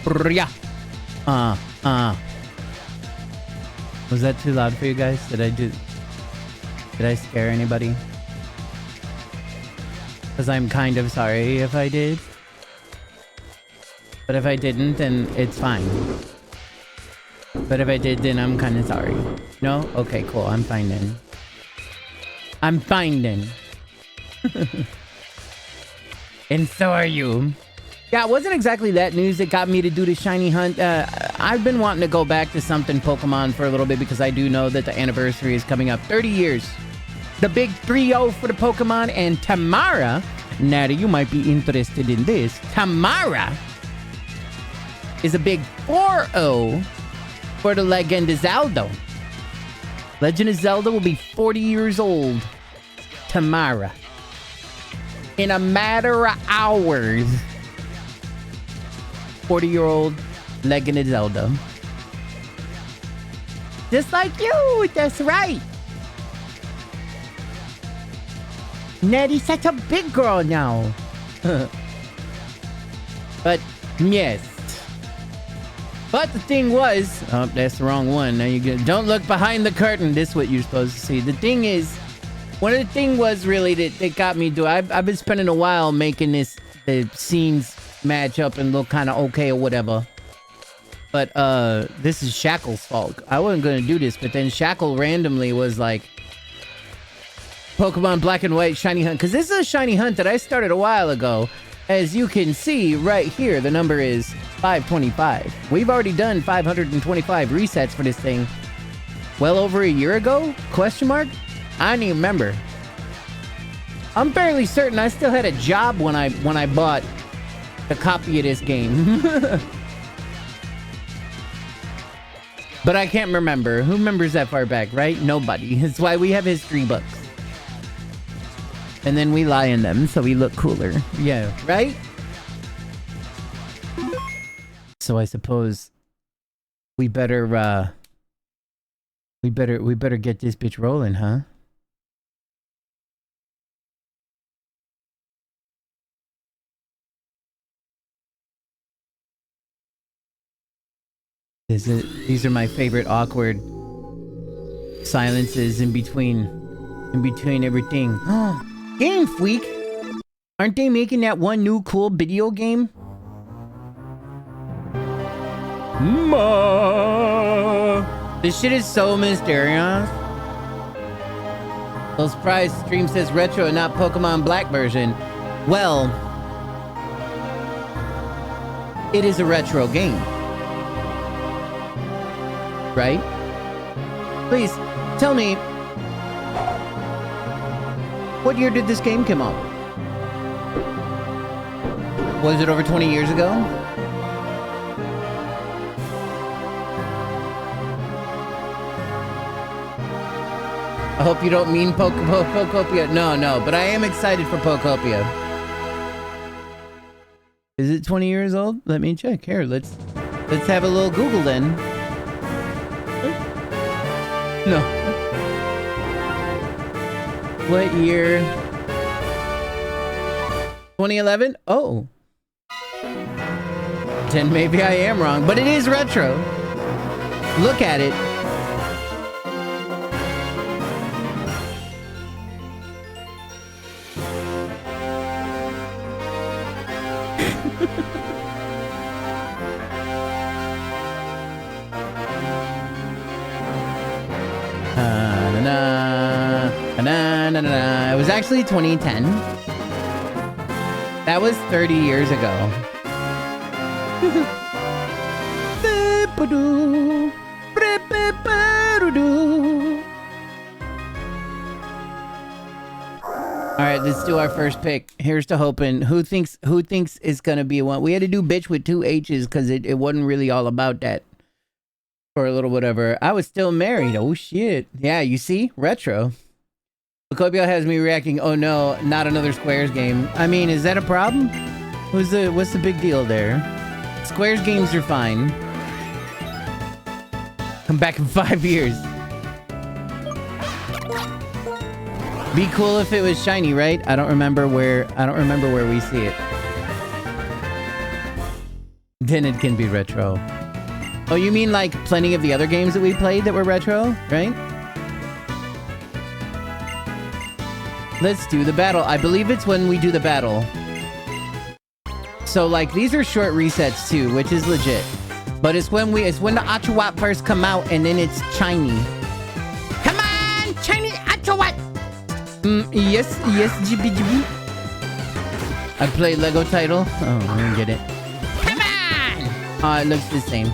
Yeah. Was that too loud for you guys? Did I scare anybody? Because I'm kind of sorry if I did. But if I didn't, then it's fine. But if I did, then I'm kind of sorry. No? Okay, cool. I'm fine then. I'm fine then. And so are you. Yeah, it wasn't exactly that news that got me to do the shiny hunt. I've been wanting to go back to something Pokemon for a little bit because I do know that the anniversary is coming up. 30 years. The big 3-0 for the Pokemon. And tomorrow, Natty, you might be interested in this. Tomorrow is a big 4-0 for the Legend of Zelda. Legend of Zelda will be 40 years old tomorrow. In a matter of hours. 40-year-old Legend of Zelda. Just like you, that's right. Nettie's such a big girl now. But, yes. But the thing was... Oh, that's the wrong one. Now you get... Don't look behind the curtain. This is what you're supposed to see. The thing is... One of the thing was really that got me to... I've been spending a while making the scenes match up and look kind of okay or whatever. But, this is Shackle's fault. I wasn't going to do this, but then Shackle randomly was like... Pokemon Black and White Shiny Hunt. Because this is a Shiny Hunt that I started a while ago. As you can see right here, the number is 525. We've already done 525 resets for this thing. Well over a year ago? Question mark? I don't even remember. I'm fairly certain I still had a job when I bought a copy of this game. But I can't remember. Who remembers that far back, right? Nobody. That's why we have history books. And then we lie in them so we look cooler. Yeah, right? So I suppose we better we better get this bitch rolling, huh? These are my favorite awkward silences in between everything. Game Freak? Aren't they making that one new cool video game? This shit is so mysterious. Little surprise, stream says retro and not Pokemon Black version. Well, it is a retro game. Right? Please, tell me, what year did this game come out? Was it over 20 years ago? I hope you don't mean Pokopia. No, but I am excited for Pokopia. Is it 20 years old? Let me check. Here, let's have a little Google then. No. What year? 2011? Oh. Then maybe I am wrong, but it is retro. Look at it. It was actually 2010. That was 30 years ago. Alright, let's do our first pick. Here's to hoping. Who thinks it's gonna be one? We had to do bitch with 2 H's because it wasn't really all about that. For a little whatever. I was still married. Oh shit. Yeah, you see? Retro. Lacopia has me reacting, oh no, not another Squares game. I mean, is that a problem? What's the big deal there? Squares games are fine. Come back in 5 years. Be cool if it was shiny, right? I don't remember where we see it. Then it can be retro. Oh, you mean like plenty of the other games that we played that were retro, right? Let's do the battle. I believe it's when we do the battle. So like these are short resets too, which is legit. But it's when the Oshawott first come out and then it's shiny. Come on, shiny Oshawott. Yes, GB. I play Lego title. Oh, I didn't get it. Come on. Oh, it looks the same.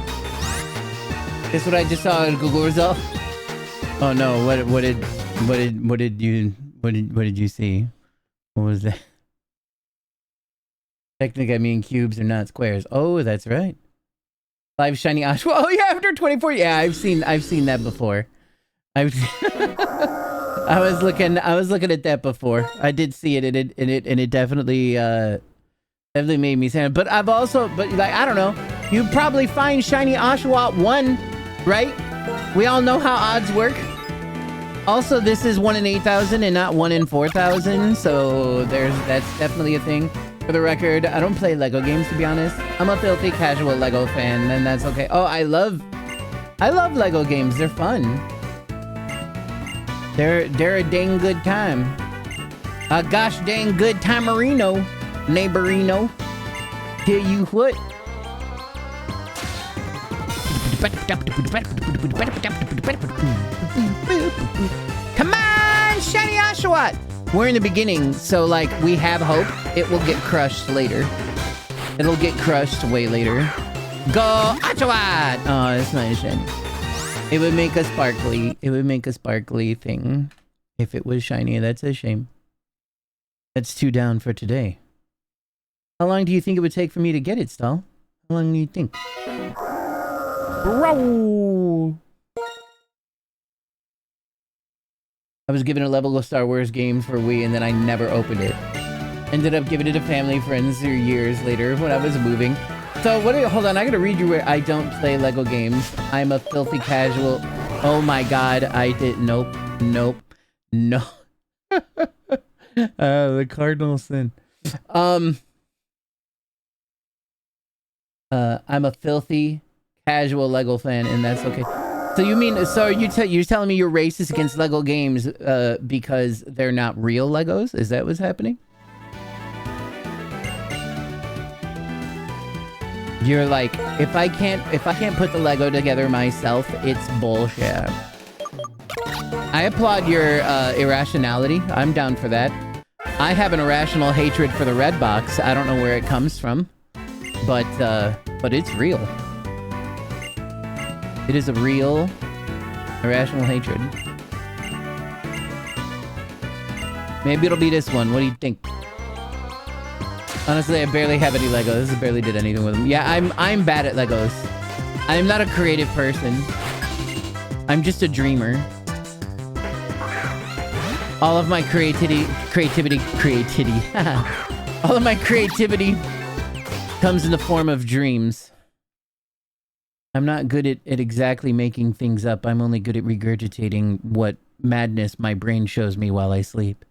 Guess what I just saw in Google result? Oh no, what did you see? What was that? Technically, I mean cubes are not squares. Oh, that's right. Live shiny Oshawott. Oh yeah, after 24. Yeah, I've seen that before. I was looking at that before. I did see it, and it definitely made me sad. But like I don't know. You probably find shiny Oshawott 1, right? We all know how odds work. Also, this is 1 in 8,000 and not 1 in 4,000, so that's definitely a thing. For the record, I don't play Lego games, to be honest. I'm a filthy casual Lego fan, and that's okay. Oh, I love Lego games. They're fun. They're a dang good time. A gosh dang good timerino, neighborino. Tell you what. Come on, shiny Oshawott. We're in the beginning, so like we have hope. It will get crushed later. It'll get crushed way later. Go Oshawott! Oh, that's not shiny. It would make a sparkly. It would make a sparkly thing if it was shiny. That's a shame. That's 2 down for today. How long do you think it would take for me to get it, Stall? How long do you think? Bro! I was given a level of Star Wars game for Wii and then I never opened it. Ended up giving it to family friends years later when I was moving. So hold on, I gotta read you where I don't play Lego games. I'm a filthy casual. Oh my god, I did. Nope. No. The cardinal sin. I'm a filthy casual Lego fan, and that's okay. So you mean, so you're telling me you're racist against Lego games because they're not real Legos? Is that what's happening? You're like, if I can't put the Lego together myself, it's bullshit. I applaud your irrationality. I'm down for that. I have an irrational hatred for the red box. I don't know where it comes from, but it's real. It is a real irrational hatred. Maybe it'll be this one. What do you think? Honestly, I barely have any Legos. I barely did anything with them. Yeah, I'm bad at Legos. I'm not a creative person. I'm just a dreamer. All of my creativity. All of my creativity comes in the form of dreams. I'm not good at exactly making things up. I'm only good at regurgitating what madness my brain shows me while I sleep.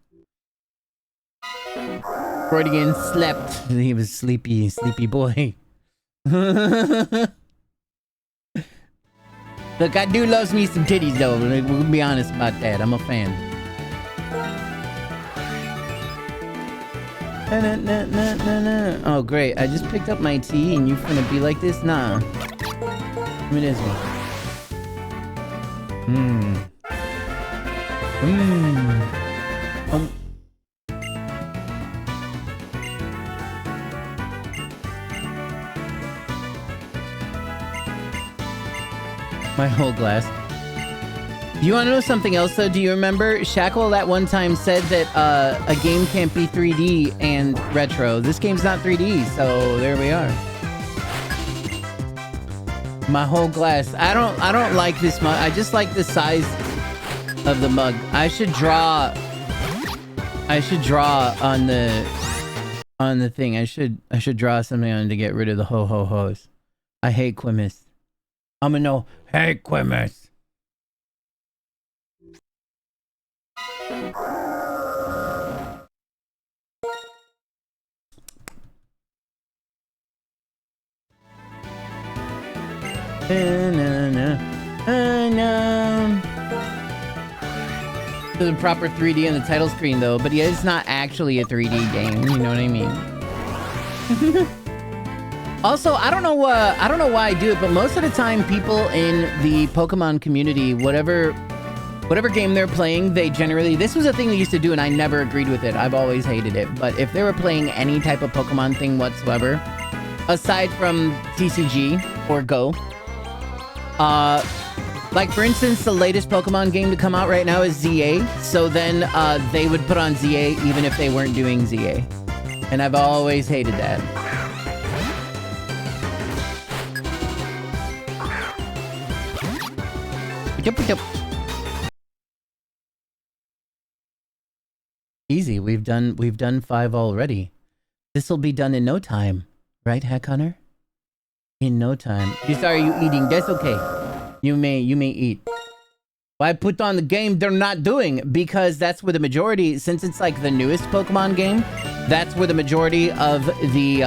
Freudian slept. He was sleepy boy. Look, I do love me some titties though. We'll be honest about that. I'm a fan. Oh great, I just picked up my tea and you're gonna be like this? Nah. Give me this one. My whole glass. Do you want to know something else though? Do you remember Shackle that one time said that a game can't be 3D and retro? This game's not 3D, so there we are. My whole glass. I don't like this mug. I just like the size of the mug. I should draw on the thing. I should draw something on to get rid of the ho-ho-hos. I hate Quimus. I'm gonna know. Hey, Quimus. The proper 3D on the title screen though, but yeah, it's not actually a 3D game. You know what I mean? Also, I don't know why I do it, but most of the time, people in the Pokemon community, whatever game they're playing, they generally... This was a thing they used to do, and I never agreed with it. I've always hated it. But if they were playing any type of Pokemon thing whatsoever, aside from TCG or Go, like, for instance, the latest Pokemon game to come out right now is ZA. So then they would put on ZA even if they weren't doing ZA. And I've always hated that. Easy. We've done 5 already. This will be done in no time, right, Hack Hunter? In no time. You sorry you eating? That's okay. You may eat. Why put on the game they're not doing? Because that's where the majority, since it's like the newest Pokemon game, that's where the majority of the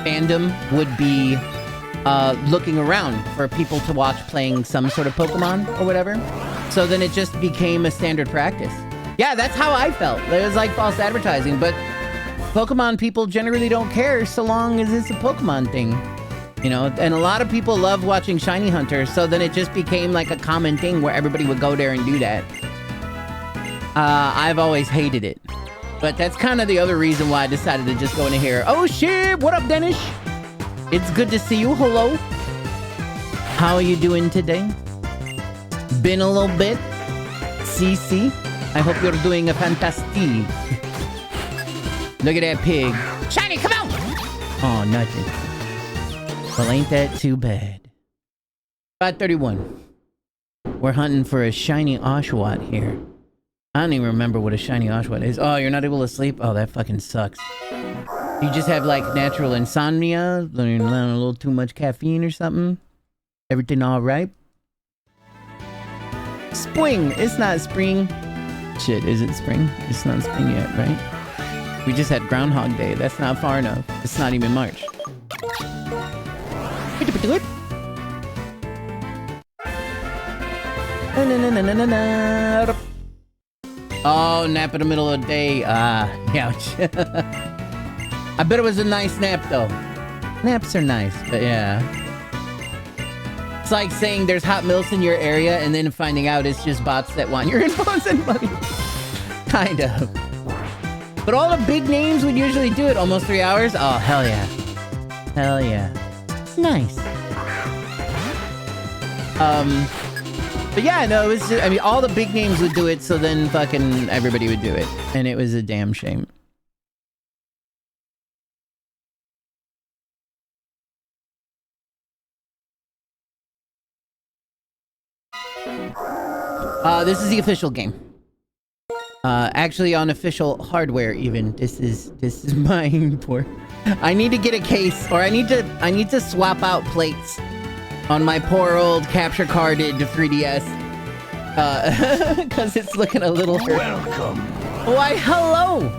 fandom would be looking around for people to watch playing some sort of Pokemon or whatever. So then it just became a standard practice. Yeah, that's how I felt. It was like false advertising, but Pokemon people generally don't care so long as it's a Pokemon thing. You know, and a lot of people love watching Shiny Hunter, so then it just became like a common thing where everybody would go there and do that. I've always hated it. But that's kind of the other reason why I decided to just go in here. Oh shit, what up, Dennis? It's good to see you. Hello. How are you doing today? Been a little bit. CC. I hope you're doing a fantastic. Look at that pig. Shiny, come on! Oh, nothing. Well, ain't that too bad. 531. We're hunting for a shiny Oshawott here. I don't even remember what a shiny Oshawott is. Oh, you're not able to sleep? Oh, that fucking sucks. You just have, like, natural insomnia? A little too much caffeine or something? Everything alright? Spring! It's not spring. Shit, is it spring? It's not spring yet, right? We just had Groundhog Day. That's not far enough. It's not even March. Oh, nap in the middle of the day. Ouch. I bet it was a nice nap, though. Naps are nice, but yeah. It's like saying there's hot milks in your area and then finding out it's just bots that want your infos and money. Kind of. But all the big names would usually do it almost 3 hours. Oh, hell yeah. Hell yeah. Nice. But yeah, no, it was just, I mean, all the big names would do it, so then fucking everybody would do it. And it was a damn shame. This is the official game. Actually on official hardware even. This is my import. I need to get a case, or I need to swap out plates on my poor old capture carded 3DS. Cause it's looking a little hurt. Welcome. Why, hello!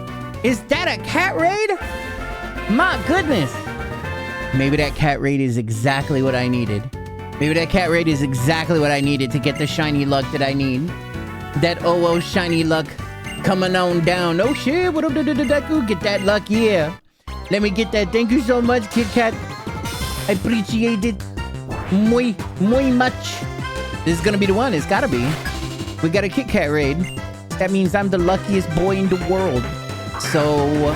Is that a cat raid? My goodness! Maybe that cat raid is exactly what I needed. Maybe that cat raid is exactly what I needed to get the shiny luck that I need. That oh shiny luck coming on down. Oh shit, what up, Deku? Get that luck, yeah. Let me get that. Thank you so much, Kit Kat. I appreciate it. Muy much. This is gonna be the one. It's gotta be. We got a Kit Kat raid. That means I'm the luckiest boy in the world. So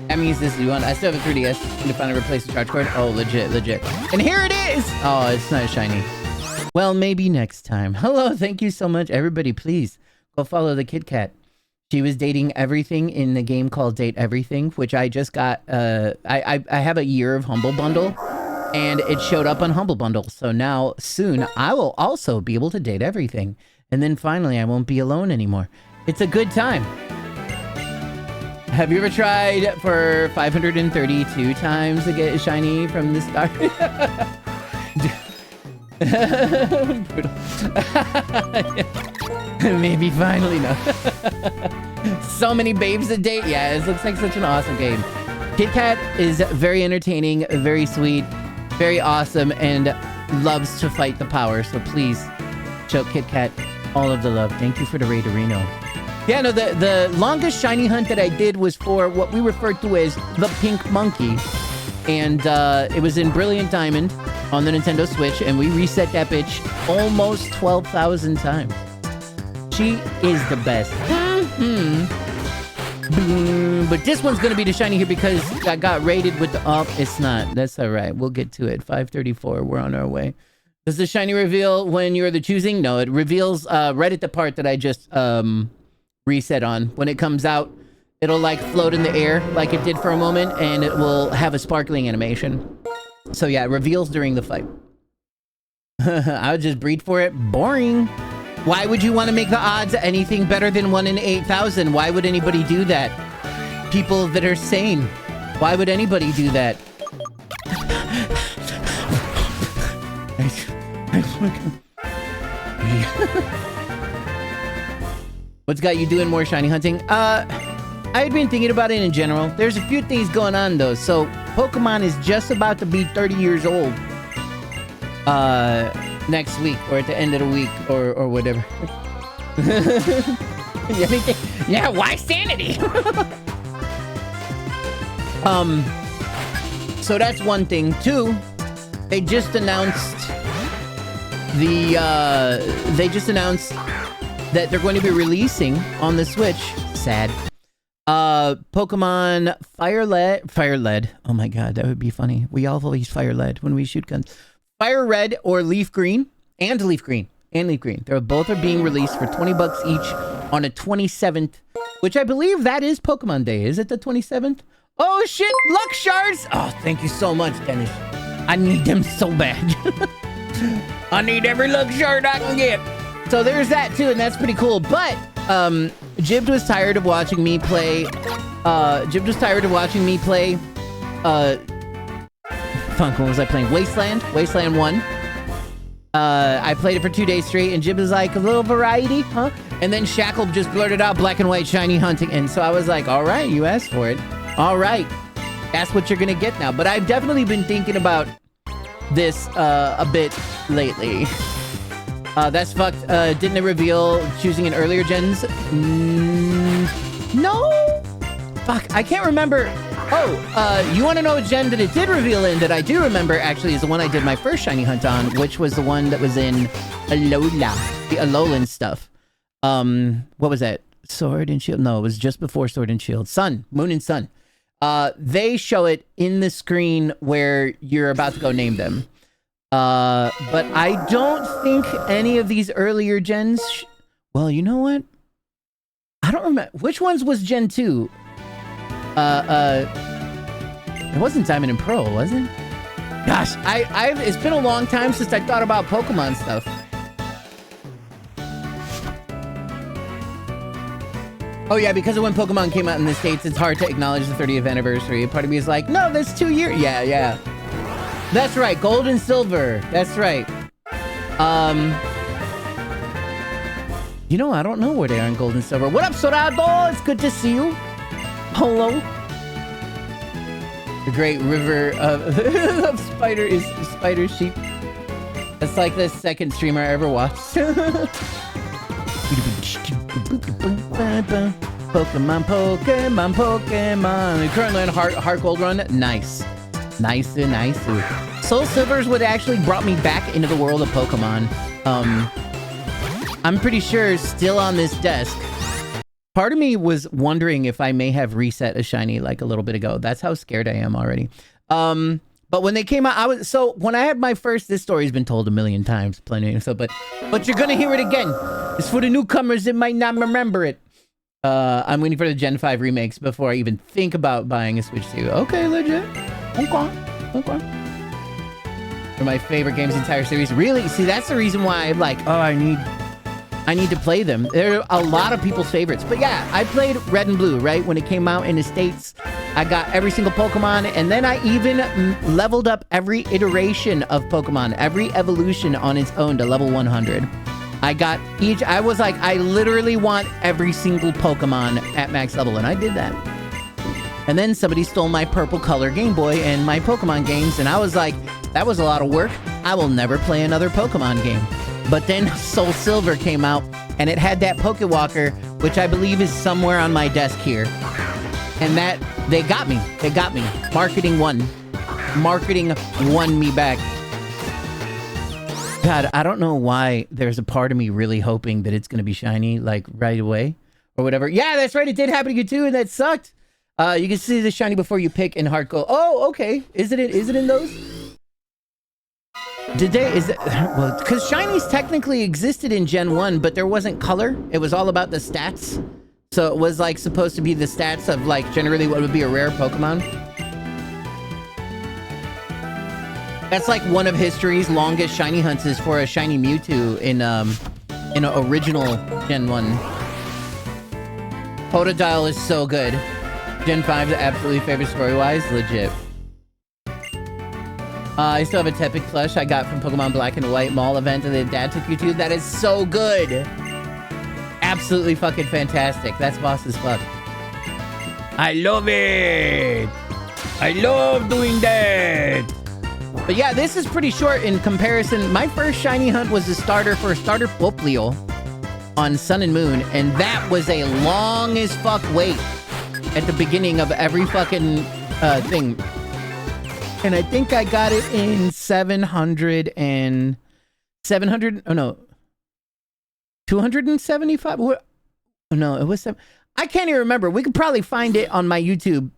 that means this is the one. I still have a 3DS. Need to finally replace the charge cord. Oh, legit. And here it is! Oh, it's not shiny. Well, maybe next time. Hello, thank you so much. Everybody, please go follow the Kit Kat. She was dating everything in the game called Date Everything, which I just got. I have a year of Humble Bundle, and it showed up on Humble Bundle. So now, soon, I will also be able to date everything. And then finally, I won't be alone anymore. It's a good time. Have you ever tried for 532 times to get shiny from the start? Maybe finally, no. So many babes to date. Yeah, it looks like such an awesome game. Kit Kat is very entertaining, very sweet, very awesome, and loves to fight the power. So please, show Kit Kat all of the love. Thank you for the raid, Reno. Yeah, no, the longest shiny hunt that I did was for what we referred to as the Pink Monkey. And it was in Brilliant Diamond on the Nintendo Switch, and we reset that bitch almost 12,000 times. She is the best. But this one's gonna be the shiny here because I got rated with the... Oh, it's not. That's all right. We'll get to it. 5:34. We're on our way. Does the shiny reveal when you're the choosing? No, it reveals right at the part that I just reset on. When it comes out, it'll like float in the air like it did for a moment, and it will have a sparkling animation. So yeah, it reveals during the fight. I would just breed for it. Boring. Why would you want to make the odds anything better than 1 in 8,000? Why would anybody do that? People that are sane. Why would anybody do that? What's got you doing more shiny hunting? I've been thinking about it in general. There's a few things going on though. So Pokemon is just about to be 30 years old. Next week or at the end of the week or whatever. Yeah, why sanity? So that's one thing. Two, they just announced that they're going to be releasing on the Switch. Sad. Pokemon Fire Lead. Oh my god, that would be funny. We always Fire Lead when we shoot guns. Fire Red or Leaf Green and Leaf Green. They're both are being released for $20 each on the 27th, which I believe that is Pokemon Day. Is it the 27th? Oh shit, luck shards! Oh, thank you so much, Dennis. I need them so bad. I need every luck shard I can get. So there's that too, and that's pretty cool. But Jibbed was tired of watching me play. Fuck, what was I playing? Wasteland 1. I played it for 2 days straight, and Jib was like, a little variety, huh? And then Shackle just blurted out black and white shiny hunting, and so I was like, all right, you asked for it. All right, that's what you're gonna get now. But I've definitely been thinking about this a bit lately. That's fucked. Didn't it reveal choosing in earlier gens? No. Fuck, I can't remember. Oh, you want to know a gen that it did reveal in that I do remember actually is the one I did my first shiny hunt on, which was the one that was in Alola, the Alolan stuff. What was that? Sword and Shield? No, it was just before Sword and Shield. Sun, Moon and Sun. They show it in the screen where you're about to go name them. But I don't think any of these earlier gens... Well, you know what? I don't remember. Which ones was Gen 2? It wasn't Diamond and Pearl, was it? Gosh, it's been a long time since I thought about Pokemon stuff. Oh yeah, because of when Pokemon came out in the States, it's hard to acknowledge the 30th anniversary. Part of me is like, no, that's 2 years. Yeah. That's right, Gold and Silver. That's right. You know, I don't know where they are in Gold and Silver. What up, Sorado? It's good to see you. Hello. The great river of Spider Sheep. That's like the second streamer I ever watched. Pokemon. Currently on Heart Gold run. Nice. Soul Silvers would actually brought me back into the world of Pokemon. I'm pretty sure still on this desk. Part of me was wondering if I may have reset a shiny like a little bit ago. That's how scared I am already. But when they came out, when I had my first, this story's been told a million times, plenty. So, but you're gonna hear it again. It's for the newcomers that might not remember it. I'm waiting for the Gen 5 remakes before I even think about buying a Switch 2. Okay, legit. Okay. They're my favorite games in the entire series. Really? See, that's the reason why I'm like, oh, I need to play them. They're a lot of people's favorites. But yeah, I played Red and Blue, right? When it came out in the States, I got every single Pokemon, and then I even leveled up every iteration of Pokemon, every evolution on its own to level 100. I was like, I literally want every single Pokemon at max level, and I did that. And then somebody stole my purple color Game Boy and my Pokemon games, and I was like, that was a lot of work. I will never play another Pokemon game. But then Soul Silver came out, and it had that Pokewalker, which I believe is somewhere on my desk here. And that, they got me. They got me. Marketing won. Marketing won me back. God, I don't know why there's a part of me really hoping that it's going to be shiny, like, right away. Or whatever. Yeah, that's right. It did happen to you, too, and that sucked. You can see the shiny before you pick in Heart Gold. Oh, okay. Is it in those? Did they, is it, well, because shinies technically existed in Gen 1, but there wasn't color. It was all about the stats. So it was like supposed to be the stats of like generally what would be a rare Pokemon. That's like one of history's longest shiny hunts is for a shiny Mewtwo in an original Gen 1. Totodile is so good. Gen 5 is absolutely favorite story-wise. Legit. I still have a Tepic plush I got from Pokemon Black and White mall event that Dad took you to. That is so good. Absolutely fucking fantastic. That's boss as fuck. I love it. I love doing that. But yeah, this is pretty short in comparison. My first shiny hunt was the starter for Starter Poplio on Sun and Moon. And that was a long as fuck wait at the beginning of every fucking thing. And I think I got it in 700, oh no, 275. What? Oh no, it was 7. I can't even remember. We could probably find it on my YouTube,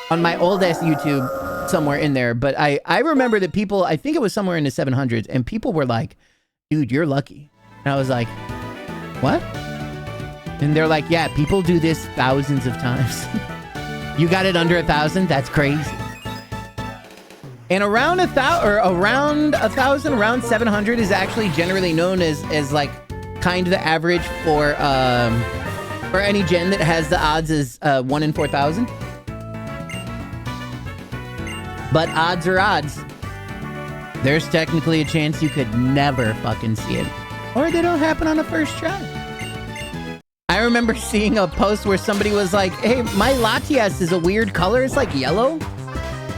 on my old ass YouTube somewhere in there. But I remember that people, I think it was somewhere in the 700s, and people were like, dude, you're lucky. And I was like, what? And they're like, yeah, people do this thousands of times. You got it under 1,000? That's crazy. And around 1,000, around 700 is actually generally known as like kind of the average for any gen that has the odds is 1 in 4,000. But odds are odds. There's technically a chance you could never fucking see it, or they don't happen on the first try. I remember seeing a post where somebody was like, "Hey, my Latias is a weird color. It's like yellow.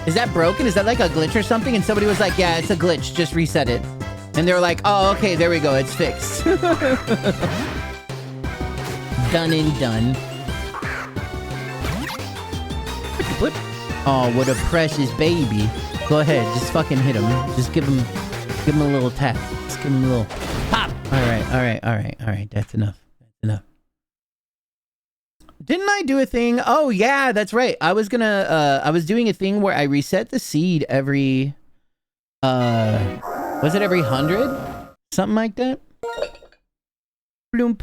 Is that broken? Is that like a glitch or something?" And somebody was like, yeah, it's a glitch. Just reset it. And they were like, oh, okay, there we go. It's fixed. Done and done. Oh, what a precious baby. Go ahead. Just fucking hit him. Just give him a little tap. Just give him a little pop. All right. That's enough. That's enough. Didn't I do a thing? Oh, yeah, that's right. I was doing a thing where I reset the seed every, was it every 100? Something like that? Bloomp.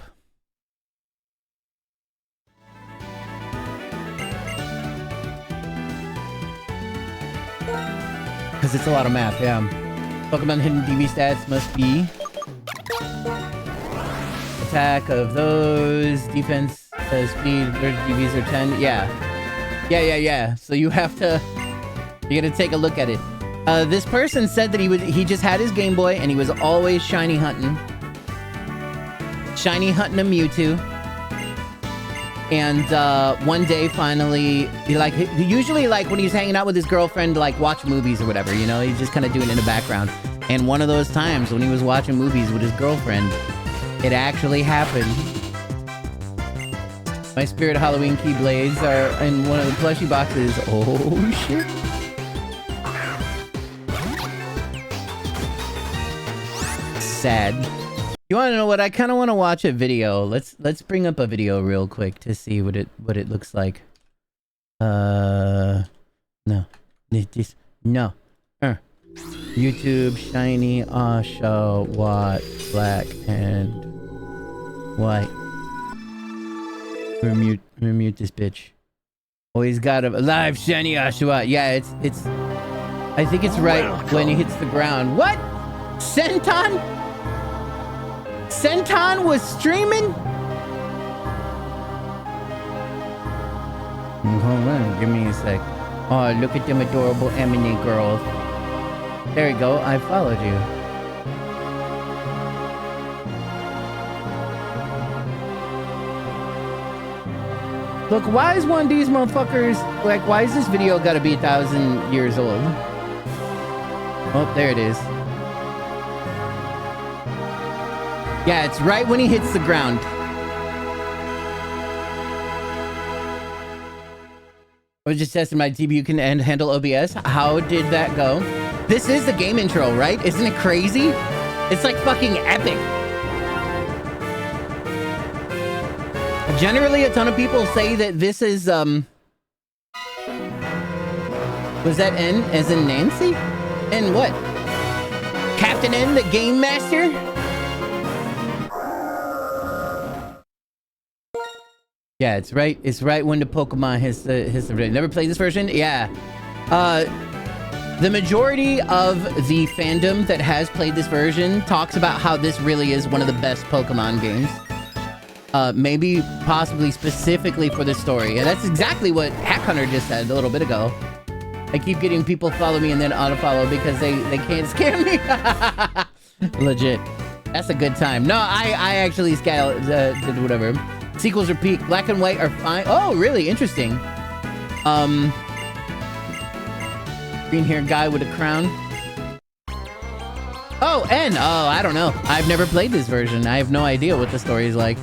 Because it's a lot of math, yeah. Pokemon hidden DV stats must be attack of those, defense, speed, their DVs are 10. Yeah. So you have to, you gotta take a look at it. This person said that he just had his Game Boy and he was always shiny hunting a Mewtwo. And one day finally, he usually like when he's hanging out with his girlfriend to like watch movies or whatever, you know, he's just kind of doing it in the background. And one of those times when he was watching movies with his girlfriend, it actually happened. My Spirit Halloween Keyblades are in one of the plushie boxes. Oh shit. Sad. You want to know what? I kind of want to watch a video. Let's bring up a video real quick to see what it looks like. No. No. YouTube shiny Oshawott black and white. Mute this bitch. Oh, he's got a live shiny Oshawott. Yeah, it's. I think it's right when he hits the ground. What? Senton? Senton was streaming? Hold on, give me a sec. Oh, look at them adorable M&A girls. There you go, I followed you. Look, why is one of these motherfuckers, like, why is this video gotta be 1,000 years old? Oh, there it is. Yeah, it's right when he hits the ground. I was just testing my TPU can handle OBS. How did that go? This is the game intro, right? Isn't it crazy? It's like fucking epic. Generally, a ton of people say that this is, was that N as in Nancy? And what? Captain N, the Game Master? Yeah, it's right. It's right when the Pokemon hits the Never played this version? Yeah. The majority of the fandom that has played this version talks about how this really is one of the best Pokemon games. Maybe possibly specifically for the story. And that's exactly what Hack Hunter just said a little bit ago. I keep getting people follow me and then auto-follow because they can't scam me. Legit. That's a good time. No, I actually did whatever. Sequels repeat. Black and white are fine. Oh, really? Interesting. Green-haired guy with a crown. Oh, N. Oh, I don't know. I've never played this version. I have no idea what the story is like.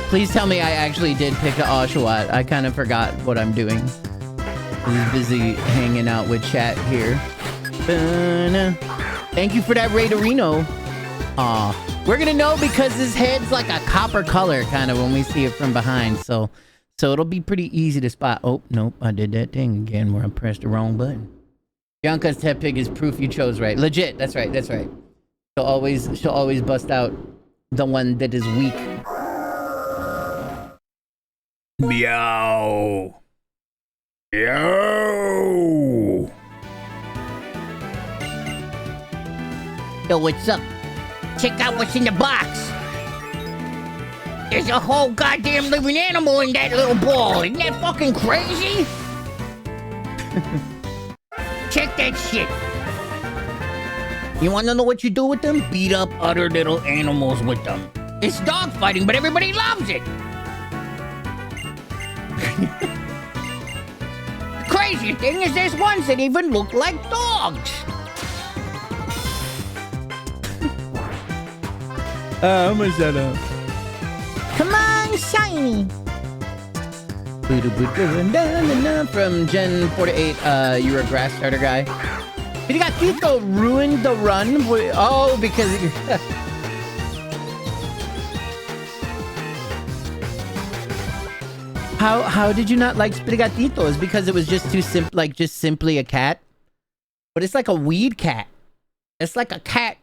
Please tell me I actually did pick the Oshawott. I kind of forgot what I'm doing. I'm busy hanging out with chat here. Thank you for that Raiderino. Aw. We're gonna know because his head's like a copper color kind of when we see it from behind. So it'll be pretty easy to spot. Oh, nope. I did that thing again where I pressed the wrong button. Bianca's Tep Pig is proof you chose right. Legit. That's right. That's right. She'll always bust out the one that is weak. Meow. Yo. Yo, what's up? Check out what's in the box. There's a whole goddamn living animal in that little ball. Isn't that fucking crazy? Check that shit. You want to know what you do with them? Beat up other little animals with them. It's dog fighting, but everybody loves it. The crazy thing is there's ones that even look like dogs. How much that up? Come on, shiny. From Gen 4 to 8, you're a grass starter guy. But you got Tito ruined the run. Oh, because How did you not like Sprigatito? Is because it was just too simple, like just simply a cat. But it's like a weed cat. It's like a cat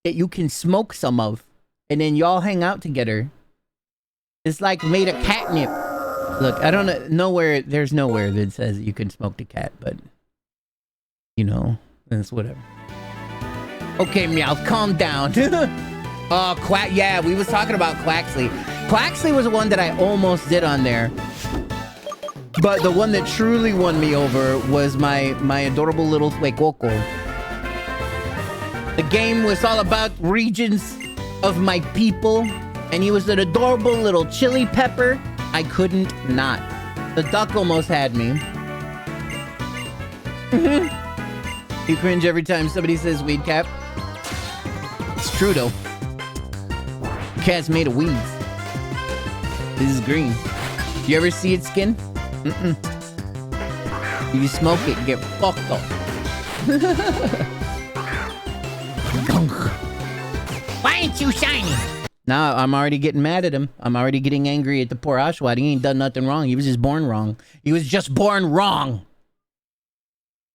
that you can smoke some of, and then y'all hang out together. It's like made of catnip. Look, I don't know nowhere. There's nowhere that says you can smoke the cat, but you know, it's whatever. Okay, Meowth, calm down. Oh, Quack. Yeah, we was talking about Quaxley. Quaxley was the one that I almost did on there. But the one that truly won me over was my adorable little Huecoco. The game was all about regions of my people, and he was an adorable little chili pepper. I couldn't not. The duck almost had me. You cringe every time somebody says weed cap. It's true though. The cat's made of weeds. This is green. You ever see its skin? Mm-mm. You smoke it, get fucked up. Why ain't you shiny? Nah, I'm already getting mad at him. I'm already getting angry at the poor Oshawott. He ain't done nothing wrong. He was just born wrong. He was just born wrong.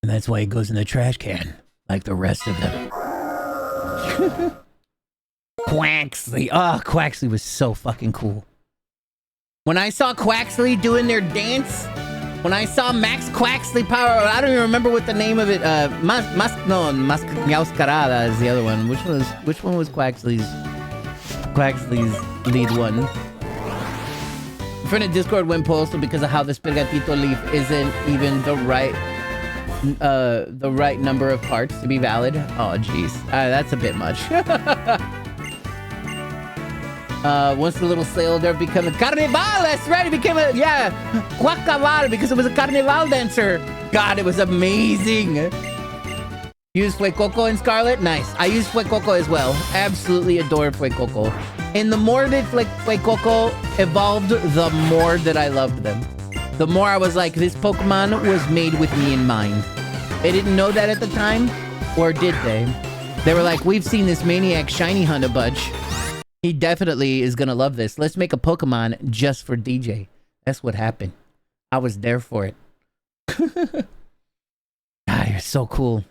And that's why he goes in the trash can, like the rest of them. Quaxley. Oh, Quaxley was so fucking cool. When I saw Quaxley doing their dance, when I saw Max Quaxley Power, I don't even remember what the name of it. Mascarada is the other one. Which one was Quaxley's lead one? In front of Discord went postal because of how the Sprigatito leaf isn't even the right number of parts to be valid. Oh, jeez. That's a bit much. Once the little sailor became a carnival, that's right, it became a, yeah, guacaval, because it was a carnival dancer. God, it was amazing. Use Fuecoco and Scarlet? Nice. I use Fuecoco as well. Absolutely adore Fuecoco. And the more that Fuecoco evolved, the more that I loved them. The more I was like, this Pokemon was made with me in mind. They didn't know that at the time, or did they? They were like, we've seen this maniac shiny hunt a bunch. He definitely is gonna love this. Let's make a Pokemon just for DJ. That's what happened. I was there for it. Ah, you're so cool.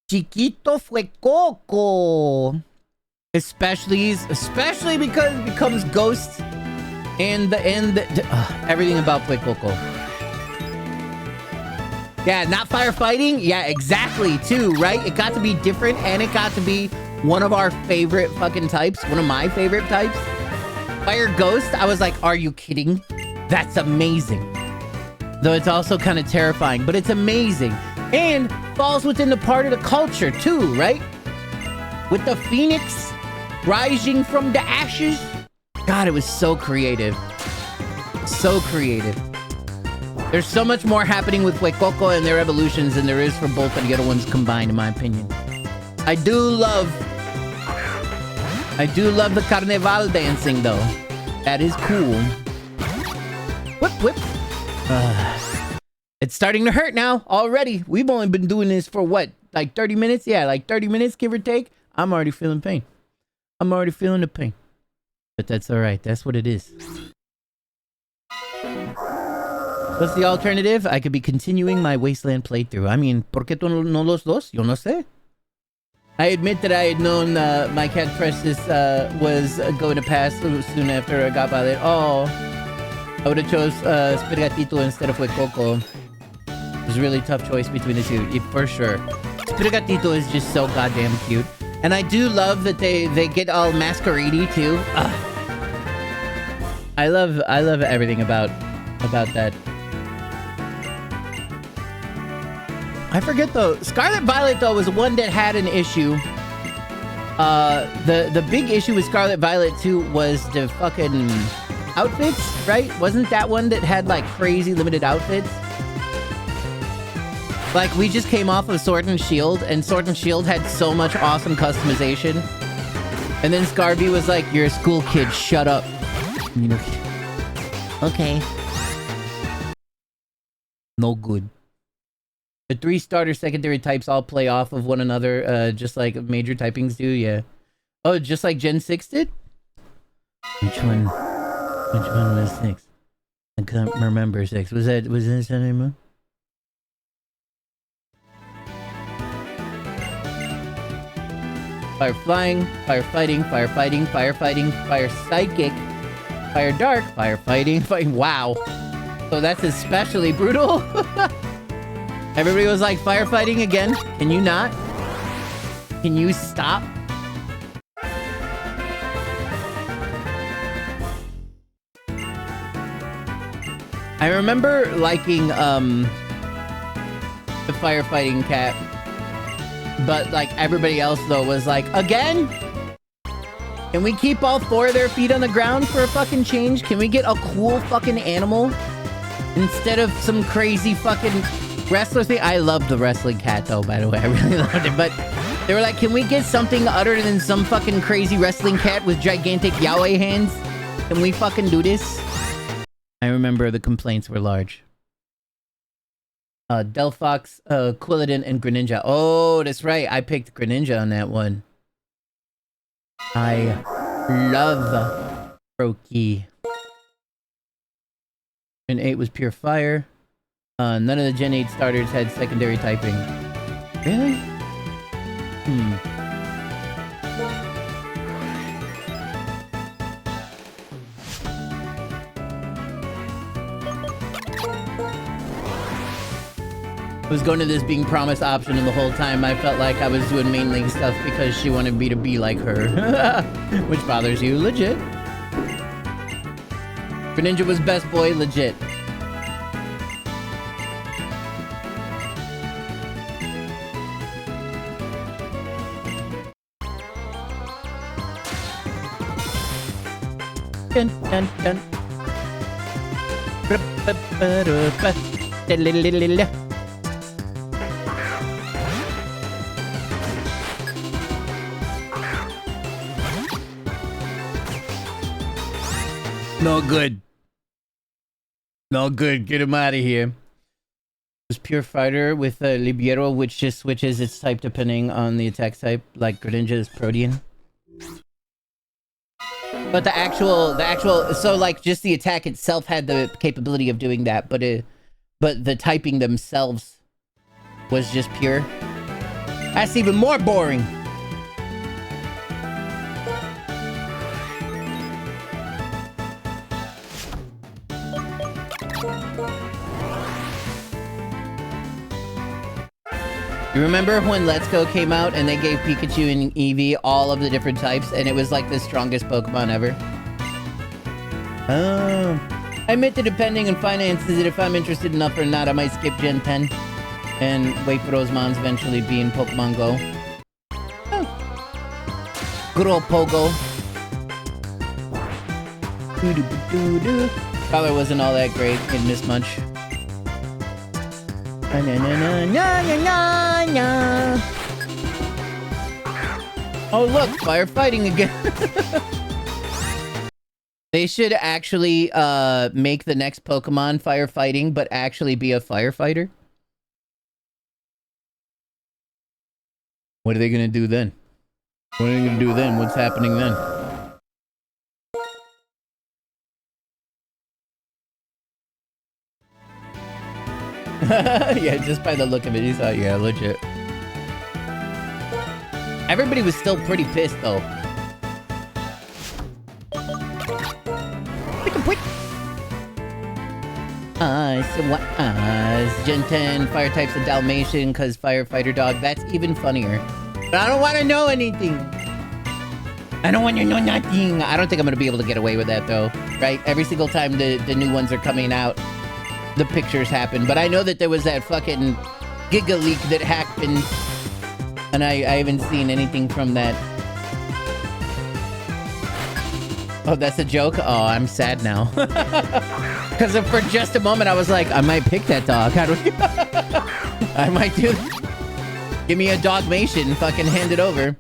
Chiquito Fuecoco. Especially because it becomes Ghost and everything about Fuecoco. Yeah, not firefighting? Yeah, exactly, too, right? It got to be different, and it got to be one of our favorite fucking types. One of my favorite types. Fire Ghost, I was like, are you kidding? That's amazing. Though it's also kind of terrifying, but it's amazing. And falls within the part of the culture, too, right? With the Phoenix rising from the ashes. God, it was so creative. So creative. There's so much more happening with Fuecoco and their evolutions than there is for both of the other ones combined, in my opinion. I do love the Carnival dancing, though. That is cool. Whip, whip. It's starting to hurt now, already. We've only been doing this for what? Like 30 minutes? Yeah, like 30 minutes, give or take. I'm already feeling pain. I'm already feeling the pain. But that's alright. That's what it is. What's the alternative? I could be continuing my Wasteland playthrough. I mean, ¿por qué tú no los dos? Yo no sé. I admit that I had known my cat Precious was going to pass soon after I got Violet. Oh, I would have chose Sprigatito instead of Fuecoco. It was a really tough choice between the two, for sure. Sprigatito is just so goddamn cute. And I do love that they get all masquerade-y too. Ugh. I love everything about that. I forget though. Scarlet Violet though was one that had an issue. The big issue with Scarlet Violet too was the fucking outfits, right? Wasn't that one that had like crazy limited outfits? Like, we just came off of Sword and Shield, and Sword and Shield had so much awesome customization. And then Scarby was like, you're a school kid, shut up. You know, okay. No good. The 3 starter secondary types all play off of one another, just like major typings do, yeah. Oh, just like Gen 6 did? Which one was 6? I can't remember 6. Was that Sun Moon? Fire flying, fire fighting, fire fighting, fire fighting, fire psychic, fire dark, fire fighting, wow. So that's especially brutal. Everybody was like, firefighting again? Can you not? Can you stop? I remember liking the firefighting cat. But, like, everybody else, though, was like, again? Can we keep all 4 of their feet on the ground for a fucking change? Can we get a cool fucking animal? Instead of some crazy fucking wrestler thing? I love the wrestling cat, though, by the way. I really loved it. But they were like, can we get something other than some fucking crazy wrestling cat with gigantic yaoi hands? Can we fucking do this? I remember the complaints were large. Delphox, Quilladin, and Greninja. Oh, that's right. I picked Greninja on that one. I love Froakie. Gen 8 was pure fire. None of the Gen 8 starters had secondary typing. Really? I was going to this being promised option, and the whole time I felt like I was doing main league stuff because she wanted me to be like her. Which bothers you, legit. Greninja was best boy, legit. Dun, dun, dun. No good. No good. Get him out of here. It's pure fighter with a Libero, which just switches its type depending on the attack type, like Greninja is Protean. But the actual, so like just the attack itself had the capability of doing that, but the typing themselves was just pure. That's even more boring. You remember when Let's Go came out and they gave Pikachu and Eevee all of the different types and it was like the strongest Pokemon ever? Oh. I admit that depending on finances and if I'm interested enough or not, I might skip Gen 10 and wait for those mons eventually be in Pokemon Go. Oh. Good old Pogo. Color wasn't all that great, didn't miss much. Oh look, firefighting again. They should actually make the next Pokemon firefighting, but actually be a firefighter. What are they gonna do then? What are they gonna do then? What's happening then? Yeah, just by the look of it, he thought, yeah, legit. Everybody was still pretty pissed, though. Gen 10, fire type's a Dalmatian, because firefighter dog. That's even funnier. But I don't want to know anything. I don't want to know nothing. I don't think I'm going to be able to get away with that, though. Right? Every single time the new ones are coming out, the pictures happen. But I know that there was that fucking Giga leak that happened, and I haven't seen anything from that. Oh, that's a joke? Oh, I'm sad now. Because for just a moment I was like, I might pick that dog. I might do. Give me a Dogmation, fucking hand it over.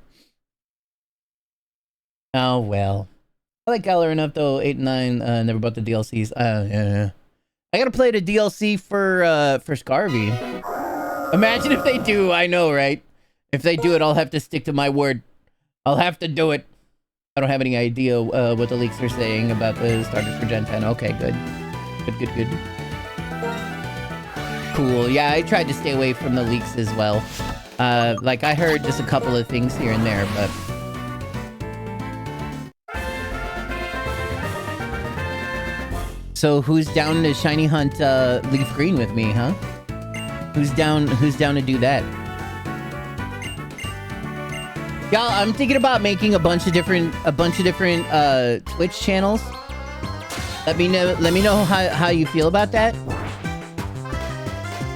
Oh well. I like Galar enough though. 8 and 9. Never bought the DLCs. Yeah. I gotta play the DLC for Scarvy. Imagine if they do. I know, right? If they do it, I'll have to stick to my word. I'll have to do it. I don't have any idea what the leaks are saying about the starters for Gen 10. Okay, good. Good. Cool. Yeah, I tried to stay away from the leaks as well. Like, I heard just a couple of things here and there, but... So, who's down to shiny hunt Leaf Green with me, huh? Who's down to do that? Y'all, I'm thinking about making a bunch of different Twitch channels. Let me know how you feel about that.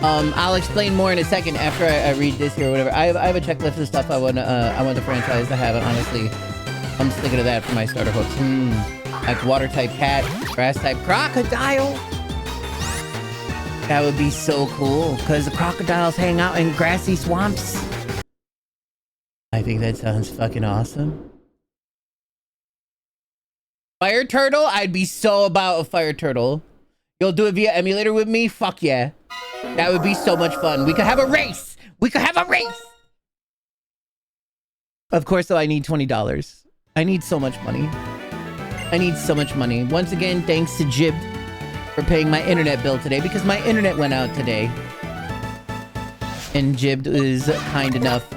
I'll explain more in a second after I read this here or whatever. I have a checklist of stuff I want the franchise to have, and honestly, I'm sticking to that for my starter hooks. Like water type cat, grass type crocodile. That would be so cool, because the crocodiles hang out in grassy swamps. I think that sounds fucking awesome. Fire turtle? I'd be so about a fire turtle. You'll do it via emulator with me? Fuck yeah. That would be so much fun. We could have a race. Of course, though, I need $20. I need so much money. Once again, thanks to Jib for paying my internet bill today, because my internet went out today. And Jib is kind enough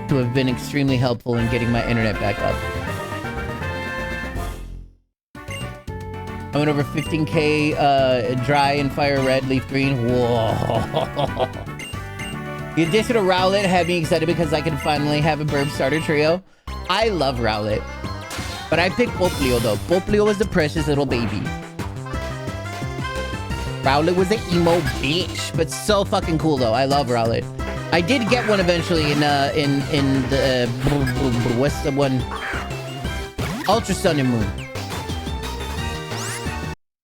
to have been extremely helpful in getting my internet back up. I went over 15k dry and fire red, leaf green. Whoa. The addition of Rowlet had me excited because I could finally have a burb starter trio. I love Rowlet. But I picked Poplio though. Poplio was the precious little baby. Rowlet was an emo bitch, but so fucking cool though. I love Rowlet. I did get one eventually in the what's the one? Ultra Sun and Moon.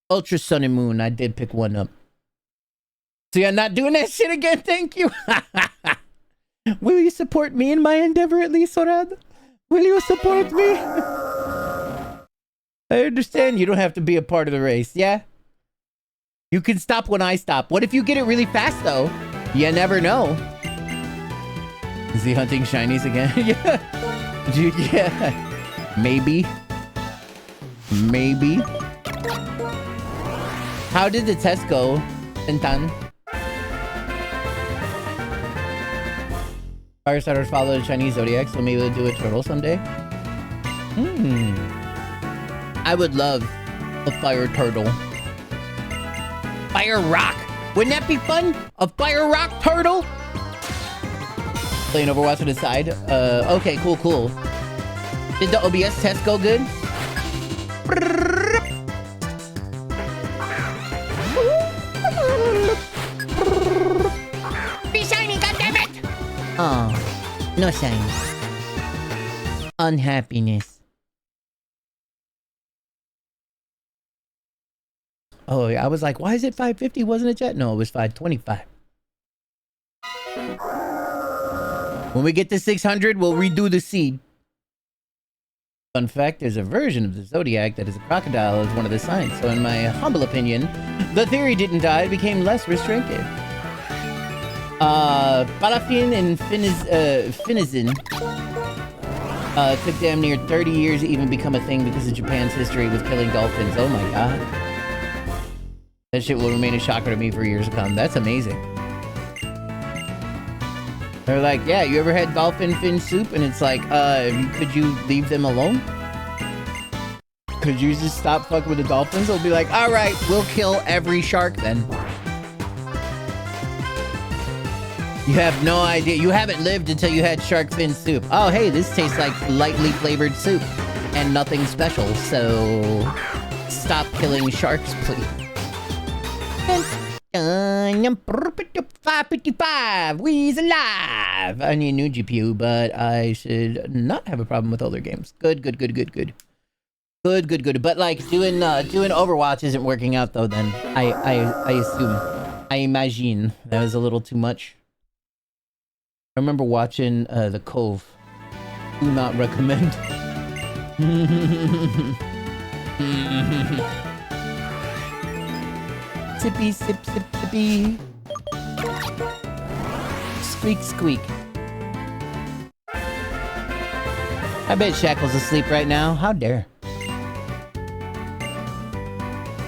Ultra Sun and Moon. I did pick one up. So yeah, not doing that shit again. Thank you. Will you support me in my endeavor at least, Sorad? Will you support me? I understand you don't have to be a part of the race, yeah? You can stop when I stop. What if you get it really fast, though? You never know. Is he hunting shinies again? Yeah. Yeah. Maybe. Maybe. How did the test go, Tintan? Firestarters follow the Chinese zodiac, so maybe we'll do a turtle someday. I would love a fire turtle. Fire rock. Wouldn't that be fun? A fire rock turtle? Playing Overwatch on the side. Okay, cool, cool. Did the OBS test go good? Be shiny, goddammit! Oh, no shiny. Unhappiness. Oh, yeah, I was like, why is it 550? Wasn't it yet? No, it was 525. When we get to 600, we'll redo the seed. Fun fact, there's a version of the zodiac that is a crocodile as one of the signs. So in my humble opinion, the theory didn't die, it became less restrictive. Balafin and Finizin took damn near 30 years to even become a thing because of Japan's history with killing dolphins. Oh my god. That shit will remain a shocker to me for years to come. That's amazing. They're like, yeah, you ever had dolphin fin soup? And it's like, could you leave them alone? Could you just stop fucking with the dolphins? They'll be like, all right, we'll kill every shark then. You have no idea. You haven't lived until you had shark fin soup. Oh, hey, this tastes like lightly flavored soup and nothing special. So stop killing sharks, please. 555, we's alive. I need a new GPU, but I should not have a problem with older games. Good. But like doing Overwatch isn't working out though. Then I assume, I imagine that was a little too much. I remember watching The Cove. Do not recommend. Sippy, sip, sip, sippy. Squeak, squeak. I bet Shackle's asleep right now. How dare.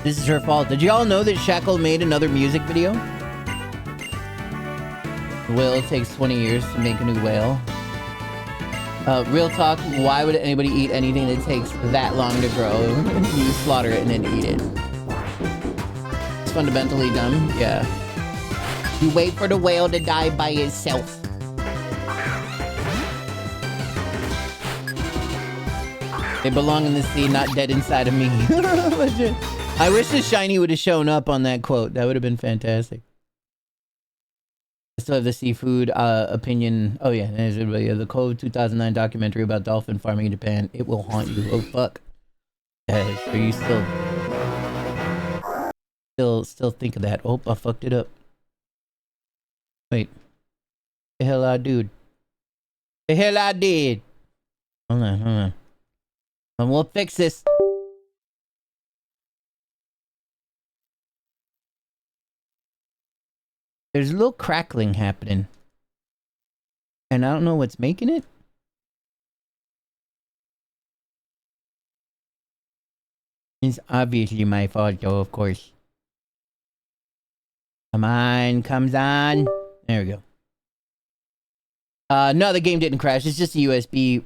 This is her fault. Did y'all know that Shackle made another music video? The whale takes 20 years to make a new whale. Real talk, why would anybody eat anything that takes that long to grow? You slaughter it and then eat it. It's fundamentally dumb, yeah. You wait for the whale to die by itself. They belong in the sea, not dead inside of me. I wish the shiny would have shown up on that quote. That would have been fantastic. I still have the seafood opinion. Oh yeah, there's the Cove 2009 documentary about dolphin farming in Japan. It will haunt you. Oh fuck. So you still think of that? Oh, I fucked it up. Wait. The hell I did. The hell I did. Hold on. And we'll fix this. There's a little crackling happening. And I don't know what's making it. It's obviously my fault though, of course. Come on, comes on. There we go. No, the game didn't crash. It's just a USB.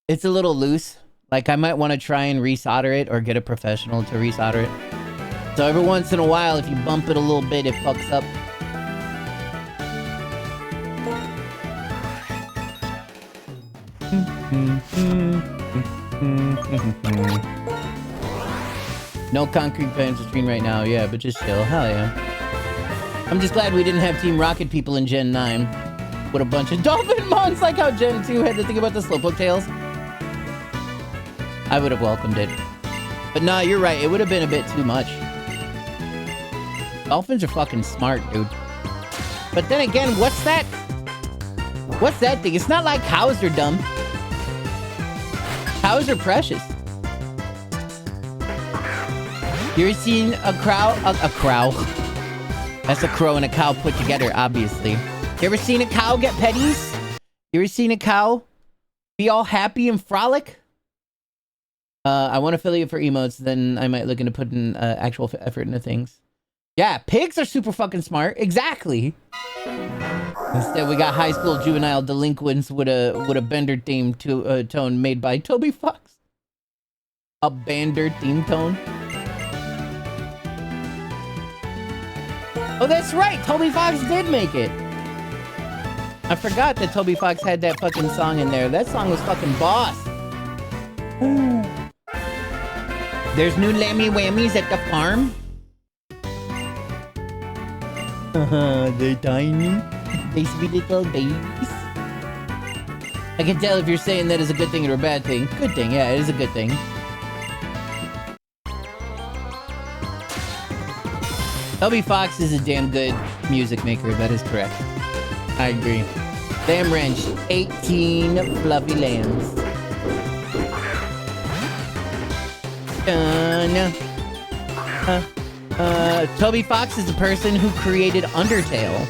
It's a little loose. Like, I might want to try and resolder it or get a professional to resolder it. So every once in a while, if you bump it a little bit, it fucks up. No concrete plans to stream right now, yeah, but just chill. Hell yeah. I'm just glad we didn't have Team Rocket people in Gen 9 with a bunch of dolphin mons like how Gen 2 had to think about the Slowpoke tails. I would have welcomed it. But nah, you're right. It would have been a bit too much. Dolphins are fucking smart, dude. But then again, what's that? What's that thing? It's not like cows are dumb. Cows are precious. You ever seen a crow? A crow. That's a crow and a cow put together, obviously. You ever seen a cow get petties? You ever seen a cow be all happy and frolic? I want affiliate for emotes, then I might look into putting actual effort into things. Yeah, pigs are super fucking smart. Exactly. Instead, we got high school juvenile delinquents with a Bender theme tone made by Toby Fox. A Bender theme tone. Oh, that's right. Toby Fox did make it. I forgot that Toby Fox had that fucking song in there. That song was fucking boss. There's new lammy whammies at the farm. They're tiny. They sweet little babies. I can tell if you're saying that is a good thing or a bad thing. Good thing, yeah, it is a good thing. Toby Fox is a damn good music maker, that is correct. I agree. Lamb Ranch, 18 fluffy lambs. Toby Fox is the person who created Undertale.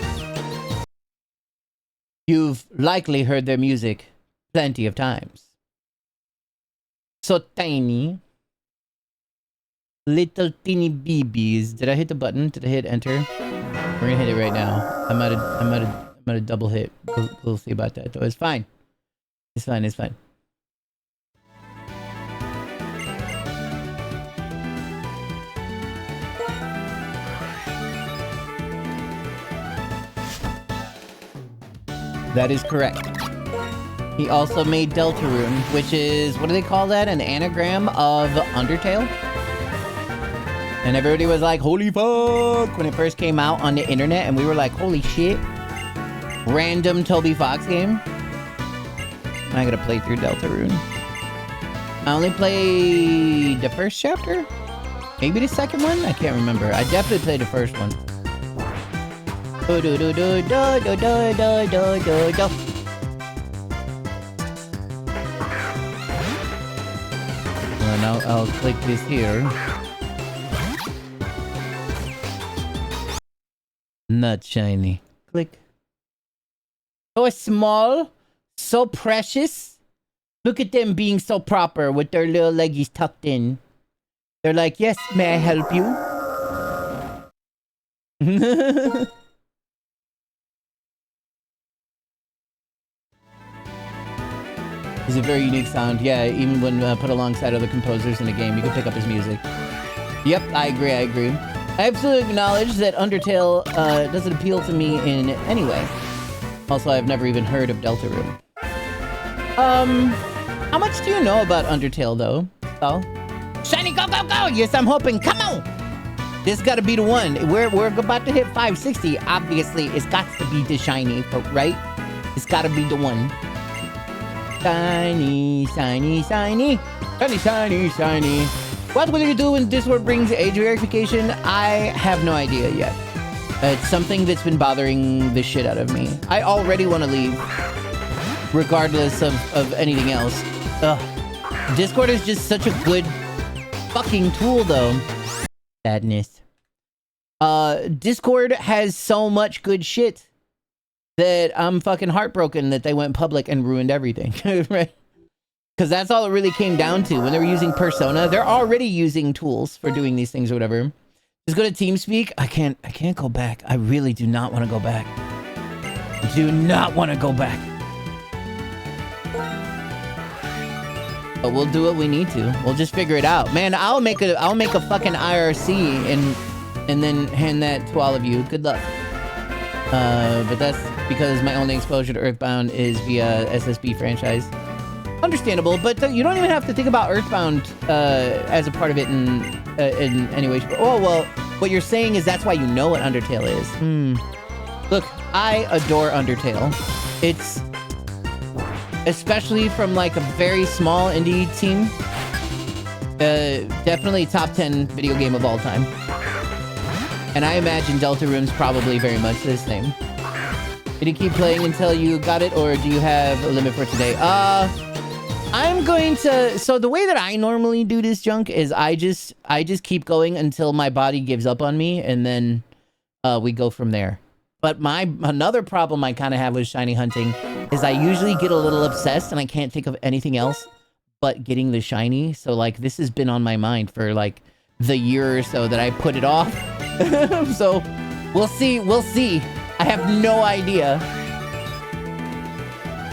You've likely heard their music plenty of times. So tiny. Little teeny babies. Did I hit the button? Did I hit enter? We're gonna hit it right now. I'm at a double hit. We'll see about that though. It's fine. It's fine. It's fine. That is correct. He also made Deltarune, which is, what do they call that? An anagram of Undertale? And everybody was like, holy fuck, when it first came out on the internet, and we were like, holy shit. Random Toby Fox game. I gotta play through Deltarune. I only played the first chapter? Maybe the second one? I can't remember. I definitely played the first one. Do do do do do do do do do do. Well, now I'll click this here. Not shiny. Click. So small, so precious. Look at them being so proper with their little leggies tucked in. They're like, yes, may I help you? It's a very unique sound. Yeah, even when put alongside other composers in a game, you can pick up his music. Yep, I agree, I agree. I absolutely acknowledge that Undertale doesn't appeal to me in any way. Also, I've never even heard of Deltarune. How much do you know about Undertale, though? Oh, shiny, go, go, go! Yes, I'm hoping. Come on! This gotta be the one. We're about to hit 560. Obviously, it's got to be the shiny, right? It's gotta be the one. Shiny, shiny, shiny. Shiny, shiny, shiny. What will you do when Discord brings age verification? I have no idea yet. It's something that's been bothering the shit out of me. I already want to leave. Regardless of anything else. Ugh. Discord is just such a good fucking tool, though. Sadness. Discord has so much good shit that I'm fucking heartbroken that they went public and ruined everything. Right? Because that's all it really came down to. When they were using Persona, they're already using tools for doing these things or whatever. Just go to TeamSpeak. I can't go back. I really do not want to go back. Do not want to go back. But we'll do what we need to. We'll just figure it out. Man, I'll make a fucking IRC and then hand that to all of you. Good luck. But that's because my only exposure to Earthbound is via SSB franchise. Understandable, but you don't even have to think about Earthbound as a part of it in any way. Oh, well, what you're saying is that's why you know what Undertale is. Look, I adore Undertale. It's... especially from, like, a very small indie team. Definitely top 10 video game of all time. And I imagine Deltarune's probably very much the same. Did you keep playing until you got it, or do you have a limit for today? I'm going to... So the way that I normally do this junk is I just keep going until my body gives up on me, and then we go from there. But another problem I kind of have with shiny hunting is I usually get a little obsessed and I can't think of anything else but getting the shiny. So like this has been on my mind for like the year or so that I put it off. So we'll see. I have no idea.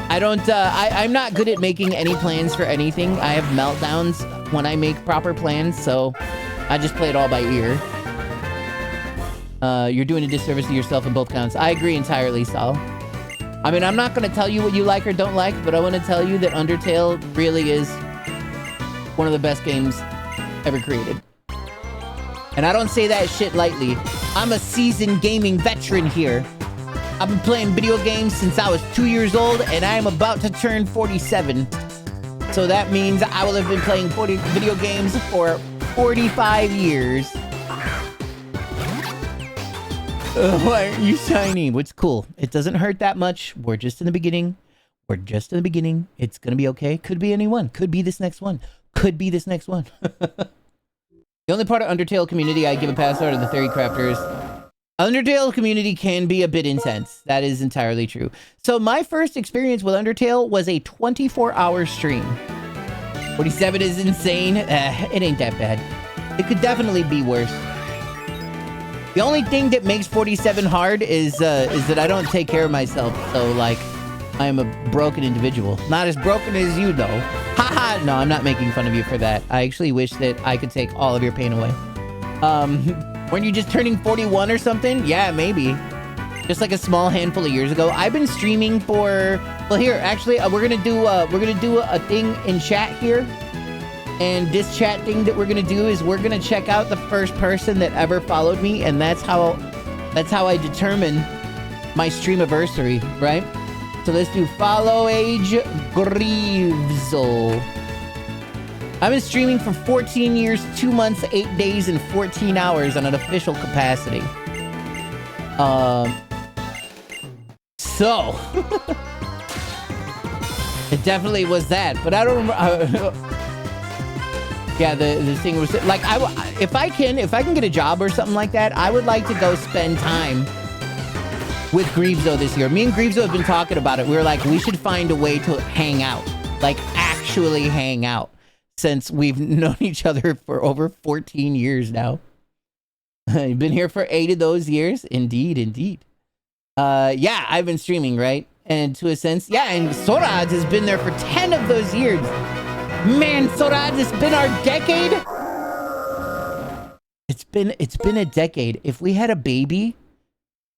I'm not good at making any plans for anything. I have meltdowns when I make proper plans, so I just play it all by ear. You're doing a disservice to yourself in both counts. I agree entirely, Sal. I mean, I'm not going to tell you what you like or don't like, but I want to tell you that Undertale really is one of the best games ever created. And I don't say that shit lightly. I'm a seasoned gaming veteran here. I've been playing video games since I was 2 years old, and I am about to turn 47. So that means I will have been playing video games for 45 years. Why aren't you shiny? What's cool? It doesn't hurt that much. We're just in the beginning. It's gonna be okay. Could be anyone. Could be this next one. The only part of Undertale community I give a pass are the theory crafters. Undertale community can be a bit intense. That is entirely true. So my first experience with Undertale was a 24-hour stream. 47 is insane. It ain't that bad. It could definitely be worse. The only thing that makes 47 hard is that I don't take care of myself. So, like, I am a broken individual. Not as broken as you, though. Haha! No, I'm not making fun of you for that. I actually wish that I could take all of your pain away. Weren't you just turning 41 or something? Yeah, maybe. Just like a small handful of years ago. I've been streaming for... Well, here, actually, we're gonna do a thing in chat here. And this chat thing that we're gonna do is we're gonna check out the first person that ever followed me, and that's how I determine my streamiversary, right? So let's do follow age Greaves. I've been streaming for 14 years, 2 months, 8 days, and 14 hours on an official capacity. So it definitely was that, but I don't remember. Yeah, the thing was like, if I can get a job or something like that, I would like to go spend time with Greaveso this year. Me and Greaveso have been talking about it. We were like, we should find a way to hang out, like actually hang out, since we've known each other for over 14 years now. You've been here for 8 of those years, indeed. Yeah, I've been streaming, right? And to a sense, yeah, and Sorad has been there for 10 of those years. Man, Sorad, it's been our decade. It's been a decade. If we had a baby,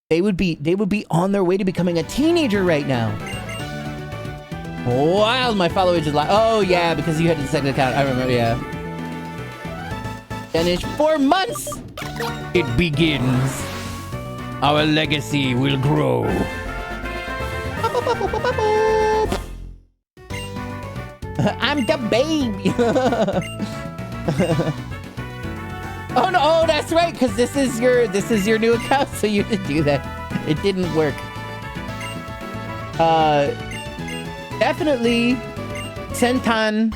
they would be on their way to becoming a teenager right now. Wild, my followers is like, oh yeah, because you had the second account. I remember, yeah. And it's 4 months. It begins. Our legacy will grow. I'm the baby. Oh no! Oh, that's right. Because this is your new account, so you did do that. It didn't work. Definitely, Sentan.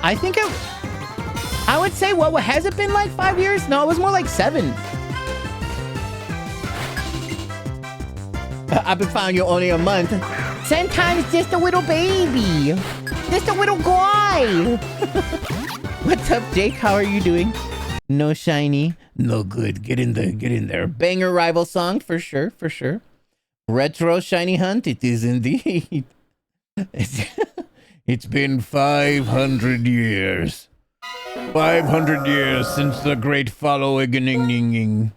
I would say, what has it been like 5 years? No, it was more like 7. I've been found you only a month. Sentan's just a little baby. Just a little guy. What's up, Jake? How are you doing? No shiny. No good. Get in there. Banger rival song, for sure. Retro shiny hunt, it is indeed. It's been 500 years. 500 years since the great following.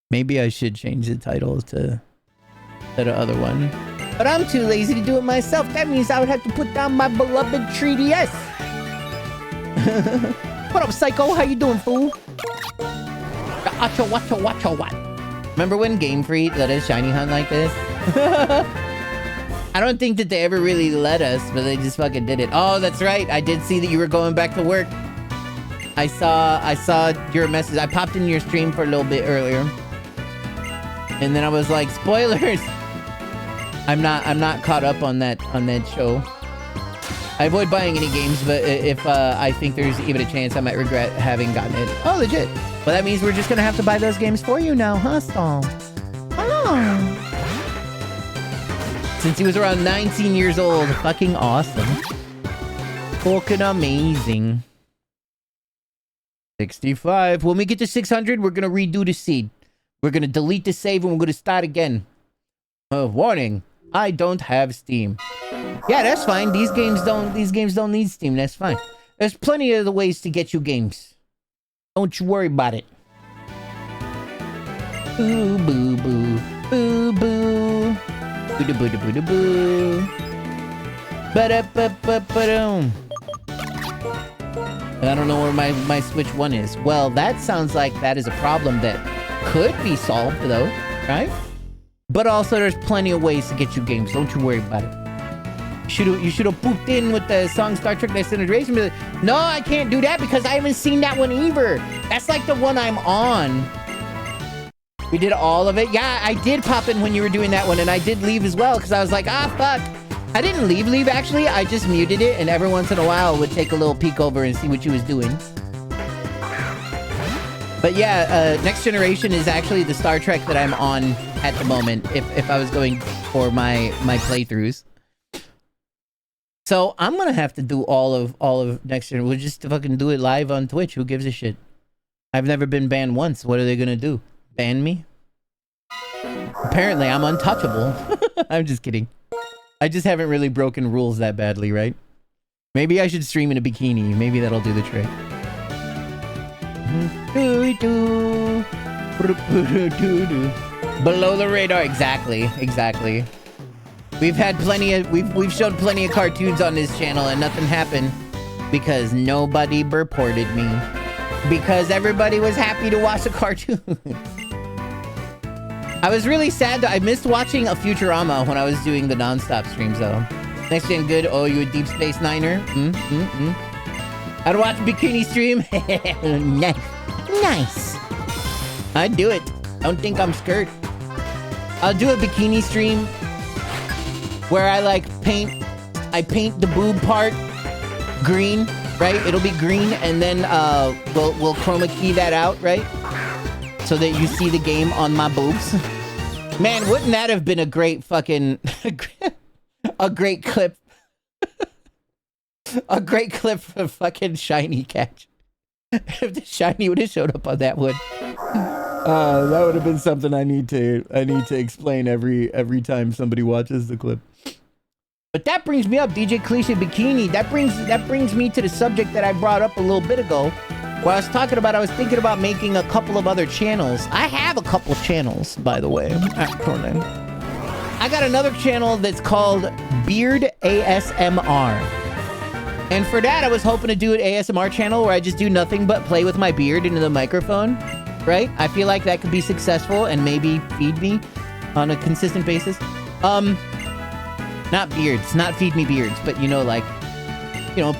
Maybe I should change the title to the other one. But I'm too lazy to do it myself. That means I would have to put down my beloved 3DS. What up, Psycho? How you doing, fool? Oshawott. Remember when Game Freak let us shiny hunt like this? I don't think that they ever really let us, but they just fucking did it. Oh, that's right. I did see that you were going back to work. I saw your message. I popped in your stream for a little bit earlier. And then I was like, spoilers. I'm not caught up on that show. I avoid buying any games, but if I think there's even a chance, I might regret having gotten it. Oh, legit. Well, that means we're just gonna have to buy those games for you now, huh, Stall? Oh. Since he was around 19 years old. Fucking awesome. Fucking amazing. 65. When we get to 600, we're gonna redo the seed. We're gonna delete the save and we're gonna start again. Warning. I don't have Steam. Yeah, that's fine. These games don't need Steam. That's fine. There's plenty of the ways to get you games. Don't you worry about it. Boo boo boo. Boo boo. Boo da boo da boo da boo. Ba-da-ba-ba-ba-dum. I don't know where my Switch 1 is. Well, that sounds like that is a problem that could be solved, though, right? But also, there's plenty of ways to get you games. Don't you worry about it. You should have pooped in with the song Star Trek Next Generation. Like, no, I can't do that because I haven't seen that one either. That's like the one I'm on. We did all of it. Yeah, I did pop in when you were doing that one, and I did leave as well because I was like, ah, fuck. I didn't leave actually. I just muted it, and every once in a while would take a little peek over and see what you was doing. But yeah, Next Generation is actually the Star Trek that I'm on at the moment, if I was going for my playthroughs. So I'm gonna have to do all of Next Generation. We'll just fucking do it live on Twitch. Who gives a shit? I've never been banned once. What are they gonna do? Ban me? Apparently I'm untouchable. I'm just kidding. I just haven't really broken rules that badly, right? Maybe I should stream in a bikini. Maybe that'll do the trick. Below the radar. Exactly. We've had plenty of we've showed plenty of cartoons on this channel and nothing happened because nobody reported me. Because everybody was happy to watch a cartoon. I was really sad that I missed watching a Futurama when I was doing the non-stop streams though. Next gen good. Oh, you a Deep Space Niner? I'd watch bikini stream. Nice. I'd do it. Don't think I'm scared. I'll do a bikini stream where I paint the boob part green, right? It'll be green, and then we'll chroma key that out, right? So that you see the game on my boobs. Man, wouldn't that have been a great fucking a great clip? A great clip for fucking Shiny Catch. If the Shiny would have showed up on that one. That would have been something I need to explain every time somebody watches the clip. But that brings me up, DJ Cliche Bikini. That brings me to the subject that I brought up a little bit ago. Where I was thinking about making a couple of other channels. I have a couple channels, by the way. I got another channel that's called Beard ASMR. And for that, I was hoping to do an ASMR channel where I just do nothing but play with my beard into the microphone, right? I feel like that could be successful and maybe feed me on a consistent basis. Not beards, not feed me beards, but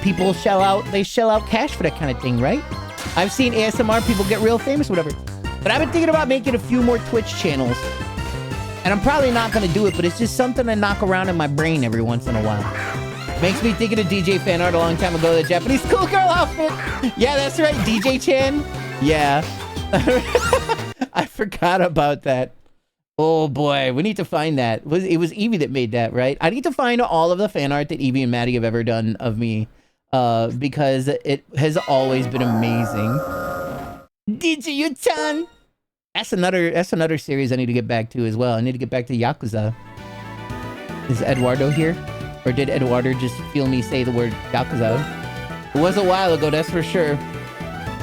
people shell out cash for that kind of thing, right? I've seen ASMR people get real famous, whatever. But I've been thinking about making a few more Twitch channels. And I'm probably not going to do it, but it's just something I knock around in my brain every once in a while. Makes me think of the DJ fan art a long time ago, the Japanese schoolgirl outfit. Yeah, that's right, DJ Chan. Yeah. I forgot about that. Oh boy, we need to find that. It was Evie that made that, right? I need to find all of the fan art that Evie and Maddie have ever done of me. Because it has always been amazing. DJ Yutan! That's another series I need to get back to as well. I need to get back to Yakuza. Is Eduardo here? Or did Eduardo just feel me say the word Yakuza? It was a while ago, that's for sure.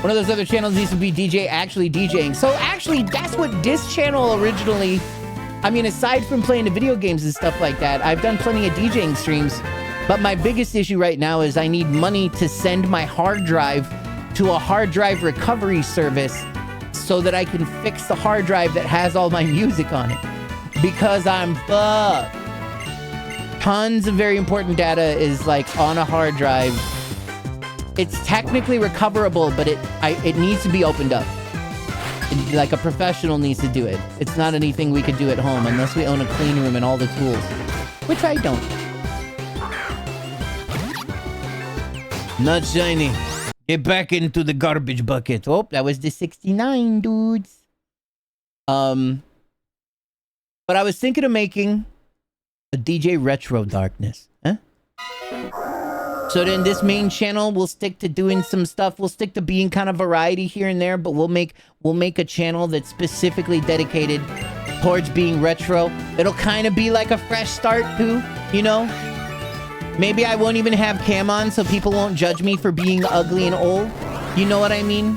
One of those other channels needs to be DJ actually DJing. So actually, that's what this channel originally... I mean, aside from playing the video games and stuff like that, I've done plenty of DJing streams. But my biggest issue right now is I need money to send my hard drive to a hard drive recovery service so that I can fix the hard drive that has all my music on it. Because I'm fucked. tons of very important data is like on a hard drive. It's technically recoverable, but it needs to be opened up. Like a professional needs to do it. It's not anything we could do at home unless we own a clean room and all the tools, which I don't. Not shiny. Get back into the garbage bucket. Oh, that was the 69, dudes. But I was thinking of making a DJ Retro Darkness. Huh? So then this main channel, we'll stick to doing some stuff. We'll stick to being kind of variety here and there, but we'll make a channel that's specifically dedicated towards being retro. It'll kind of be like a fresh start too, you know? Maybe I won't even have cam on so people won't judge me for being ugly and old. You know what I mean?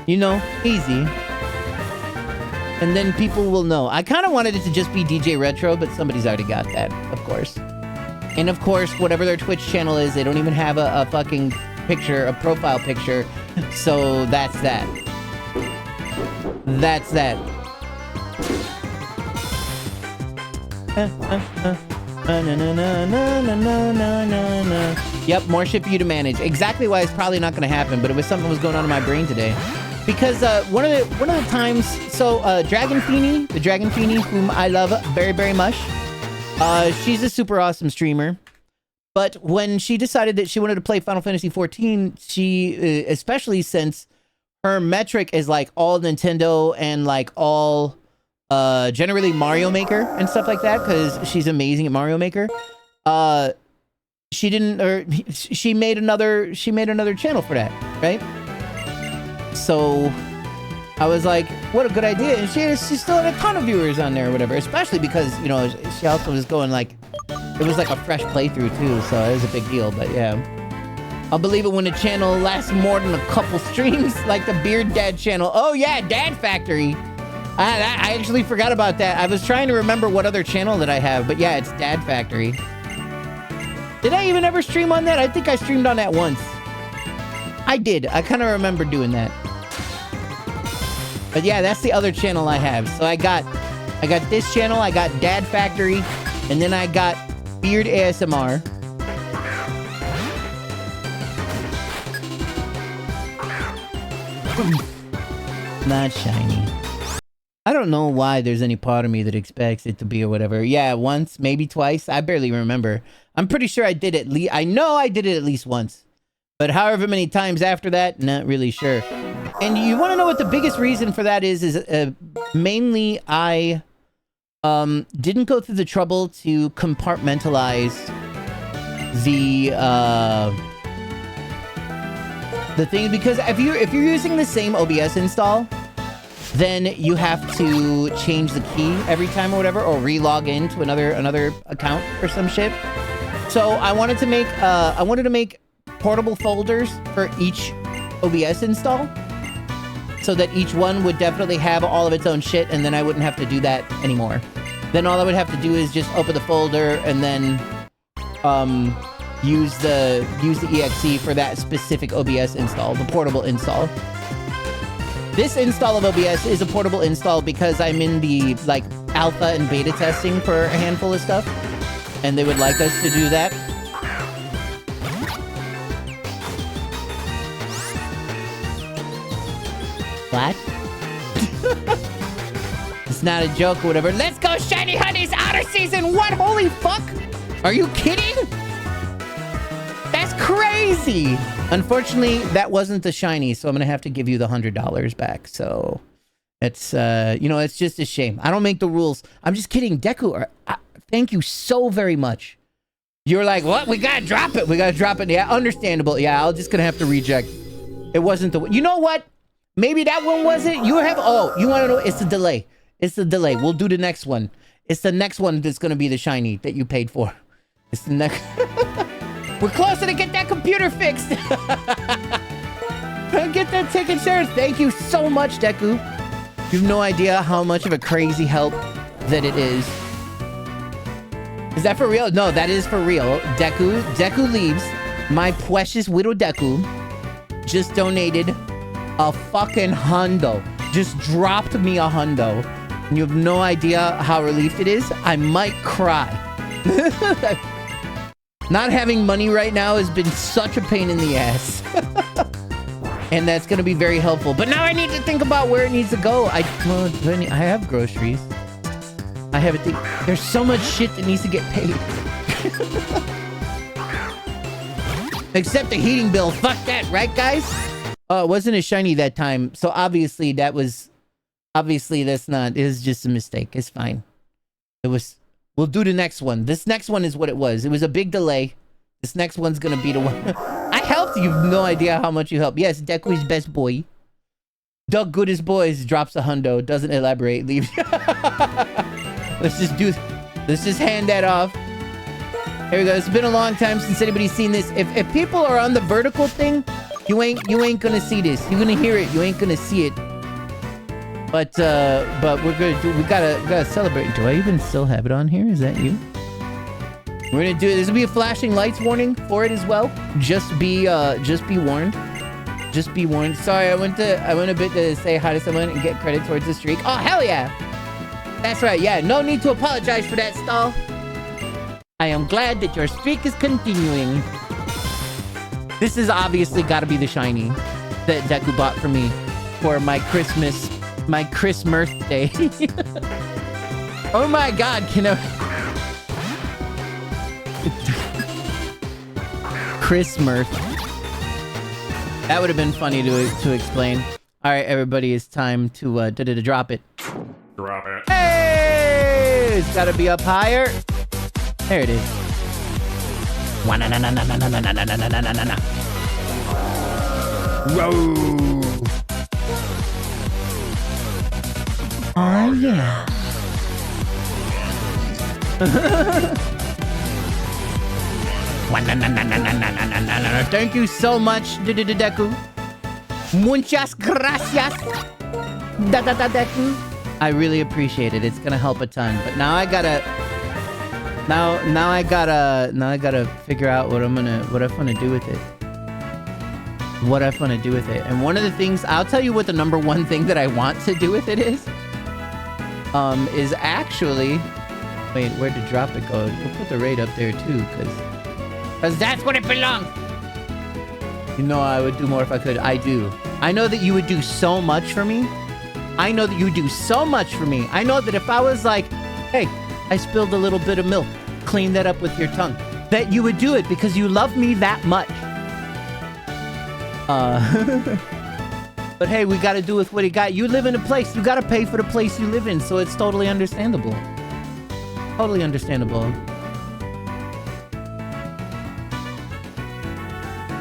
You know, easy. And then people will know. I kind of wanted it to just be DJ Retro, but somebody's already got that, of course. And of course, whatever their Twitch channel is, they don't even have a fucking picture, a profile picture. So that's that. That's that. Yep, more shit for you to manage. Exactly why it's probably not going to happen, but it was something that was going on in my brain today. Because one of the times, so Dragon Feeny, the Dragon Feeny, whom I love very, very much, she's a super awesome streamer. But when she decided that she wanted to play Final Fantasy XIV, she, especially since her metric is like all Nintendo and like all generally Mario Maker and stuff like that, because she's amazing at Mario Maker. She made another channel for that, right? So I was like, what a good idea. And she still had a ton of viewers on there or whatever, especially because, you know, she also was going like, it was like a fresh playthrough too, so it was a big deal. But yeah, I'll believe it when a channel lasts more than a couple streams, like the Beard Dad channel. Oh yeah, Dad Factory. I actually forgot about that. I was trying to remember what other channel that I have, but yeah, it's Dad Factory. Did I even ever stream on that? I think I streamed on that once. I did. I kind of remember doing that. But yeah, that's the other channel I have. So I got this channel, I got Dad Factory, and then I got Beard ASMR. Not shiny. I don't know why there's any part of me that expects it to be or whatever. Yeah, once, maybe twice. I barely remember. I'm pretty sure I did it. I know I did it at least once. But however many times after that, not really sure. And you want to know what the biggest reason for that is mainly I didn't go through the trouble to compartmentalize the thing, because if you're using the same OBS install, then you have to change the key every time or whatever, or re-log in to another account or some shit. So I wanted to make portable folders for each OBS install, so that each one would definitely have all of its own shit, and then I wouldn't have to do that anymore. Then all I would have to do is just open the folder and then use the exe for that specific OBS install, the portable install. This install of OBS is a portable install because I'm in the like alpha and beta testing for a handful of stuff, and they would like us to do that. What? It's not a joke or whatever. Let's go, Shiny Honey's Outer Season! What? Holy fuck! Are you kidding? That's crazy! Unfortunately, that wasn't the shiny, so I'm gonna have to give you the $100 back. So, it's, you know, it's just a shame. I don't make the rules. I'm just kidding. Deku, thank you so very much. You're like, what? We gotta drop it. We gotta drop it. Yeah, understandable. Yeah, I'm just gonna have to reject. It wasn't the... You know what? Maybe that one wasn't. You have... Oh, you want to know? It's the delay. It's the delay. We'll do the next one. It's the next one that's going to be the shiny that you paid for. It's the next... We're closer to get that computer fixed. Get that taken care of. Thank you so much, Deku. You have no idea how much of a crazy help that it is. Is that for real? No, that is for real. Deku Leaves, my precious widow Deku, just donated a fucking hundo. Just dropped me a hundo. And you have no idea how relieved it is. I might cry. Not having money right now has been such a pain in the ass. And that's going to be very helpful. But now I need to think about where it needs to go. I have groceries. I have a thing. There's so much shit that needs to get paid. Except the heating bill. Fuck that, right, guys? Oh, it wasn't as shiny that time. So obviously that was... Obviously that's not... It was just a mistake. It's fine. It was... We'll do the next one. This next one is what it was. It was a big delay. This next one's gonna be the one. I helped you. Have no idea how much you helped. Yes, Deku's best boy. Doug Goodest Boys drops a hundo. Doesn't elaborate. Leaves. Let's just hand that off. Here we go. It's been a long time since anybody's seen this. If people are on the vertical thing, you ain't gonna see this. You're gonna hear it. You ain't gonna see it. But we're gonna do. We gotta celebrate. Do I even still have it on here? Is that you? We're gonna do it. There's gonna be a flashing lights warning for it as well. Just be warned. Just be warned. Sorry, I went a bit to say hi to someone and get credit towards the streak. Oh hell yeah! That's right. Yeah, no need to apologize for that, Stall. I am glad that your streak is continuing. This is obviously got to be the shiny that Deku bought for me for my Christmas day. Oh my God! Can I? Christmas. That would have been funny to explain. All right, everybody, it's time to drop it. Drop it. Hey, it's got to be up higher. There it is. Whoa. Oh yeah. Thank you so much, Deku. Muchas gracias, Deku. I really appreciate it. It's gonna help a ton. But now I gotta figure out what I want to do with it. And one of the things, I'll tell you what the number one thing that I want to do with it is actually, wait, where did drop it go? We'll put the raid up there too, because that's what it belongs. You know, I would do more if I could. I do. I know that you would do so much for me. I know that you would do so much for me. I know that if I was like, hey, I spilled a little bit of milk, clean that up with your tongue, that you would do it because you love me that much. But hey, we got to do with what he got. You live in a place. You got to pay for the place you live in. So it's totally understandable. Totally understandable.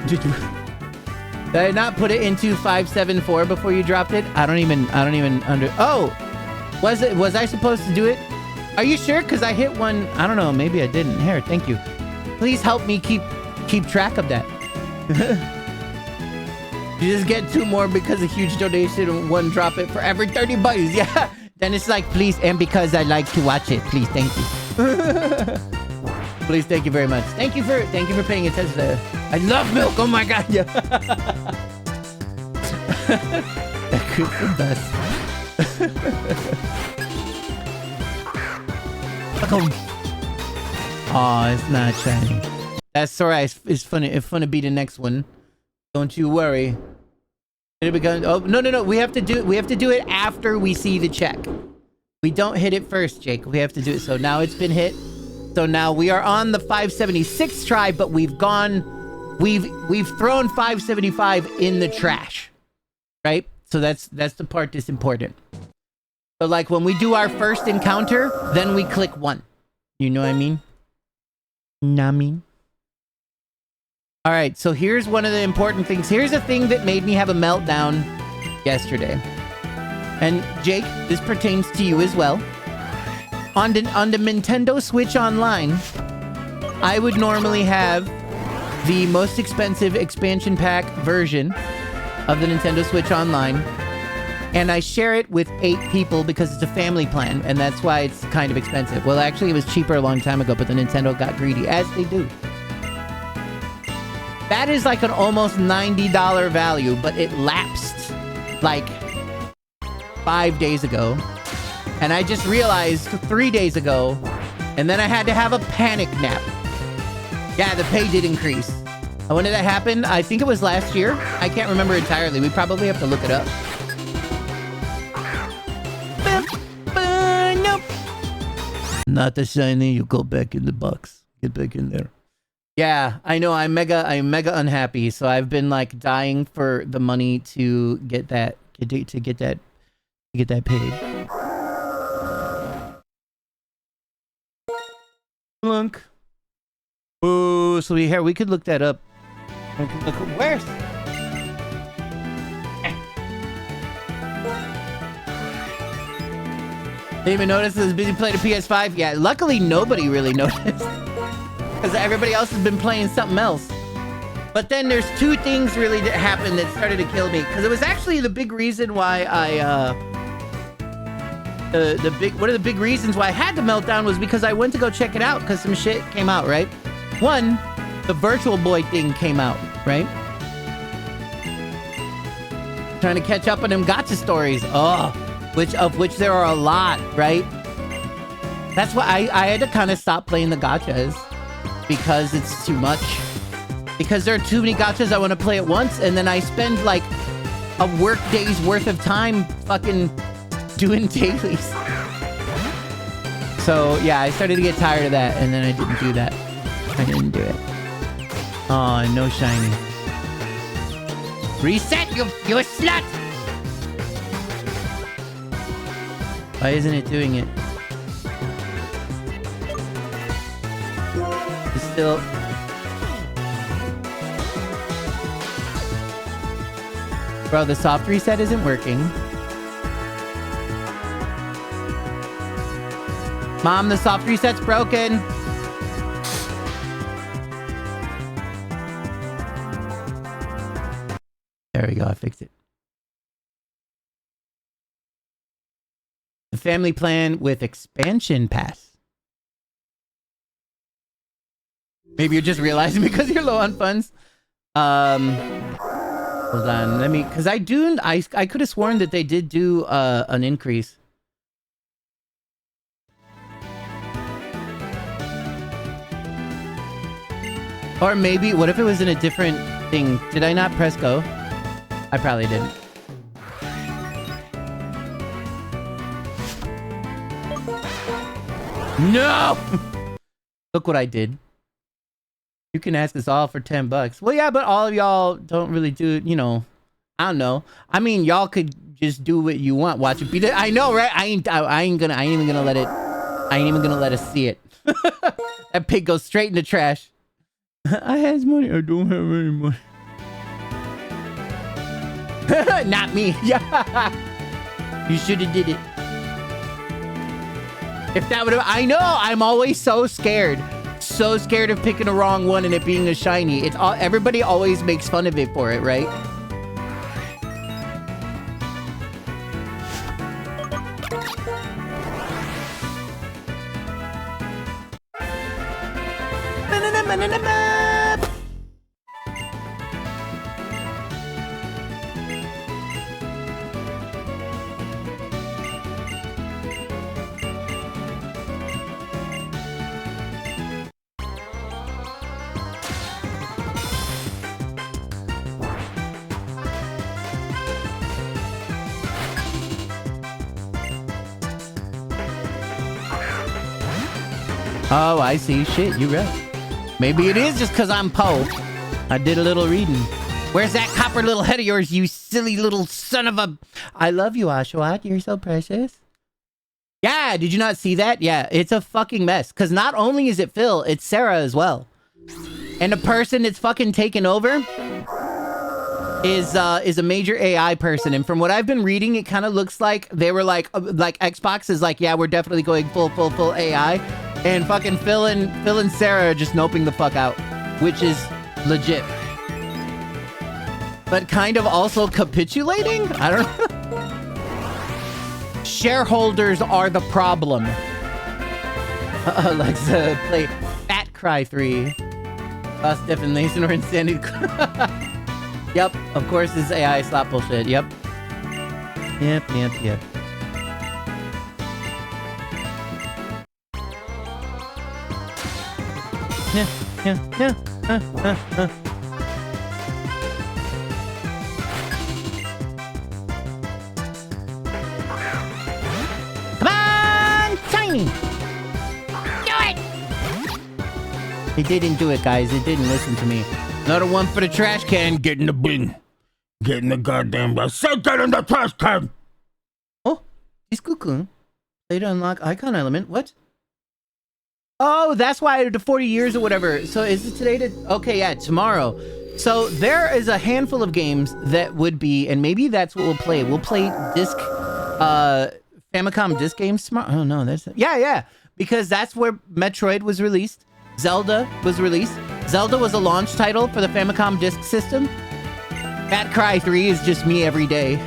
Did I not put it into 574 before you dropped it? I don't even oh, was I supposed to do it? Are you sure? Because I hit one. I don't know. Maybe I didn't. Here, thank you. Please help me keep track of that. You just get 2 more because a huge donation and 1 drop it for every 30 bucks. Yeah. Then it's like, please, and because I like to watch it. Please, thank you. Please, thank you very much. Thank you for paying attention to that. I love milk. Oh my God. Yeah. That could be the best. Oh, it's not shiny. That's alright. It's funny. It's fun to be the next one. Don't you worry. Oh no. We have to do it after we see the check. We don't hit it first, Jake. We have to do it. So now it's been hit. So now we are on the 576 try, but we've thrown 575 in the trash. Right? So that's the part that's important. So like when we do our first encounter, then we click 1. You know what I mean? All right, so here's one of the important things. Here's a thing that made me have a meltdown yesterday. And Jake, this pertains to you as well. On the Nintendo Switch Online, I would normally have the most expensive expansion pack version of the Nintendo Switch Online. And I share it with 8 people because it's a family plan, and that's why it's kind of expensive. Well, actually, it was cheaper a long time ago, but the Nintendo got greedy, as they do. That is like an almost $90 value, but it lapsed like 5 days ago. And I just realized 3 days ago And then I had to have a panic nap. Yeah, the pay did increase. When did that happen? I think it was last year. I can't remember entirely. We probably have to look it up. Nope. Not the shiny. You go back in the box. Get back in there. Yeah, I know. I'm mega unhappy. So I've been like dying for the money to get that to get that paid. Lunk. Oh, so we could look that up. Look, where's? Didn't even notice I was busy playing a PS5. Yeah, luckily nobody really noticed because everybody else has been playing something else. But then there's two things really that happened that started to kill me because it was actually the big reason why I one of the big reasons why I had the meltdown was because I went to go check it out because some shit came out, right? One, the Virtual Boy thing came out, right? Trying to catch up on them gotcha stories. Oh, of which there are a lot, right? That's why I had to kind of stop playing the gotchas because it's too much. Because there are too many gotchas I want to play at once, and then I spend like a work day's worth of time fucking doing dailies. So yeah, I started to get tired of that, and then I didn't do that. I didn't do it. Oh, no shiny. Reset, you slut! Why isn't it doing it? It's still... Bro, the soft reset isn't working. Mom, the soft reset's broken. There we go, I fixed it. The family plan with expansion pass. Maybe you're just realizing because you're low on funds. Hold on, let me, because I could have sworn that they did do an increase. Or maybe, what if it was in a different thing? Did I not press go? I probably didn't. No! Look what I did. You can ask us all for $10. Well, yeah, but all of y'all don't really do it, you know. I don't know. I mean, y'all could just do what you want. Watch it beat it. I know, right? I ain't even gonna let us see it. That pig goes straight in the trash. I has money. I don't have any money. Not me. Yeah. You should have did it. If that would have... I know. I'm always so scared. So scared of picking the wrong one and it being a shiny. It's all... Everybody always makes fun of it for it, right? Oh, I see. Shit, you're right. Maybe it is just because I'm Poe. I did a little reading. Where's that copper little head of yours, you silly little son of a... I love you, Oshawott. You're so precious. Yeah, did you not see that? Yeah, it's a fucking mess. Because not only is it Phil, it's Sarah as well. And the person that's fucking taken over is a major AI person. And from what I've been reading, it kind of looks like they were like Xbox is like, yeah, we're definitely going full AI. And fucking Phil and Sarah are just noping the fuck out, which is legit. But kind of also capitulating? I don't know. Shareholders are the problem. Alexa, play Fat Cry 3. Stefan Mason or Insanity. Yep, of course this AI slap bullshit. Yep. Come on, Shiny! Do it! It didn't do it, guys. It didn't listen to me. Another one for the trash can. Get in the bin. Get in the goddamn bin. Say get in the trash can! Oh, he's cuckoo. Play to unlock icon element. What? Oh, that's why the 40 years or whatever. So is it today to... Okay, yeah, tomorrow. So there is a handful of games that would be... And maybe that's what we'll play. We'll play disc... Famicom disc games tomorrow. Oh, no, that's... Yeah. Because that's where Metroid was released. Zelda was released. Zelda was a launch title for the Famicom disk system. Fat Cry 3 is just me every day.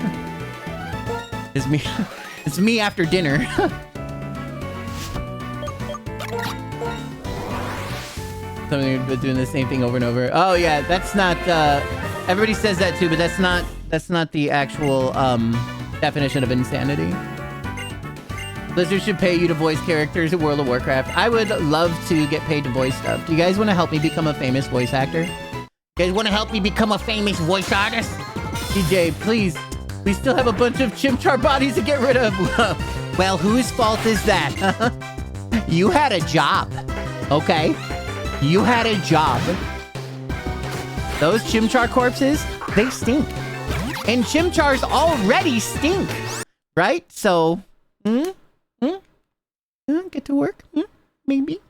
It's me. It's me after dinner. Something but doing the same thing over and over. Oh yeah, that's not everybody says that too, but that's not the actual definition of insanity. Blizzard should pay you to voice characters in World of Warcraft. I would love to get paid to voice stuff. Do you guys want to help me become a famous voice actor? You guys want to help me become a famous voice artist? DJ, please. We still have a bunch of Chimchar bodies to get rid of. Well, whose fault is that? You had a job, okay? You had a job. Those Chimchar corpses, they stink. And Chimchars already stink, right? So, get to work? Maybe.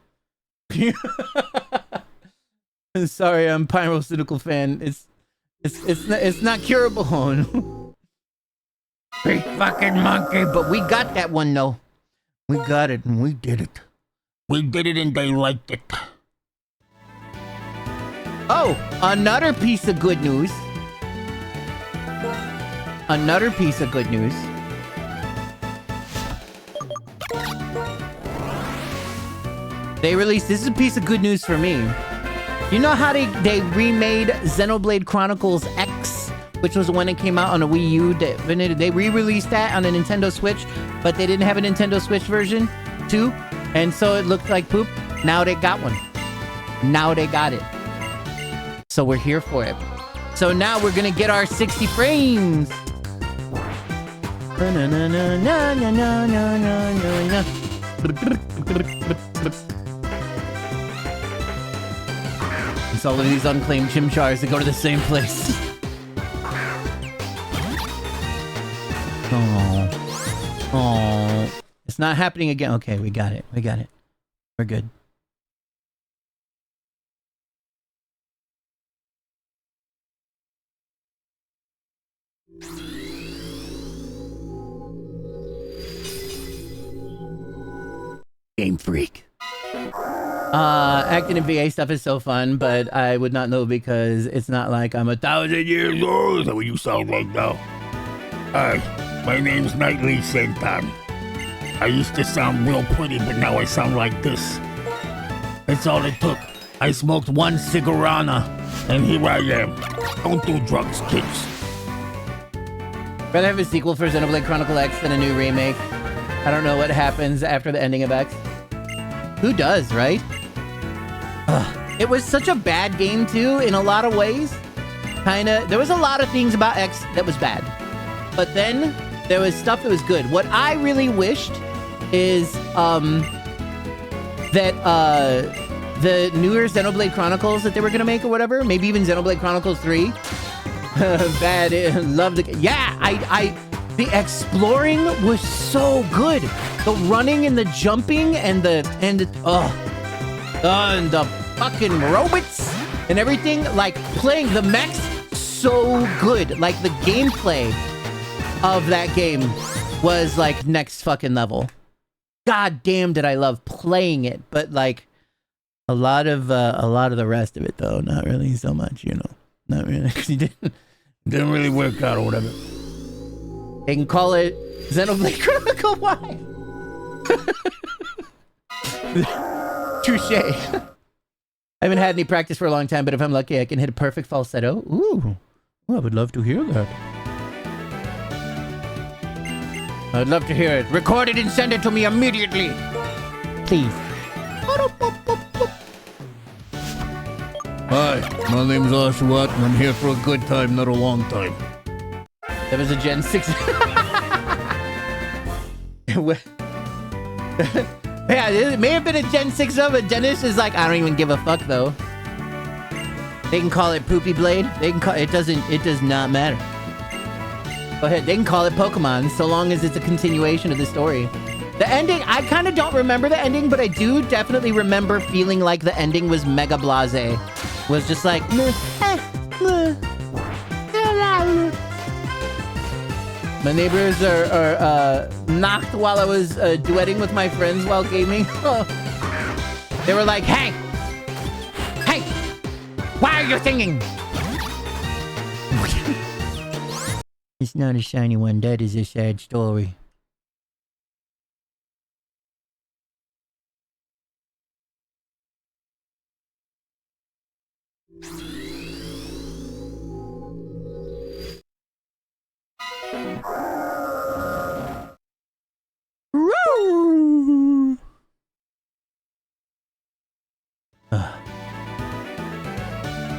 Sorry, I'm Pyrocynical fan. It's not curable. Big fucking monkey, but we got that one though. We got it and we did it. We did it and they liked it. Oh, another piece of good news. Another piece of good news. They released, this is a piece of good news for me. You know how they remade Xenoblade Chronicles X, which was when it came out on a Wii U. They re-released that on a Nintendo Switch, but they didn't have a Nintendo Switch version too, and so it looked like poop. Now they got one. Now they got it. So we're here for it. So now we're gonna get our 60 frames. It's all of these unclaimed Chimchars that go to the same place. Oh. It's not happening again. Okay, we got it. We're good. Game Freak. Acting in VA stuff is so fun, but I would not know because it's not like I'm 1,000 years old. Is that what you sound like now? Hi, my name's Nightly Sentan. I used to sound real pretty, but now I sound like this. That's all it took. I smoked one cigarana, and here I am. Don't do drugs, kids. Rather have a sequel for Xenoblade Chronicle X than a new remake. I don't know what happens after the ending of X. Who does, right? Ugh. It was such a bad game, too, in a lot of ways. Kinda. There was a lot of things about X that was bad. But then, there was stuff that was good. What I really wished is, that, the newer Xenoblade Chronicles that they were gonna make or whatever, maybe even Xenoblade Chronicles 3. Bad. Loved it. Yeah, the exploring was so good. The running and the jumping and the fucking robots and everything, like playing the mechs, so good. Like the gameplay of that game was like next fucking level. God damn, did I love playing it, but like a lot of the rest of it though, not really so much, you know. Not really, because he didn't really work out or whatever. They can call it Xenoblade Chronicle Y. Touche. I haven't had any practice for a long time, but if I'm lucky, I can hit a perfect falsetto. Ooh, I would love to hear that. I'd love to hear it. Record it and send it to me immediately. Please. Hi, my name's Oshawott, and I'm here for a good time, not a long time. That was a Gen 6. Yeah, it may have been a Gen 6 though, but Dennis is like, I don't even give a fuck though. They can call it Poopy Blade. They can call it does not matter. Go ahead, they can call it Pokemon so long as it's a continuation of the story. The ending, I kind of don't remember the ending, but I do definitely remember feeling like the ending was mega blasé. Was just like, my neighbors are knocked while I was duetting with my friends while gaming. They were like, hey, why are you singing? It's not a shiny one. That is a sad story.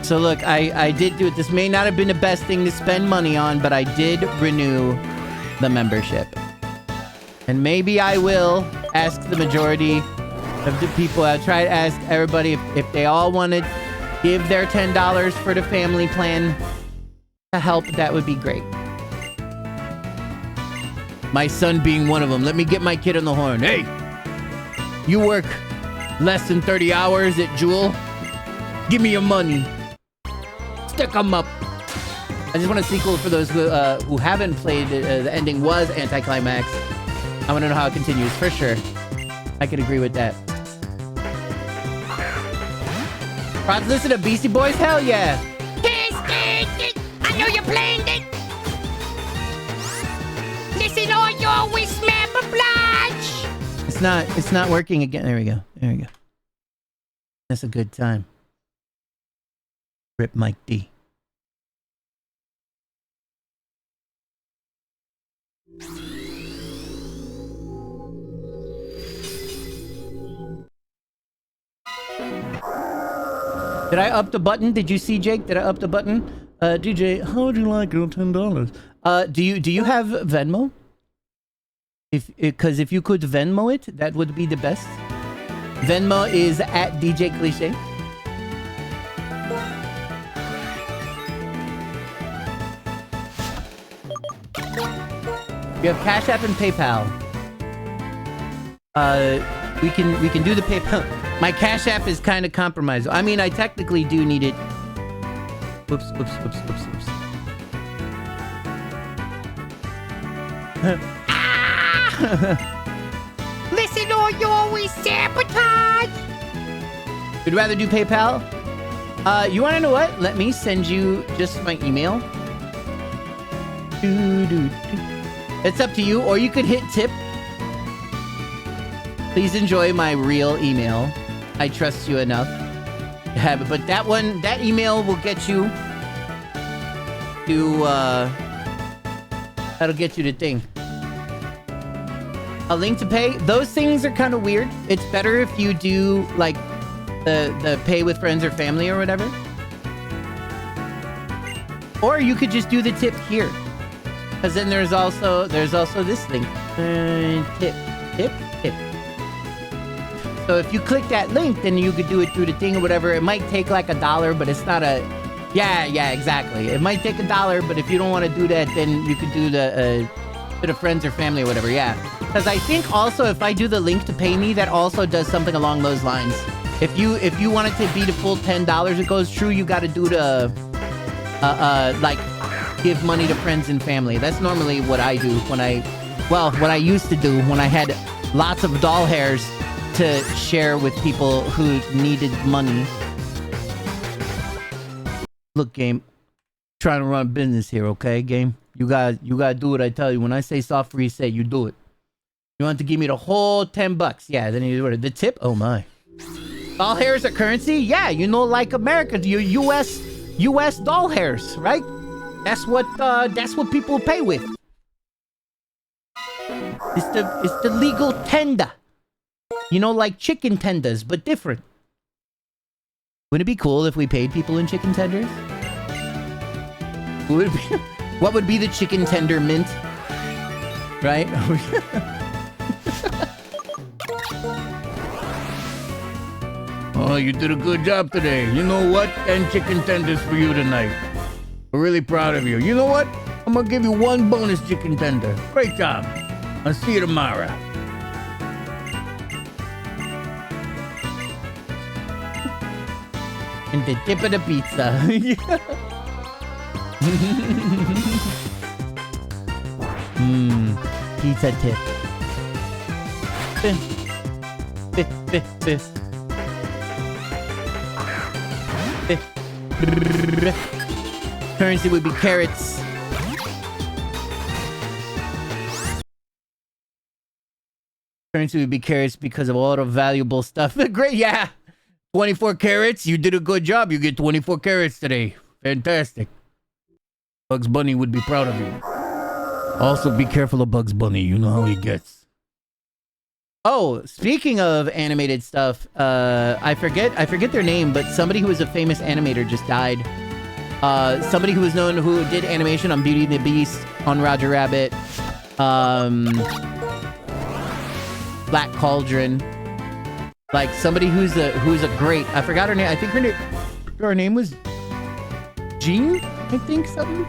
So look, I did do it. This may not have been the best thing to spend money on, but I did renew the membership. And maybe I will ask the majority of the people. I'll try to ask everybody if they all want to give their $10 for the family plan to help. That would be great. My son being one of them. Let me get my kid on the horn. Hey, you work less than 30 hours at Jewel? Give me your money. Stick them up. I just want a sequel for those who haven't played. The ending was anticlimax. I want to know how it continues, for sure. I could agree with that. Rods, listen to Beastie Boys? Hell yeah. I know you're playing it. Listen, or you always smell oblige. It's not working again. There we go. That's a good time. Rip Mike D. Did I up the button? Did you see, Jake? Did I up the button? DJ, how would you like your $10? Do you have Venmo? Because if you could Venmo it, that would be the best. Venmo is at DJ Cliche. You have Cash App and PayPal. We can do the PayPal. My Cash App is kind of compromised. I mean, I technically do need it. Whoops. Listen, or you always sabotage. You'd rather do PayPal? You want to know what? Let me send you just my email. It's up to you, or you could hit tip. Please enjoy my real email. I trust you enough to have it. But that email will get you to, that'll get you the thing. A link to pay. Those things are kind of weird. It's better if you do, like, the pay with friends or family or whatever. Or you could just do the tip here. Because then there's also this link. Tip. So if you click that link, then you could do it through the thing or whatever. It might take like $1, but it's not a... Yeah, exactly. It might take $1, but if you don't want to do that, then you could do the friends or family or whatever, yeah. Because I think also if I do the link to pay me, that also does something along those lines. If you want it to be the full $10, it goes true, you got to do the... like, give money to friends and family. That's normally what I do what I used to do when I had lots of doll hairs to share with people who needed money. Look, game, trying to run a business here, okay, game? You gotta do what I tell you. When I say soft reset, you do it. You want to give me the whole $10? Yeah, then you do it. The tip? Oh my. Doll hairs are currency? Yeah, like America, your US doll hairs, right? That's what people pay with. It's the legal tender. Like chicken tenders, but different. Wouldn't it be cool if we paid people in chicken tenders? Would it be, what would be the chicken tender mint? Right? Oh, you did a good job today. You know what? 10 chicken tenders for you tonight. We're really proud of you. You know what? I'm gonna give you 1 bonus chicken tender. Great job. I'll see you tomorrow. And the tip of the pizza. Pizza tip. Currency would be carrots. Currency would be carrots because of all the valuable stuff. Great, yeah. 24 carrots. You did a good job. You get 24 carrots today. Fantastic. Bugs Bunny would be proud of you. Also, be careful of Bugs Bunny. You know how he gets. Oh, speaking of animated stuff, I forget their name, but somebody who was a famous animator just died. Somebody who was known who did animation on Beauty and the Beast, on Roger Rabbit, Black Cauldron. Like somebody who's a great. I forgot her name. I think her name was Jean. I think something.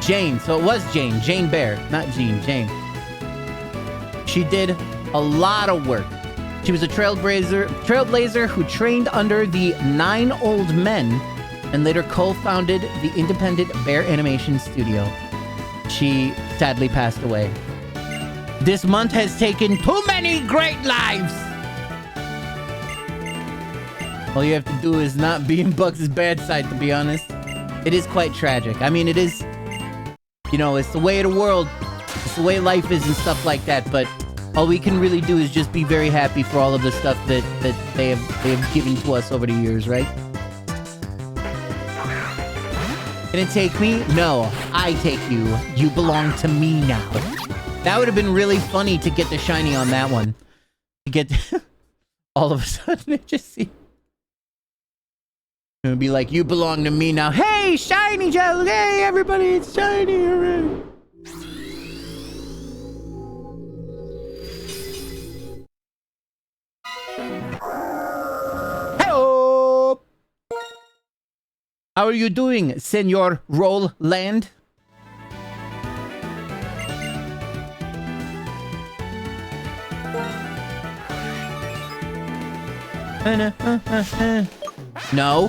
Jane. So it was Jane. Jane Bear, not Jean. Jane. She did a lot of work. She was a trailblazer who trained under the 9 Old Men and later co-founded the independent Bear Animation Studio. She sadly passed away. This month has taken too many great lives. All you have to do is not be in Bugs' bad side, to be honest. It is quite tragic. I mean, it is, you know, it's the way of the world. It's the way life is and stuff like that. But all we can really do is just be very happy for all of the stuff that they have given to us over the years, right? Can it take me? No, I take you. You belong to me now. That would have been really funny to get the shiny on that one. To get all of a sudden it just seems. It would be like, you belong to me now. Hey, shiny gel. Hey, everybody, it's shiny already. Hello. How are you doing, Senor Roland? No,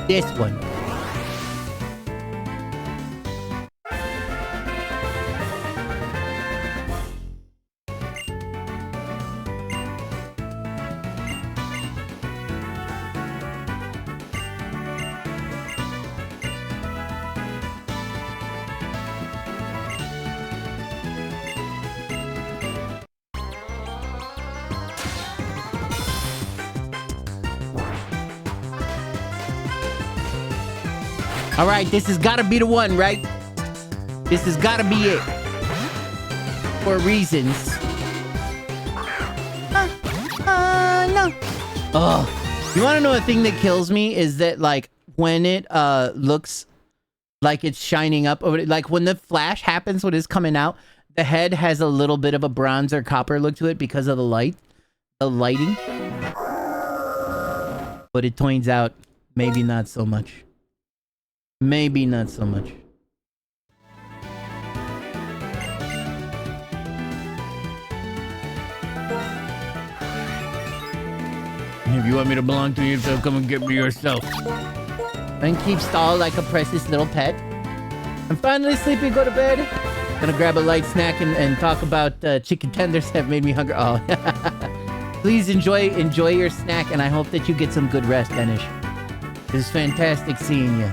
this one. All right, this has got to be the one, right? This has got to be it. For reasons. No. Oh, you want to know a thing that kills me is that, like, when it looks like it's shining up over, like when the flash happens when it's coming out, the head has a little bit of a bronze or copper look to it because of the lighting. But it turns out maybe not so much. Maybe not so much. If you want me to belong to you, so come and get me yourself. And keep stall like a precious little pet. I'm finally sleepy, go to bed. Gonna grab a light snack and talk about chicken tenders that made me hungry. Oh, please enjoy your snack, and I hope that you get some good rest, Danish. It was fantastic seeing you.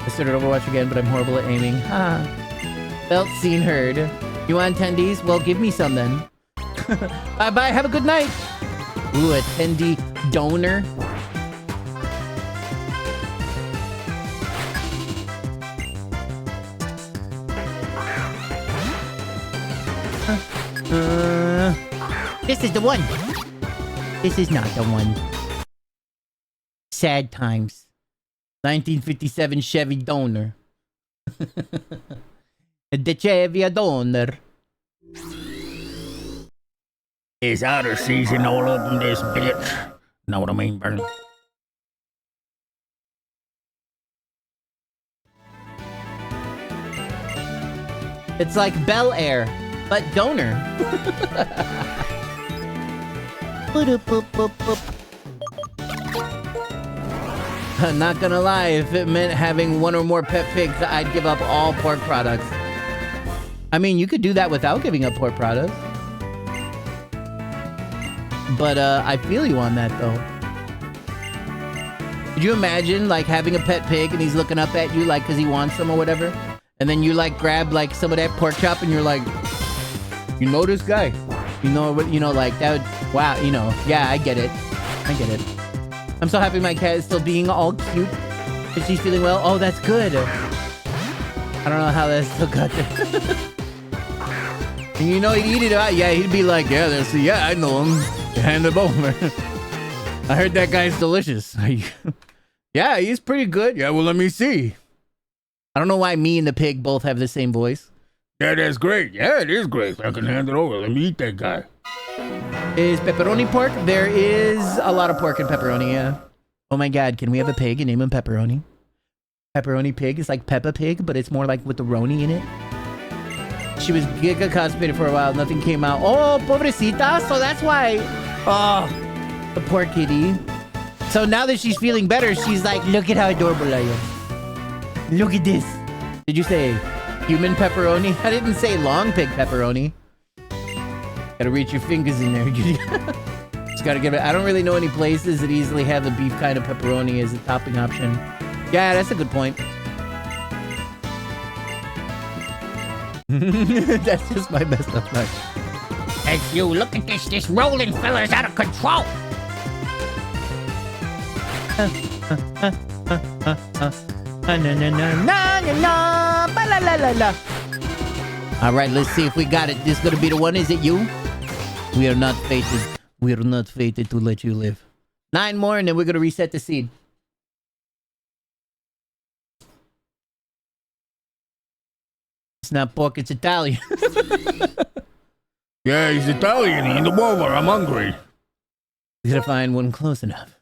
I started Overwatch again, but I'm horrible at aiming. Felt, seen, heard. You want attendees? Well, give me some then. Bye-bye, have a good night. Ooh, attendee donor. this is the one. This is not the one. Sad times. 1957 Chevy Donor. The Chevy Donor. It's out of season all up in this bitch. Know what I mean, Bernie? It's like Bel Air, but donor. I'm not gonna lie, if it meant having one or more pet pigs, I'd give up all pork products. I mean, you could do that without giving up pork products. But I feel you on that, though. Could you imagine, like, having a pet pig and he's looking up at you, like, because he wants some or whatever? And then you, like, grab, like, some of that pork chop and you're like, you know this guy? You know what, like, that would, wow, yeah, I get it. I get it. I'm so happy my cat is still being all cute. Is she feeling well? Oh, that's good. I don't know how that's still got there. And he'd eat it out. Yeah, he'd be like, yeah, I know him. Hand him over. I heard that guy's delicious. Yeah, he's pretty good. Yeah, well, let me see. I don't know why me and the pig both have the same voice. Yeah, that's great. Yeah, it is great. I can hand it over. Let me eat that guy. Is pepperoni pork? There is a lot of pork in pepperoni, yeah. Oh my god, can we have a pig and name him Pepperoni? Pepperoni pig is like Peppa Pig, but it's more like with the Roni in it. She was giga constipated for a while. Nothing came out. Oh, pobrecita. So that's why. Oh, the poor kitty. So now that she's feeling better, she's like, look at how adorable I am. Look at this. Did you say human pepperoni? I didn't say long pig pepperoni. Gotta reach your fingers in there. Just gotta give it. I don't really know any places that easily have the beef kind of pepperoni as a topping option. Yeah, that's a good point. That's just my best of luck. Hey, you, look at this. This rolling fella's out of control. All right, let's see if we got it. This is gonna be the one. Is it you? We are not fated. We are not fated to let you live. 9 more, and then we're gonna reset the seed. It's not pork, it's Italian. Yeah, he's Italian. Hand him over. I'm hungry. We gotta find one close enough.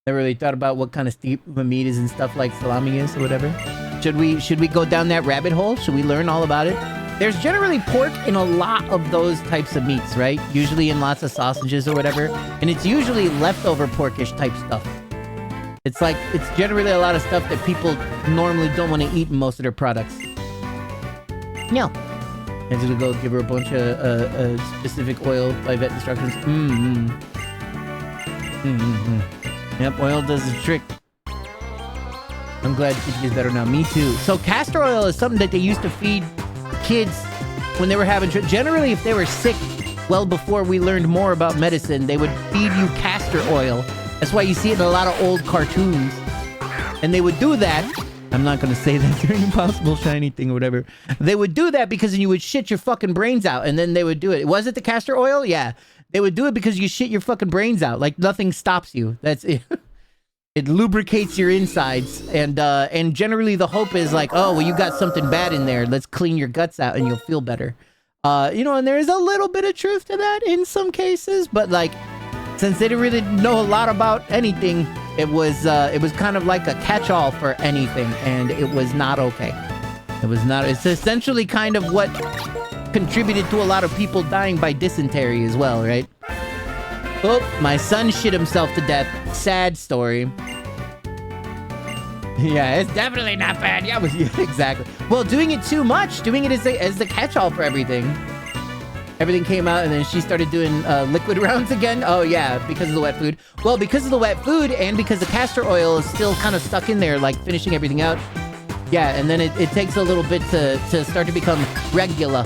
Never really thought about what kind of steep meat is and stuff like salami is or whatever. Should we go down that rabbit hole? Should we learn all about it? There's generally pork in a lot of those types of meats, right? Usually in lots of sausages or whatever. And it's usually leftover porkish type stuff. It's like, it's generally a lot of stuff that people normally don't want to eat in most of their products. No. I'm gonna go give her a bunch of specific oil by vet instructions. Yep, oil does the trick. I'm glad Kitty is better now. Me too. So castor oil is something that they used to feed kids when they were having... Generally, if they were sick, well before we learned more about medicine, they would feed you castor oil. That's why you see it in a lot of old cartoons. And they would do that... I'm not going to say that during Impossible Shiny thing or whatever. They would do that because you would shit your fucking brains out, and then they would do it. Was it the castor oil? Yeah. They would do it because you shit your fucking brains out. Like, nothing stops you. That's it. It lubricates your insides, and generally the hope is like, oh, well, you got something bad in there. Let's clean your guts out, and you'll feel better. And there is a little bit of truth to that in some cases, but like, since they didn't really know a lot about anything, it was kind of like a catch-all for anything, and it was not okay. It was not. It's essentially kind of what contributed to a lot of people dying by dysentery as well, right? Oh, my son shit himself to death. Sad story. Yeah, it's definitely not bad. Yeah, exactly. Well, doing it too much, doing it as the catch-all for everything. Everything came out, and then she started doing liquid rounds again. Oh, yeah, because of the wet food. Well, because of the wet food, and because the castor oil is still kind of stuck in there, like finishing everything out. Yeah, and then it takes a little bit to start to become regular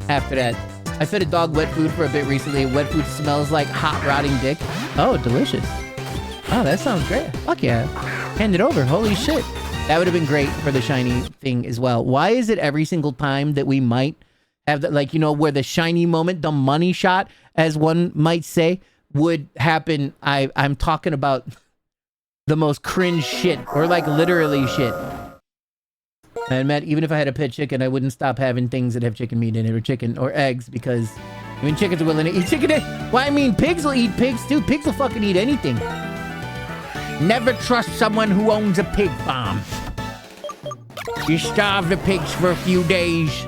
after that. I fed a dog wet food for a bit recently. Wet food smells like hot, rotting dick. Oh, delicious. Oh, that sounds great. Fuck yeah. Hand it over. Holy shit. That would have been great for the shiny thing as well. Why is it every single time that we might have that, like, where the shiny moment, the money shot, as one might say, would happen. I'm talking about the most cringe shit, or like literally shit. And Matt, even if I had a pet chicken, I wouldn't stop having things that have chicken meat in it, or chicken, or eggs, because even chickens are willing to eat chicken. Well, I mean, pigs will eat pigs too. Pigs will fucking eat anything. Never trust someone who owns a pig farm. You starve the pigs for a few days.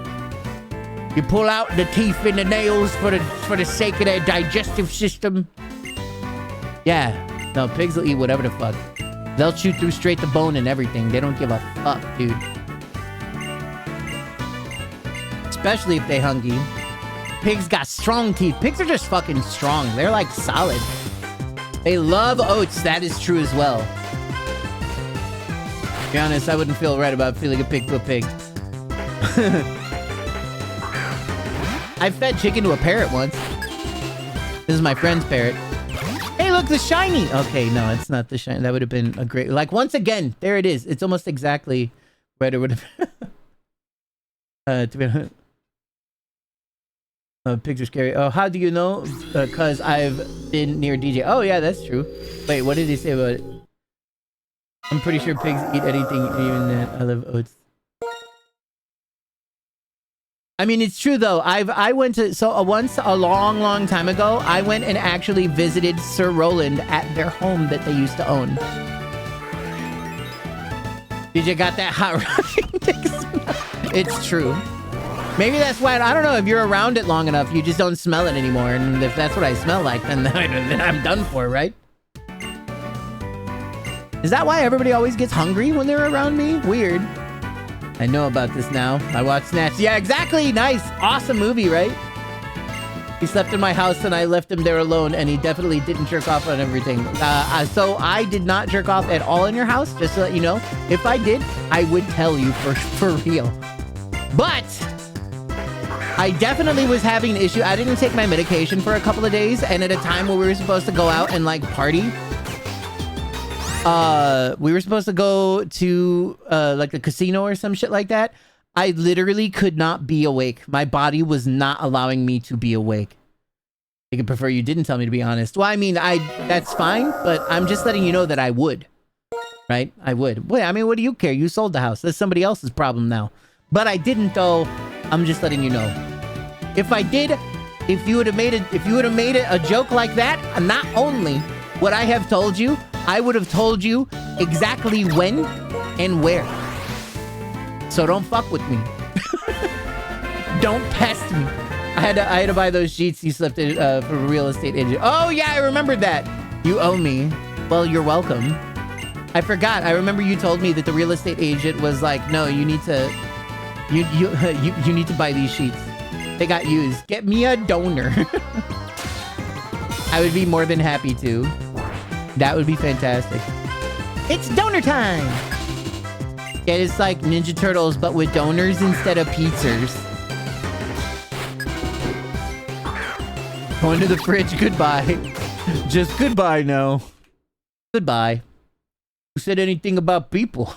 You pull out the teeth and the nails for the sake of their digestive system. Yeah, no, pigs will eat whatever the fuck. They'll chew through straight the bone and everything. They don't give a fuck, dude. Especially if they hungry. Pigs got strong teeth. Pigs are just fucking strong. They're like solid. They love oats. That is true as well. To be honest, I wouldn't feel right about feeling a pig to a pig. I fed chicken to a parrot once. This is my friend's parrot. Hey, look, the shiny. Okay, no, it's not the shiny. That would have been a great... Like, once again, there it is. It's almost exactly right. It would have... to be honest... pigs are scary. Oh, how do you know? Because I've been near DJ. Oh, yeah, that's true. Wait, what did he say about it? I'm pretty sure pigs eat anything, even that. I love oats. I mean, it's true, though. I went to... So, once, a long time ago, I went and actually visited Sir Roland at their home that they used to own. DJ got that hot rod. It's true. Maybe that's why, I don't know, if you're around it long enough, you just don't smell it anymore. And if that's what I smell like, then I'm done for, right? Is that why everybody always gets hungry when they're around me? Weird. I know about this now. I watched Snatch. Yeah, exactly. Nice. Awesome movie, right? He slept in my house and I left him there alone, and he definitely didn't jerk off on everything. So I did not jerk off at all in your house, just to let you know. If I did, I would tell you for real. But... I definitely was having an issue. I didn't take my medication for a couple of days, and at a time where we were supposed to go out and like party, we were supposed to go to like a casino or some shit like that. I literally could not be awake. My body was not allowing me to be awake. I could prefer you didn't tell me, to be honest. Well, I mean, that's fine, but I'm just letting you know that I would. Right? I would. Wait, I mean, what do you care? You sold the house. That's somebody else's problem now. But I didn't, though. I'm just letting you know. If I did, if you would have made it a joke like that, not only would I have told you, I would have told you exactly when and where. So don't fuck with me. Don't test me. I had to buy those sheets you slept in for a real estate agent. Oh yeah, I remembered that. You owe me. Well, you're welcome. I forgot. I remember you told me that the real estate agent was like, no, you need to. You need to buy these sheets. They got used. Get me a donor. I would be more than happy to. That would be fantastic. It's donor time! Yeah, it's like Ninja Turtles, but with donors instead of pizzas. Going to the fridge. Goodbye. Just goodbye now. Goodbye. Who said anything about people?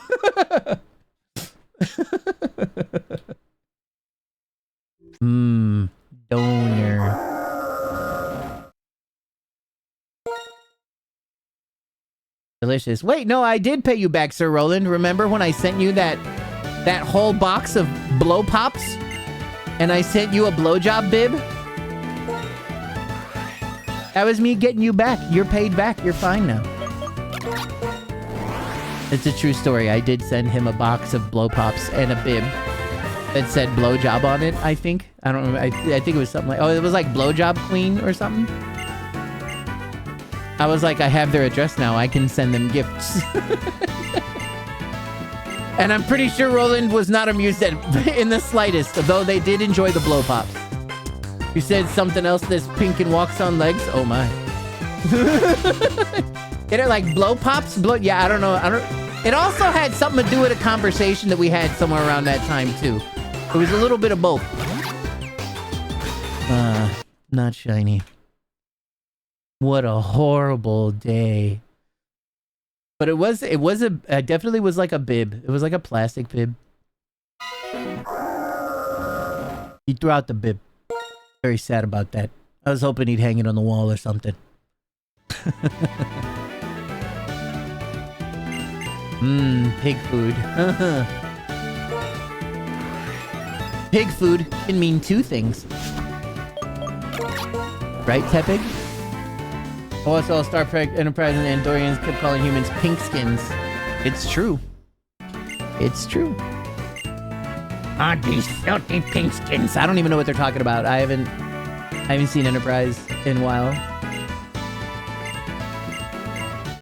Donor. Delicious. Wait, no, I did pay you back, Sir Roland. Remember when I sent you that whole box of blow pops? And I sent you a blowjob bib? That was me getting you back. You're paid back. You're fine now. It's a true story. I did send him a box of blow pops and a bib that said blowjob on it, I think. I don't remember. I think it was something like... Oh, it was like blowjob queen or something. I was like, I have their address now. I can send them gifts. And I'm pretty sure Roland was not amused at in the slightest, though they did enjoy the blow pops. You said something else that's pink and walks on legs? Oh my. Get it like blow pops? Yeah, I don't know. It also had something to do with a conversation that we had somewhere around that time too. It was a little bit of both. Not shiny. What a horrible day. But it definitely was like a bib. It was like a plastic bib. He threw out the bib. Very sad about that. I was hoping he'd hang it on the wall or something. Pig food. Pig food can mean two things. Right, Tepig? Also, Star Trek Enterprise and Andorians kept calling humans pink skins. It's true. It's true. Ah, these filthy pinkskins. I don't even know what they're talking about. I haven't seen Enterprise in a while.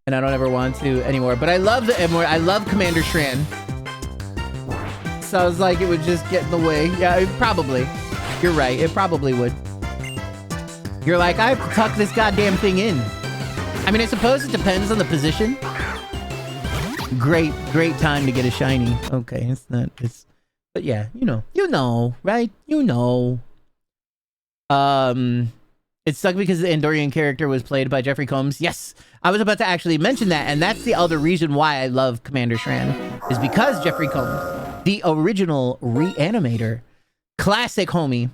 And I don't ever want to anymore. But I love Commander Shran. So I was like, it would just get in the way. Yeah, probably. You're right. It probably would. You're like, I have to tuck this goddamn thing in. I mean, I suppose it depends on the position. Great time to get a shiny. Okay, but yeah, you know, right? You know. It sucked because the Andorian character was played by Jeffrey Combs. Yes, I was about to actually mention that, and that's the other reason why I love Commander Shran, is because Jeffrey Combs, the original Reanimator, classic homie.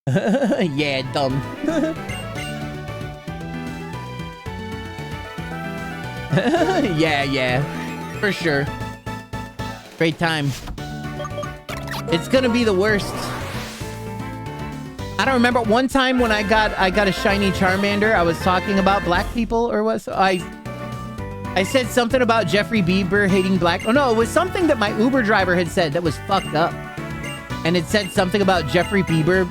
Yeah, dumb. yeah, for sure. Great time. It's gonna be the worst. I don't remember one time when I got a shiny Charmander. I was talking about black people or what? So I said something about Jeffrey Bieber hating black. Oh no, it was something that my Uber driver had said that was fucked up, and it said something about Jeffrey Bieber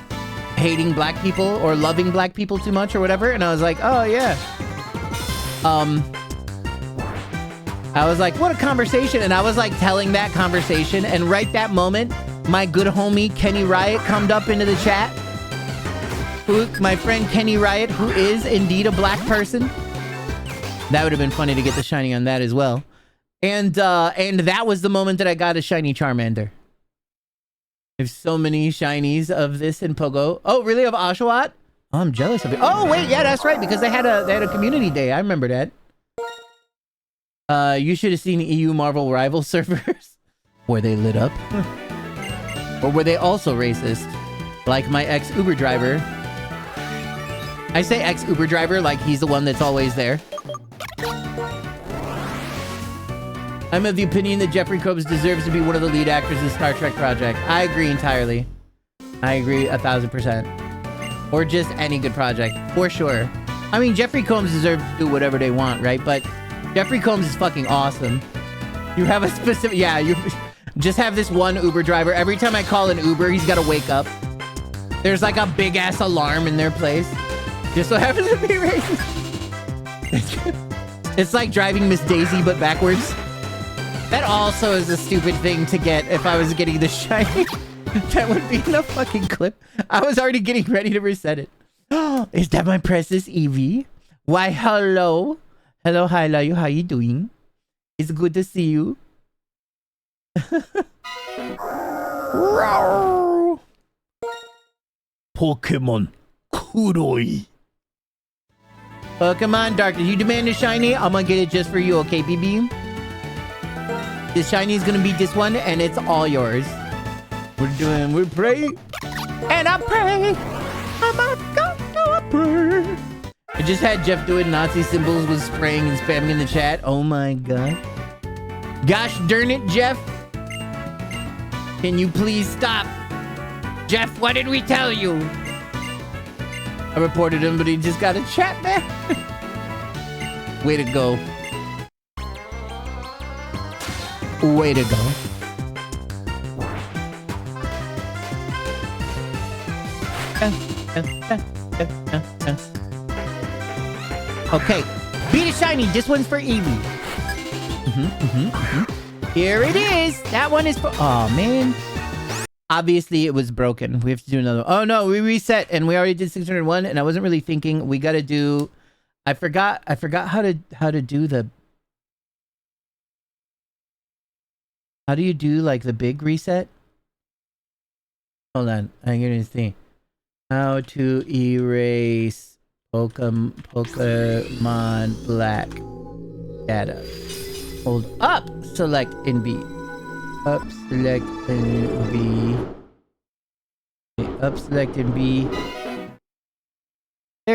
hating black people or loving black people too much or whatever. And I was like, oh yeah. I was like, what a conversation. And I was like telling that conversation, and right that moment, my good homie Kenny Riot come up into the chat. My friend Kenny Riot, who is indeed a black person. That would have been funny to get the shiny on that as well. And that was the moment that I got a shiny Charmander. There's so many shinies of this in Pogo. Oh, really? Of Oshawott? Oh, I'm jealous of it. Oh, wait, yeah, that's right, because they had a community day. I remember that. You should have seen EU Marvel rival servers. Were they lit up? Or were they also racist? Like my ex-Uber driver. I say ex-Uber driver like he's the one that's always there. I'm of the opinion that Jeffrey Combs deserves to be one of the lead actors in Star Trek project. I agree entirely. I agree 1000%. Or just any good project, for sure. I mean, Jeffrey Combs deserves to do whatever they want, right? But Jeffrey Combs is fucking awesome. You have a specific... Yeah, you just have this one Uber driver. Every time I call an Uber, he's got to wake up. There's like a big-ass alarm in their place. Just so happens to be racist. It's like driving Miss Daisy, but backwards. That also is a stupid thing to get if I was getting the shiny. That would be in a fucking clip. I was already getting ready to reset it. Oh, is that my precious Evie? Why, hello. Hello, hi, Layu. How you doing? It's good to see you. Pokemon Kuroi. Pokemon Darkness. You demand a shiny? I'm gonna get it just for you, okay, BB? This shiny is gonna be this one, and it's all yours. We pray. And I pray. I'm gonna pray. I just had Jeff doing Nazi symbols with spraying and spamming in the chat. Oh my god. Gosh darn it, Jeff. Can you please stop? Jeff, what did we tell you? I reported him, but he just got a chat back. Way to go. Way to go. Okay. Beat a shiny. This one's for Evie. Here it is. That one is for... Oh, man. Obviously, it was broken. We have to do another... Oh, no. We reset, and we already did 601, and I wasn't really thinking. We got to do... I forgot how to do the... How do you do, like, the big reset? Hold on. I'm going to see. How to erase Pokemon Black data. Hold up. Select NB. Up, select NB. Okay, up, select NB.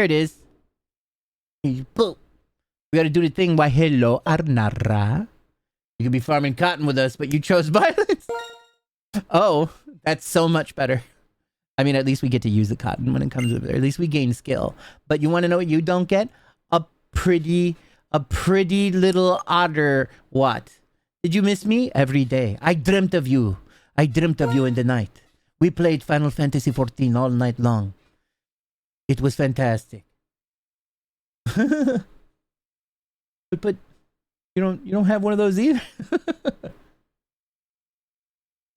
There it is. Boop. We gotta do the thing. Why, hello, Arnara. You could be farming cotton with us, but you chose violence. Oh, that's so much better. I mean, at least we get to use the cotton when it comes over there. At least we gain skill. But you want to know what you don't get? A pretty little otter. What? Did you miss me? Every day. I dreamt of you. I dreamt of you in the night. We played Final Fantasy XIV all night long. It was fantastic. but you don't have one of those either.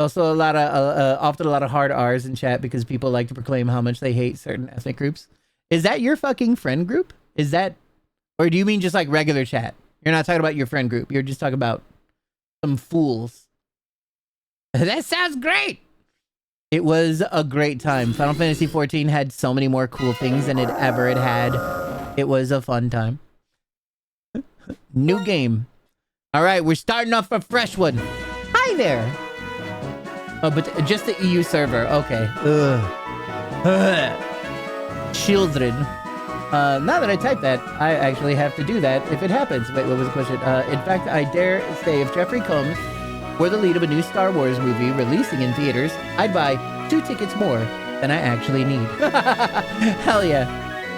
Also, often a lot of hard R's in chat because people like to proclaim how much they hate certain ethnic groups. Is that your fucking friend group? Is that, or do you mean just like regular chat? You're not talking about your friend group. You're just talking about some fools. That sounds great. It was a great time. Final Fantasy XIV had so many more cool things than it ever had. It was a fun time. New game. All right, we're starting off a fresh one. Hi there. Oh, but just the EU server. Okay. Children. Now that I type that, I actually have to do that if it happens. Wait, what was the question? In fact, I dare say if Jeffrey Combs were the lead of a new Star Wars movie releasing in theaters, I'd buy 2 tickets more than I actually need. Hell yeah.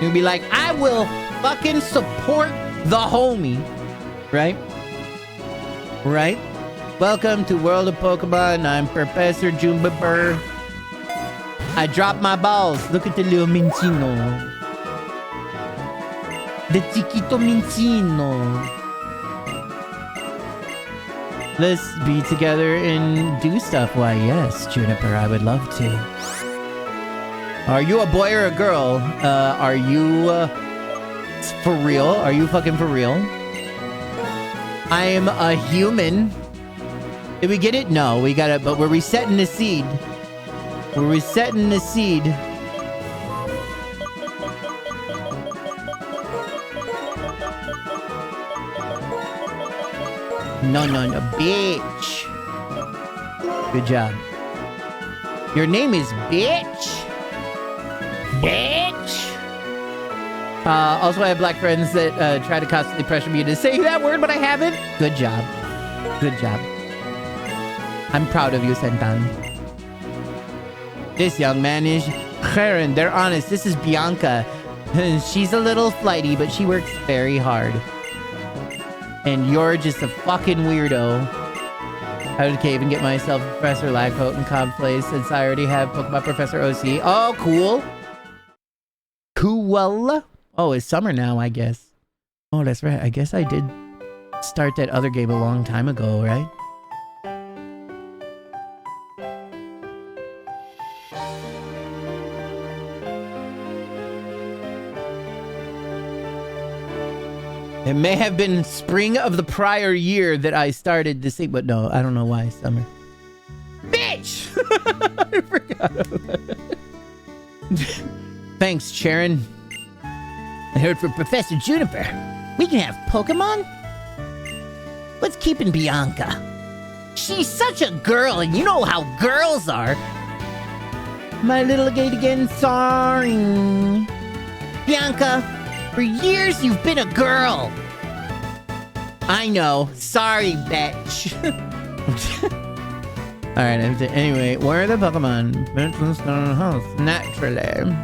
You'd be like, I will fucking support the homie. Right? Right? Welcome to World of Pokemon. I'm Professor Jumbaburr. I dropped my balls. Look at the little Minchino. The chiquito Minchino. Let's be together and do stuff. Why, yes, Juniper, I would love to. Are you a boy or a girl? Are you for real? Are you fucking for real? I am a human. Did we get it? No, we got it. But we're resetting the seed. We're resetting the seed. No, bitch. Good job. Your name is bitch? Bitch? Also, I have black friends that try to constantly pressure me to say that word, but I haven't. Good job. Good job. I'm proud of you, Sentan. This young man is Karen. They're honest. This is Bianca. She's a little flighty, but she works very hard. And you're just a fucking weirdo. How did Cave and get myself Professor Laghote and Cosplay since I already have Pokemon Professor OC? Oh, cool. Cool. Oh, it's summer now, I guess. Oh, that's right. I guess I did start that other game a long time ago, right? It may have been spring of the prior year that I started this thing, but no, I don't know why summer. Bitch! I forgot about that. Thanks, Sharon. I heard from Professor Juniper. We can have Pokemon? What's keeping Bianca? She's such a girl, and you know how girls are. My little gate again, sorry. Bianca, for years you've been a girl. I know. Sorry, bitch. Alright, anyway, where are the Pokemon? Naturally.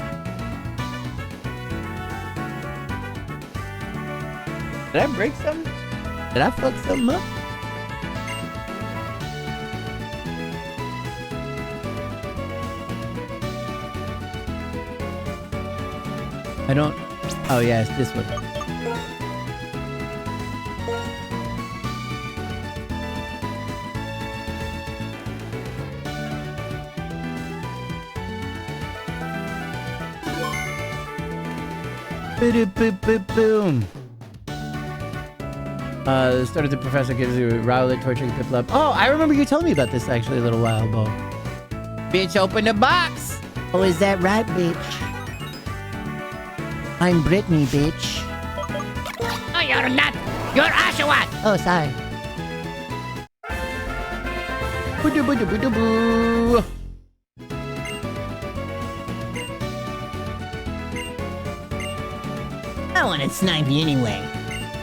Did I break something? Did I fuck something up? I don't... Oh, yeah, it's this one. Boom. The start of the professor gives you Rowlet torturing Piplup. Oh, I remember you telling me about this actually a little while ago. Bitch, open the box! Oh, is that right, bitch? I'm Brittany, bitch. Oh, you're not. You're Oshawott. Oh, sorry. Boo-doo-boo-doo-boo-doo-boo. I want to snipe you anyway.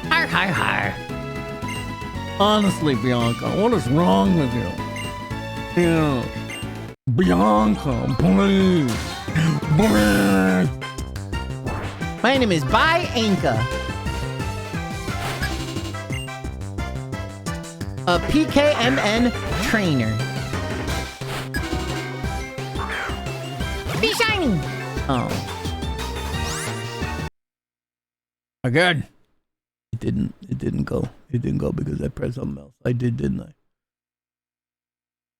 Har har har. Honestly, Bianca, what is wrong with you? Yeah. Bianca, please. Please. My name is Bai Anka. A PKMN trainer. Be shiny. Oh. Again. It didn't go. It didn't go because I pressed something else. I did, didn't I?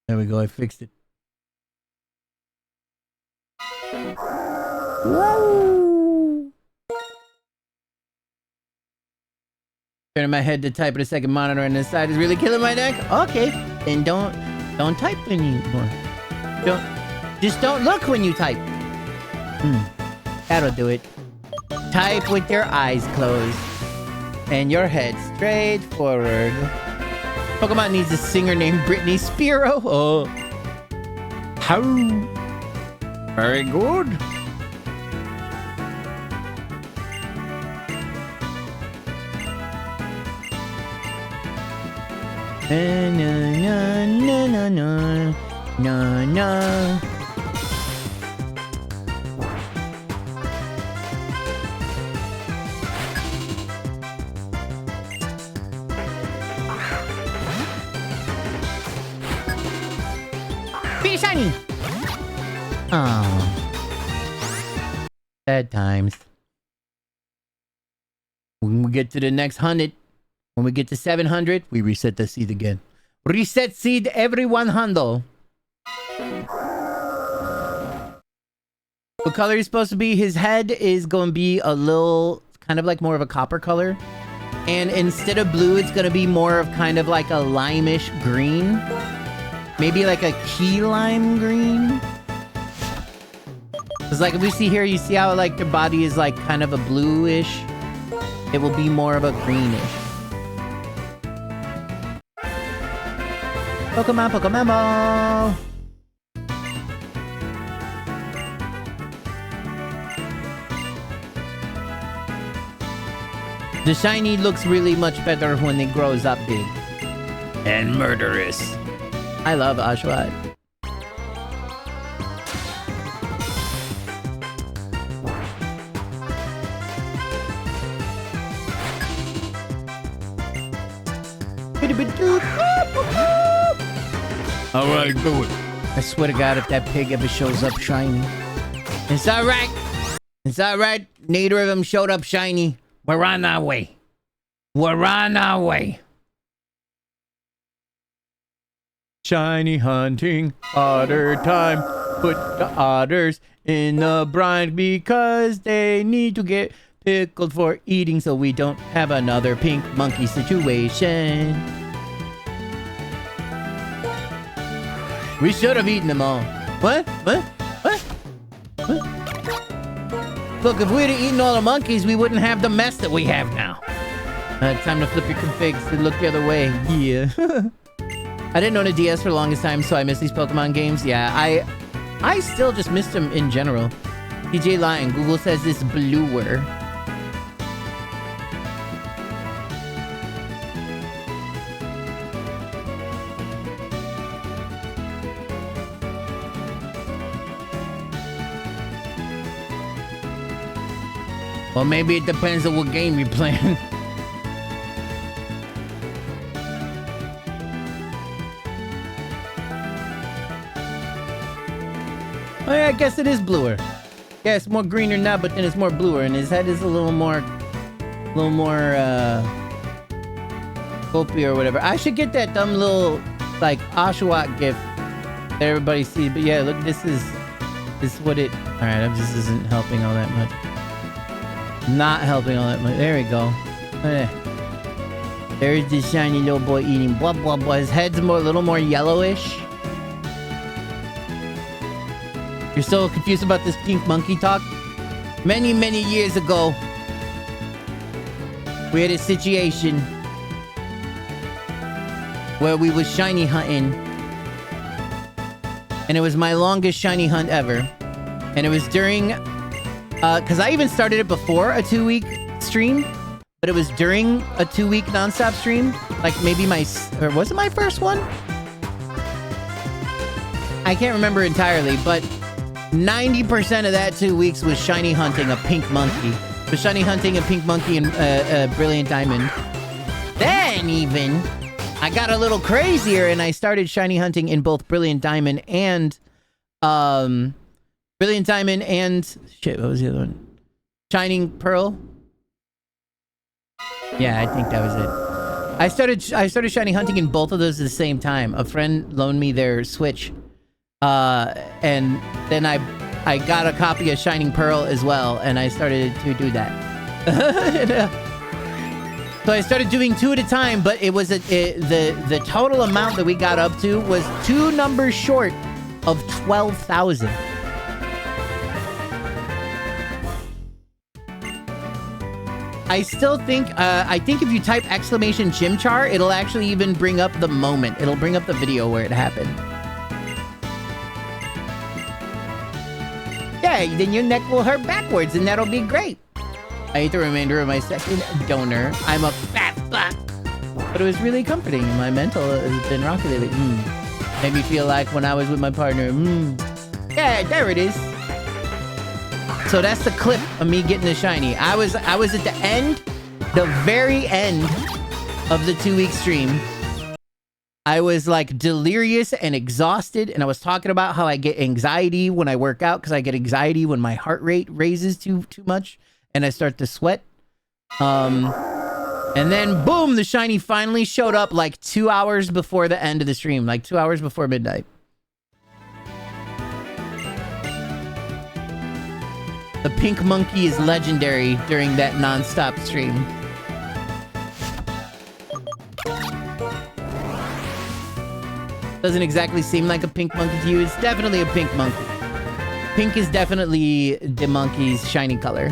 There we go. I fixed it. Woo! Turning my head to type at a second monitor on this side is really killing my neck. Okay, then don't type anymore. Just don't look when you type. That'll do it. Type with your eyes closed and your head straight forward. Pokemon needs a singer named Britney Spears. Oh, how very good. Na na na na na na na. Be shiny. Oh, sad times. When we get to the next 100, when we get to 700, we reset the seed again. Reset seed every 100. What color is supposed to be? His head is going to be a little, kind of like more of a copper color. And instead of blue, it's going to be more of kind of like a lime-ish green. Maybe like a key lime green. Because like if we see here, you see how like their body is like kind of a bluish. It will be more of a greenish. Pokemon, Pokemon. The shiny looks really much better when it grows up big. And murderous. I love Oshawott. Alright, do it. I swear to God, if that pig ever shows up shiny. It's alright. It's alright. Neither of them showed up shiny. We're on our way. We're on our way. Shiny hunting, otter time. Put the otters in the brine because they need to get pickled for eating so we don't have another pink monkey situation. We should have eaten them all. What? What? What? What? Look, if we'd have eaten all the monkeys, we wouldn't have the mess that we have now. Time to flip your configs and look the other way. Yeah. I didn't own a DS for the longest time, so I miss these Pokemon games. Yeah, I still just missed them in general. DJ Lion, Google says it's bluer. Well, maybe it depends on what game you're playing. Oh yeah, I guess it is bluer. Yeah, it's more greener now, but then it's more bluer, and his head is a little more pulpy or whatever. I should get that dumb little like Oshawott gift that everybody sees. But yeah, look, this is what it. All right, this isn't helping all that much. Not helping all that much. There we go. There's this shiny little boy eating blah blah blah. His head's a little more yellowish. You're so confused about this pink monkey talk? Many, many years ago, we had a situation where we was shiny hunting. And it was my longest shiny hunt ever. And it was during... because I even started it before a 2-week stream, but it was during a 2-week nonstop stream. Like maybe or was it my first one? I can't remember entirely, but 90% of that 2 weeks was shiny hunting a pink monkey. Was shiny hunting a pink monkey and Brilliant Diamond. Then even, I got a little crazier and I started shiny hunting in both Brilliant Diamond and shit, what was the other one? Shining Pearl. Yeah, I think that was it. I started shiny hunting in both of those at the same time. A friend loaned me their Switch, and then I got a copy of Shining Pearl as well, and I started to do that. So I started doing 2 at a time, but it was the total amount that we got up to was 2 numbers short of 12,000. I still think, I think if you type exclamation Chimchar, it'll actually even bring up the moment. It'll bring up the video where it happened. Yeah, then your neck will hurt backwards, and that'll be great. I ate the remainder of my second donor. I'm a fat fuck. But it was really comforting. My mental has been rocky lately. Made me feel like when I was with my partner. Yeah, there it is. So that's the clip of me getting the shiny. I was at the end, the very end of the 2-week stream. I was like delirious and exhausted, and I was talking about how I get anxiety when I work out because I get anxiety when my heart rate raises too much and I start to sweat. And then boom, the shiny finally showed up like 2 hours before the end of the stream, like 2 hours before midnight. The pink monkey is legendary during that non-stop stream. Doesn't exactly seem like a pink monkey to you. It's definitely a pink monkey. Pink is definitely the monkey's shiny color.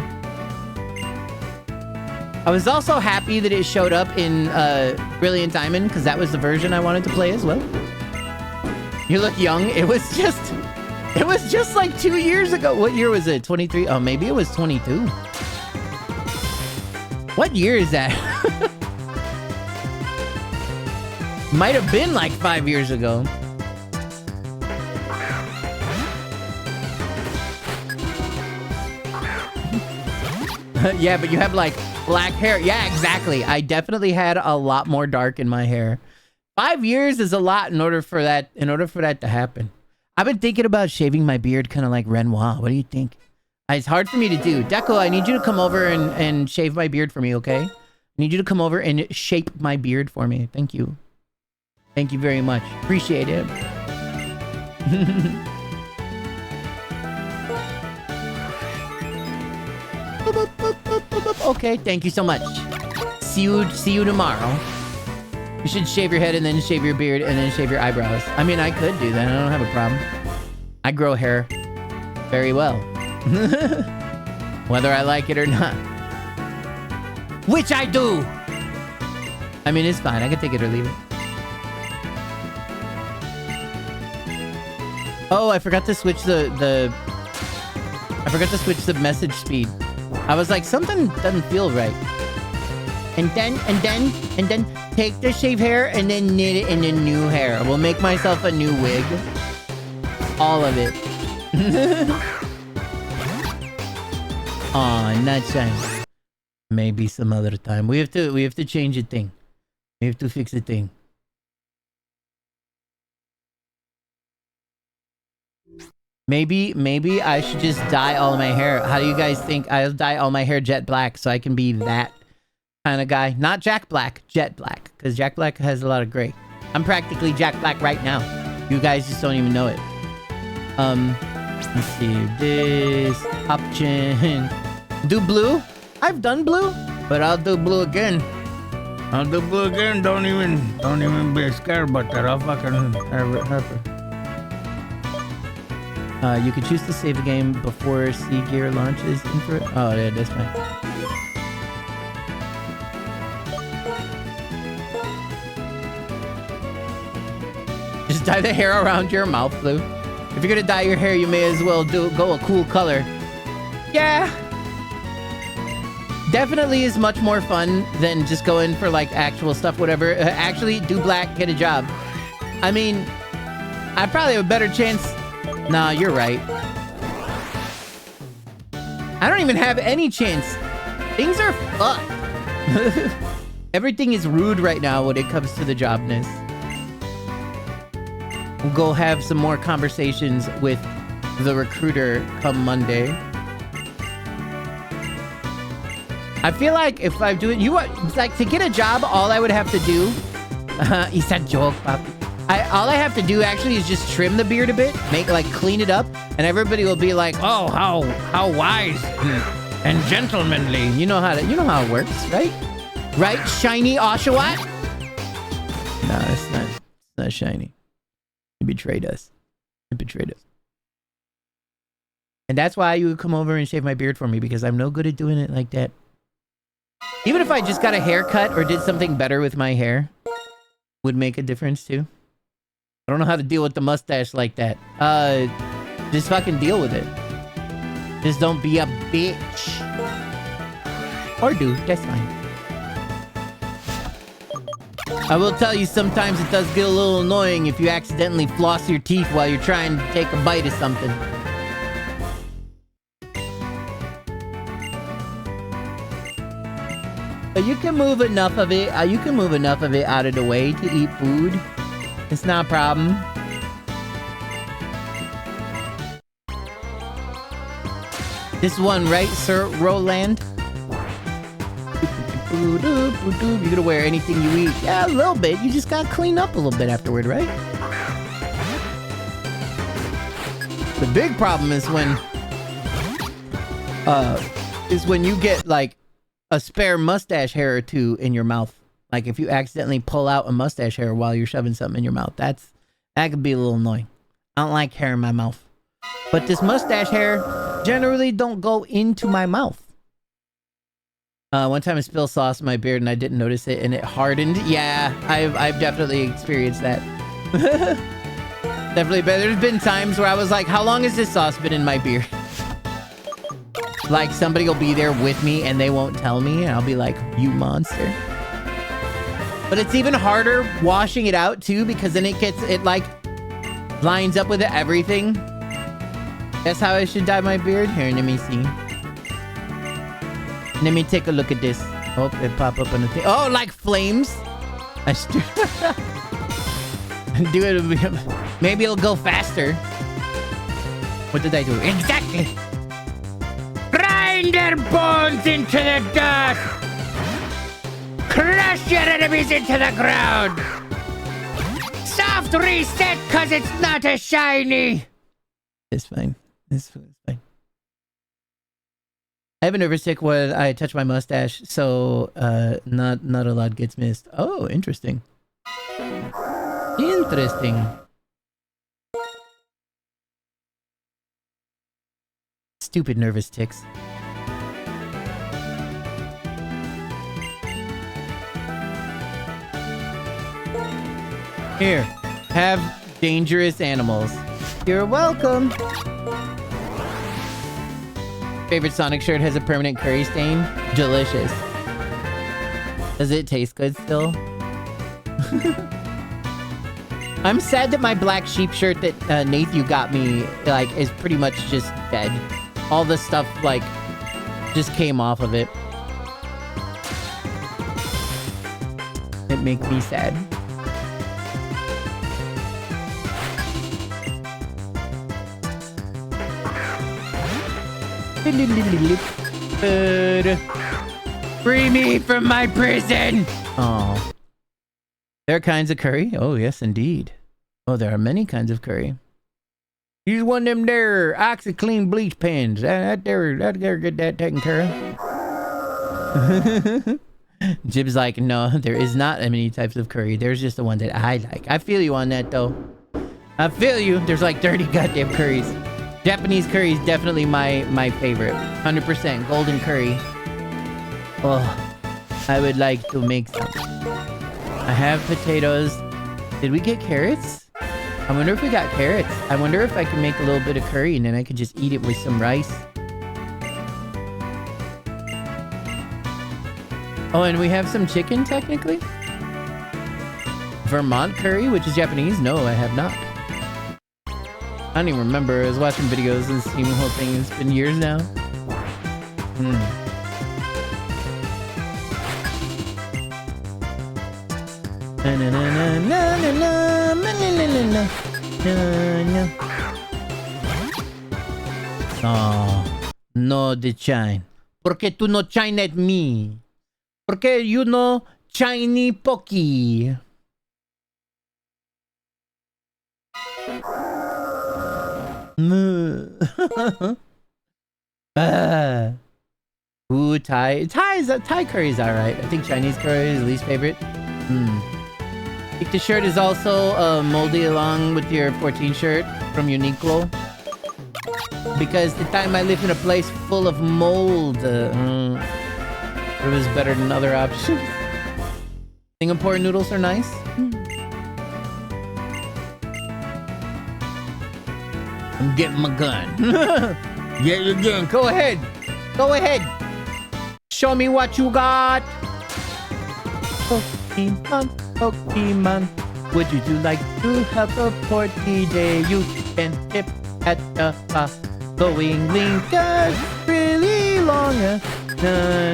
I was also happy that it showed up in Brilliant Diamond because that was the version I wanted to play as well. You look young. It was just like 2 years ago. What year was it? 23? Oh, maybe it was 22. What year is that? Might have been like 5 years ago. Yeah, but you have like black hair. Yeah, exactly. I definitely had a lot more dark in my hair. 5 years is a lot in order for that to happen. I've been thinking about shaving my beard kind of like Renoir. What do you think? It's hard for me to do. Deco, I need you to come over and shave my beard for me, okay? I need you to come over and shape my beard for me. Thank you. Thank you very much. Appreciate it. Okay, thank you so much. See you tomorrow. You should shave your head and then shave your beard and then shave your eyebrows. I mean, I could do that. I don't have a problem. I grow hair very well. Whether I like it or not. Which I do! I mean, it's fine. I can take it or leave it. Oh, I forgot to switch I forgot to switch the message speed. I was like, something doesn't feel right. And then take the shaved hair and then knit it into new hair. We'll make myself a new wig. All of it. Aw, not shiny. Maybe some other time. We have to change the thing. We have to fix the thing. Maybe I should just dye all of my hair. How do you guys think? I'll dye all my hair jet black so I can be that kind of guy. Not Jack Black, jet black. Because Jack Black has a lot of gray. I'm practically Jack Black right now. You guys just don't even know it. Let's see. This option. Do blue? I've done blue, but I'll do blue again. I'll do blue again. Don't even be scared about that. I'll fucking have it happen. You can choose to save the game before Sea Gear launches. Oh, yeah, that's fine. Just dye the hair around your mouth blue. If you're gonna dye your hair, you may as well go a cool color. Yeah. definitely is much more fun than just going for like actual stuff, whatever. Actually, do black, get a job. I mean, I probably have a better chance. Nah, you're right. I don't even have any chance. Things are fucked. Everything is rude right now when it comes to the jobness. We'll go have some more conversations with the recruiter come Monday. I feel like if I do it, like to get a job, all I would have to do. It's a joke, papi. All I have to do actually is just trim the beard a bit, clean it up, and everybody will be like, "Oh, how wise and gentlemanly." You know how it works, right? Right, shiny Oshawott? No, it's not shiny. He betrayed us. And that's why you would come over and shave my beard for me, because I'm no good at doing it like that. Even if I just got a haircut or did something better with my hair, would make a difference too. I don't know how to deal with the mustache like that. Just fucking deal with it. Just don't be a bitch. Or do, that's fine. I will tell you, sometimes it does get a little annoying if you accidentally floss your teeth while you're trying to take a bite of something. But you can move enough of it. You can move enough of it out of the way to eat food. It's not a problem. This one, right, Sir Roland? You're gonna wear anything you eat. Yeah, a little bit. You just gotta clean up a little bit afterward, right? The big problem is when you get like a spare mustache hair or two in your mouth. Like if you accidentally pull out a mustache hair while you're shoving something in your mouth. That could be a little annoying. I don't like hair in my mouth. But this mustache hair generally don't go into my mouth. One time I spilled sauce in my beard and I didn't notice it and it hardened. Yeah, I've definitely experienced that. Definitely, but there's been times where I was like, how long has this sauce been in my beard? Like somebody will be there with me and they won't tell me and I'll be like, you monster. But it's even harder washing it out too, because then it like lines up with everything. That's how I should dye my beard. Here, let me see. Let me take a look at this. Oh, it pop up on the thing. Oh, like flames. I should do it. Maybe it'll go faster. What did I do? Exactly. Grind their bones into the dust. Crush your enemies into the ground. Soft reset, cause it's not as shiny. It's fine. It's fine. I have a nervous tick when I touch my mustache, so not a lot gets missed. Oh, interesting. Interesting. Stupid nervous ticks. Here, have dangerous animals. You're welcome. Favorite Sonic shirt has a permanent curry stain. Delicious. Does it taste good still? I'm sad that my black sheep shirt that Nathu got me like is pretty much just dead. All the stuff like just came off of it. It makes me sad. Free me from my prison! Oh. There are kinds of curry? Oh, yes, indeed. Oh, there are many kinds of curry. Use one of them there OxyClean bleach pens. That there get that taken care of. Jib's like, no, there is not many types of curry. There's just the one that I like. I feel you on that, though. I feel you. There's like 30 goddamn curries. Japanese curry is definitely my favorite. 100% golden curry. Oh, I would like to make some. I have potatoes. Did we get carrots? I wonder if we got carrots. I wonder if I can make a little bit of curry and then I could just eat it with some rice. Oh, and we have some chicken, technically. Vermont curry, which is Japanese. No, I have not. I don't even remember. I was watching videos and seeing the whole thing. It's been years now. Oh, no de chine. ¿Por qué tú no chine at me? ¿Por qué you no chiny pocky? Ooh, Thai curry is alright. I think Chinese curry is least favorite. I think the shirt is also moldy along with your 14 shirt from Uniqlo. Because the time I lived in a place full of mold, it was better than other options. Singapore noodles are nice. I'm getting my gun. Get your gun. Go ahead. Go ahead. Show me what you got. Pokemon, Pokemon. Would you like to have a party day? You can tip at the following link. Really long.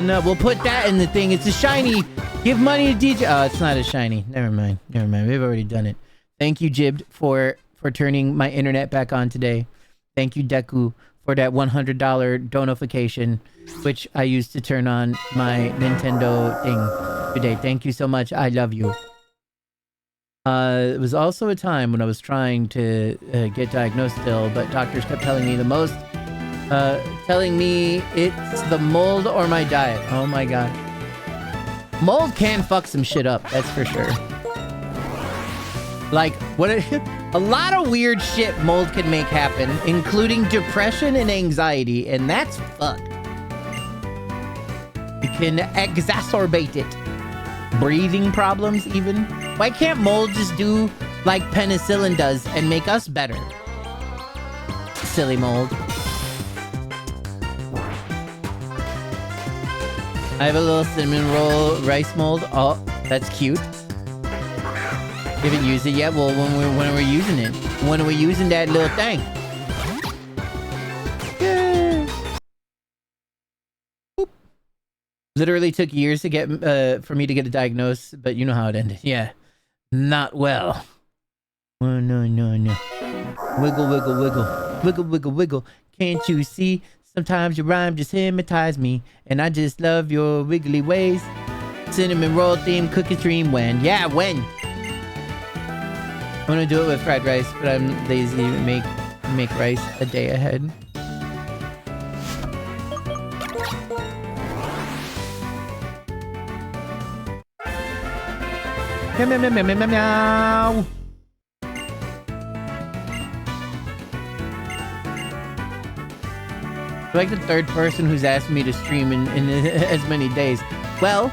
No, we'll put that in the thing. It's a shiny. Give money to DJ. Oh, it's not a shiny. Never mind. Never mind. We've already done it. Thank you, Jibbed, for turning my internet back on today. Thank you, Deku, for that $100 donification, which I used to turn on my Nintendo thing today. Thank you so much. I love you. It was also a time when I was trying to get diagnosed still, but doctors kept telling me telling me it's the mold or my diet. Oh my god. Mold can fuck some shit up, that's for sure. Like, a lot of weird shit mold can make happen, including depression and anxiety, and that's fucked. It can exacerbate it. Breathing problems, even. Why can't mold just do like penicillin does and make us better? Silly mold. I have a little cinnamon roll rice mold. Oh, that's cute. We haven't used it yet. Well, when are we using it? When are we using that little thing? Yeah. Boop. Literally took years to get for me to get a diagnosis, but you know how it ended. Yeah, not well. Oh, no. Wiggle, wiggle, wiggle, wiggle, wiggle, wiggle. Can't you see? Sometimes your rhyme just hypnotize me, and I just love your wiggly ways. Cinnamon roll theme cookie stream when? Yeah, when? I'm gonna do it with fried rice, but I'm lazy to make rice a day ahead. Meow, meow, meow, meow, meow, meow. Like the third person who's asked me to stream in as many days. Well,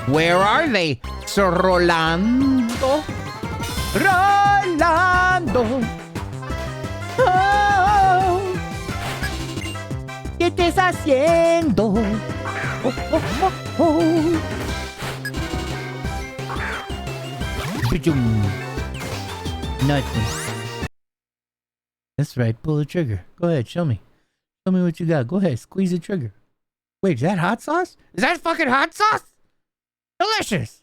where are they? Sir Rolando? Rolando. Oh, ¿qué estás haciendo? Oh, oh, oh, oh. Nothing. That's right. Pull the trigger. Go ahead. Show me. Tell me what you got. Go ahead. Squeeze the trigger. Wait, is that hot sauce? Is that fucking hot sauce? Delicious.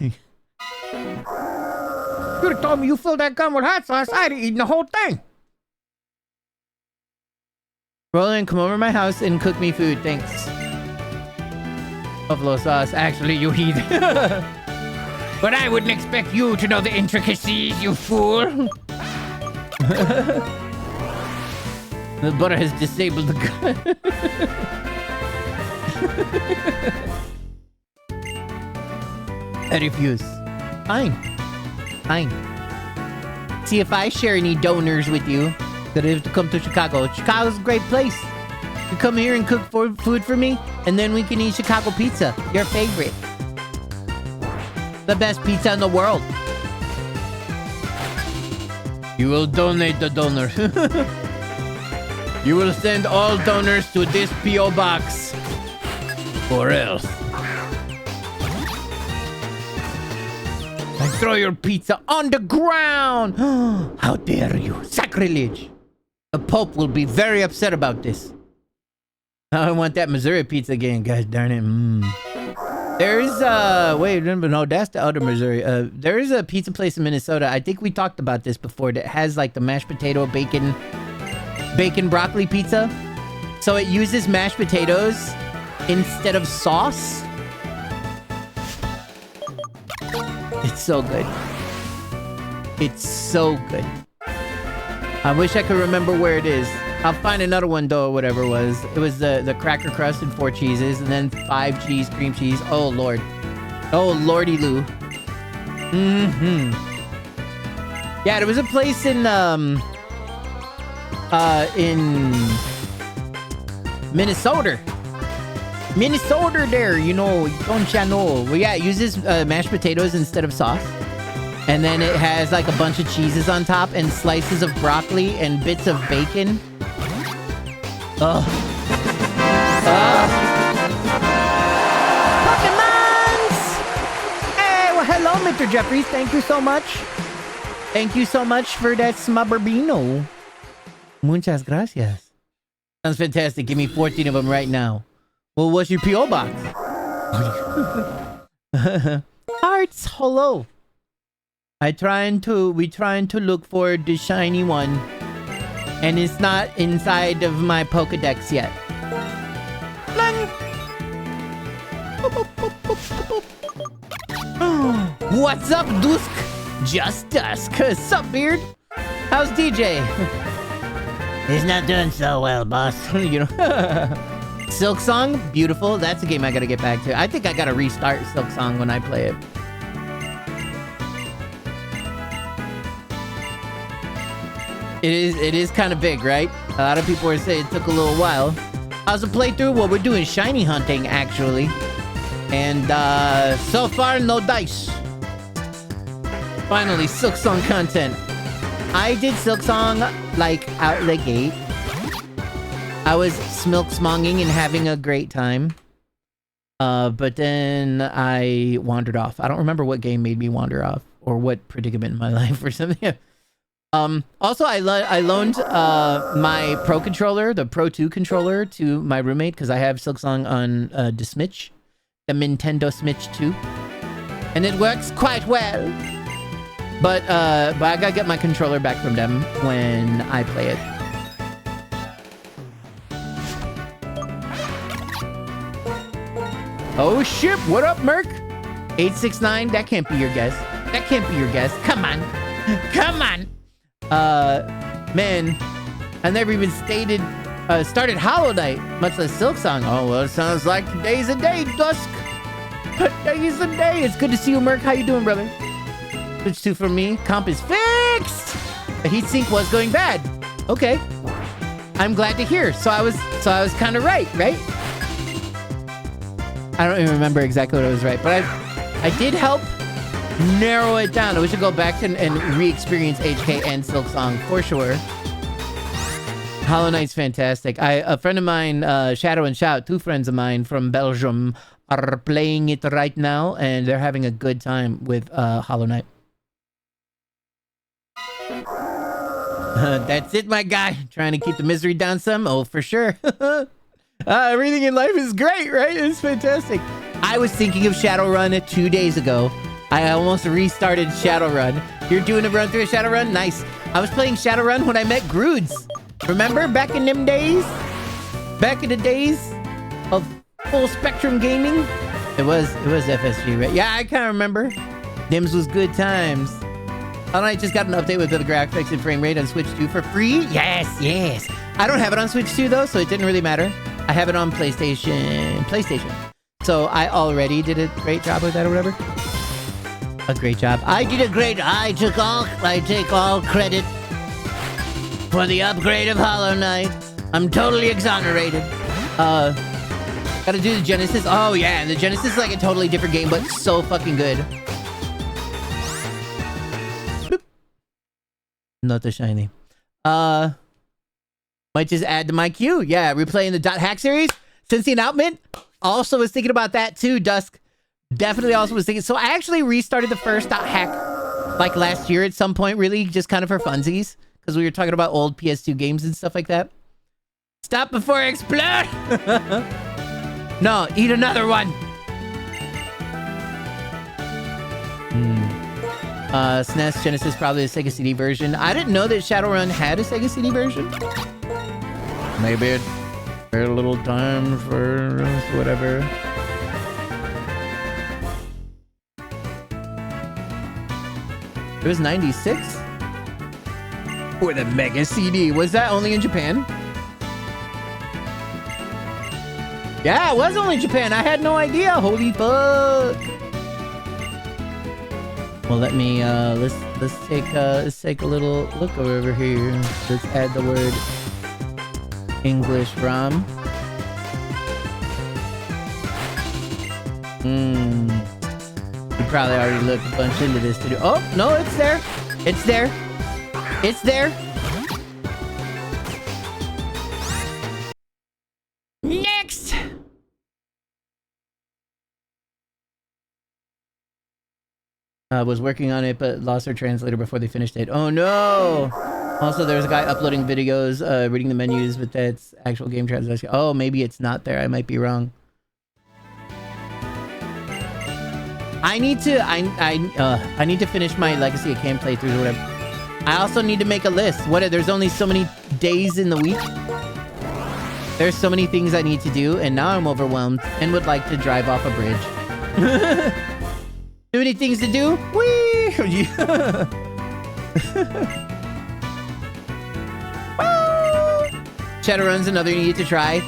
You could have told me you filled that gun with hot sauce. I'd have eaten the whole thing. Roland, come over to my house and cook me food. Thanks. Buffalo sauce. Actually, you heathen. But I wouldn't expect you to know the intricacies, you fool. The butter has disabled the gun. I refuse. Fine. See, if I share any donors with you that have to come to Chicago, Chicago's a great place. You come here and cook food for me, and then we can eat Chicago pizza, your favorite. The best pizza in the world. You will donate the donor. You will send all donors to this P.O. box. Or else. I throw your pizza on the ground. How dare you? Sacrilege. The Pope will be very upset about this. I want that Missouri pizza again. Gosh darn it. There's wait, no, that's the other Missouri. There is a pizza place in Minnesota. I think we talked about this before, that has like the mashed potato bacon broccoli pizza. So it uses mashed potatoes instead of sauce. It's so good. It's so good. I wish I could remember where it is. I'll find another one though, whatever it was. It was the cracker crust and 4 cheeses, and then 5 cheese, cream cheese. Oh lord. Oh lordy loo. Yeah, there was a place in Minnesota. Minnesota there, you know, don't ya know? Well, yeah, it uses mashed potatoes instead of sauce. And then it has like a bunch of cheeses on top and slices of broccoli and bits of bacon. Ugh. Pokemons! Hey, well, hello, Mr. Jeffries. Thank you so much. Thank you so much for that smubberbino. Muchas gracias. Sounds fantastic. Give me 14 of them right now. Well, what's your P.O. box? Hearts, hello. We trying to look for the shiny one. And it's not inside of my Pokedex yet. What's up, Dusk? Just Dusk. Sup, Beard? How's DJ? He's not doing so well, boss. You know. Silk Song, beautiful. That's a game I gotta get back to. I think I gotta restart Silk Song when I play it. It is kind of big, right? A lot of people are saying it took a little while. How's the playthrough? Well, we're doing shiny hunting, actually. And so far, no dice. Finally, Silk Song content. I did Silk Song, like, out the gate. I was smilk smonging and having a great time. But then I wandered off. I don't remember what game made me wander off. Or what predicament in my life or something. Also, I loaned my Pro controller, the Pro 2 controller, to my roommate because I have Silksong on the Switch, the Nintendo Switch 2, and it works quite well. But I gotta get my controller back from them when I play it. Oh shit! What up, Merc? 869. That can't be your guess. That can't be your guess. Come on, come on. Man, I never even started Hollow Knight, much less Silk Song. Oh, well, it sounds like today's a day, Dusk. Today's a day. It's good to see you, Merc. How you doing, brother? Switch 2 from me. Comp is fixed. The heatsink was going bad. Okay. I'm glad to hear. So I was kind of right? I don't even remember exactly what I was right, but I did help narrow it down. We should go back and re-experience HK and Silk Song for sure. Hollow Knight's fantastic. A friend of mine, Shadow and Shout, 2 friends of mine from Belgium, are playing it right now, and they're having a good time with Hollow Knight. That's it, my guy. Trying to keep the misery down some? Oh, for sure. Everything in life is great, right? It's fantastic. I was thinking of Shadowrun 2 days ago. I almost restarted Shadowrun. You're doing a run through a Shadowrun? Nice. I was playing Shadowrun when I met Groods. Remember back in them days? Back in the days of full spectrum gaming? It was FSG, right? Yeah, I kind of remember. Dims was good times. I just got an update with the graphics and frame rate on Switch 2 for free. Yes. I don't have it on Switch 2 though, so it didn't really matter. I have it on PlayStation. So I already did a great job with that or whatever. A great job. I take all credit for the upgrade of Hollow Knight. I'm totally exonerated. Gotta do the Genesis. Oh yeah, and the Genesis is like a totally different game, but so fucking good. Boop. Not the shiny. Might just add to my queue. Yeah, replaying the Dot Hack series since the announcement. Also was thinking about that too, Dusk. Definitely also was thinking. So I actually restarted the first hack like last year at some point, really, just kind of for funsies. Because we were talking about old PS2 games and stuff like that. Stop before I explode! No, eat another one! SNES, Genesis, probably a Sega CD version. I didn't know that Shadowrun had a Sega CD version. Maybe it had a little time for whatever. It was 96? With a Mega CD. Was that only in Japan? Yeah, it was only Japan. I had no idea. Holy fuck. Well, let me let's take a little look over here. Let's add the word English ROM. You probably already looked a bunch into this to do. Oh no, it's there. It's there. It's there. Next. Was working on it, but lost their translator before they finished it. Oh no! Also, there's a guy uploading videos, reading the menus, but that's actual game translation. Oh, maybe it's not there. I might be wrong. I need to finish my Legacy of Kain playthroughs or whatever. I also need to make a list. There's only so many days in the week. There's so many things I need to do, and now I'm overwhelmed and would like to drive off a bridge. Too many things to do? Whee! Shadowrun's another you need to try.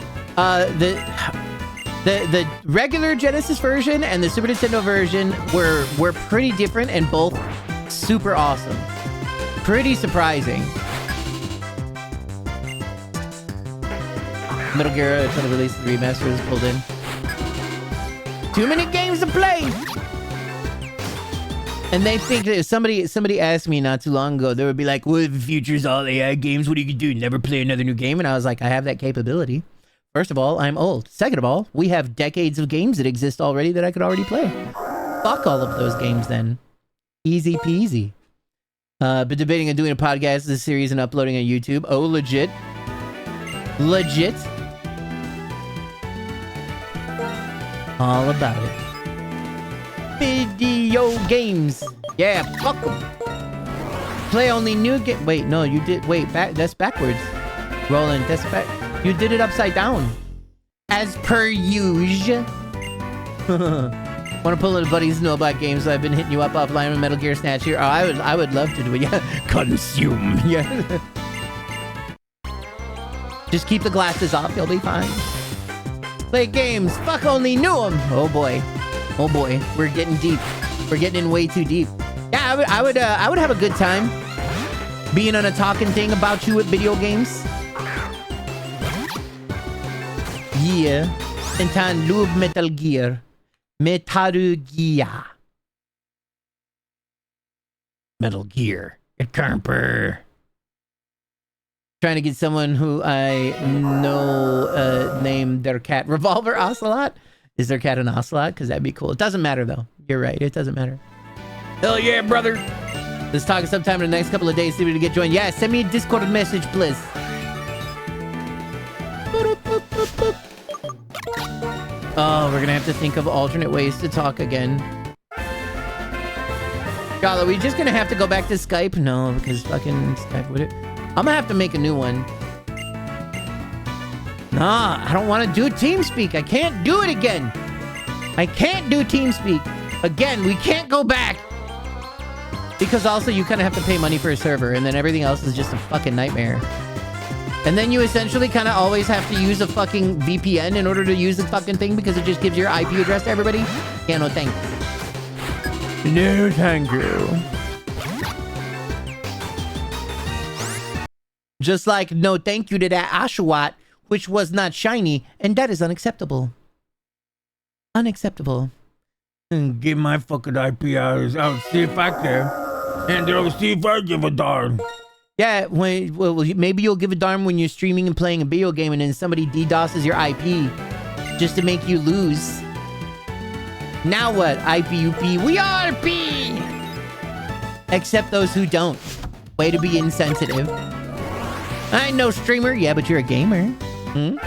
The regular Genesis version and the Super Nintendo version were pretty different and both super awesome. Pretty surprising. Metal Gear until the release of the remaster was pulled in. Too many games to play! And they think that if somebody asked me not too long ago, they would be like, well, if the future's all AI games, what are you gonna do? Never play another new game? And I was like, I have that capability. First of all, I'm old. Second of all, we have decades of games that exist already that I could already play. Fuck all of those games then. Easy peasy. But debating on doing a podcast, this series, and uploading on YouTube. Oh, legit. Legit. All about it. Video games. Yeah, fuck them. Play only new game. Wait, no, you did. Wait, that's backwards. Roland, that's back. You did it upside down. As per usual. Want to pull little buddies know about games, so I've been hitting you up offline with Metal Gear Snatch here. Oh, I would love to do it. Yeah. Consume. Yeah. Just keep the glasses off. You'll be fine. Play games. Fuck only knew them. Oh boy. Oh boy. We're getting deep. We're getting in way too deep. Yeah, I would have a good time being on a talking thing about you with video games. Yeah. Sentan lube Metal Gear. Metal Gear. Metal Gear. It camper. Trying to get someone who I know name their cat Revolver Ocelot. Is their cat an ocelot? Because that'd be cool. It doesn't matter though. You're right. It doesn't matter. Hell yeah, brother. Let's talk sometime in the next couple of days. See if we can get joined. Yeah, send me a Discord message, please. Oh, we're gonna have to think of alternate ways to talk again. God, are we just gonna have to go back to Skype? No, because fucking Skype would it. I'm gonna have to make a new one. Nah, I don't want to do TeamSpeak. I can't do it again. I can't do TeamSpeak. Again, we can't go back. Because also you kind of have to pay money for a server, and then everything else is just a fucking nightmare. And then you essentially kind of always have to use a fucking VPN in order to use the fucking thing because it just gives your IP address to everybody. Yeah, no thanks. No thank you. Just like no thank you to that Oshawott, which was not shiny, and that is unacceptable. Unacceptable. Get my fucking IP out, see if I can. And they'll see if I give a darn. Yeah, well, maybe you'll give a darn when you're streaming and playing a video game and then somebody DDoSes your IP just to make you lose. Now what? IPUP. We all pee! Except those who don't. Way to be insensitive. I ain't no streamer. Yeah, but you're a gamer. Hmm?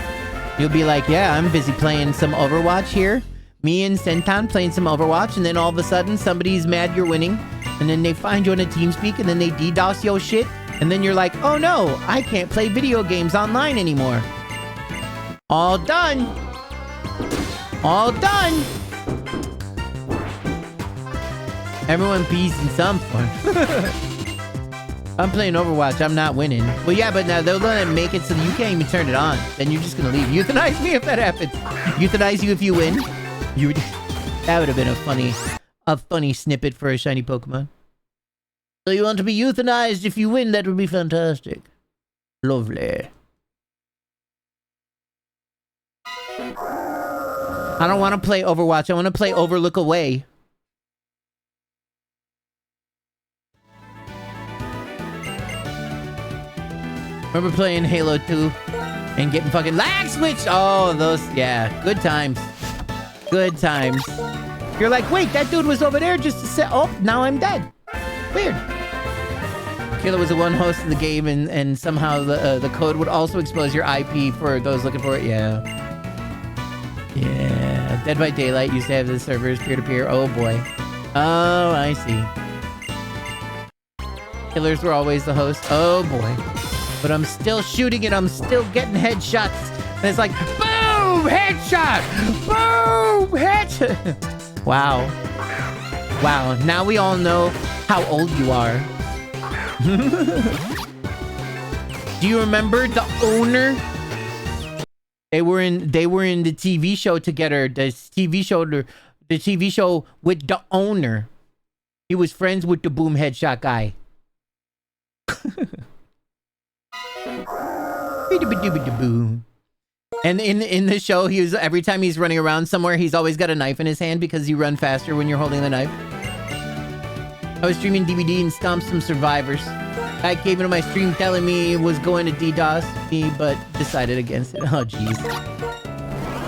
You'll be like, yeah, I'm busy playing some Overwatch here. Me and Senton playing some Overwatch, and then all of a sudden somebody's mad you're winning, and then they find you on a TeamSpeak, and then they DDoS your shit, and then you're like, oh no, I can't play video games online anymore. All done. All done. Everyone pees in some form. I'm playing Overwatch. I'm not winning. Well, yeah, but now they'll let it make it so you can't even turn it on. Then you're just gonna leave. Euthanize me if that happens. Euthanize you if you win. You would. That would have been a funny snippet for a shiny Pokemon. So you want to be euthanized if you win? That would be fantastic. Lovely. I don't want to play Overwatch. I want to play Overlook Away. Remember playing Halo 2 and getting fucking lag switched? Oh, those, yeah, good times. Good times. You're like, wait, that dude was over there just to say, oh, now I'm dead. Weird. Kayla was the one host of the game, and somehow the code would also expose your IP for those looking for it. Yeah. Yeah. Dead by Daylight used to have the servers peer-to-peer. Oh, boy. Oh, I see. Killers were always the host. Oh, boy. But I'm still shooting it. I'm still getting headshots. And it's like, boom, headshot. Boom, headshot. Wow. Wow. Now we all know how old you are. Do you remember the owner? They were in the TV show together. The TV show with the owner. He was friends with the boom headshot guy. And in the show, he was, every time he's running around somewhere, he's always got a knife in his hand because you run faster when you're holding the knife. I was streaming DVD and stomped some survivors. I came into my stream telling me it was going to DDoS me, but decided against it. Oh, jeez.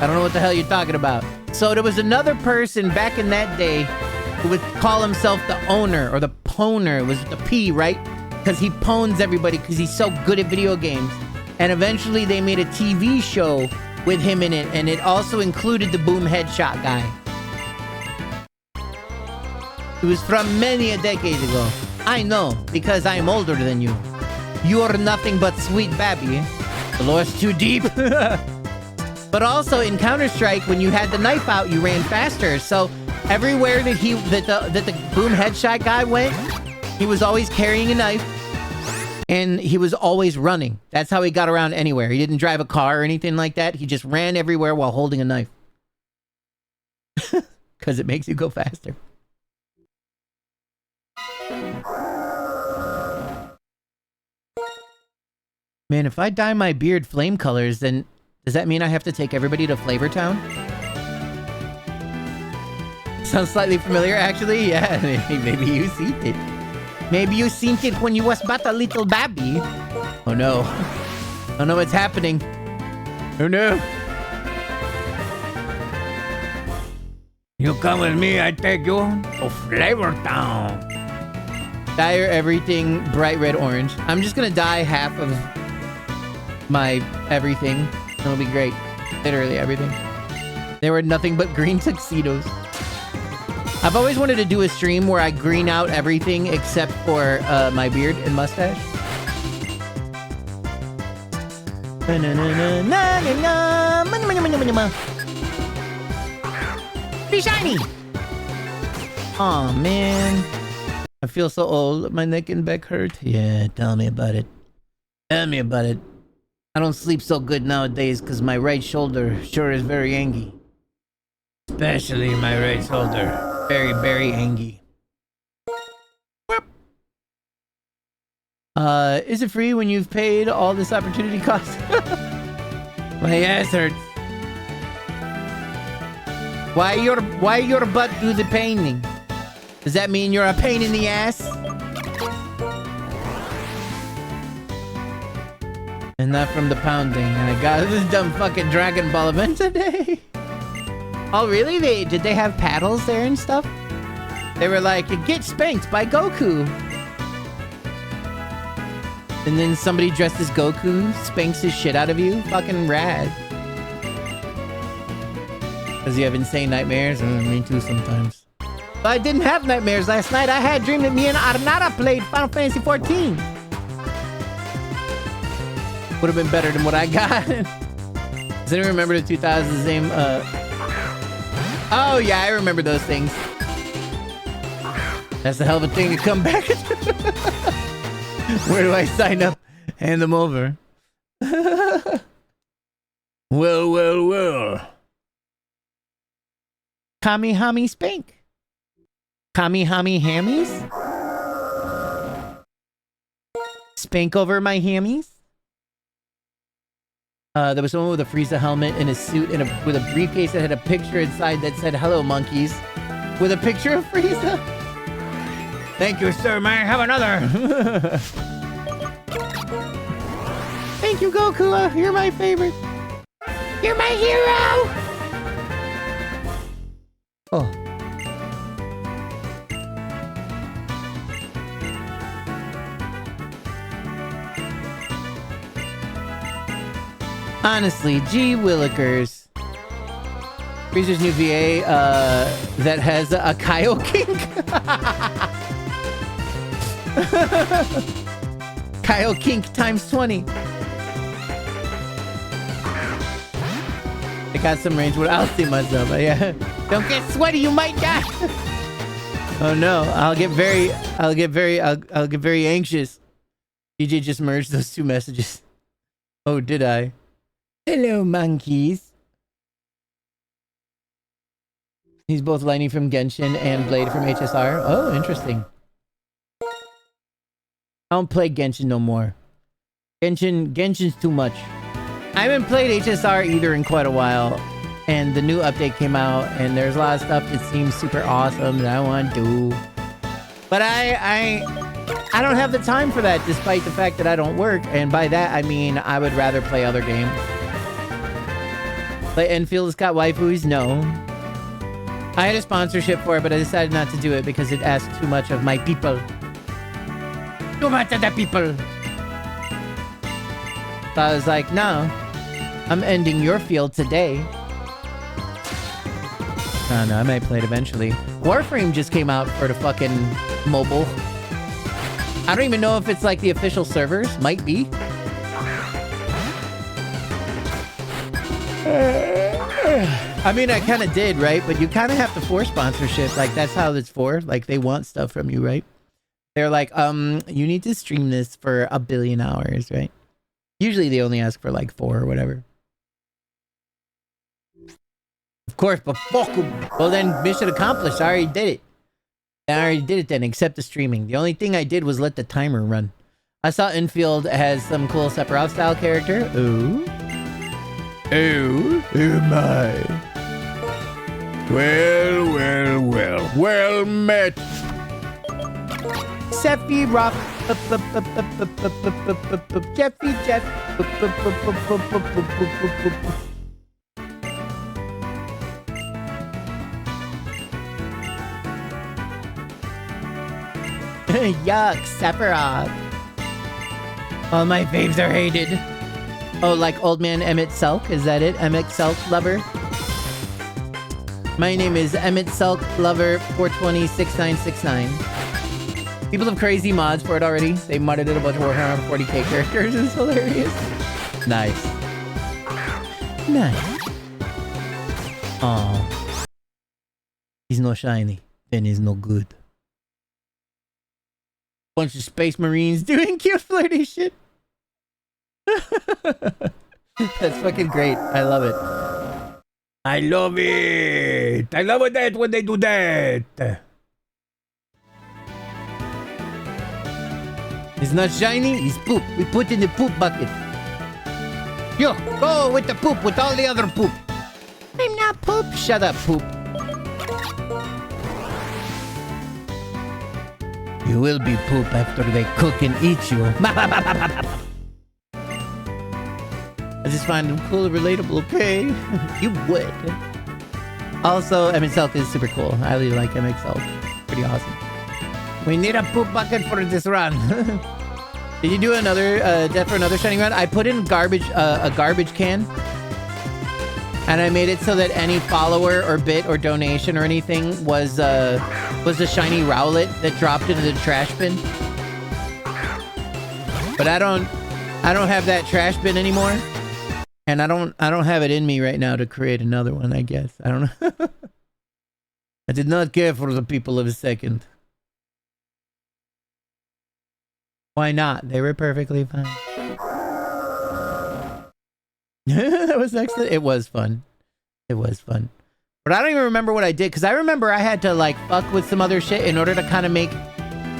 I don't know what the hell you're talking about. So there was another person back in that day who would call himself the owner, or the poner. It was the P, right? Because he pwns everybody because he's so good at video games. And eventually they made a TV show with him in it, and it also included the boom headshot guy. It was from many a decade ago. I know, because I'm older than you. You're nothing but sweet babby. The lore's too deep. But also in Counter-Strike, when you had the knife out, you ran faster. So everywhere that the boom headshot guy went, he was always carrying a knife. And he was always running. That's how he got around anywhere. He didn't drive a car or anything like that. He just ran everywhere while holding a knife. Because it makes you go faster. Man, if I dye my beard flame colors, then does that mean I have to take everybody to Flavor Town? Sounds slightly familiar, actually. Yeah, maybe you seen it. Maybe you seen it when you was but a little baby. Oh no. Oh no, it's happening. Oh no. You come with me, I take you to Flavor Town. Dye everything bright red orange. I'm just gonna dye half of my everything. It'll be great. Literally everything. There were nothing but green tuxedos. I've always wanted to do a stream where I green out everything except for my beard and mustache. Be shiny! Aw, man. I feel so old. My neck and back hurt. Yeah, tell me about it. Tell me about it. I don't sleep so good nowadays because my right shoulder sure is very angry. Especially my right shoulder. Very, very angry. Is it free when you've paid all this opportunity cost? My ass hurts. Why your butt do the painting? Does that mean you're a pain in the ass? And not from the pounding. And I got this dumb fucking Dragon Ball event today. Oh, really? Did they have paddles there and stuff? They were like, get spanked by Goku. And then somebody dressed as Goku spanks his shit out of you. Fucking rad. Because you have insane nightmares? Me too sometimes. But I didn't have nightmares last night. I had a dream that me and Arnara played Final Fantasy 14. Would have been better than what I got. Does anyone remember the 2000s name? Oh, yeah, I remember those things. That's a hell of a thing to come back. Where do I sign up? Hand them over. Well. Kami-hami spank. Kami-hami hammies? Spank over my hammies? There was someone with a Frieza helmet and a suit and with a briefcase that had a picture inside that said, "Hello, monkeys." With a picture of Frieza? Thank you, sir. May I have another? Thank you, Goku. You're my favorite. You're my hero! Oh. Honestly, gee willikers. Freezer's new VA that has a Kaioking. Kaioking times 20. I got some range. I'll see myself. Yeah. Don't get sweaty. You might die. Oh no! I'll get very anxious. DJ just merged those two messages. Oh, did I? Hello, monkeys. He's both Lightning from Genshin and Blade from HSR. Oh, interesting. I don't play Genshin no more. Genshin's too much. I haven't played HSR either in quite a while. And the new update came out, and there's a lot of stuff that seems super awesome that I want to do. But I don't have the time for that, despite the fact that I don't work. And by that, I mean I would rather play other games. Play Enfield has got waifus? No. I had a sponsorship for it, but I decided not to do it because it asked too much of my people. Too much of the people. So I was like, no. I'm ending your field today. I don't know, I might play it eventually. Warframe just came out for the fucking mobile. I don't even know if it's like the official servers. Might be. I mean, I kind of did, right? But you kind of have to force sponsorship. Like, that's how it's for. Like, they want stuff from you, right? They're like, you need to stream this for 1 billion hours, right? Usually they only ask for like 4 or whatever. Of course, but fuck 'em. Well then, mission accomplished. I already did it. I already did it then, except the streaming. The only thing I did was let the timer run. I saw Enfield has some cool Sephiroth style character. Ooh. Oh, my. Well met. Sephiroth. Jeffy Jeff. Yuck, Sephiroth. All my faves are hated. Oh, like old man Emmett Selk? Is that it? Emmett Selk lover? My name is Emmett Selk lover 4206969. People have crazy mods for it already. They modded it a bunch of Warhammer 40k characters. It's hilarious. Nice. Nice. Oh. He's no shiny. Then he's no good. Bunch of space marines doing cute flirty shit. That's fucking great. I love it. I love it. I love it when they do that. It's not shiny, it's poop. We put in the poop bucket. Yo, go with the poop with all the other poop. I'm not poop. Shut up, poop. You will be poop after they cook and eat you. I just find them cool and relatable, okay? You would. Also, Emmett Silk is super cool. I really like Emmett Silk. Pretty awesome. We need a poop bucket for this run. Did you do another death for another shining run? I put in garbage a garbage can, and I made it so that any follower or bit or donation or anything was a shiny Rowlet that dropped into the trash bin. But I don't have that trash bin anymore, and I don't have it in me right now to create another one. I guess I don't know. I did not care for the people of a second. Why not? They were perfectly fine. That was excellent. It was fun. It was fun. But I don't even remember what I did, because I remember I had to like fuck with some other shit in order to kind of make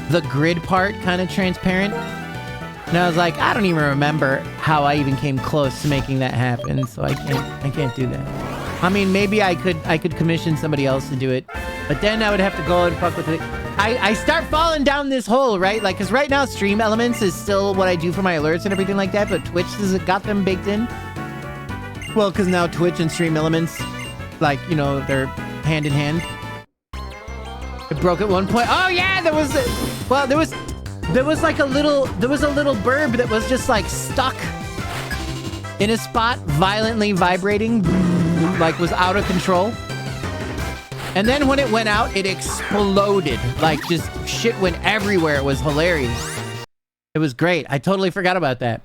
the grid part kind of transparent. And I was like, I don't even remember how I even came close to making that happen, so I can't do that. I mean, maybe I could commission somebody else to do it, but then I would have to go and fuck with it. I start falling down this hole, right? Like, because right now Stream Elements is still what I do for my alerts and everything like that, but Twitch has got them baked in. Well, because now Twitch and Stream Elements, like, you know, they're hand in hand. It broke at one point. Oh yeah, there was like a little burb that was just like stuck in a spot, violently vibrating, like was out of control. And then when it went out, it exploded. Like, just shit went everywhere. It was hilarious. It was great. I totally forgot about that.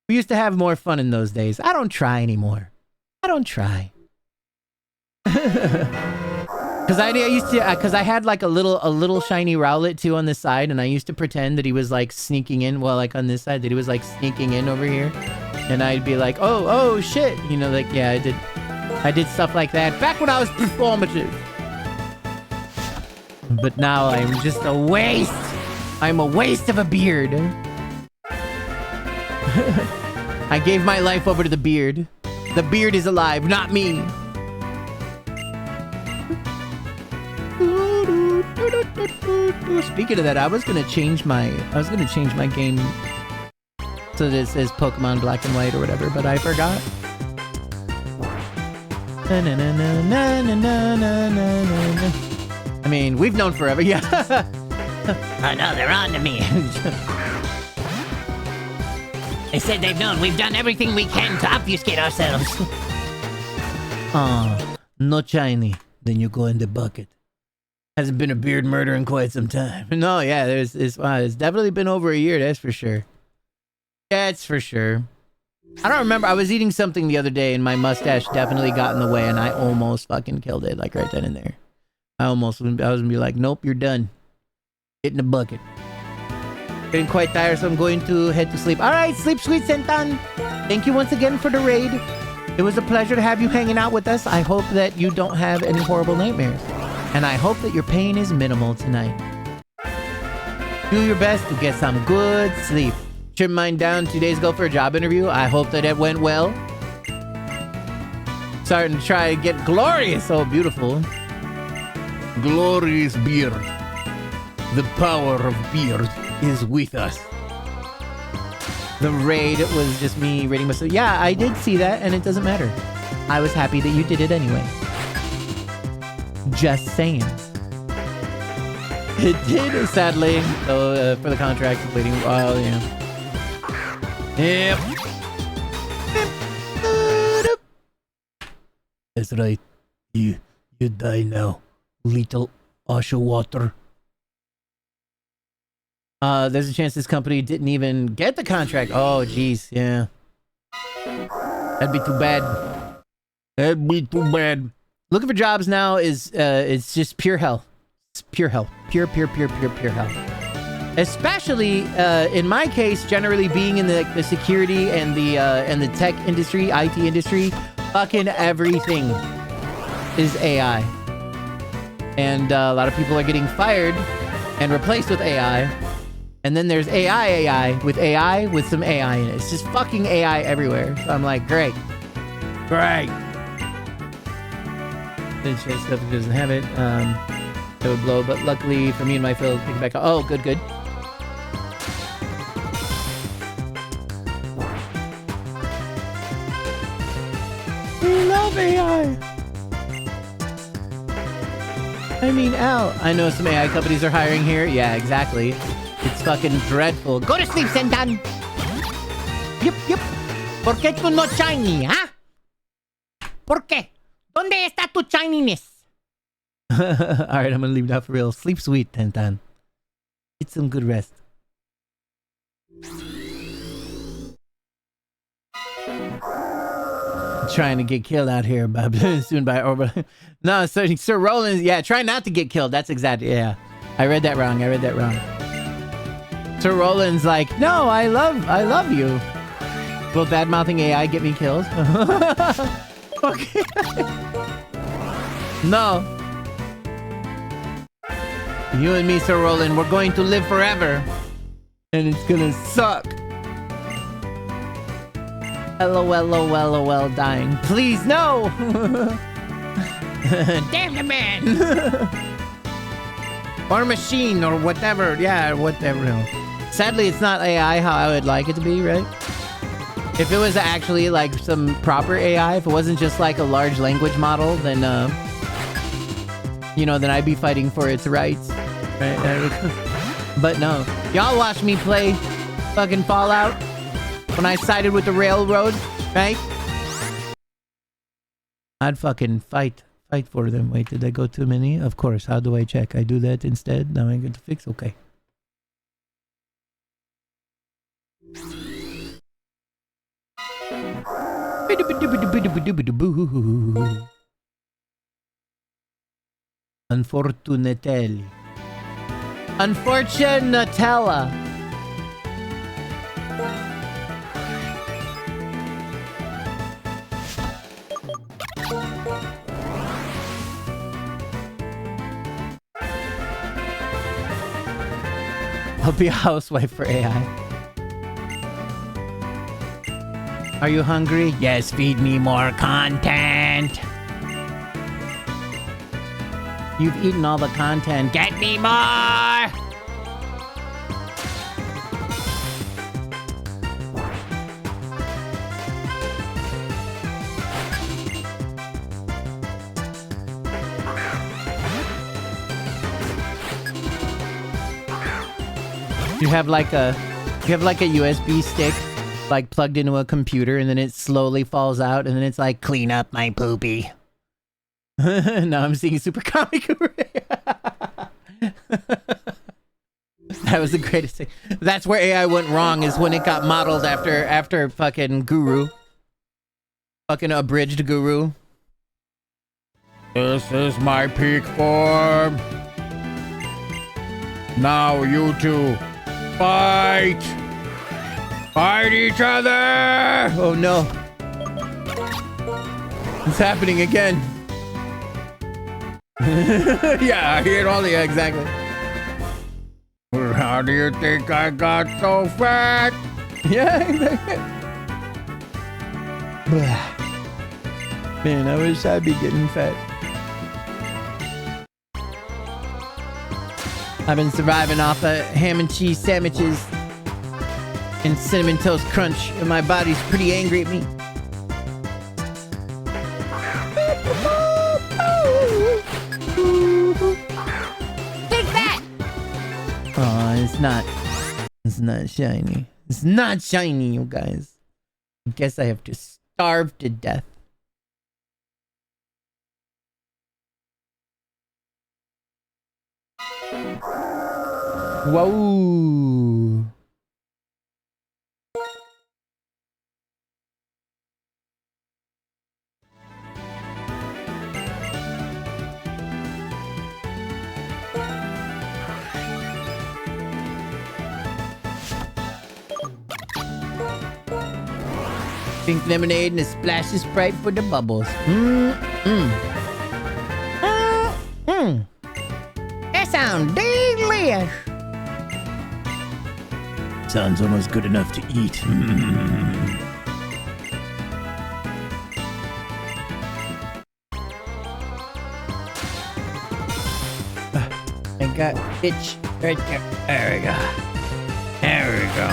We used to have more fun in those days. I don't try anymore. I don't try. Because I had like a little shiny Rowlet too on the side, and I used to pretend that he was like sneaking in, well, like on this side, that he was like sneaking in over here. And I'd be like, oh shit. You know, like, yeah, I did stuff like that back when I was performative. But now I'm just a waste. I'm a waste of a beard. I gave my life over to the beard. The beard is alive, not me. Speaking of that, I was gonna change my game so that it says Pokemon Black and White or whatever, but I forgot. I mean, we've known forever, yeah. Oh no, they're on to me. They said they've known. We've done everything we can to obfuscate ourselves. No shiny. Then you go in the bucket. Hasn't been a beard murder in quite some time. No, yeah, it's definitely been over a year, that's for sure. That's for sure. I don't remember. I was eating something the other day and my mustache definitely got in the way and I almost fucking killed it, like right then and there. I was gonna be like, nope, you're done. Get in the bucket. Getting quite tired, so I'm going to head to sleep. All right, sleep sweet, Sentan. Thank you once again for the raid. It was a pleasure to have you hanging out with us. I hope that you don't have any horrible nightmares. And I hope that your pain is minimal tonight. Do your best to get some good sleep. Trimmed mine down 2 days ago for a job interview. I hope that it went well. Starting to try to get glorious. Oh, beautiful. Glorious beard. The power of beard is with us. The raid was just me raiding myself. Yeah, I did see that, and it doesn't matter. I was happy that you did it anyway. Just saying. It did, sadly. So, for the contract completing. Well, yeah. Yep. That's right. You die now, little Oshawott. There's a chance this company didn't even get the contract. Oh, jeez, yeah. That'd be too bad. That'd be too bad. Looking for jobs now is it's just pure hell. It's pure hell. Pure hell. Especially in my case, generally being in the security and the tech industry, IT industry, fucking everything is AI. And a lot of people are getting fired and replaced with AI. And then there's AI with some AI in it. It's just fucking AI everywhere. So I'm like, great. Then share stuff if it doesn't have it. It would blow, but luckily for me and my field, pick it back up. Oh, good. I mean, Al. I know some AI companies are hiring here. Yeah, exactly. It's fucking dreadful. Go to sleep, Sentan. Yup. ¿Por qué tú no shiny, huh? ¿Por qué? ¿Dónde está tu shininess? Alright, I'm gonna leave that for real. Sleep sweet, Sentan. Get some good rest. Trying to get killed out here soon by Orbital. No, Sir Roland. Yeah, try not to get killed. That's exactly. Yeah, I read that wrong. Sir Roland's like, no, I love you. Will bad mouthing AI get me killed? Okay. No. You and me, Sir Roland, we're going to live forever, and it's gonna suck. LOL, dying. Please, no! Damn the man! Or machine, or whatever. Yeah, whatever. Sadly, it's not AI how I would like it to be, right? If it was actually like some proper AI, if it wasn't just like a large language model, then, then I'd be fighting for its rights. Right? But no. Y'all watch me play fucking Fallout when I sided with the railroad, right? I'd fucking fight for them. Wait, did I go too many? Of course. How do I check? I do that instead. Now I get to fix. Okay. Unfortunately. I'll be a housewife for AI. Are you hungry? Yes, feed me more content. You've eaten all the content. Get me more! You have like a USB stick like plugged into a computer, and then it slowly falls out, and then it's like, clean up my poopy. Now I'm seeing Super Comic. That was the greatest thing. That's where AI went wrong, is when it got modeled after fucking Guru. Fucking abridged Guru. This is my peak form. Now you two fight! Fight each other! Oh no. It's happening again. Yeah, I hear all the... Yeah, exactly. How do you think I got so fat? Yeah, exactly. Man, I wish I'd be getting fat. I've been surviving off of ham and cheese sandwiches and cinnamon toast crunch, and my body's pretty angry at me. Take that! Oh, it's not shiny. It's not shiny, you guys. I guess I have to starve to death. Whoa. Pink lemonade and a splash of Sprite for the bubbles. That sounds delicious. Sounds almost good enough to eat. I got itch right there. There we go. There we go.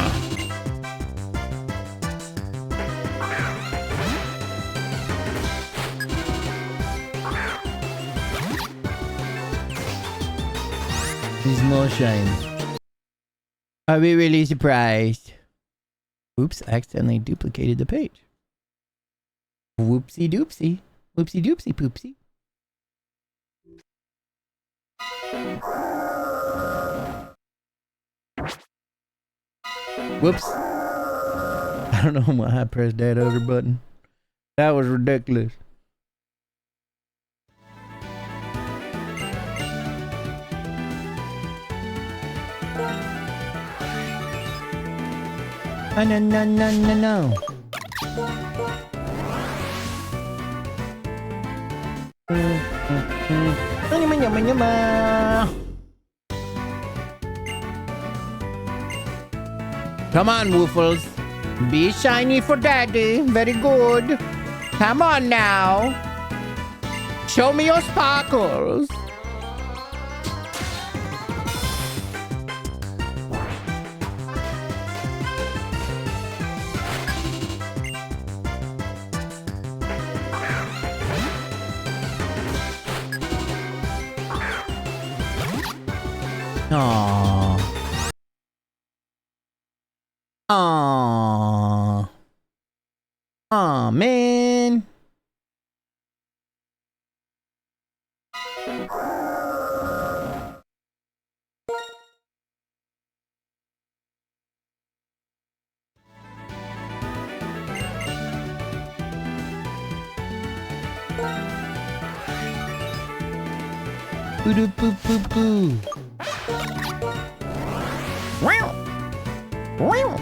There's more shine. Are we really surprised? Oops, I accidentally duplicated the page. Whoopsie doopsie. Whoopsie doopsie poopsie. Whoops. I don't know why I pressed that other button. That was ridiculous. No. Come on, Woofles. Be shiny for daddy. Very good. Come on now. Show me your sparkles. Aww. Aww. Aw, man. Boo boo boo boo. Wow. Wow.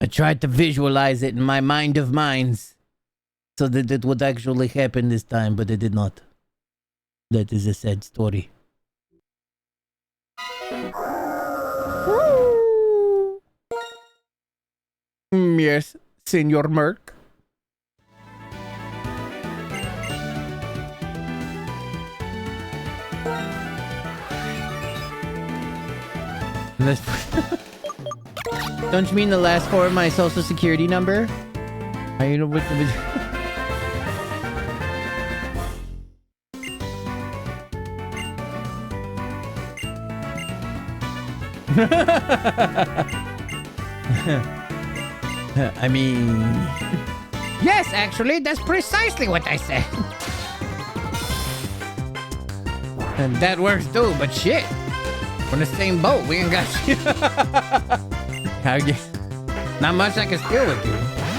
I tried to visualize it in my mind of minds so that it would actually happen this time, but it did not. That is a sad story. Yes, Senor Merc. Don't you mean the last four of my social security number? I know what the... I mean... Yes, actually, that's precisely what I said. And That works too, but shit. We're in the same boat. We ain't got shit. how you... Not much I can steal with you.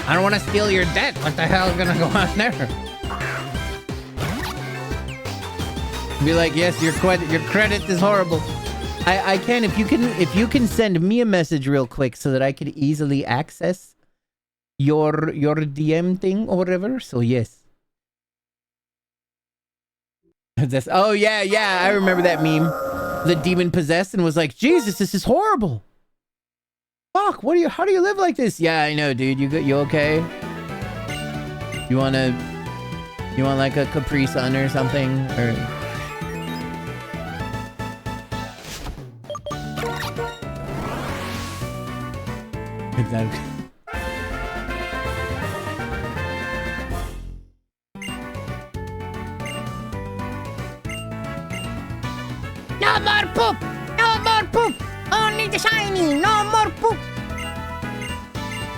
I don't want to steal your debt. What the hell is gonna go on there? Be like, yes, your credit is horrible. I can if you can send me a message real quick so that I could easily access your DM thing or whatever. So yes. That's, oh yeah, I remember that meme. The demon possessed and was like, Jesus, this is horrible. Fuck, how do you live like this? Yeah, I know, dude. You okay? You want like a Capri Sun or something? Or exactly. No more poop! No more poop! Only the shiny! No more poop!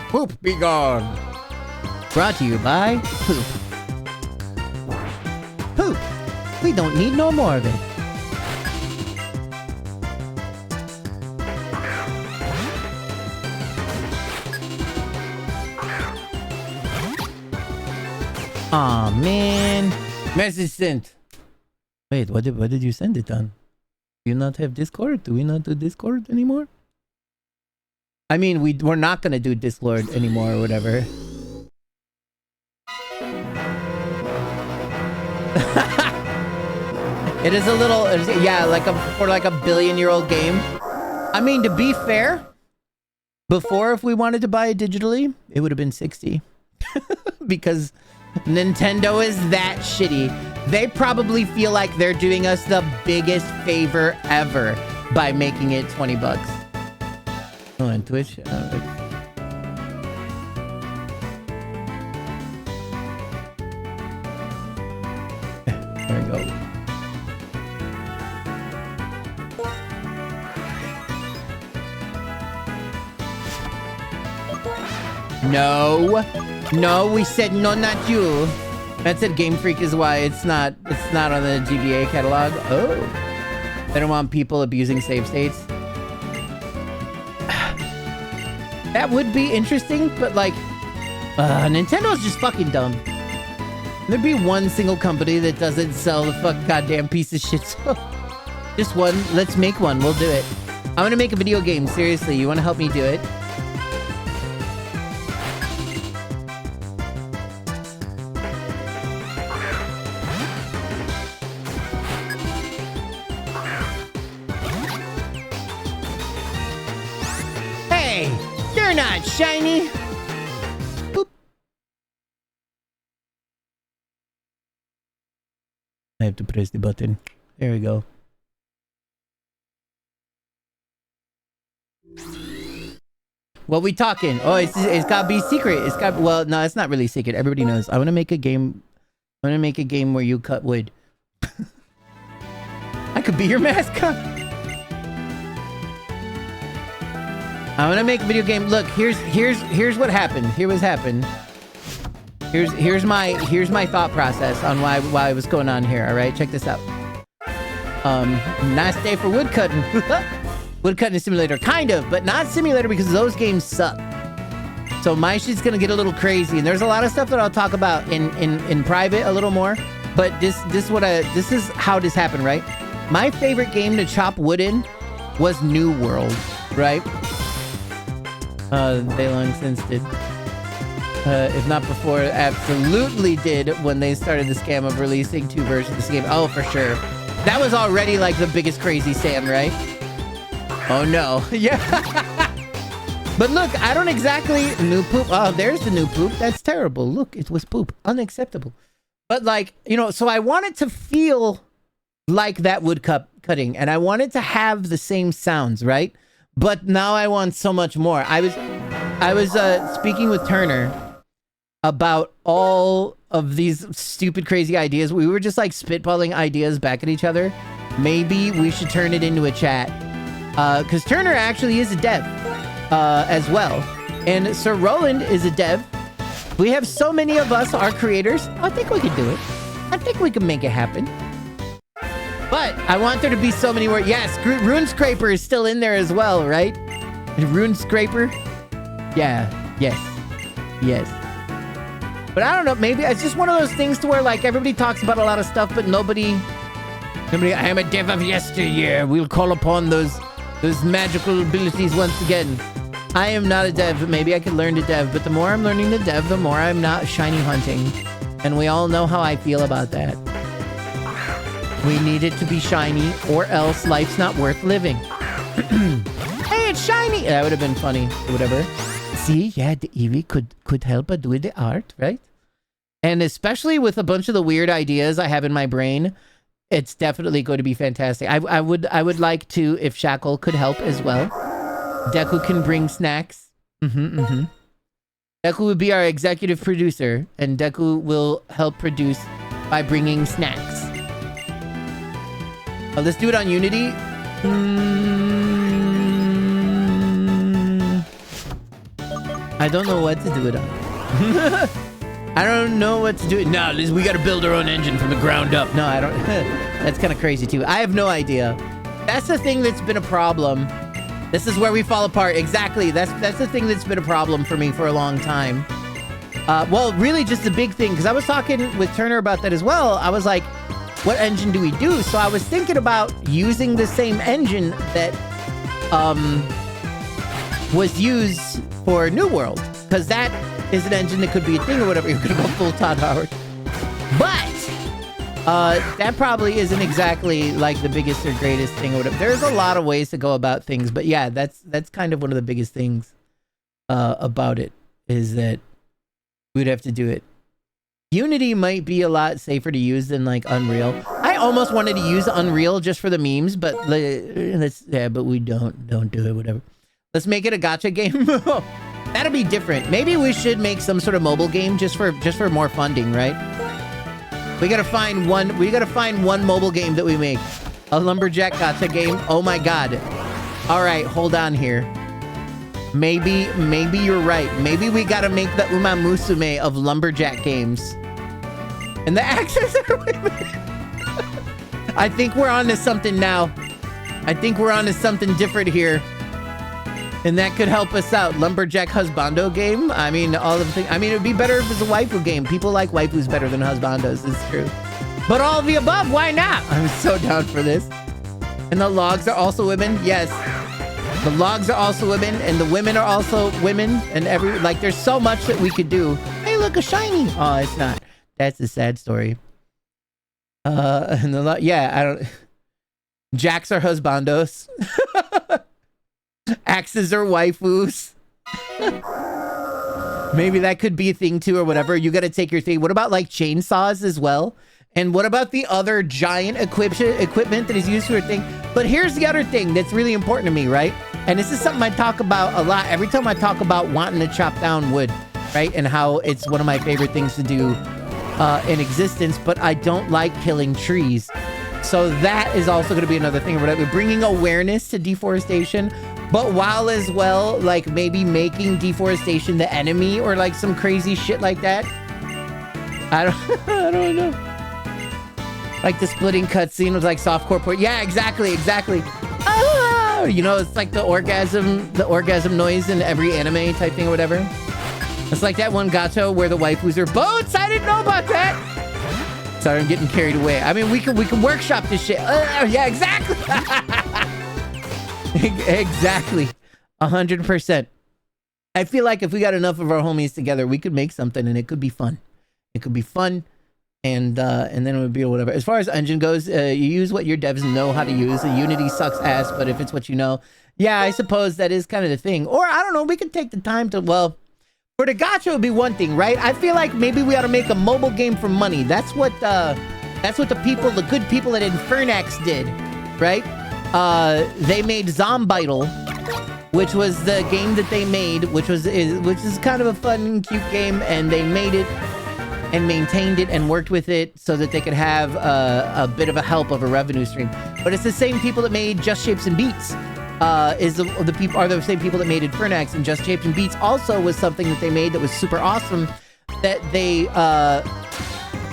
Poop be gone. Brought to you by Poop. Poop. We don't need no more of it. Aw, man. Message sent. Wait, what did you send it on? Do you not have Discord? Do we not do Discord anymore? I mean, we're not gonna do Discord anymore or whatever. It is a little, yeah, like a billion-year-old game. I mean, to be fair, before, if we wanted to buy it digitally, it would have been 60. Because Nintendo is that shitty. They probably feel like they're doing us the biggest favor ever by making it 20 bucks. Oh, and Twitch. There we go. No, we said no, not you. That said Game Freak is why it's not on the GBA catalog. Oh. They don't want people abusing save states. That would be interesting, but like Nintendo's just fucking dumb. There'd be one single company that doesn't sell the fucking goddamn piece of shit. So just one. Let's make one. We'll do it. I'm gonna make a video game. Seriously, you want to help me do it? They're not shiny. Boop. I have to press the button. There we go. What we talking? Oh, it's gotta be secret. It's got, well, no, it's not really secret. Everybody knows. I want to make a game. I want to make a game where you cut wood. I could be your mascot. I'm gonna make a video game. Look, here's what happened. Here's my thought process on why was going on here. All right, check this out. Nice day for woodcutting. Woodcutting simulator, kind of, but not simulator because those games suck. So my shit's gonna get a little crazy, and there's a lot of stuff that I'll talk about in private a little more. But this is how this happened, right? My favorite game to chop wood in was New World, right? They long since did. If not before, absolutely did when they started the scam of releasing 2 versions of this game. Oh, for sure. That was already like the biggest crazy scam, right? Oh no. Yeah. But look, I don't exactly... New poop. Oh, there's the new poop. That's terrible. Look, it was poop. Unacceptable. But like, you know, so I wanted to feel like that wood cutting, and I wanted to have the same sounds, right? But now I want so much more. I was speaking with Turner about all of these stupid, crazy ideas. We were just like spitballing ideas back at each other. Maybe we should turn it into a chat. Because Turner actually is a dev as well. And Sir Roland is a dev. We have so many of us are creators. I think we could do it. I think we can make it happen. But I want there to be so many more. Yes, RuneScraper is still in there as well, right? RuneScraper? Yeah. Yes. But I don't know. Maybe it's just one of those things to where like everybody talks about a lot of stuff, but nobody. I am a dev of yesteryear. We'll call upon those magical abilities once again. I am not a dev, but maybe I could learn to dev. But the more I'm learning to dev, the more I'm not shiny hunting. And we all know how I feel about that. We need it to be shiny, or else life's not worth living. Hey, it's shiny! That would have been funny. Whatever. See, yeah, the Eevee could help us with the art, right? And especially with a bunch of the weird ideas I have in my brain, it's definitely going to be fantastic. I would like to, if Shackle could help as well. Deku can bring snacks. Deku would be our executive producer, and Deku will help produce by bringing snacks. Oh, let's do it on Unity. I don't know what to do it on. I don't know what to do it. No, we got to build our own engine from the ground up. No, I don't. That's kind of crazy too. I have no idea. That's the thing that's been a problem. This is where we fall apart. Exactly. That's the thing that's been a problem for me for a long time. Well, really just a big thing, because I was talking with Turner about that as well. I was like, what engine do we do? So I was thinking about using the same engine that was used for New World, because that is an engine that could be a thing or whatever. You're gonna go full Todd Howard. But That probably isn't exactly like the biggest or greatest thing or whatever. There's a lot of ways to go about things, but yeah, that's kind of one of the biggest things about it is that we'd have to do it. Unity might be a lot safer to use than like Unreal. I almost wanted to use Unreal just for the memes, but but we don't do it. Whatever. Let's make it a gacha game. That'll be different. Maybe we should make some sort of mobile game just for more funding, right? We gotta find one. We gotta find one mobile game that we make. A lumberjack gacha game. Oh my god. All right, hold on here. Maybe you're right. Maybe we gotta make the Uma Musume of lumberjack games. And the accents are women. I think we're on to something now. I think we're on to something different here. And that could help us out. Lumberjack husbando game. I mean, all of the things. I mean, it would be better if it's a waifu game. People like waifus better than husbandos. It's true. But all of the above, why not? I'm so down for this. And the logs are also women. Yes. The logs are also women, and the women are also women, and like there's so much that we could do. Hey, look, a shiny. Oh, it's not. That's a sad story. And I don't. Jacks are husbandos. Axes are waifus. Maybe that could be a thing too, or whatever. You got to take your thing. What about like chainsaws as well? And what about the other giant equipment that is used for a thing? But here's the other thing that's really important to me, right? And this is something I talk about a lot. Every time I talk about wanting to chop down wood, right? And how it's one of my favorite things to do in existence, but I don't like killing trees. So that is also going to be another thing. We're bringing awareness to deforestation, but while as well, like maybe making deforestation the enemy or like some crazy shit like that. I don't know. Like the splitting cutscene was like softcore porn. Yeah, exactly. Oh, you know, it's like the orgasm noise in every anime type thing or whatever. It's like that one gacha where the waifus are boats. I didn't know about that. Sorry, I'm getting carried away. I mean, we can workshop this shit. Yeah, exactly. Exactly. 100%. I feel like if we got enough of our homies together, we could make something and it could be fun. It could be fun. And then it would be whatever. As far as engine goes, you use what your devs know how to use. Unity sucks ass, but if it's what you know, yeah, I suppose that is kind of the thing. Or I don't know, we could take the time to, well, for the gacha would be one thing, right? I feel like maybe we ought to make a mobile game for money. That's what the people, the good people at Infernax did, right? They made Zombital, which was the game that they made, which is kind of a fun and cute game, and they made it and maintained it and worked with it so that they could have a bit of a help of a revenue stream. But it's the same people that made Just Shapes and Beats. Are the same people that made Infernax, and Just Shapes and Beats also was something that they made that was super awesome that they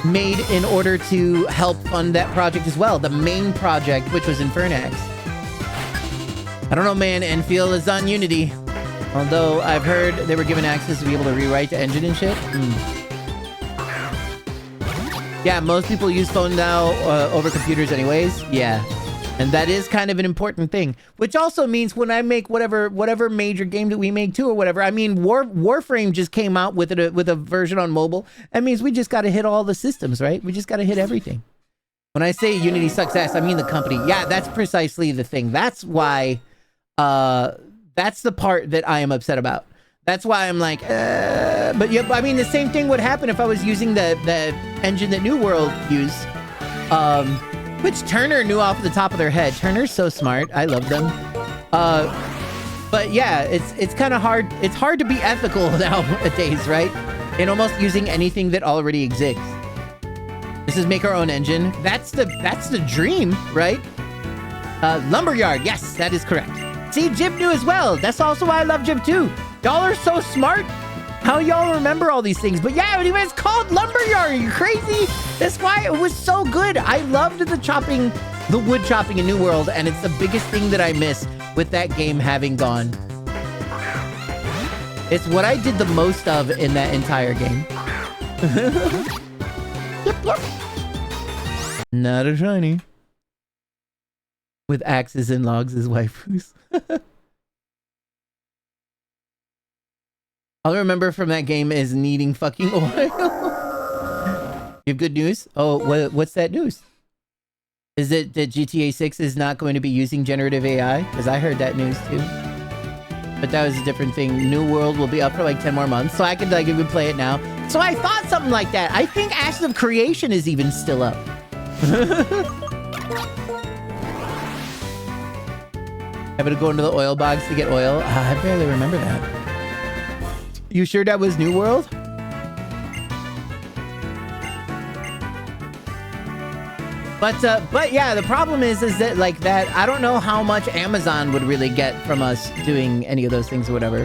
made in order to help fund that project as well. The main project, which was Infernax. I don't know, man. Enfield is on Unity. Although I've heard they were given access to be able to rewrite the engine and shit. Yeah, most people use phone now over computers anyways. Yeah. And that is kind of an important thing. Which also means when I make whatever major game that we make too or whatever. I mean, Warframe just came out with a version on mobile. That means we just got to hit all the systems, right? We just got to hit everything. When I say Unity sucks ass, I mean the company. Yeah, that's precisely the thing. That's why... that's the part that I am upset about. That's why I'm like, but yeah, I mean, the same thing would happen if I was using the engine that New World used, which Turner knew off the top of their head. Turner's so smart. I love them. But yeah, it's kind of hard. It's hard to be ethical nowadays, right? In almost using anything that already exists. This is make our own engine. That's the dream, right? Lumberyard. Yes, that is correct. See, Jib knew as well. That's also why I love Jib too. Y'all are so smart. How y'all remember all these things? But yeah, anyway, it's called Lumberyard. Are you crazy? That's why it was so good. I loved the wood chopping in New World, and it's the biggest thing that I miss with that game having gone. It's what I did the most of in that entire game. Yep. Not a shiny. With axes and logs as waifus. All I remember from that game is needing fucking oil. You have good news? Oh, what's that news? Is it that GTA 6 is not going to be using generative AI? Because I heard that news too. But that was a different thing. New World will be up for like 10 more months, so I could like even play it now. So I thought something like that. I think Ashes of Creation is even still up. Having to go into the oil box to get oil. I barely remember that. You sure that was New World? But yeah, the problem is that like that, I don't know how much Amazon would really get from us doing any of those things or whatever.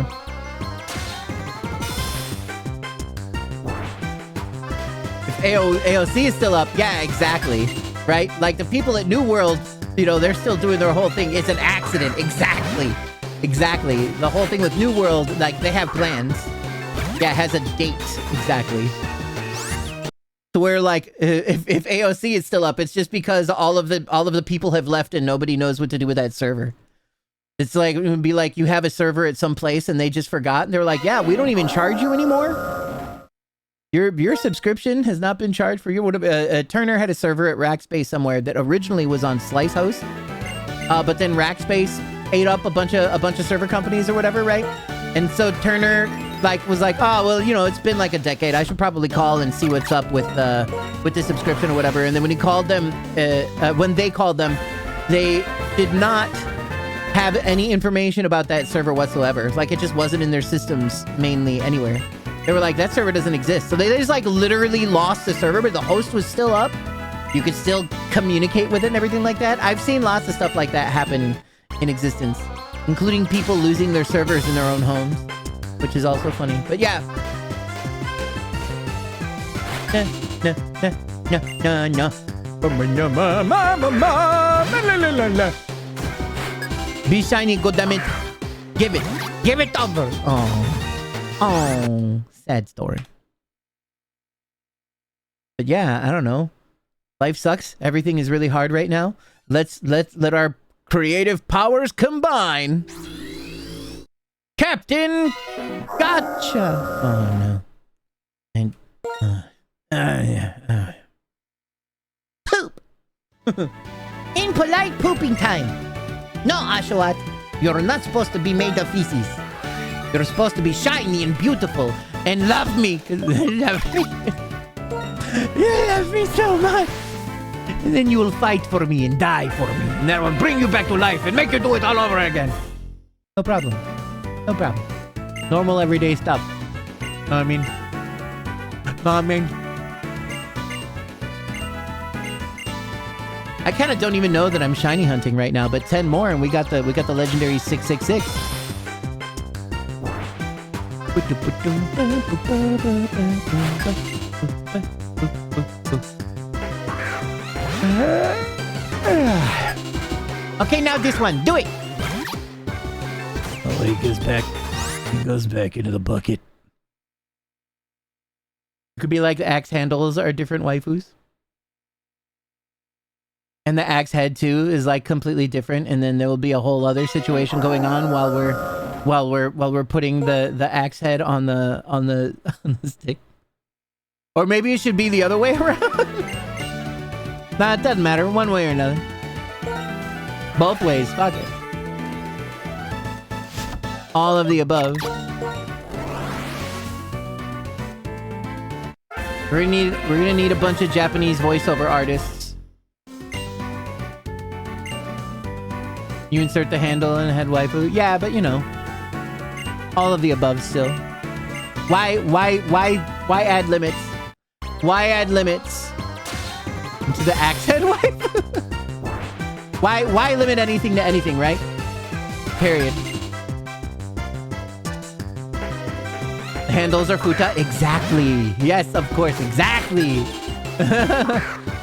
If AOC is still up, yeah, exactly, right? Like the people at New World, you know, they're still doing their whole thing. It's an accident, exactly. The whole thing with New World, like they have plans. Yeah, it has a date, exactly. To where like if AOC is still up, it's just because all of the people have left and nobody knows what to do with that server. It's like it would be like you have a server at some place and they just forgot and they're like, yeah, we don't even charge you anymore. Your subscription has not been charged for you. Turner had a server at Rackspace somewhere that originally was on Slicehost, but then Rackspace ate up a bunch of server companies or whatever, right? And so Turner like was like, oh well, you know, it's been like a decade. I should probably call and see what's up with the subscription or whatever. And then when he called them, when they called them, they did not have any information about that server whatsoever. Like it just wasn't in their systems mainly anywhere. They were like, that server doesn't exist. So they just like literally lost the server, but the host was still up. You could still communicate with it and everything like that. I've seen lots of stuff like that happen in existence, including people losing their servers in their own homes, which is also funny. But yeah. No. Be shiny, goddammit. Give it over. Oh, sad story. But yeah, I don't know. Life sucks. Everything is really hard right now. Let our creative powers combine. Captain Gotcha. Oh no. And poop. Impolite pooping time. No, Oshawott, you're not supposed to be made of feces. You're supposed to be shiny and beautiful and love me. Love me. You love me so much. And then you will fight for me and die for me. And then I will bring you back to life and make you do it all over again. No problem. No problem. Normal everyday stuff. Know what I mean? I kind of don't even know that I'm shiny hunting right now, but 10 more and we got the legendary 666. Okay, now this one. Do it. Oh, he goes back. He goes back into the bucket. It could be like the axe handles are different waifus. And the axe head too is like completely different, and then there will be a whole other situation going on while we're putting the axe head on the stick. Or maybe it should be the other way around. Nah, it doesn't matter. One way or another. Both ways. Fuck it. All of the above. We're gonna need a bunch of Japanese voiceover artists. You insert the handle and head waifu. Yeah, but you know, all of the above still. Why add limits? Why add limits to the axe head waifu? Why limit anything to anything, right? Period. Handles are futa? Exactly. Yes, of course, exactly.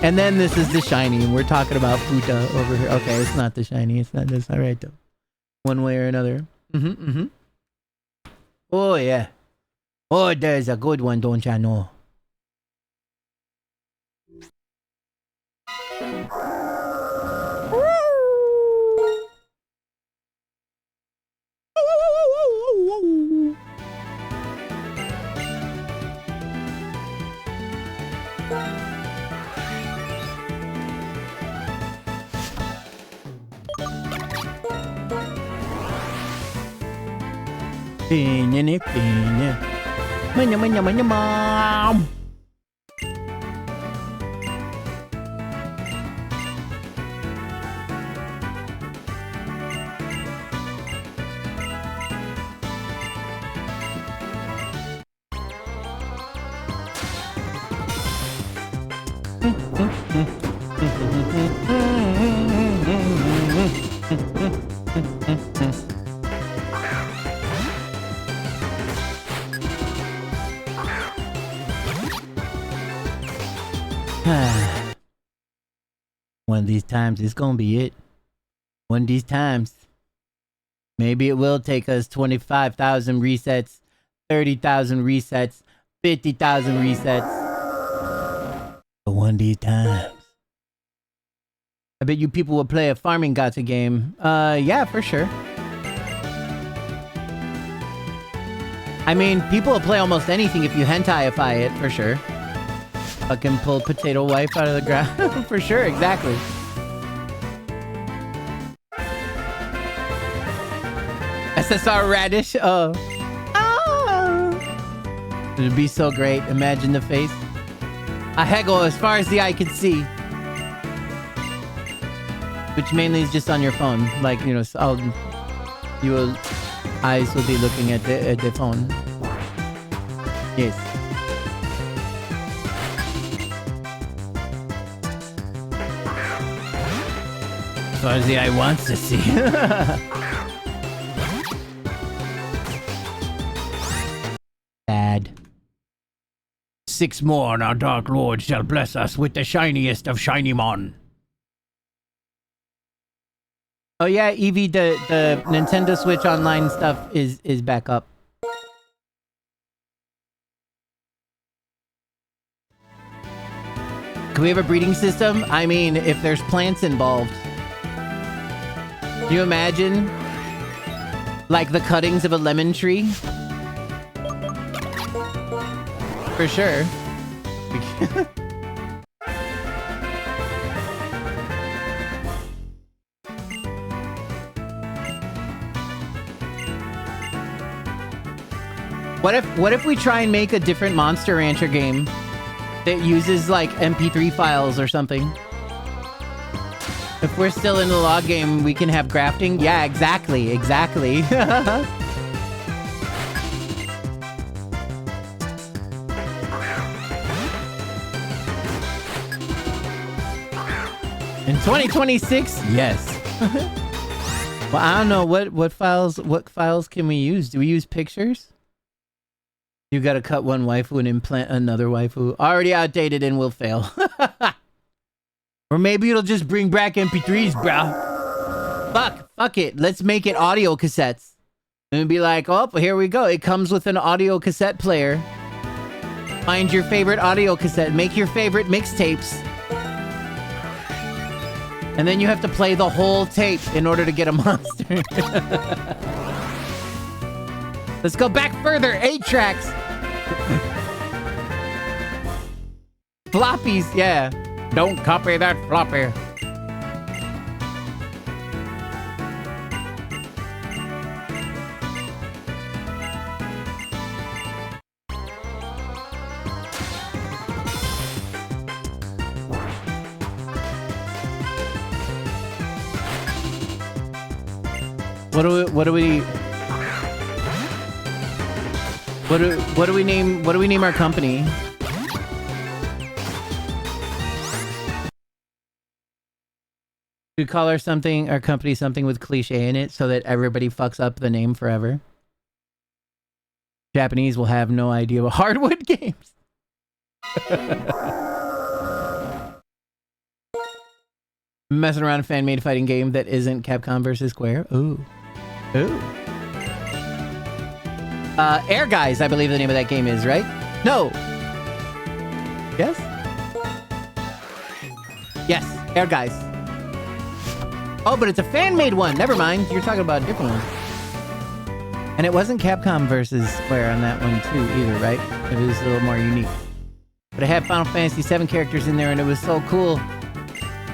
And then this is the shiny, and we're talking about futa over here. Okay, it's not the shiny. It's not this. All right, though. One way or another. Oh, yeah. Oh, there's a good one, don't ya know? Finny, finny. Manya, manya, manya, mom. One of these times, it's gonna be it. One of these times. Maybe it will take us 25,000 resets, 30,000 resets, 50,000 resets. But one of these times. I bet you people will play a farming gacha game. Yeah, for sure. I mean, people will play almost anything if you hentai-ify it, for sure. Fucking pull potato wife out of the ground. For sure, exactly. SSR Radish, oh. It'd be so great. Imagine the face. A hegel as far as the eye can see. Which mainly is just on your phone. Like, you know, your eyes will be looking at the phone. Yes. As far as the eye wants to see. Bad. 6 more and our Dark Lord shall bless us with the shiniest of Shinymon. Oh yeah, Eevee, the Nintendo Switch Online stuff is back up. Can we have a breeding system? I mean, if there's plants involved. Can you imagine? Like the cuttings of a lemon tree? For sure. What if we try and make a different Monster Rancher game that uses like MP3 files or something? If we're still in the log game, we can have grafting? Yeah, exactly. Exactly. In 2026? Yes. Well, I don't know what files can we use? Do we use pictures? You gotta cut one waifu and implant another waifu. Already outdated and will fail. Or maybe it'll just bring back MP3s, bro. Fuck it. Let's make it audio cassettes. And be like, oh, here we go. It comes with an audio cassette player. Find your favorite audio cassette. Make your favorite mixtapes. And then you have to play the whole tape in order to get a monster. Let's go back further. 8 tracks. Floppies, yeah. Don't copy that floppy. What do we name our company? We call our company something with cliche in it so that everybody fucks up the name forever. Japanese will have no idea what hardwood games. Messing around a fan-made fighting game that isn't Capcom versus Square. Ooh. Air Guys, I believe the name of that game is, right? No. Yes? Yes, Air Guys. Oh, but it's a fan-made one. Never mind. You're talking about a different one. And it wasn't Capcom versus Square on that one too, either, right? It was a little more unique. But it had Final Fantasy VII characters in there, and it was so cool.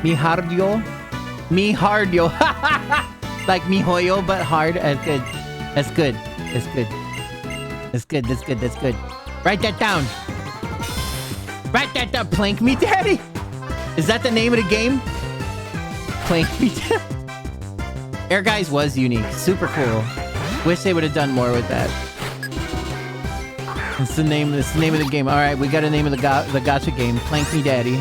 Miharyo? Like Mihoyo, but hard. That's good. That's good. That's good. That's good. That's good. Write that down. Write that down. Plank Me Daddy. Is that the name of the game? Plank Me Daddy. Air Guys was unique. Super cool. Wish they would have done more with that. It's the name. It's the name of the game. All right, we got a name of the gacha game. Plank Me Daddy.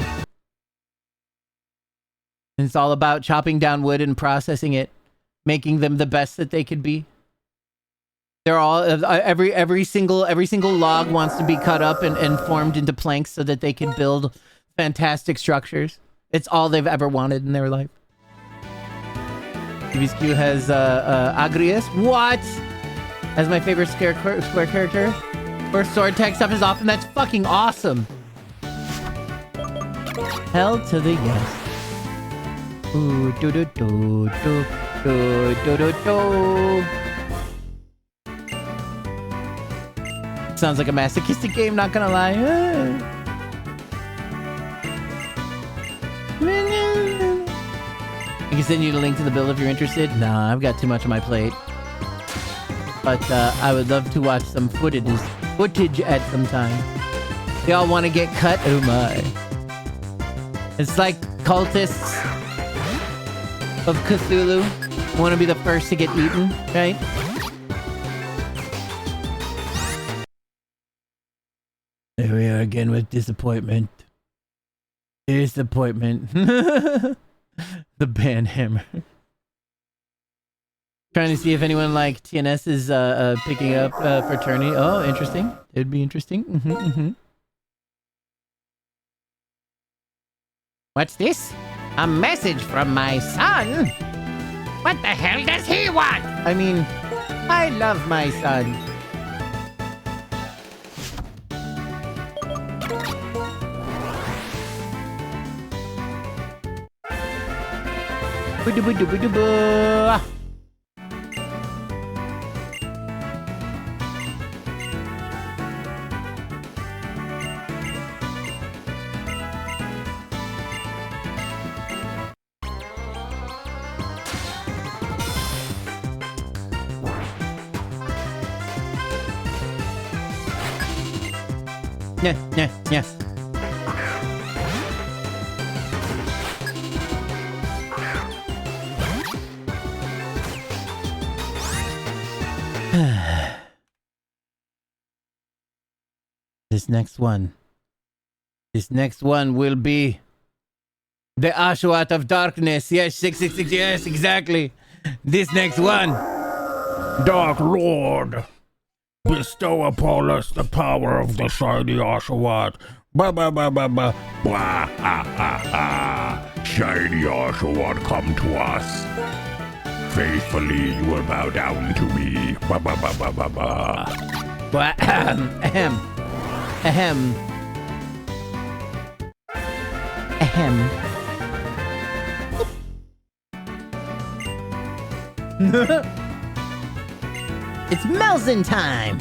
And it's all about chopping down wood and processing it, making them the best that they could be. They're all every single log wants to be cut up and formed into planks so that they can build fantastic structures. It's all they've ever wanted in their life. TVSQ has Agrius. What? As my favorite square character. Or sword tech stuff is often. That's fucking awesome. Hell to the yes. Ooh, do do do do do do do do. Sounds like a masochistic game, not gonna lie. I can send you the link to the build if you're interested. Nah, I've got too much on my plate. But I would love to watch some footage at some time. They all want to get cut? Oh my. It's like cultists of Cthulhu want to be the first to get eaten, right? Here we are again with disappointment. Disappointment. The band hammer. Trying to see if anyone like TNS is picking up Fraternity. Oh, interesting. It'd be interesting. What's this? A message from my son? What the hell does he want? I mean, I love my son. Yeah. This next one will be the Oshawott of Darkness. Yes, 666. Yes, exactly. This next one. Dark Lord, bestow upon us the power of the shiny Oshawott. Ba ba ba ba ba. Wah, ha, ha, ha. Shiny Oshawott, come to us. Faithfully, you will bow down to me. Ba ba ba ba ba ba. Well, ahem. It's Melzen time.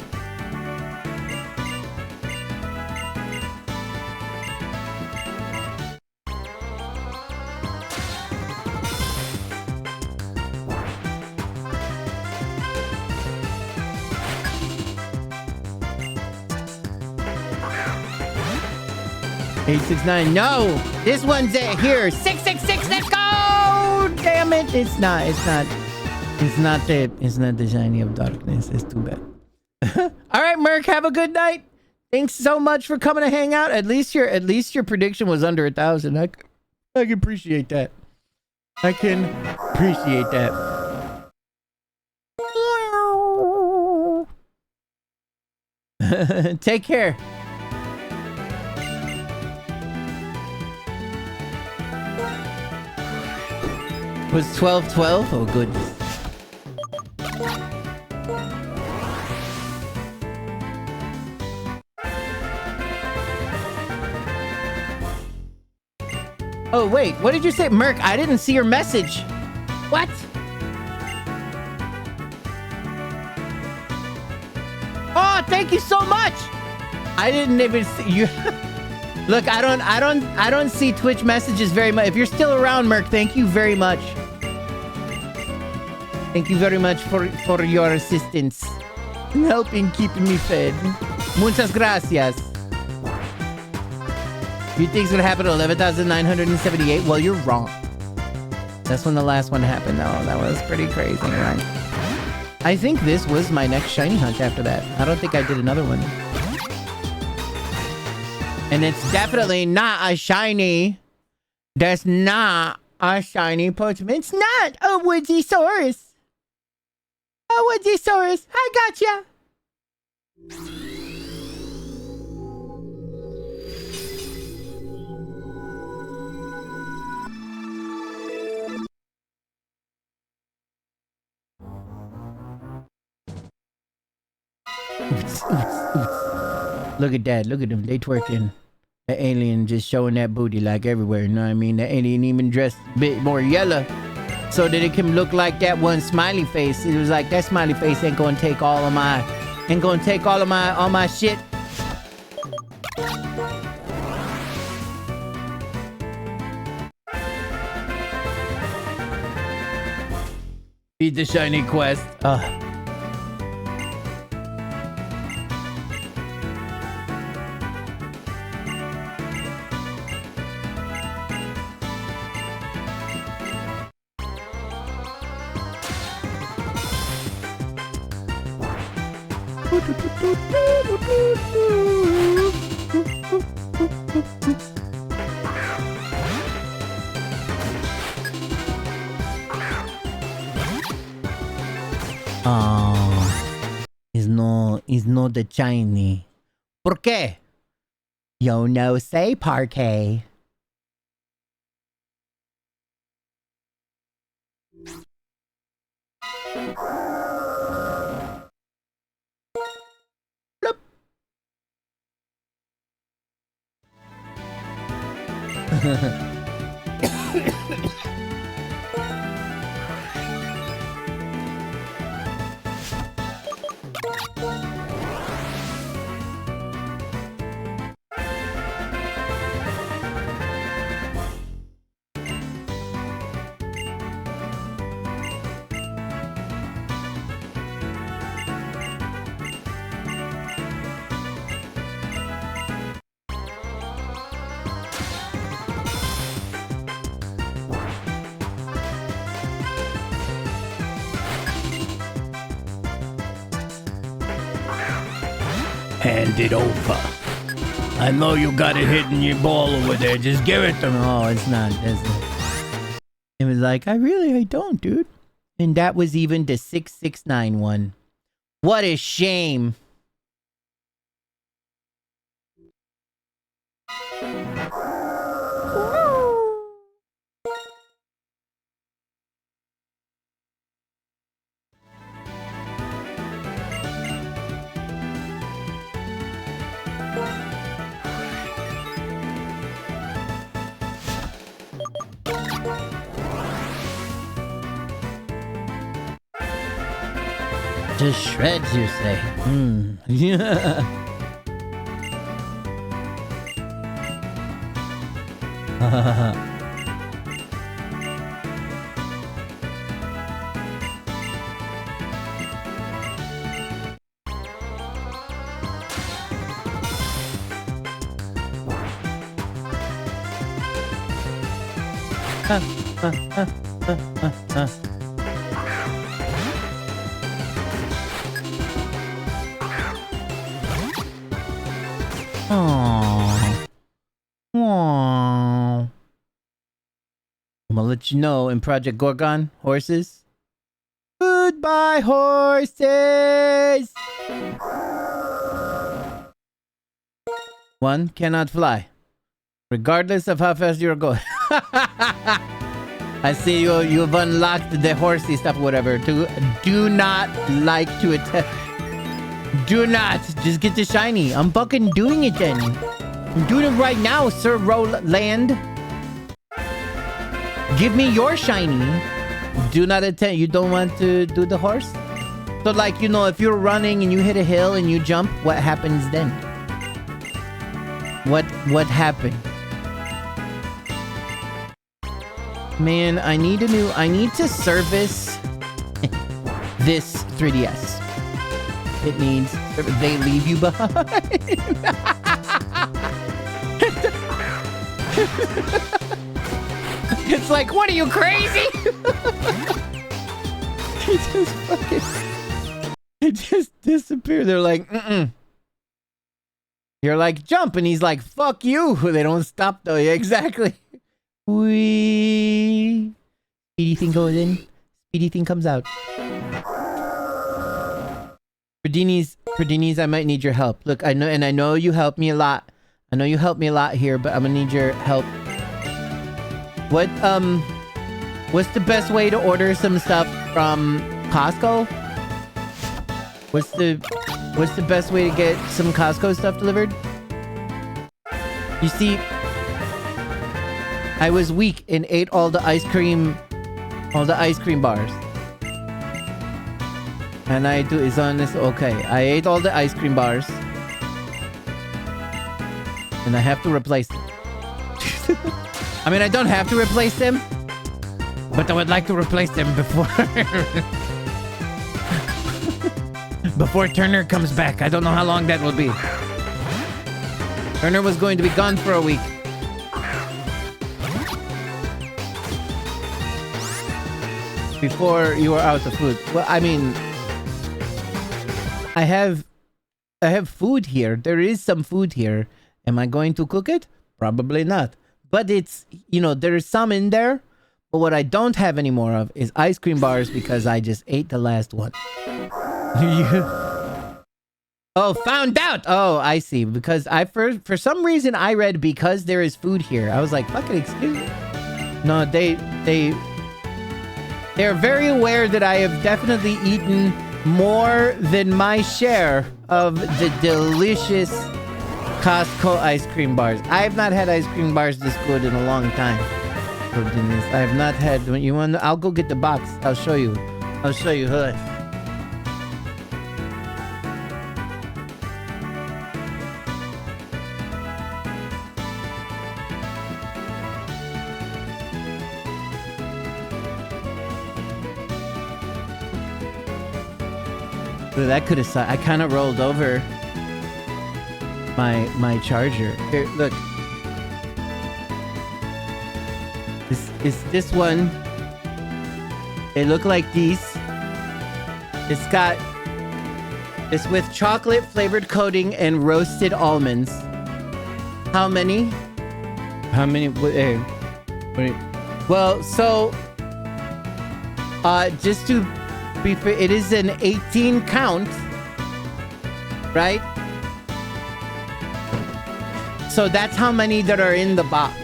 $869. No, this one's it here. 666. Let's go. Damn it! It's not the shiny of darkness. It's too bad. All right, Merc. Have a good night. Thanks so much for coming to hang out. At least your prediction was under 1,000. I can appreciate that. I can appreciate that. Take care. Was 12-12? Oh, goodness. Oh, wait. What did you say? Merc, I didn't see your message. What? Oh, thank you so much. I didn't even see you. Look, I don't see Twitch messages very much. If you're still around, Merc, thank you very much. Thank you very much for your assistance. and helping keeping me fed. Muchas gracias. You think it's gonna happen at 11,978? Well, you're wrong. That's when the last one happened, though. That was pretty crazy, right? I think this was my next shiny hunt after that. I don't think I did another one. And it's definitely not a shiny. That's not a shiny Pokemon. It's not a Woodzysaurus. A Woodzysaurus. I gotcha. Look at that. Look at them. They twerking. The alien just showing that booty like everywhere. You know what I mean? The alien even dressed a bit more yellow so that it can look like that one smiley face. It was like that smiley face ain't gonna take all of my all my shit. Beat the shiny quest. It's not the shiny. ¿Por qué? Yo no sé por qué. Hand it over. I know you got it hidden your ball over there. Just give it to me. No, it's not. It was like, I don't, dude. And that was even the 6691. What a shame. Just shreds, you say? Yeah. Aww. Aww. I'm gonna let you know in Project Gorgon, horses. Goodbye, horses! One cannot fly, regardless of how fast you're going. I see you've unlocked the horsey stuff, whatever. Do not like to attack. Do not. Just get the shiny. I'm fucking doing it then. I'm doing it right now, Sir Roland. Give me your shiny. Do not attempt. You don't want to do the horse? So like, you know, if you're running and you hit a hill and you jump, what happens then? What happened? Man, I need to service this 3DS. it needs. They leave you behind. It's like, what are you, crazy? It just disappeared. They're like, mm-mm. You're like, jump, and he's like, fuck you. They don't stop though. Yeah, exactly. Speedy thing goes in. Speedy thing comes out. Perdini's, I might need your help. Look, I know you helped me a lot. I know you helped me a lot here, but I'm gonna need your help. What's the best way to order some stuff from Costco? What's the best way to get some Costco stuff delivered? You see, I was weak and ate all the ice cream bars. And is on this, okay. I ate all the ice cream bars. And I have to replace them. I mean, I don't have to replace them, but I would like to replace them before before Turner comes back. I don't know how long that will be. Turner was going to be gone for a week. Before you were out of food. Well, I mean, I have food here. There is some food here. Am I going to cook it? Probably not. But it's, there's some in there. But what I don't have any more of is ice cream bars because I just ate the last one. Oh, found out. Oh, I see. Because for some reason I read because there is food here. I was like, fucking excuse me. No, they're very aware that I have definitely eaten more than my share of the delicious Costco ice cream bars. I have not had ice cream bars this good in a long time. Oh goodness, I have not had. You want? I'll go get the box. I'll show you. Hold on. So that could have. I kind of rolled over my charger. Here, look. This one. They look like these. It's with chocolate flavored coating and roasted almonds. How many? Well, so just to be fair, it is an 18 count, right? So that's how many that are in the box.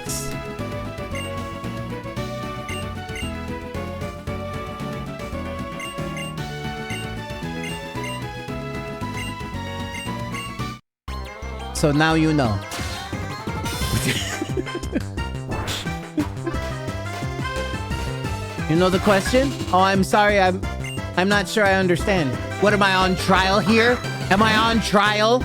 So now you know. You know the question? Oh, I'm sorry. I'm not sure I understand. What, am I on trial here? Am I on trial?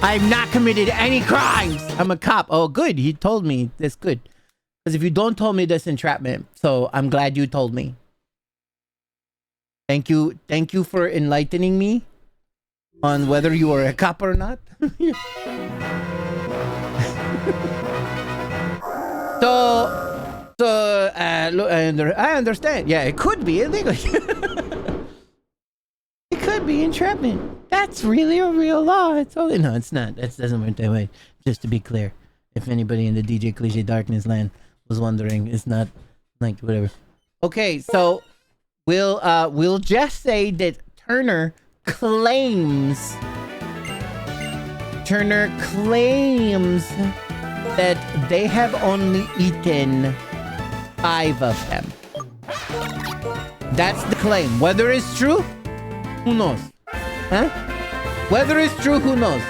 I've not committed any crimes. I'm a cop. Oh, good. He told me. That's good. Because if you don't tell me, that's entrapment. So I'm glad you told me. Thank you. Thank you for enlightening me on whether you are a cop or not. Look, I understand. Yeah, it could be illegal. It could be entrapment. That's really a real law. It's only no, it's not. That doesn't work that way. Just to be clear, if anybody in the DJ Cliche Darkness land was wondering, it's not like whatever. Okay, so we'll just say that Turner claims that they have only eaten 5 of them. That's the claim. Whether it's true, who knows? Huh? Whether it's true, who knows?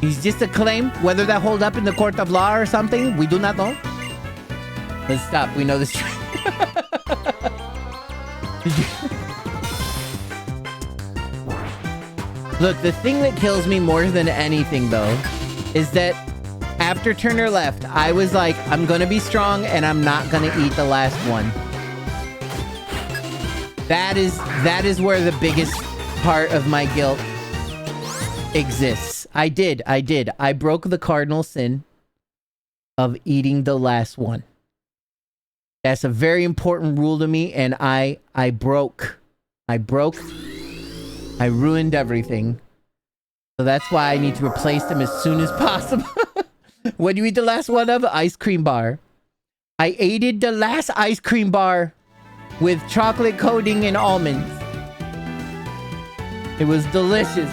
It's just a claim. Whether that hold up in the court of law or something, we do not know. Let's stop. We know this truth. Look, the thing that kills me more than anything, though, is that after Turner left, I was like, I'm gonna be strong and I'm not gonna eat the last one. That is where the biggest part of my guilt exists. I did. I broke the cardinal sin of eating the last one. That's a very important rule to me, and I broke. I ruined everything. So that's why I need to replace them as soon as possible. What do you eat the last one of? Ice cream bar. I ate the last ice cream bar with chocolate coating and almonds. It was delicious.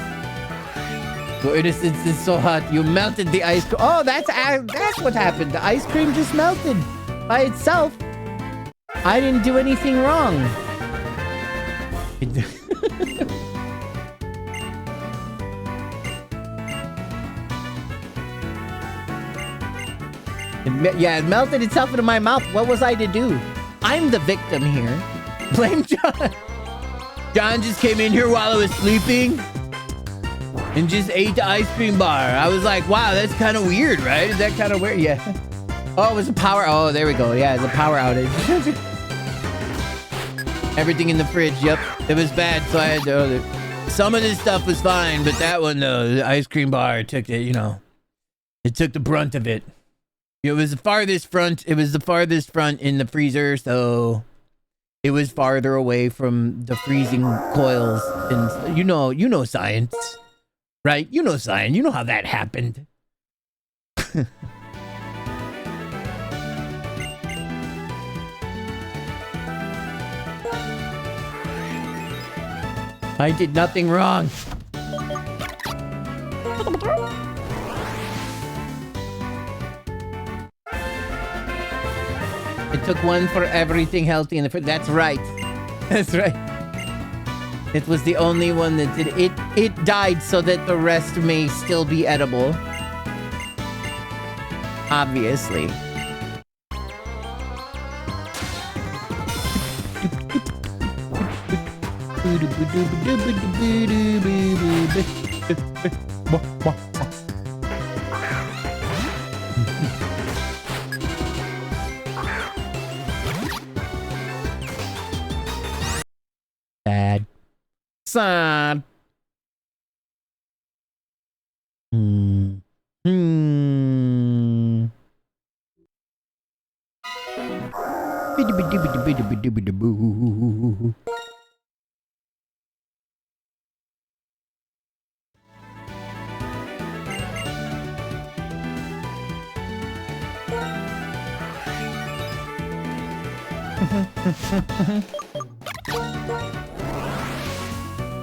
Your innocence is so hot. You melted the ice cream. Oh, that's what happened. The ice cream just melted by itself. I didn't do anything wrong. It melted itself into my mouth. What was I to do? I'm the victim here. Blame John. John just came in here while I was sleeping and just ate the ice cream bar. I was like, wow, that's kind of weird, right? Is that kind of weird? Yeah. Oh, it was a power. Oh, there we go. Yeah, it's a power outage. Everything in the fridge. Yep. It was bad. So I had to. Some of this stuff was fine, but that one, though, the ice cream bar took it, it took the brunt of it. It was the farthest front. It was the farthest front in the freezer, so it was farther away from the freezing coils. And you know science, right? You know science. You know how that happened. I did nothing wrong. It took one for everything healthy in the fridge. That's right. That's right. It was the only one that did it. It died so that the rest may still be edible. Obviously. Sad. Sad.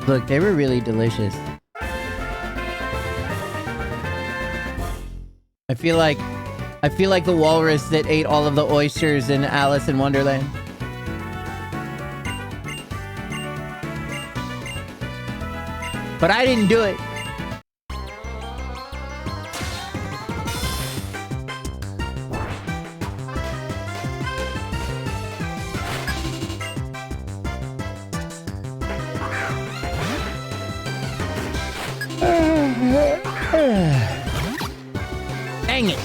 Look, they were really delicious. I feel like the walrus that ate all of the oysters in Alice in Wonderland. But I didn't do it. Dang it.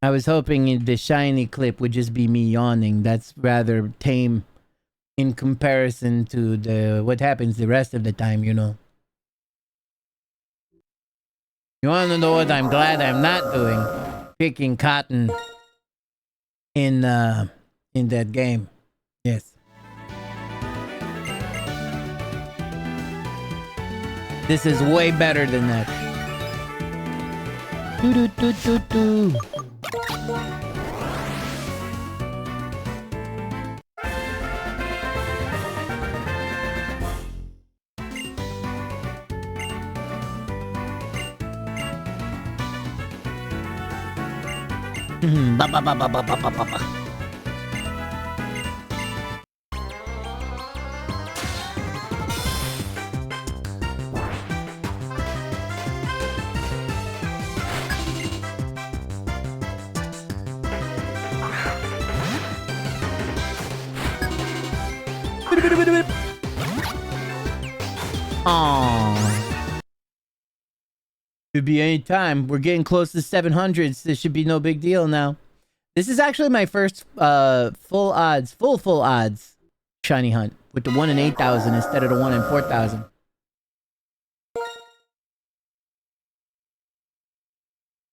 I was hoping the shiny clip would just be me yawning. That's rather tame in comparison to what happens the rest of the time, You want to know what I'm glad I'm not doing? Picking cotton in that game. Yes. This is way better than that. Do-do-do-do-do. Ba ba ba ba ba ba ba ba. Aww. Could be any time. We're getting close to 700s. This should be no big deal now. This is actually my first full odds shiny hunt with the 1 in 8,000 instead of the 1 in 4,000.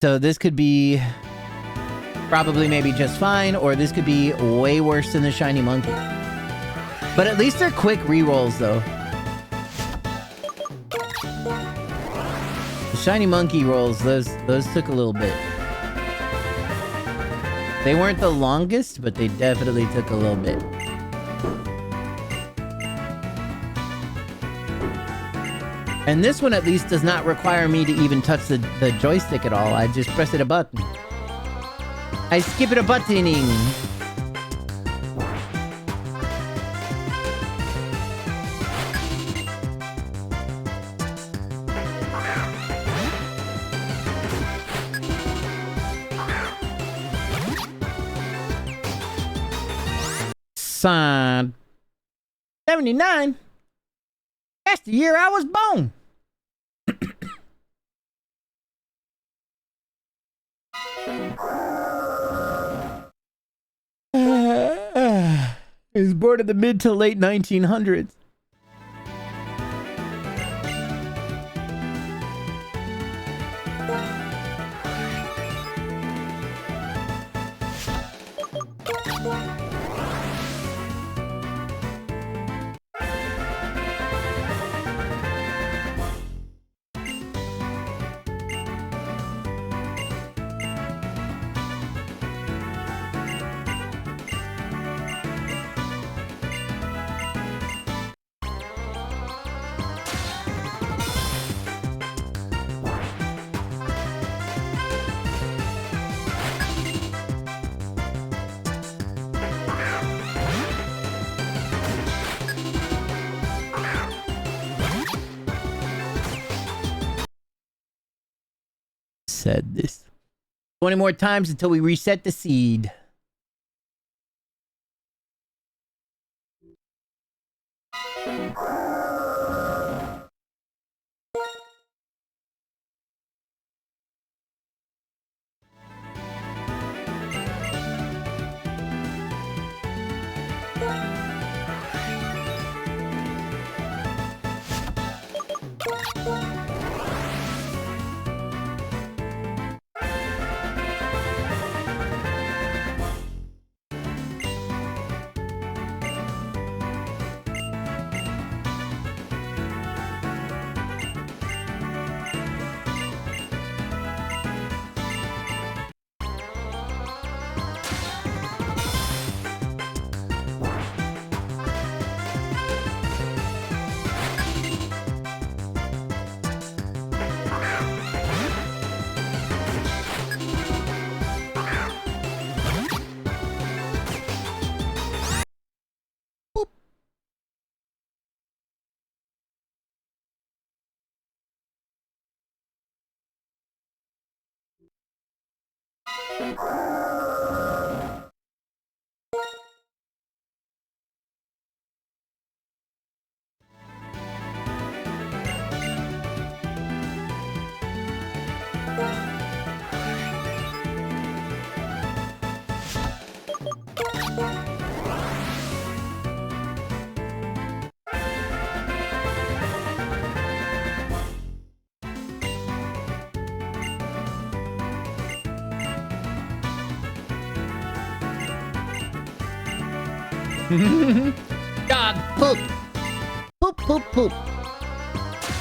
So this could be probably maybe just fine, or this could be way worse than the shiny monkey. But at least they're quick rerolls though. The shiny monkey rolls, those took a little bit. They weren't the longest, but they definitely took a little bit. And this one at least does not require me to even touch the joystick at all. I just press it a button. I skip it a buttoning. Son. 79? That's the year I was born. He was born in the mid to late 1900s. Said this 20 more times until we reset the seed. Dog poop. Poop, poop, poop.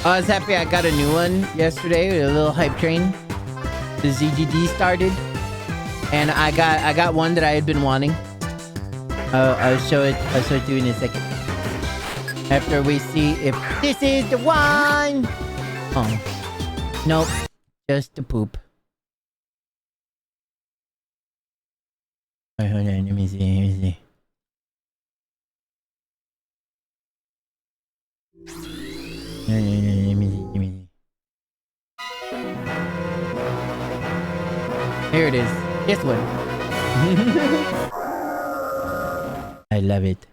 I was happy I got a new one yesterday with a little hype train. The ZGD started. And I got one that I had been wanting. I'll show it to you in a second. After we see if this is the one. Oh. Nope. Just the poop. Alright, hold on, let me see. Let me see. Here it is. This one. I love it.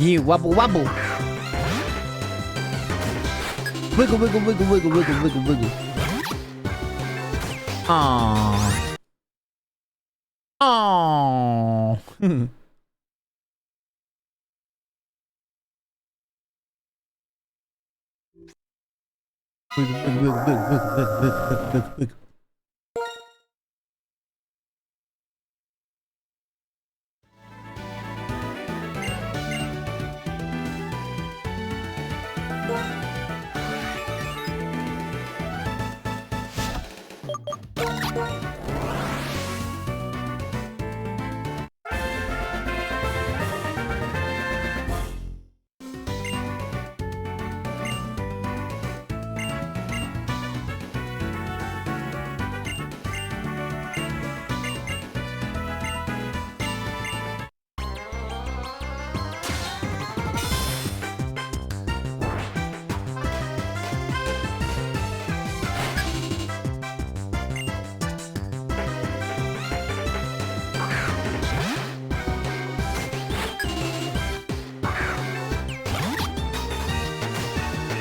Yeah, wobble wobble. Wiggle wiggle wiggle wiggle wiggle wiggle wiggle. Aww. Aww. Wiggle wiggle wiggle wiggle wiggle wiggle wiggle wiggle.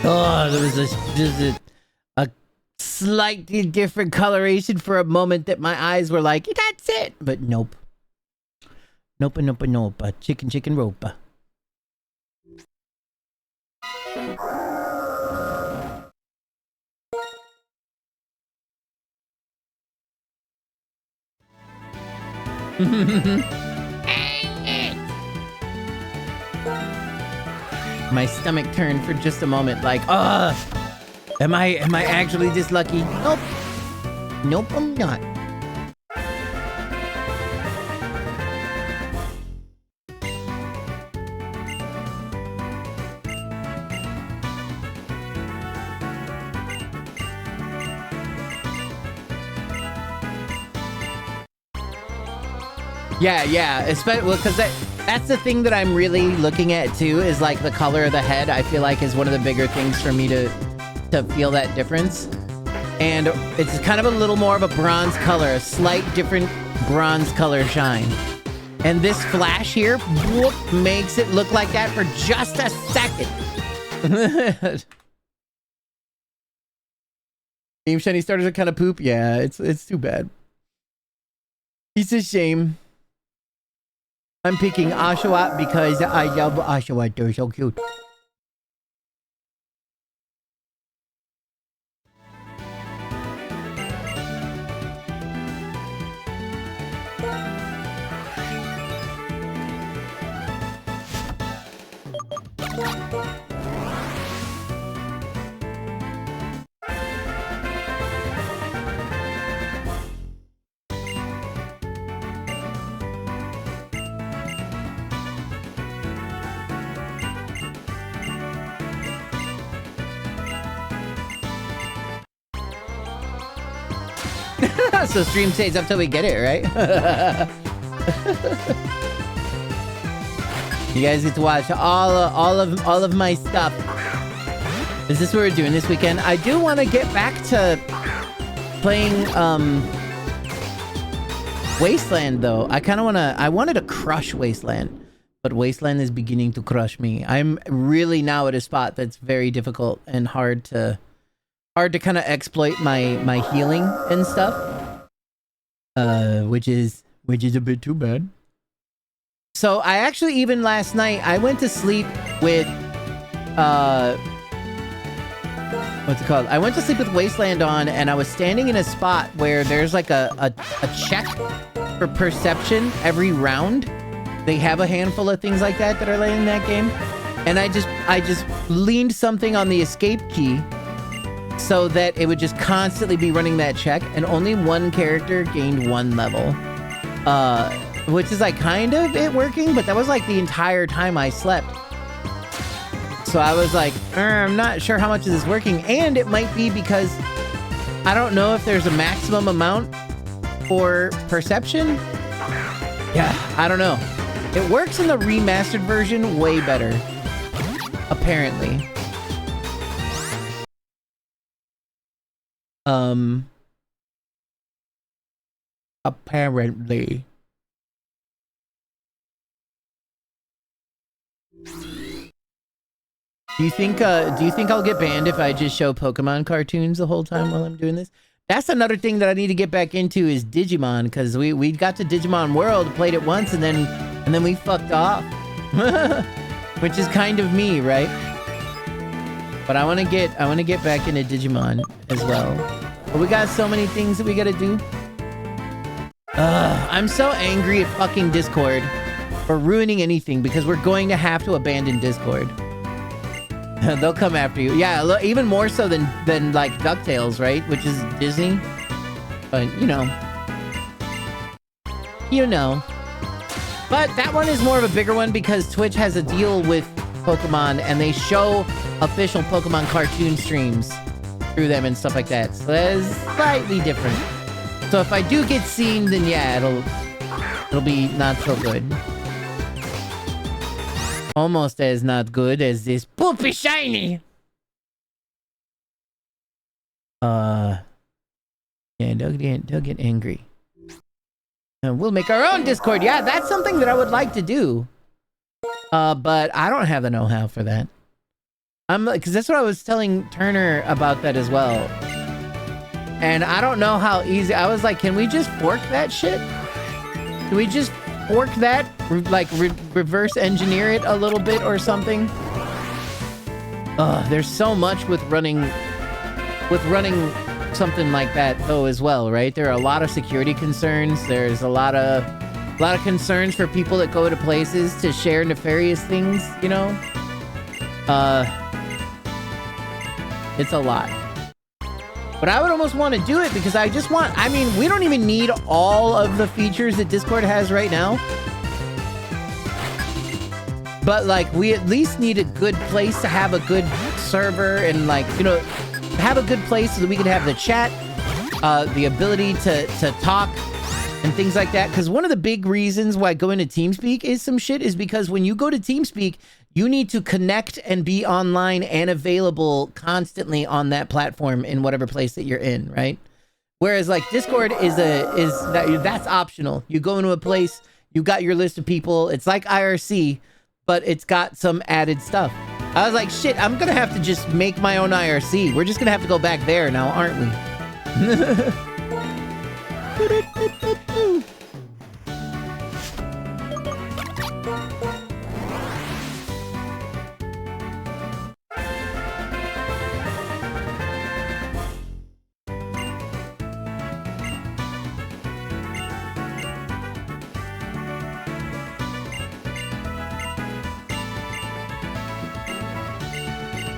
Oh, there was a slightly different coloration for a moment that my eyes were like, that's it. But nope. Nope, nope, nope. Chicken, chicken, rope. My stomach turned for just a moment, like, am I actually this lucky? Nope. Nope, I'm not. Yeah, especially because that's the thing that I'm really looking at too, is like the color of the head. I feel like is one of the bigger things for me to feel that difference. And it's kind of a little more of a bronze color, a slight different bronze color shine. And this flash here, whoop, makes it look like that for just a second. Game shiny starters are kind of poop. Yeah, it's too bad. It's a shame. I'm picking Oshawott because I love Oshawott. They're so cute. So stream stays up till we get it, right? You guys get to watch all of my stuff. Is this what we're doing this weekend? I do want to get back to playing Wasteland though. I wanted to crush Wasteland, but Wasteland is beginning to crush me. I'm really now at a spot that's very difficult and hard to kind of exploit my healing and stuff. Which is a bit too bad. So I actually, even last night, I went to sleep with what's it called? I went to sleep with Wasteland on, and I was standing in a spot where there's like a check for perception every round. They have a handful of things like that are in that game. And I just leaned something on the escape key so that it would just constantly be running that check, and only one character gained 1 level. Which is like kind of it working, but that was like the entire time I slept. So I was like, I'm not sure how much of this is working, and it might be because I don't know if there's a maximum amount for perception. Yeah, I don't know. It works in the remastered version way better, apparently. Apparently. Do you think I'll get banned if I just show Pokemon cartoons the whole time while I'm doing this? That's another thing that I need to get back into is Digimon, because we got to Digimon World, played it once, and then we fucked off. Which is kind of me, right? But I want to get back into Digimon as well. But we got so many things that we gotta do. I'm so angry at fucking Discord for ruining anything, because we're going to have to abandon Discord. They'll come after you. Yeah, even more so than like DuckTales, right? Which is Disney. But, you know. But that one is more of a bigger one because Twitch has a deal with Pokemon, and they show official Pokemon cartoon streams through them and stuff like that. So that is slightly different. So if I do get seen, then yeah, it'll be not so good. Almost as not good as this poopy shiny. Yeah, they'll get angry. And we'll make our own Discord. Yeah, that's something that I would like to do. But I don't have the know-how for that. Because that's what I was telling Turner about that as well. And I don't know how easy. I was like, can we just fork that shit? Can we just fork that? Like reverse engineer it a little bit or something? There's so much with running something like that though as well, right? There are a lot of security concerns. There's a lot of concerns for people that go to places to share nefarious things, you know? It's a lot. But I would almost want to do it because I mean, we don't even need all of the features that Discord has right now. But, like, we at least need a good place to have a good server and, like, you know, have a good place so that we can have the chat, the ability to talk and things like that. Because one of the big reasons why going to TeamSpeak is some shit is because when you go to TeamSpeak, you need to connect and be online and available constantly on that platform in whatever place that you're in, right? Whereas, like, Discord that's optional. You go into a place, you got your list of people. It's like IRC, but it's got some added stuff. I was like, shit, I'm gonna have to just make my own IRC. We're just gonna have to go back there now, aren't we?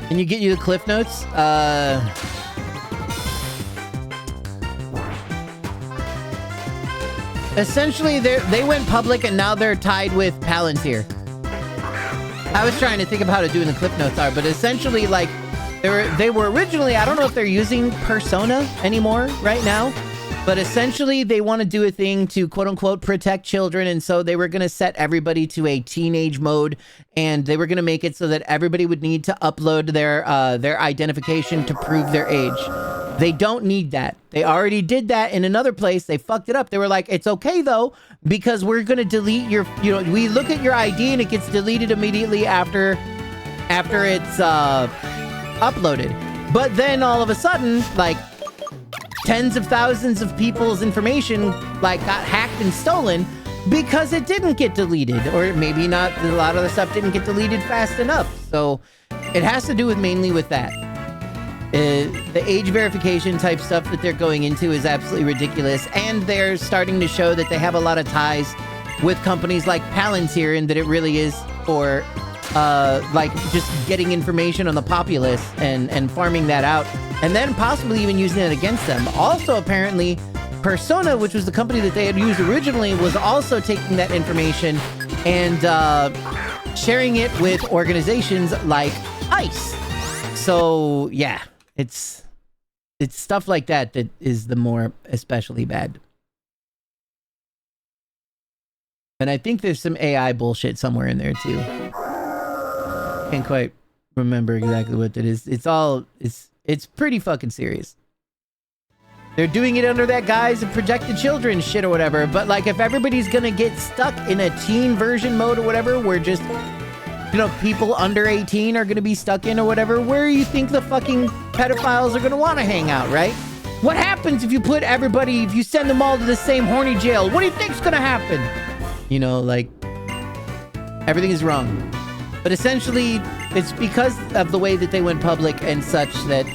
Can you get you the Cliff Notes? Essentially, they went public and now they're tied with Palantir. I was trying to think of how to do in the Cliff Notes are, but essentially, like, they were originally, I don't know if they're using Persona anymore right now, But essentially, they want to do a thing to quote unquote protect children. And so they were going to set everybody to a teenage mode, and they were going to make it so that everybody would need to upload their identification to prove their age. They don't need that. They already did that in another place. They fucked it up. They were like, it's okay though, because we're going to delete your, we look at your ID and it gets deleted immediately after it's uploaded. But then all of a sudden, like, tens of thousands of people's information like got hacked and stolen because it didn't get deleted, or maybe not. A lot of the stuff didn't get deleted fast enough. So it has to do with mainly with that. The age verification type stuff that they're going into is absolutely ridiculous, and they're starting to show that they have a lot of ties with companies like Palantir, and that it really is for like just getting information on the populace and farming that out, and then possibly even using it against them. Also, apparently, Persona, which was the company that they had used originally, was also taking that information and sharing it with organizations like ICE. So, yeah, it's stuff like that that is the more especially bad. And I think there's some AI bullshit somewhere in there, too. Can't quite remember exactly what that is. It's pretty fucking serious. They're doing it under that guise of protected children shit or whatever, but like if everybody's gonna get stuck in a teen version mode or whatever, where just, people under 18 are gonna be stuck in or whatever, where do you think the fucking pedophiles are gonna want to hang out, right? What happens if you if you send them all to the same horny jail? What do you think's gonna happen? Like, everything is wrong. But essentially, it's because of the way that they went public and such that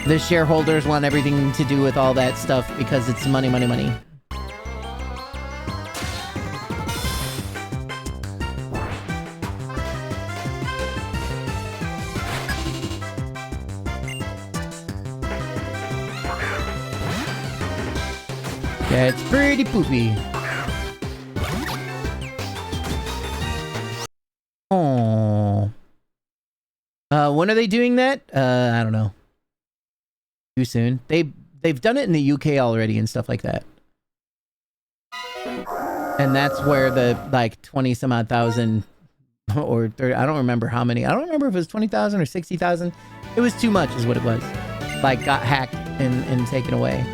the shareholders want everything to do with all that stuff because it's money, money, money. Yeah, it's pretty poopy. Oh. When are they doing that? I don't know. Too soon. They've done it in the UK already and stuff like that. And that's where the like 20 some odd thousand or 30, I don't remember how many. I don't remember if it was 20,000 or 60,000. It was too much is what it was. Like got hacked and taken away.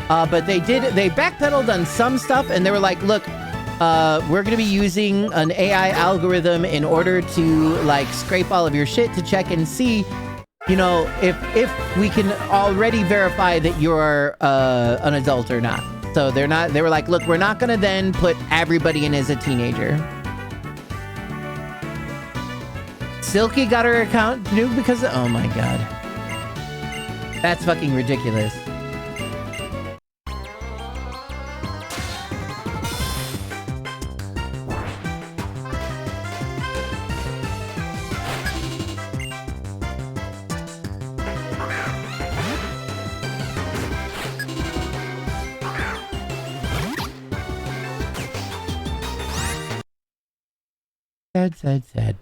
But they backpedaled on some stuff, and they were like, look, we're going to be using an AI algorithm in order to like scrape all of your shit to check and see, if we can already verify that you're an adult or not. So they were like, look, we're not going to then put everybody in as a teenager. Silky got her account new because oh my god. That's fucking ridiculous. Sad.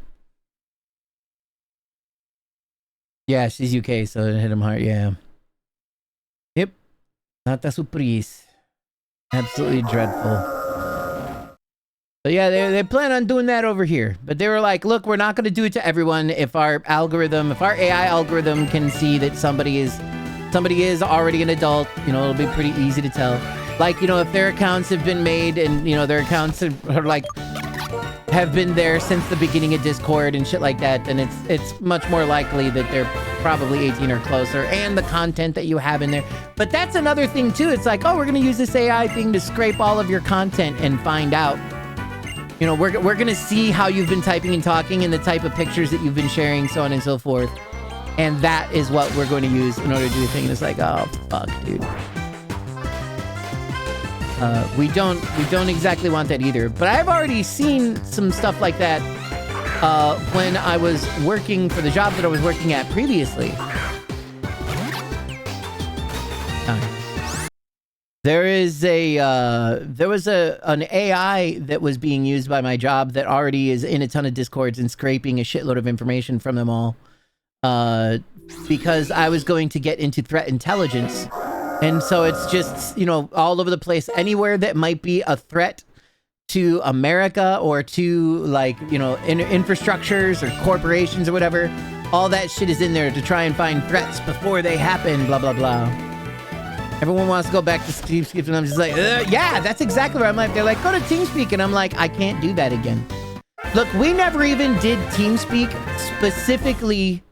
Yeah, she's UK, so it hit him hard, yeah. Yep. Not that surprise. Absolutely dreadful. So yeah, they plan on doing that over here. But they were like, look, we're not going to do it to everyone. If our AI algorithm can see that somebody is already an adult, it'll be pretty easy to tell. Like, if their accounts have been made and, their accounts are like, have been there since the beginning of Discord and shit like that, then it's much more likely that they're probably 18 or closer, and the content that you have in there. But that's another thing too. It's like, oh, we're gonna use this AI thing to scrape all of your content and find out. We're gonna see how you've been typing and talking and the type of pictures that you've been sharing, so on and so forth. And that is what we're going to use in order to do the thing. And it's like, oh fuck, dude. We don't exactly want that either, but I've already seen some stuff like that when I was working for the job that I was working at previously. There was an AI that was being used by my job that already is in a ton of Discords and scraping a shitload of information from them all, because I was going to get into threat intelligence. And so it's just, you know, all over the place. Anywhere that might be a threat to America or to, like, you know, infrastructures or corporations or whatever, all that shit is in there to try and find threats before they happen, blah, blah, blah. Everyone wants to go back to TeamSpeak, and I'm just like, yeah, that's exactly where I'm like. They're like, go to TeamSpeak, and I'm like, I can't do that again. Look, we never even did TeamSpeak specifically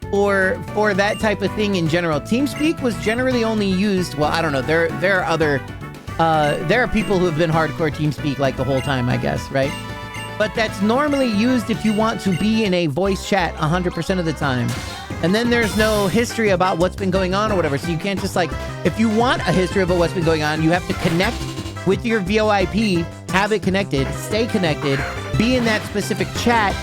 for that type of thing in general. TeamSpeak was generally only used, well, I don't know, there are other, there are people who have been hardcore TeamSpeak like the whole time, I guess, right? But that's normally used if you want to be in a voice chat 100% of the time. And then there's no history about what's been going on or whatever. So you can't just like, if you want a history about what's been going on, you have to connect with your VoIP, have it connected, stay connected, be in that specific chat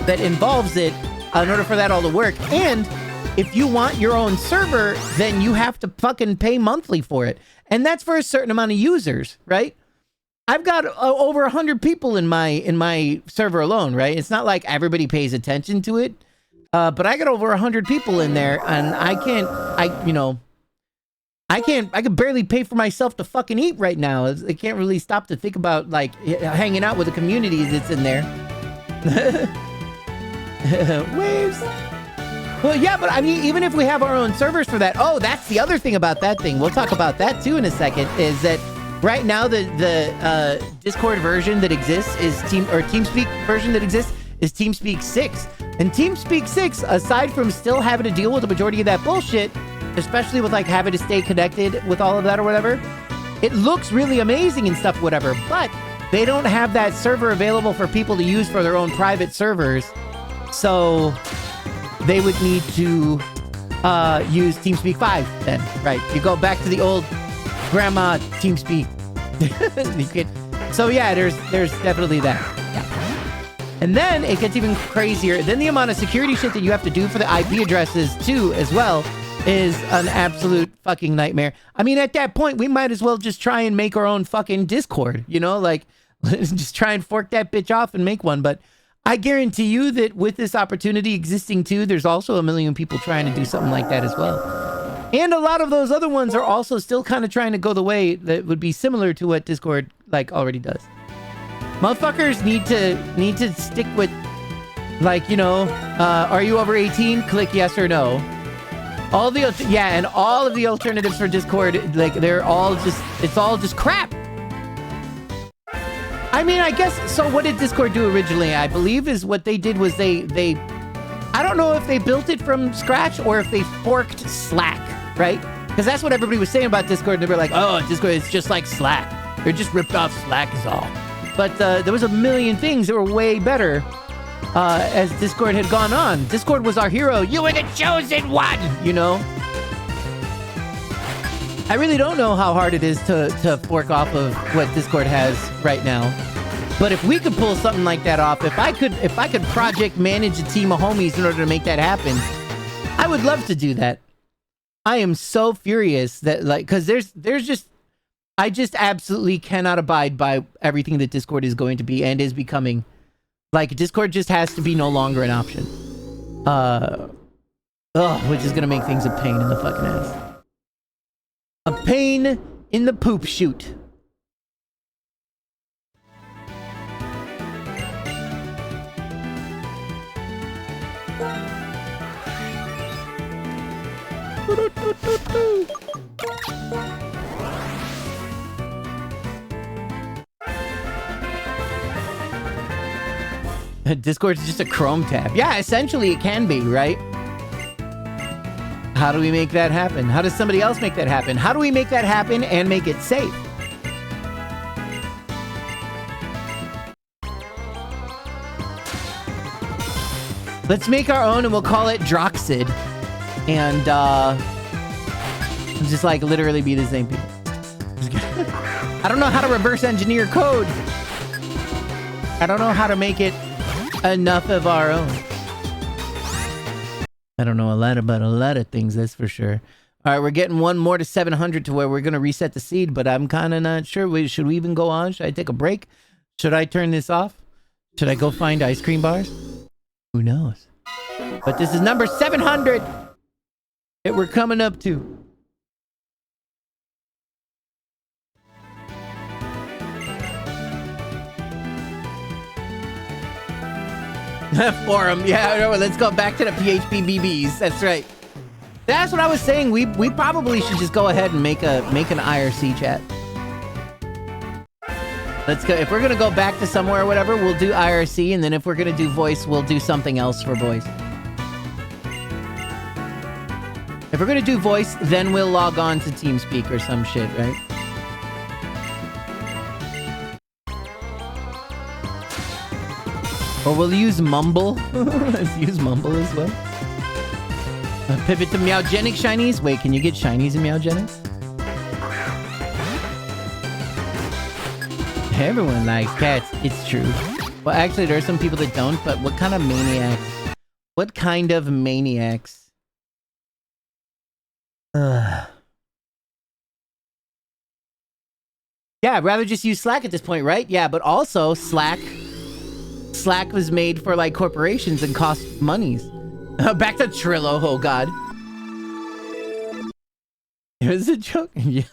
that involves it in order for that all to work. And if you want your own server, then you have to fucking pay monthly for it. And that's for a certain amount of users, right? I've got over 100 people in my server alone, right? It's not like everybody pays attention to it. But I got over 100 people in there, and I could barely pay for myself to fucking eat right now. I can't really stop to think about, like, hanging out with the community that's in there. Waves. Well, yeah, but I mean, even if we have our own servers for that, oh, that's the other thing about that thing. We'll talk about that too in a second, is that right now the Discord version that exists is TeamSpeak version that exists is TeamSpeak 6. And TeamSpeak 6, aside from still having to deal with the majority of that bullshit, especially with like having to stay connected with all of that or whatever, it looks really amazing and stuff, whatever, but they don't have that server available for people to use for their own private servers. So they would need to use TeamSpeak 5 then, right? You go back to the old grandma TeamSpeak. So yeah, there's definitely that. Yeah. And then it gets even crazier. Then the amount of security shit that you have to do for the IP addresses too, as well, is an absolute fucking nightmare. I mean, at that point, we might as well just try and make our own fucking Discord, you know? Like, just try and fork that bitch off and make one. But I guarantee you that with this opportunity existing too, there's also a million people trying to do something like that as well. And a lot of those other ones are also still kind of trying to go the way that would be similar to what Discord, like, already does. Motherfuckers need to stick with, like, you know, are you over 18? Click yes or no. All the, yeah, and all of the alternatives for Discord, like, they're all just, it's all just crap. I mean, I guess, so what did Discord do originally? I believe is what they did was they I don't know if they built it from scratch or if they forked Slack, right? Because that's what everybody was saying about Discord. They were like, oh, Discord is just like Slack. They're just ripped off Slack is all. But there was a million things that were way better as Discord had gone on. Discord was our hero. You were the chosen one, you know? I really don't know how hard it is to fork off of what Discord has right now. But if we could pull something like that off, if I could project manage a team of homies in order to make that happen, I would love to do that. I am so furious that, like, because there's just, I just absolutely cannot abide by everything that Discord is going to be and is becoming. Like, Discord just has to be no longer an option. Which is gonna make things a pain in the fucking ass. A pain in the poop chute. Discord's just a Chrome tab. Yeah, essentially it can be, right? How do we make that happen? How does somebody else make that happen? How do we make that happen and make it safe? Let's make our own and we'll call it Droxid. And just like literally be the same people. I don't know how to reverse engineer code. I don't know how to make it enough of our own. I don't know a lot about a lot of things, that's for sure. All right, we're getting one more to 700 to where we're going to reset the seed, but I'm kind of not sure. Should we even go on? Should I take a break? Should I turn this off? Should I go find ice cream bars? Who knows? But this is number 700 that we're coming up to. Forum. Yeah, let's go back to the PHP BBs. That's right. That's what I was saying. We probably should just go ahead and make an IRC chat. Let's go. If we're gonna go back to somewhere or whatever, we'll do IRC, and then if we're gonna do voice, we'll do something else for voice. If we're gonna do voice, then we'll log on to TeamSpeak or some shit, right? Or we'll use Mumble. Let's use Mumble as well. Pivot to Meowgenic Shinies. Wait, can you get Shinies in Meowgenics? Everyone likes cats. It's true. Well, actually, there are some people that don't, but what kind of maniacs? What kind of maniacs? Yeah, I'd rather just use Slack at this point, right? Yeah, but also Slack was made for like corporations and cost monies. Back to Trillo, oh god. It was a joke. Yeah.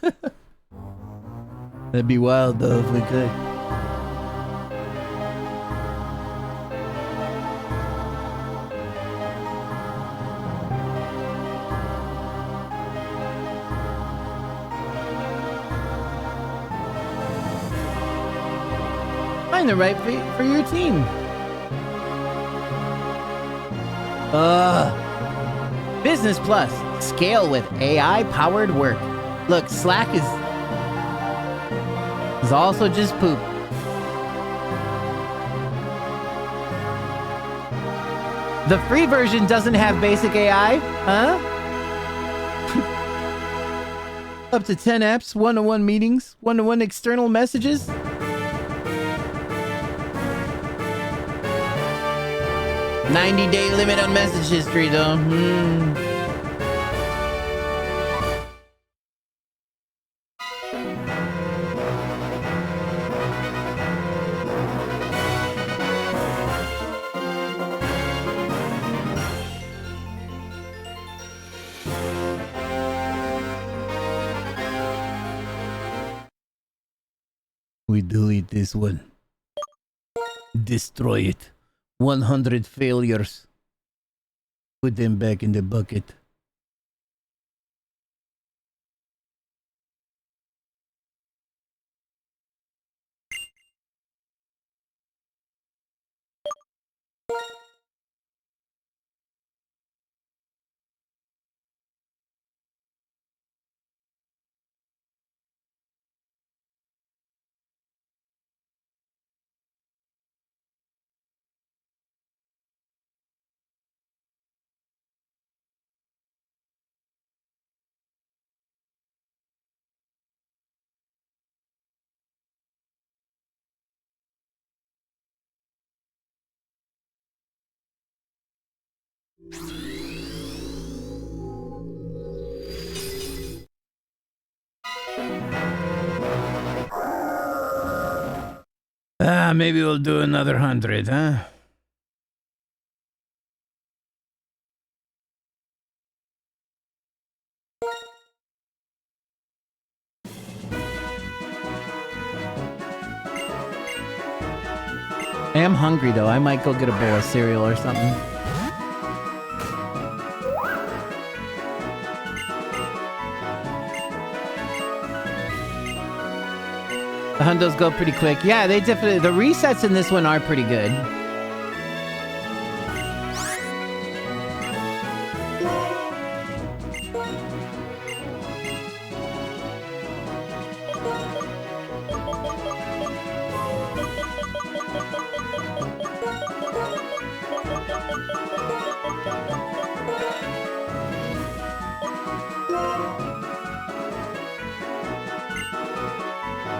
That'd be wild though if we could. Find the right fit for your team. Business Plus. Scale with AI-powered work. Look, Slack is also just poop. The free version doesn't have basic AI, huh? Up to 10 apps, one-to-one meetings, one-to-one external messages. $90-day limit on message history, though. We delete this one. Destroy it. 100 failures. Put them back in the bucket. Maybe we'll do another 100, huh? I am hungry though. I might go get a bowl of cereal or something. The hundos go pretty quick. Yeah, they definitely... The resets in this one are pretty good.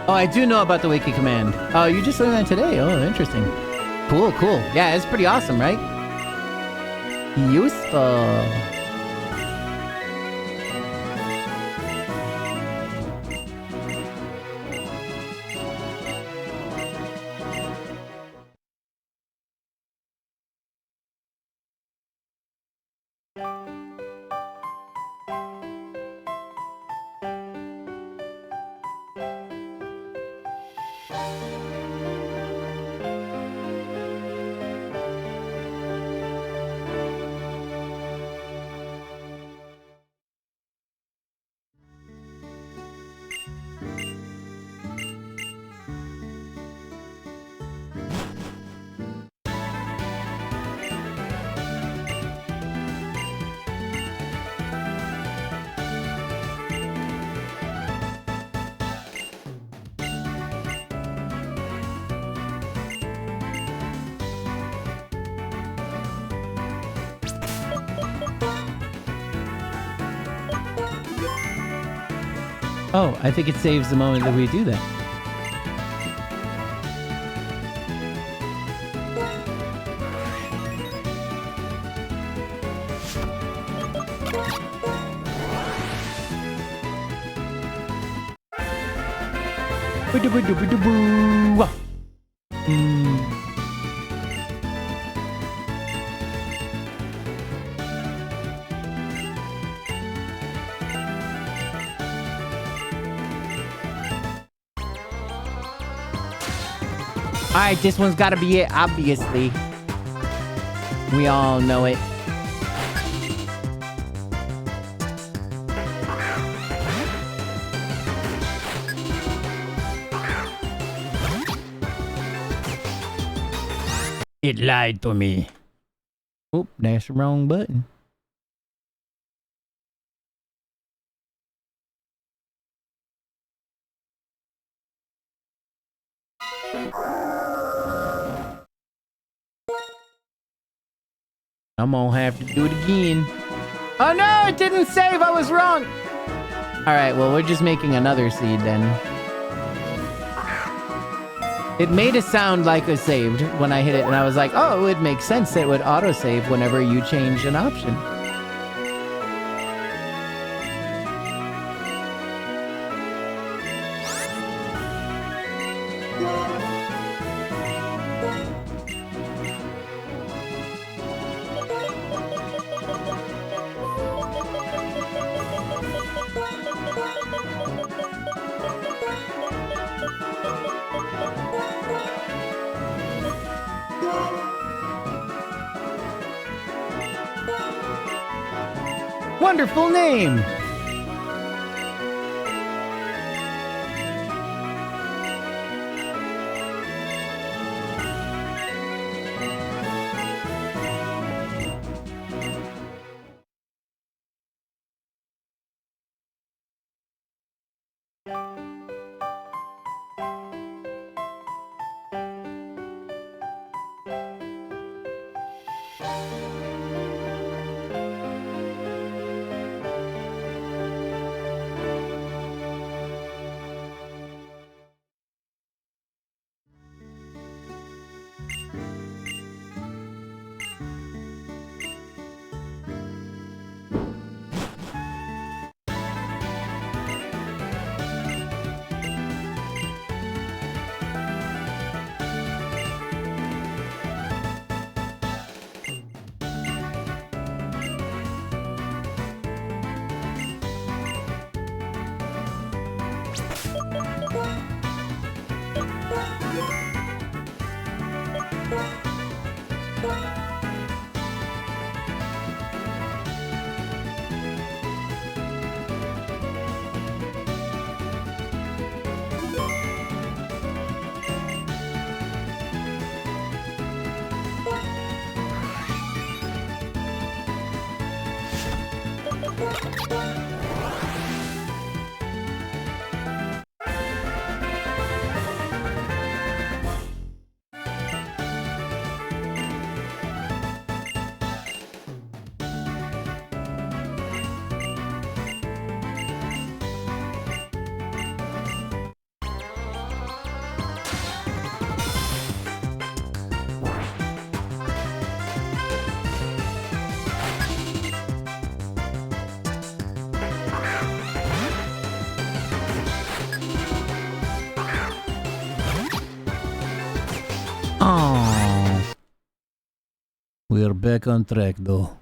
Oh, I do know about the wiki command. Oh, you just learned that today. Oh, interesting. Cool, cool. Yeah, it's pretty awesome, right? Useful. Oh, I think it saves the moment that we do that. All right, this one's got to be it, obviously. We all know it. It lied to me. Oop, that's the wrong button. I'm gonna have to do it again. Oh no, it didn't save. I was wrong. All right, well, we're just making another seed then. It made a sound like it saved when I hit it, and I was like, oh, it would make sense that it would autosave whenever you change an option. Wonderful name. Oh. We're back on track, though.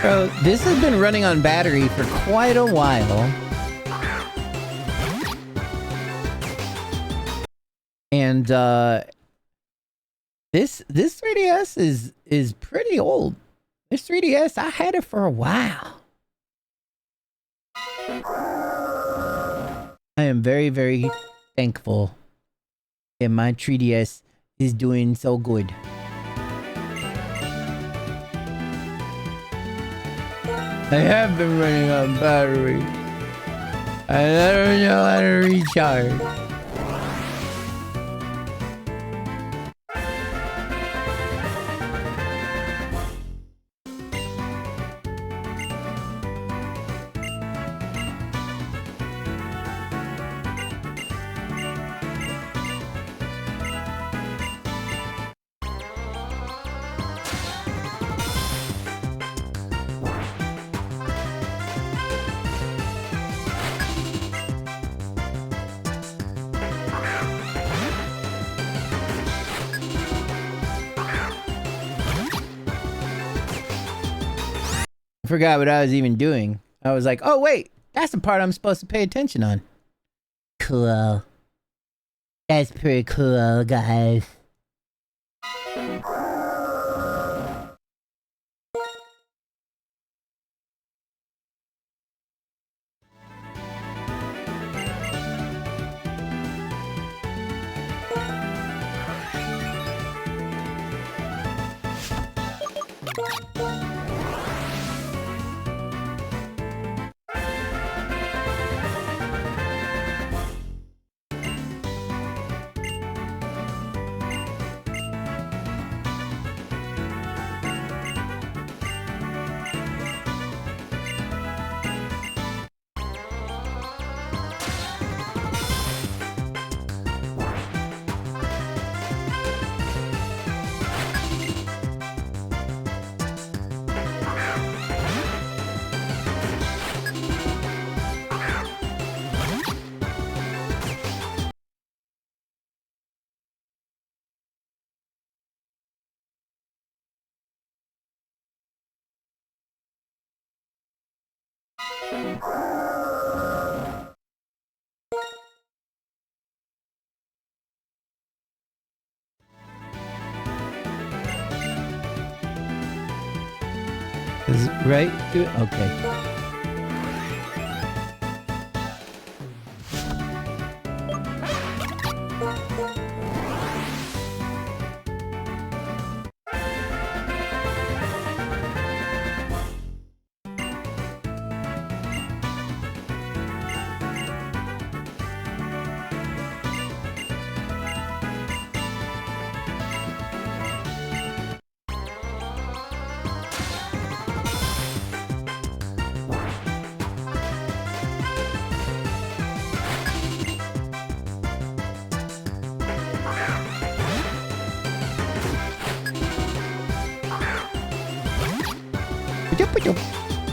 Bro, this has been running on battery for quite a while. And this 3DS is pretty old. This 3DS, I had it for a while. I am very, very thankful that my 3DS is doing so good. I have been running on battery. I don't know how to recharge. I forgot what I was even doing. I was like, oh wait, that's the part I'm supposed to pay attention on. Cool. That's pretty cool, guys. Is it right? Okay.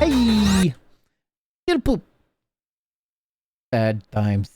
Hey! Get a poop. Bad times.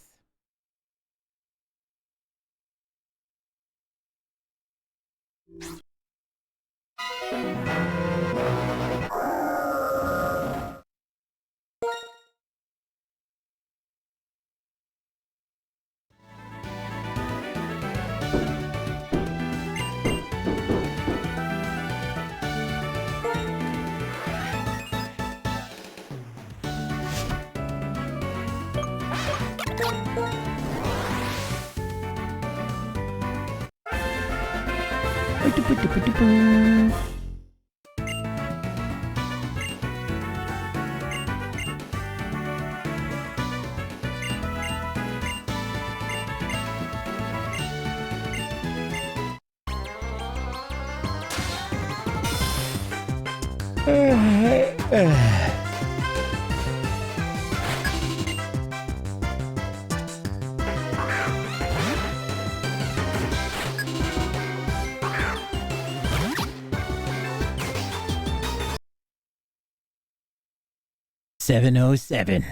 $707.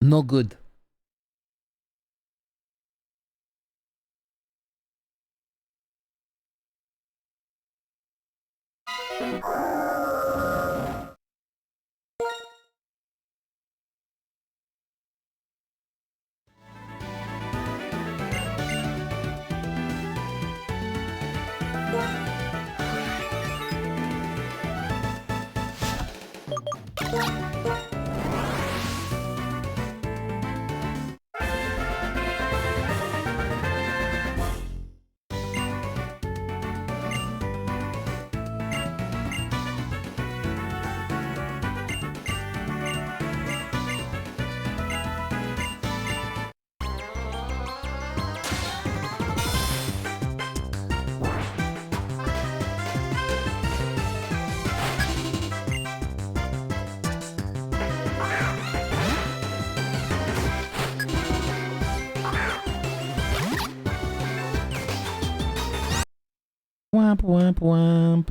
No good. Womp womp womp.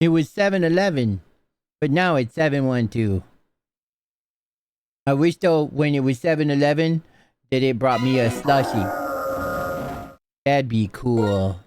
It was 7-Eleven, but now it's 712. I wish though when it was 7-Eleven that it brought me a slushie. That'd be cool.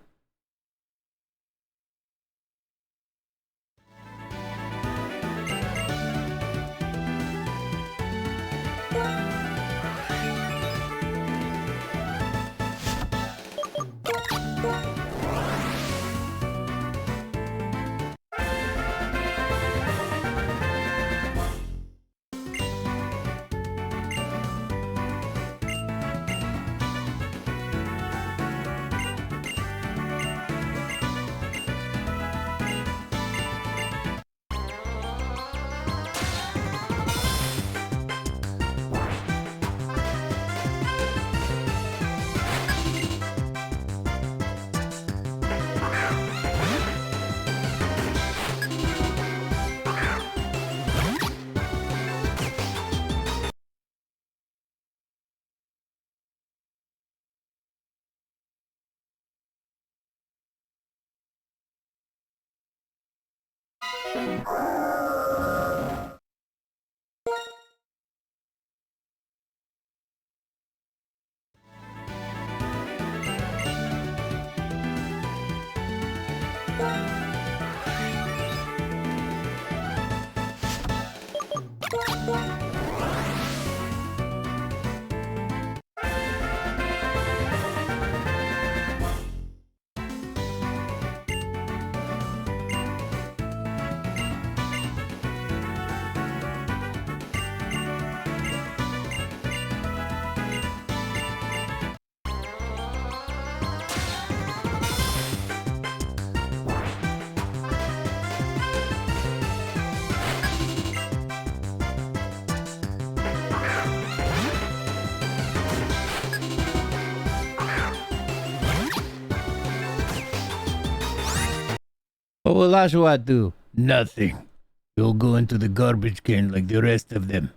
What will Oshawott do? Nothing. You'll go into the garbage can like the rest of them.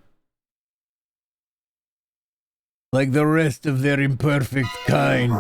Like the rest of their imperfect kind.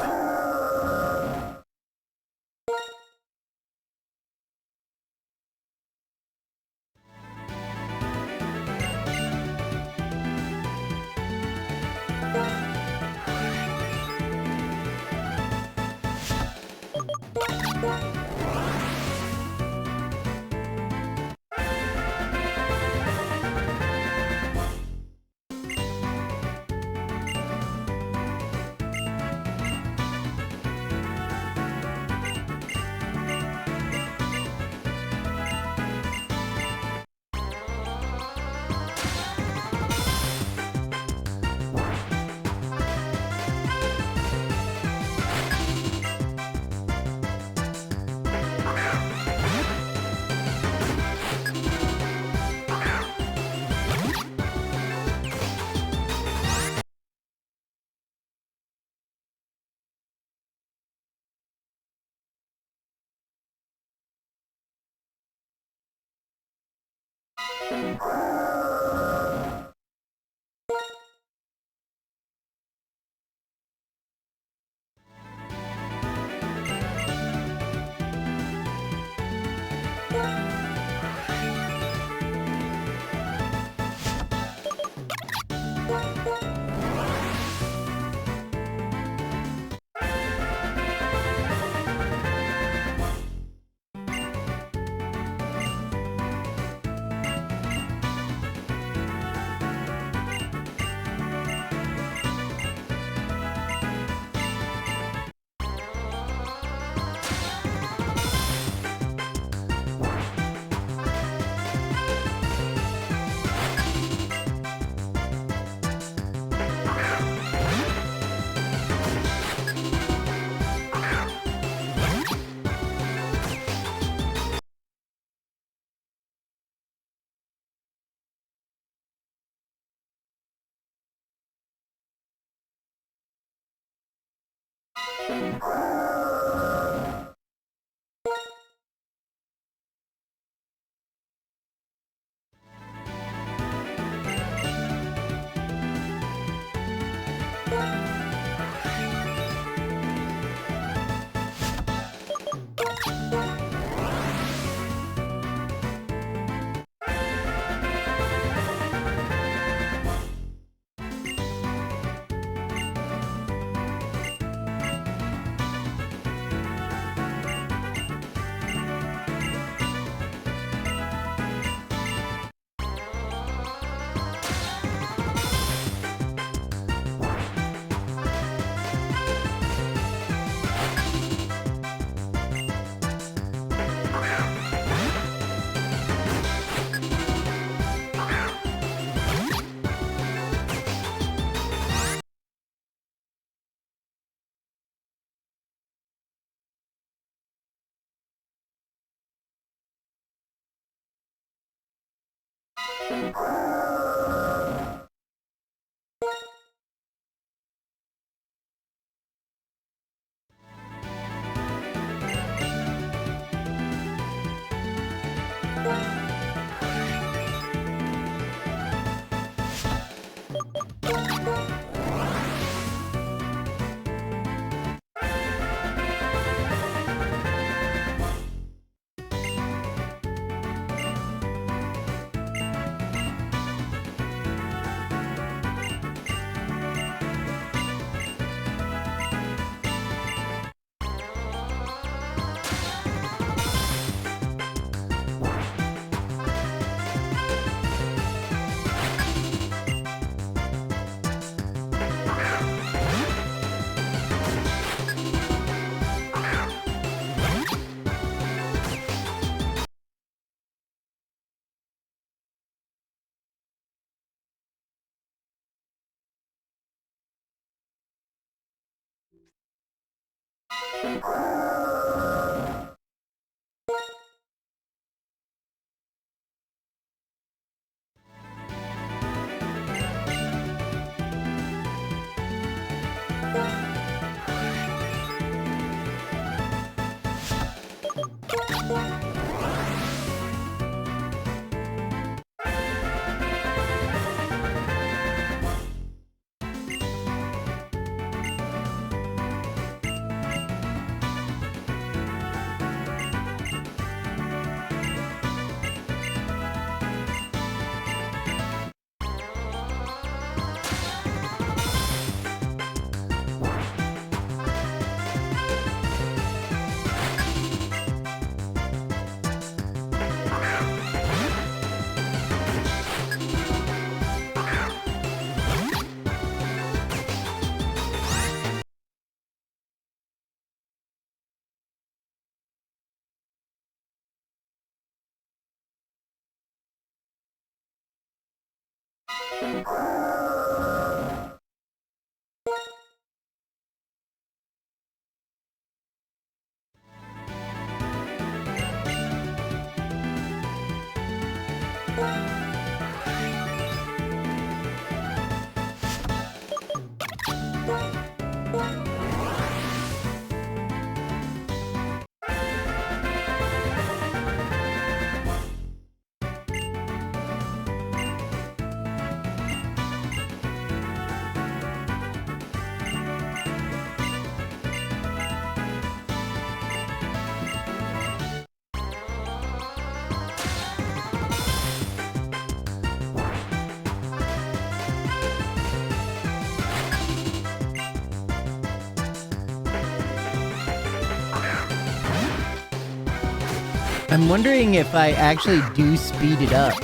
I'm wondering if I actually do speed it up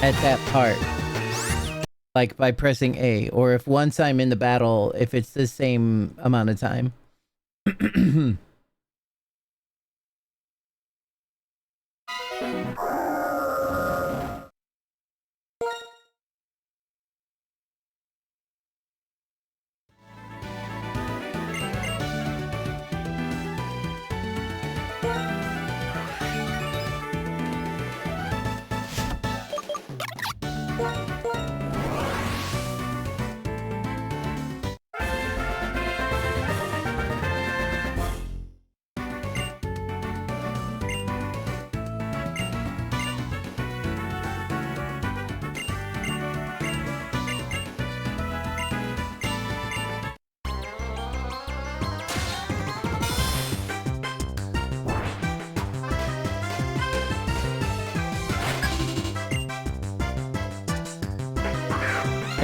at that part. Like by pressing A, or if once I'm in the battle, if it's the same amount of time.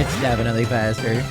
It's definitely faster.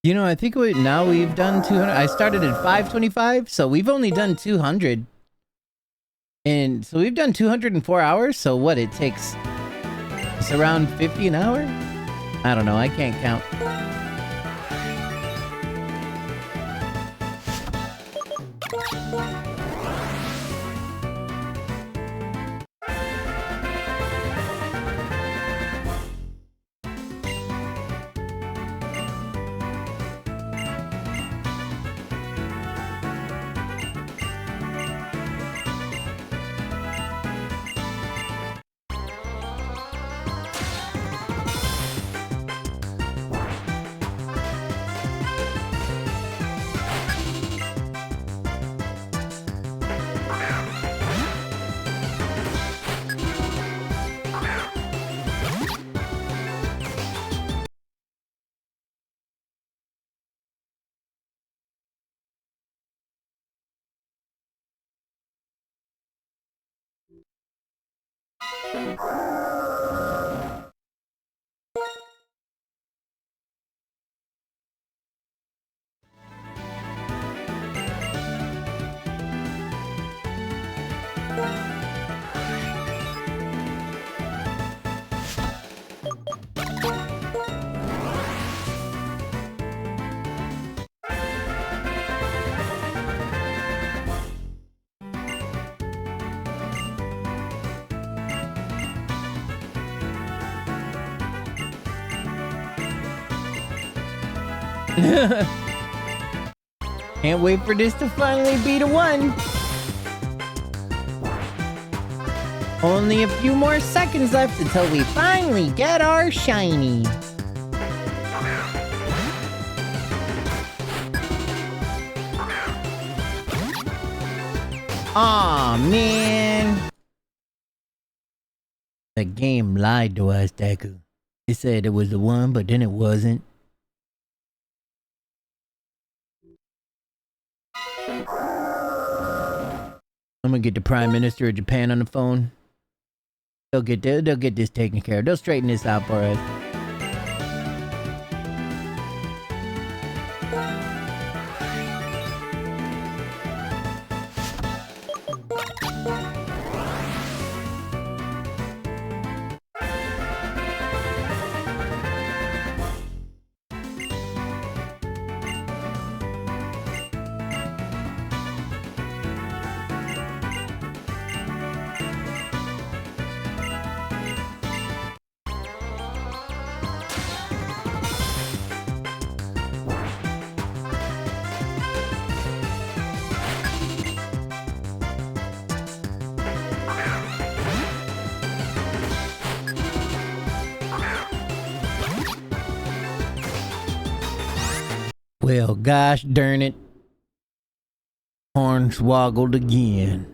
You know, I think now we've done 200. I started at 525, so we've only done 200. And so we've done 204 hours. So what, it takes it's around 50 an hour? I don't know. I can't count. Can't wait for this to finally be the one. Only a few more seconds left until we finally get our shiny. Aw, man. The game lied to us, Deku. It said it was the one, but then it wasn't. I'm gonna get the Prime Minister of Japan on the phone. They'll get this taken care of. They'll straighten this out for us. Well, gosh darn it. Hornswoggled again.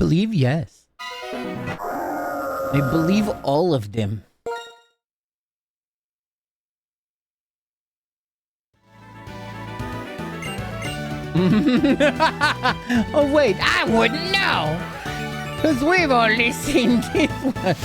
believe yes. I believe all of them. Oh wait, I wouldn't know, cause we've only seen this one.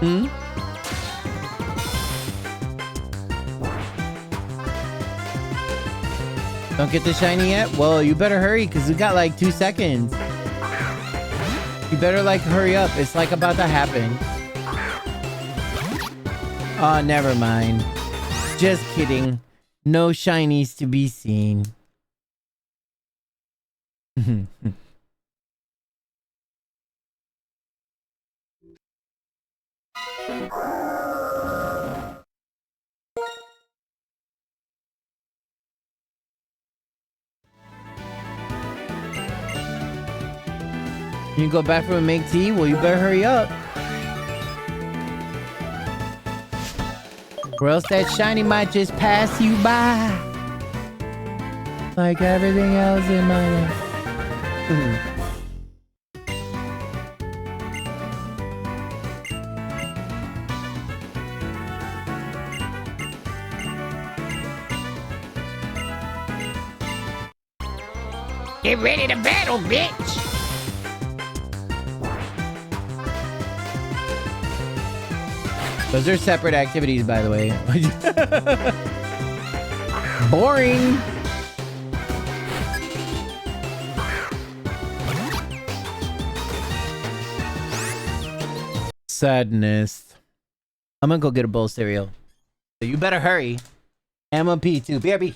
Hmm? Don't get the shiny yet? Well, you better hurry because we got like 2 seconds. You better like hurry up. It's like about to happen. Oh, never mind. Just kidding. No shinies to be seen. You go back from and make tea? Well, you better hurry up. Or else that shiny might just pass you by. Like everything else in my life. Get ready to battle, bitch! Those are separate activities, by the way. Boring. Sadness. I'm gonna go get a bowl of cereal. So you better hurry. I'm gonna pee too. BRB.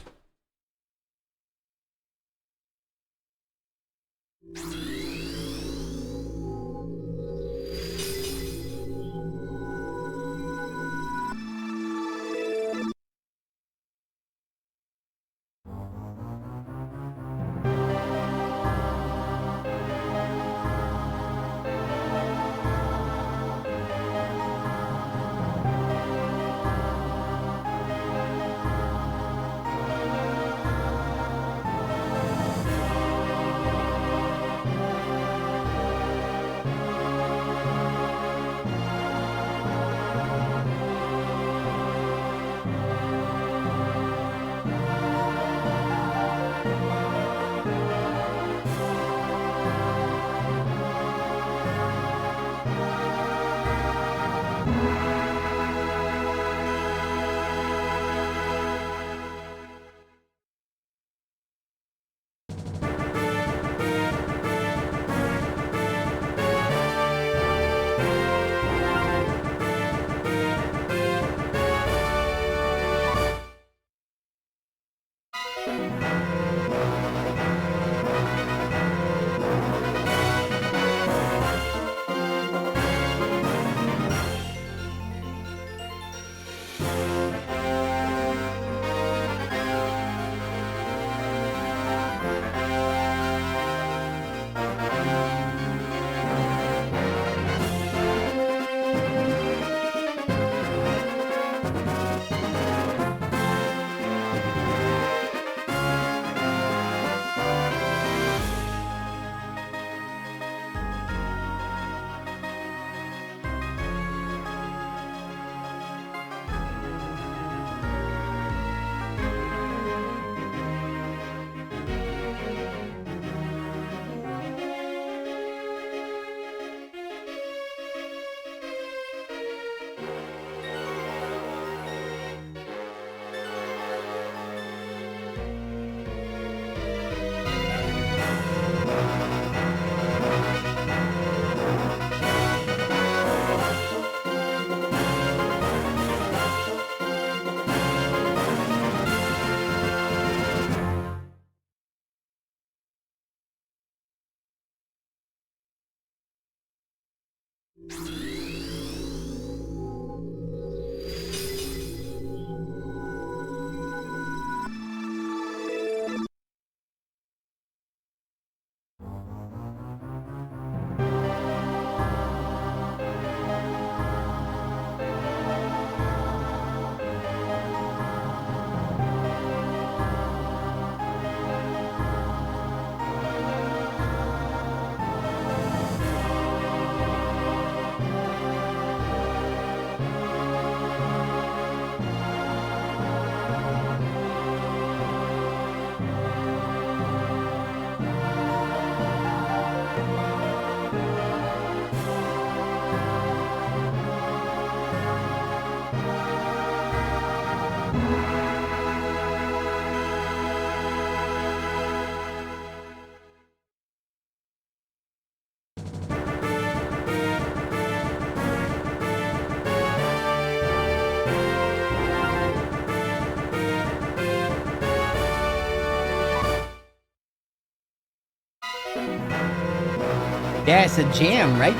Yeah, it's a jam, right?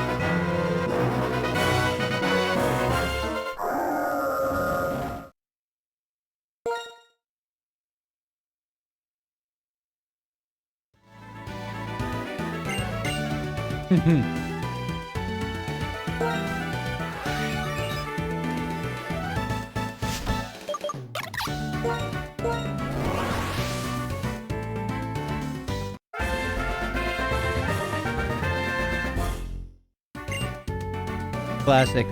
Classic.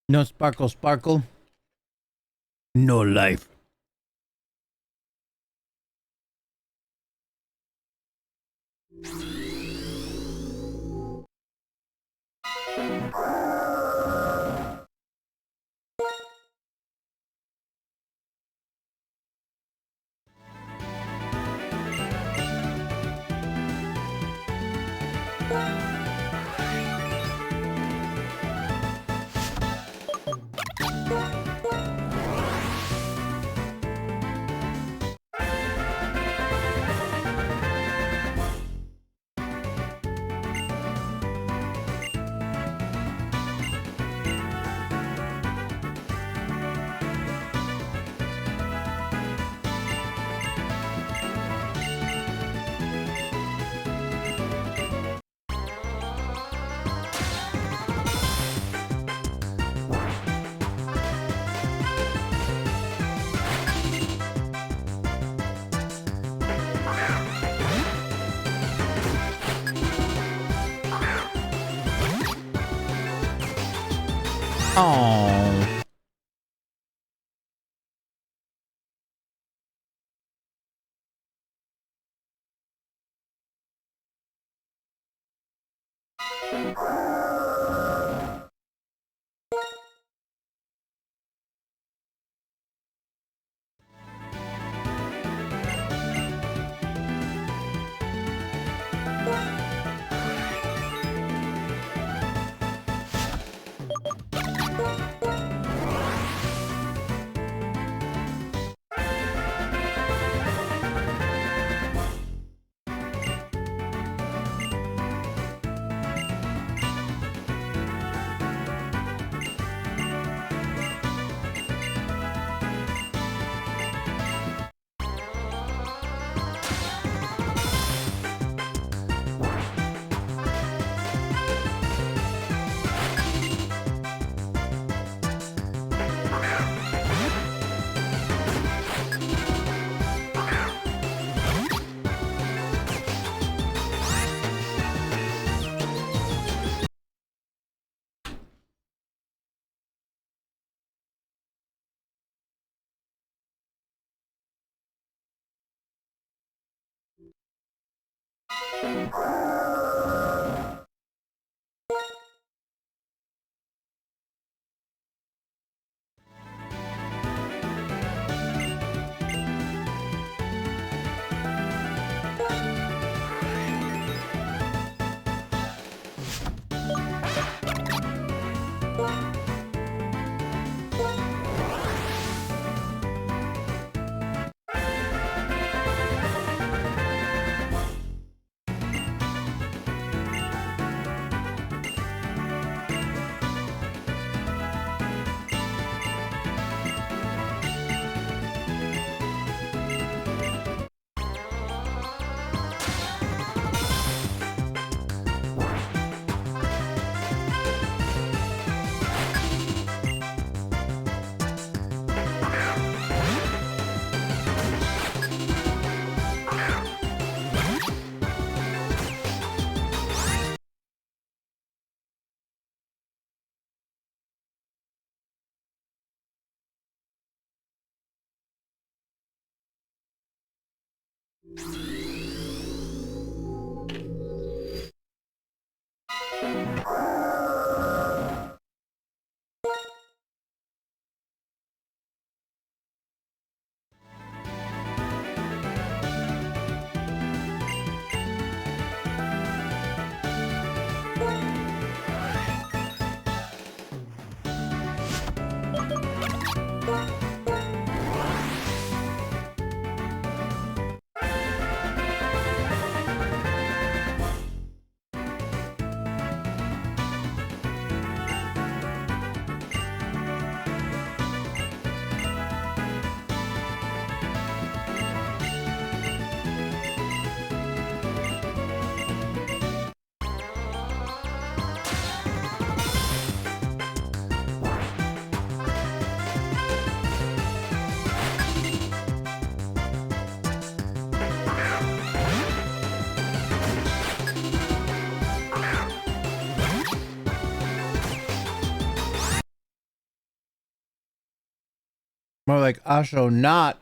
No sparkle, sparkle. No life. Oh. More like Osho not.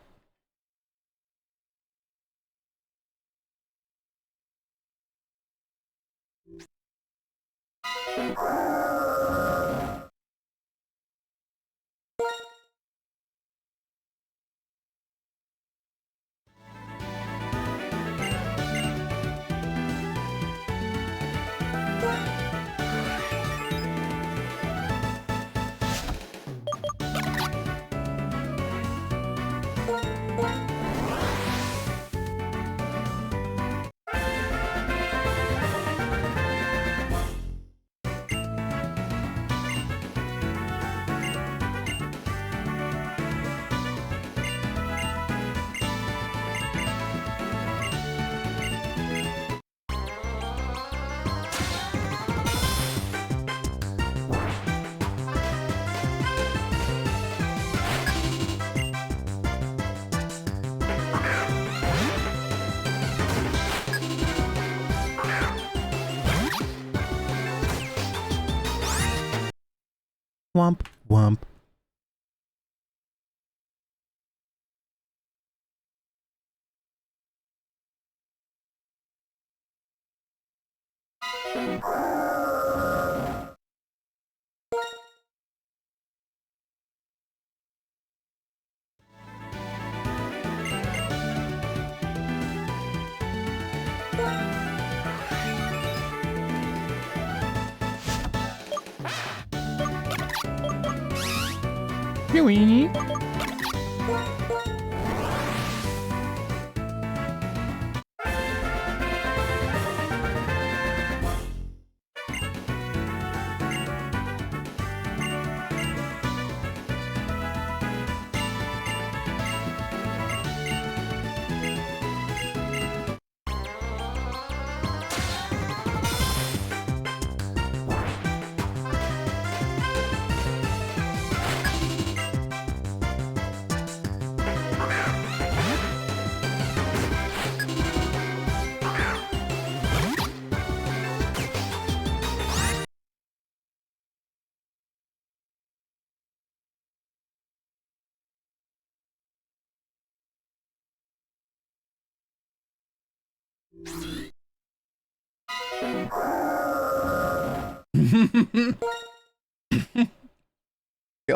Womp womp. Peewee. Your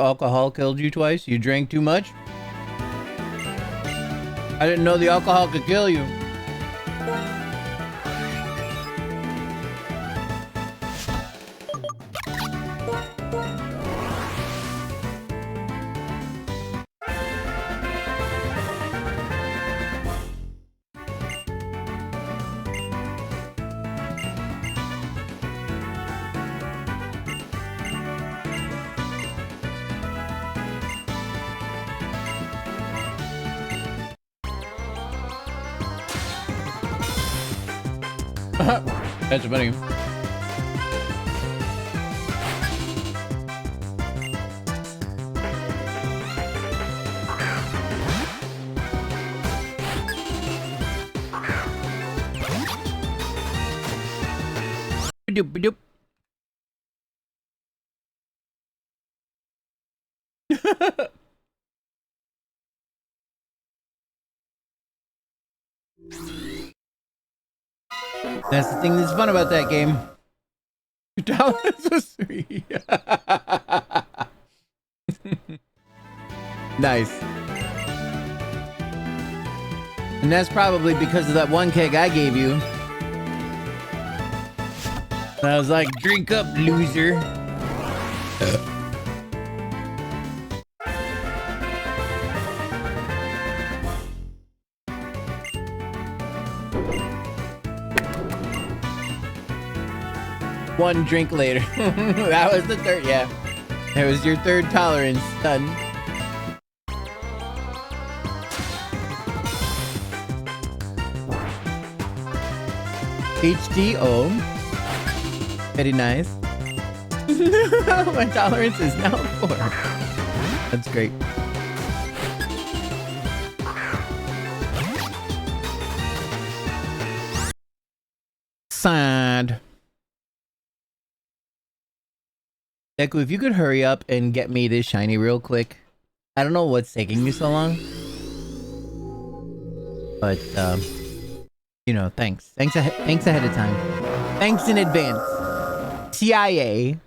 alcohol killed you twice? You drank too much? I didn't know the alcohol could kill you. That's funny. Doop doop. That's the thing that's fun about that game. $2 was free. Nice. And that's probably because of that one keg I gave you. I was like, drink up, loser. One drink later. That was the third, yeah. That was your third tolerance, son. HTO. Very nice. My tolerance is now 4. That's great. Sad. Deku, if you could hurry up and get me this shiny real quick. I don't know what's taking you so long. But, you know, thanks. Thanks ahead of time. Thanks in advance. CIA.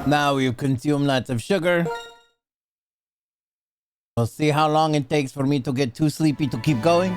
Now we've consumed lots of sugar. We'll see how long it takes for me to get too sleepy to keep going.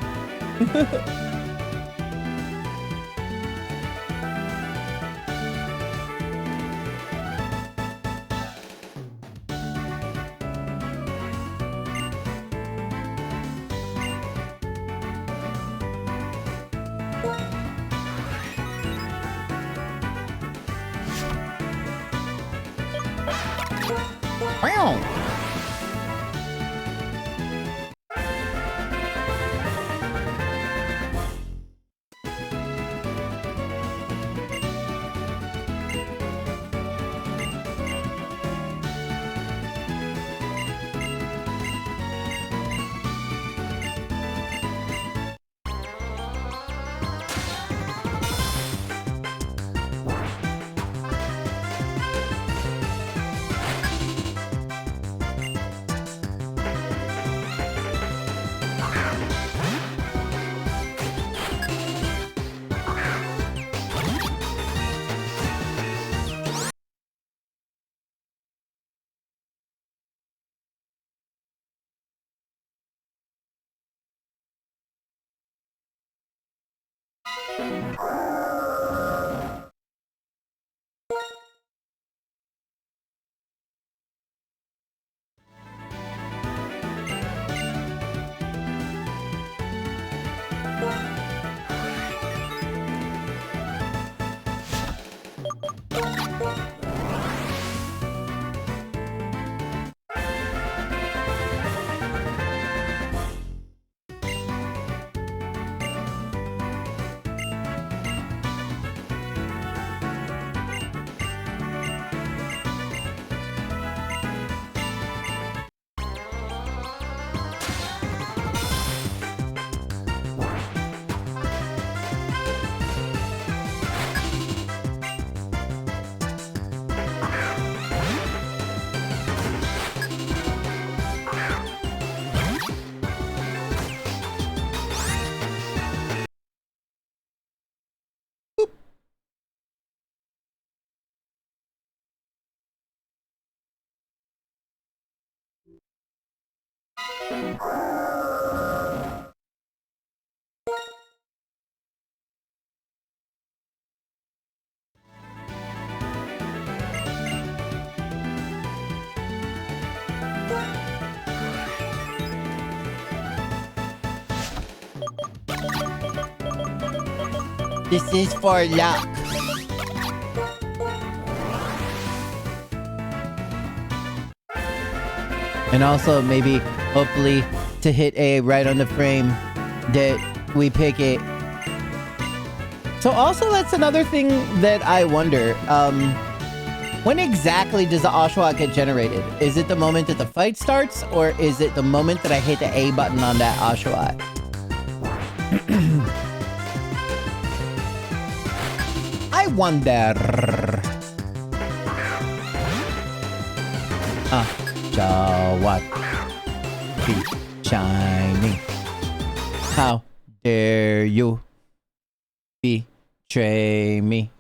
This is for luck. And also maybe, hopefully, to hit A right on the frame that we pick it. So also that's another thing that I wonder. When exactly does the Oshawott get generated? Is it the moment that the fight starts, or is it the moment that I hit the A button on that Oshawott? I wonder. Oshawott. Be shiny. How dare you betray me?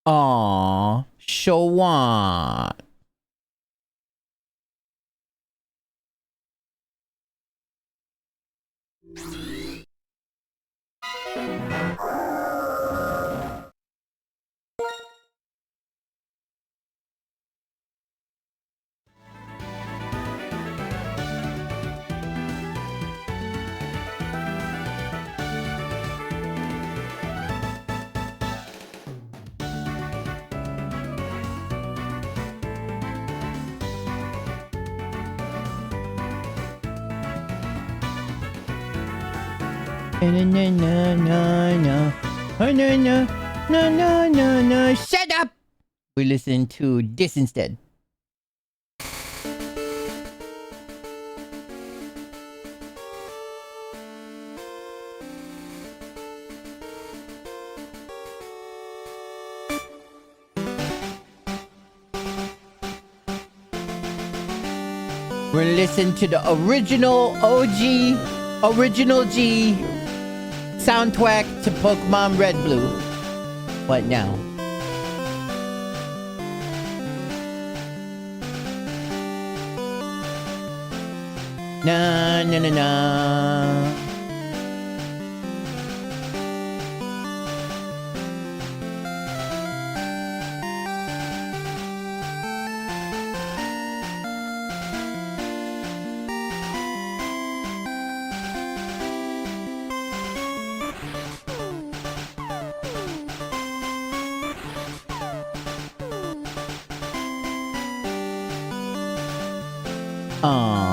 Aww, Oshawott. Na na na na na. Na na na na na na. Shut up! We listen to this instead. We're gonna listen to the original OG, original G soundtrack to Pokemon Red Blue. What now? Na na na na. Aww.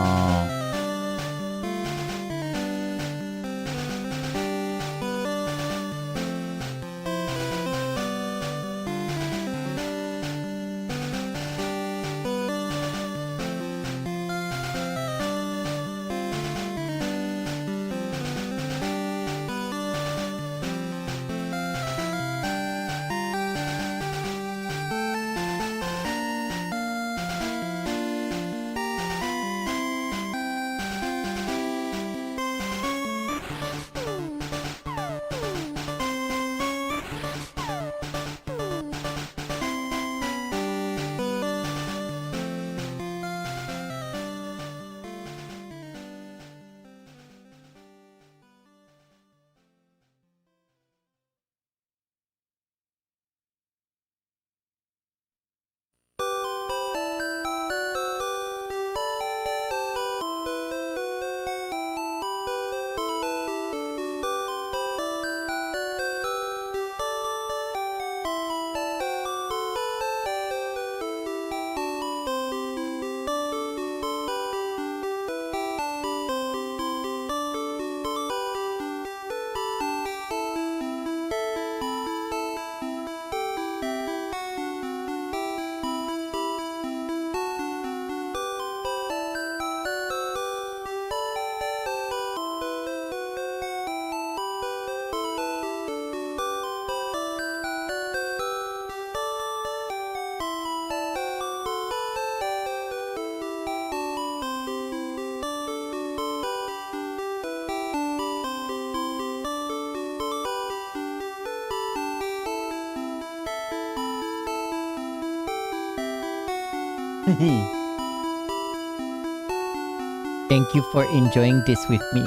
Thank you for enjoying this with me.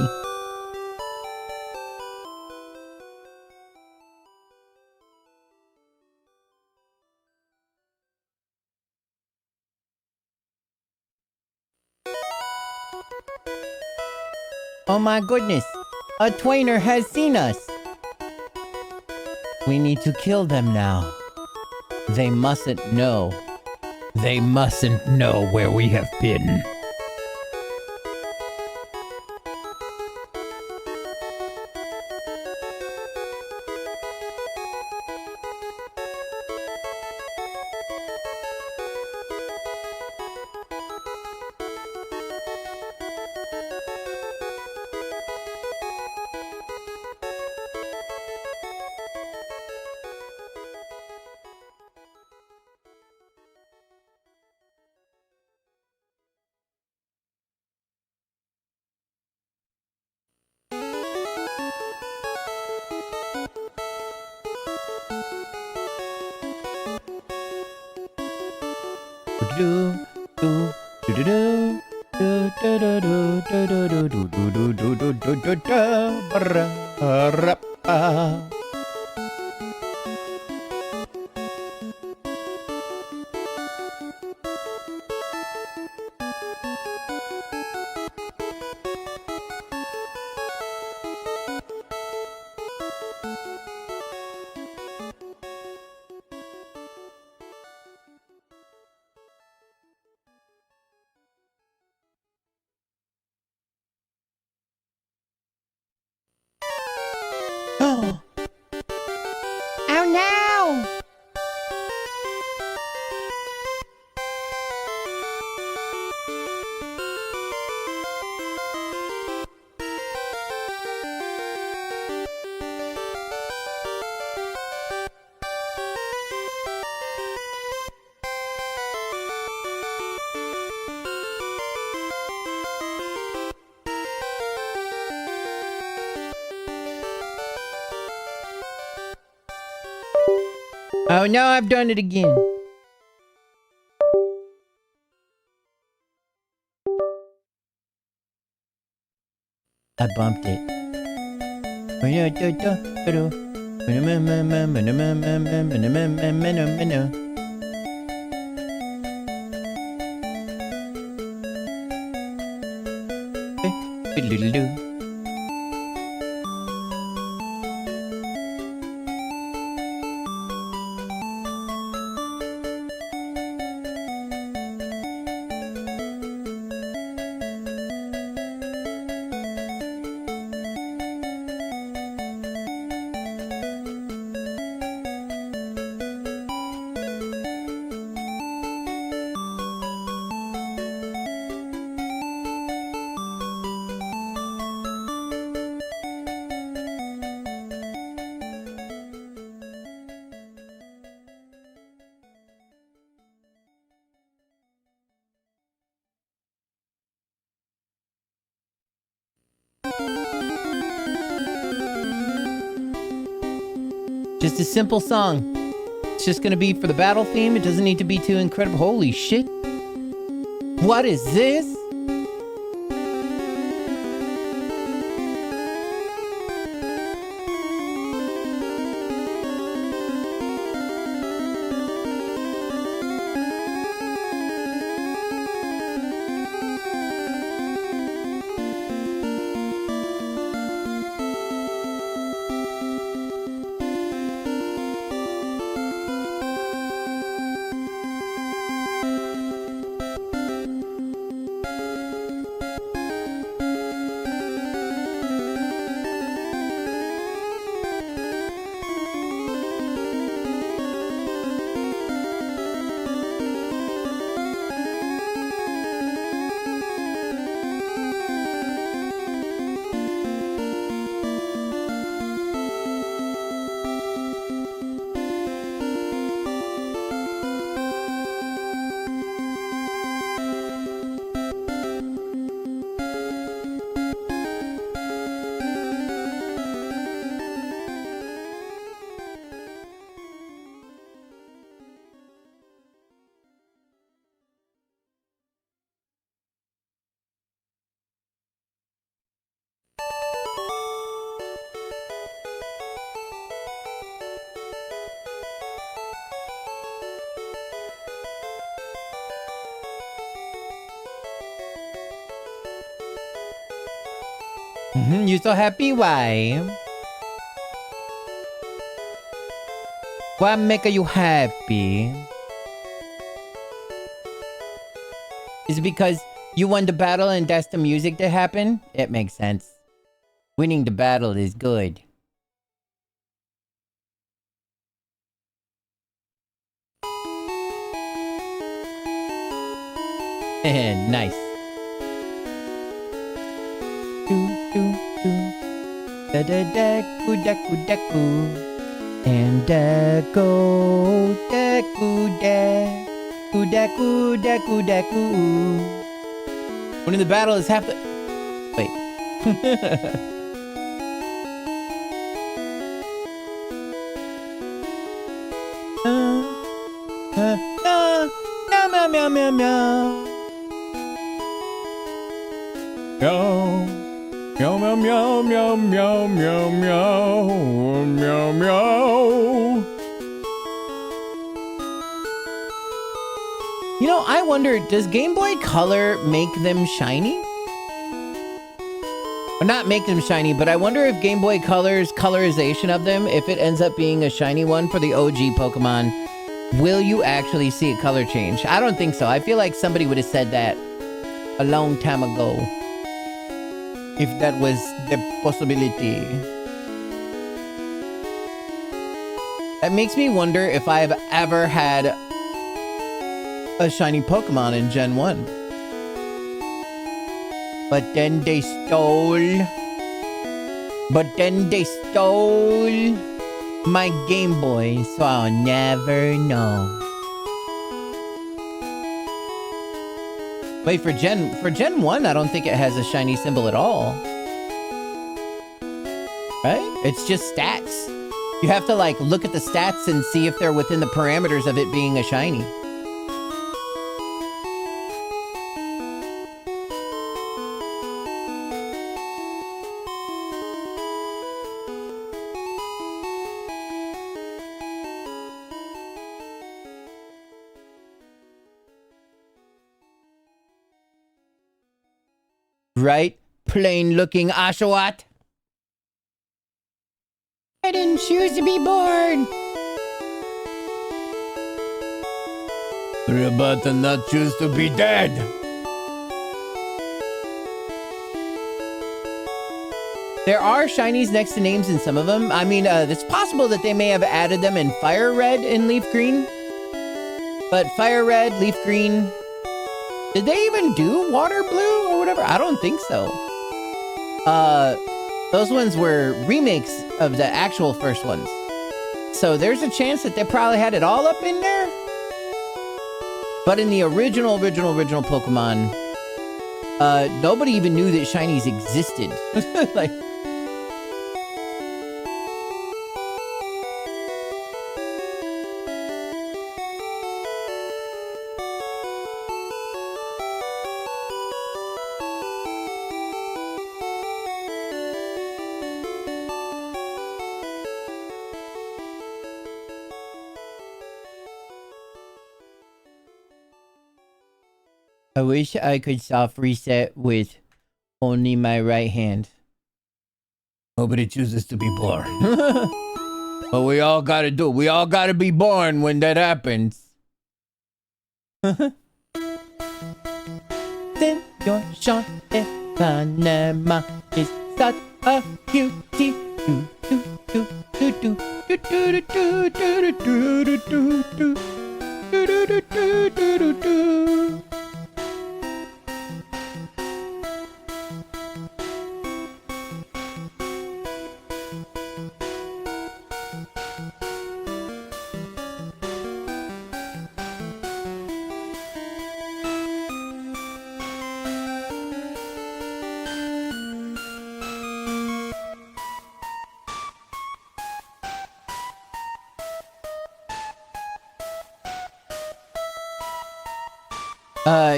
Oh my goodness! A Twainer has seen us! We need to kill them now. They mustn't know. They mustn't know where we have been. Oh no, I've done it again. I bumped it. Just a simple song. It's just gonna be for the battle theme. It doesn't need to be too incredible. Holy shit. What is this? You so happy? Why? What make you happy? Is it because you won the battle and that's the music that happened? It makes sense. Winning the battle is good. Nice. Da da da ku da ku da ku. And go da ku da ku da ku da ku da ku. Winning the battle is half the. Wait. Meow meow meow meow. Meow meow meow meow meow meow meow meow meow. You know, I wonder, does Game Boy Color make them shiny? Or not make them shiny, but I wonder if Game Boy Color's colorization of them, if it ends up being a shiny one for the OG Pokemon, will you actually see a color change? I don't think so. I feel like somebody would have said that a long time ago. If that was the possibility. That makes me wonder if I've ever had a shiny Pokemon in Gen 1. But then they stole my Game Boy, so I'll never know. Wait, for Gen 1, I don't think it has a shiny symbol at all. Right? It's just stats. You have to like look at the stats and see if they're within the parameters of it being a shiny. Right? Plain looking Oshawott. I didn't choose to be born. You're about to not choose to be dead. There are shinies next to names in some of them. I mean, it's possible that they may have added them in fire red and leaf green. But fire red, leaf green... Did they even do water blue or whatever? I don't think so. Those ones were remakes of the actual first ones. So there's a chance that they probably had it all up in there. But in the original Pokemon, nobody even knew that shinies existed. Like... I wish I could soft reset with only my right hand. Nobody chooses to be born. But we all gotta do it. We all gotta be born when that happens. Señor Panama is such a cutie.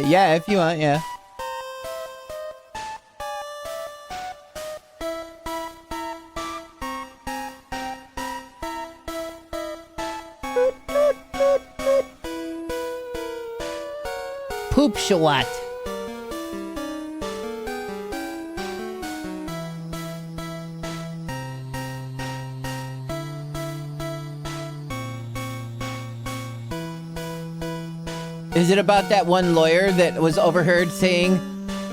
Yeah, if you want, yeah. Oshawott. Is it about that one lawyer that was overheard saying,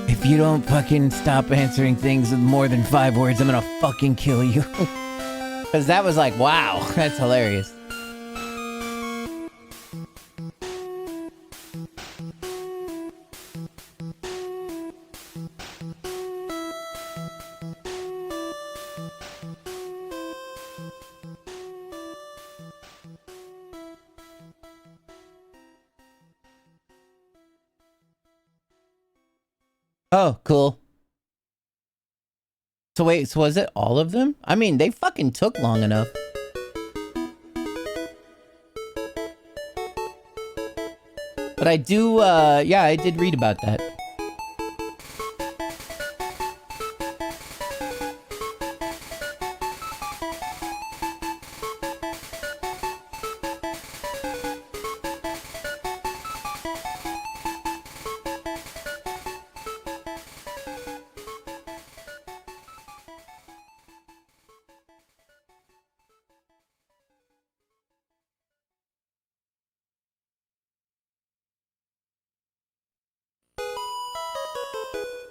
if you don't fucking stop answering things with more than 5 words, I'm gonna fucking kill you? Because that was like, wow, that's hilarious. Oh, cool. So wait, so was it all of them? I mean, they fucking took long enough. But I do, yeah, I did read about that.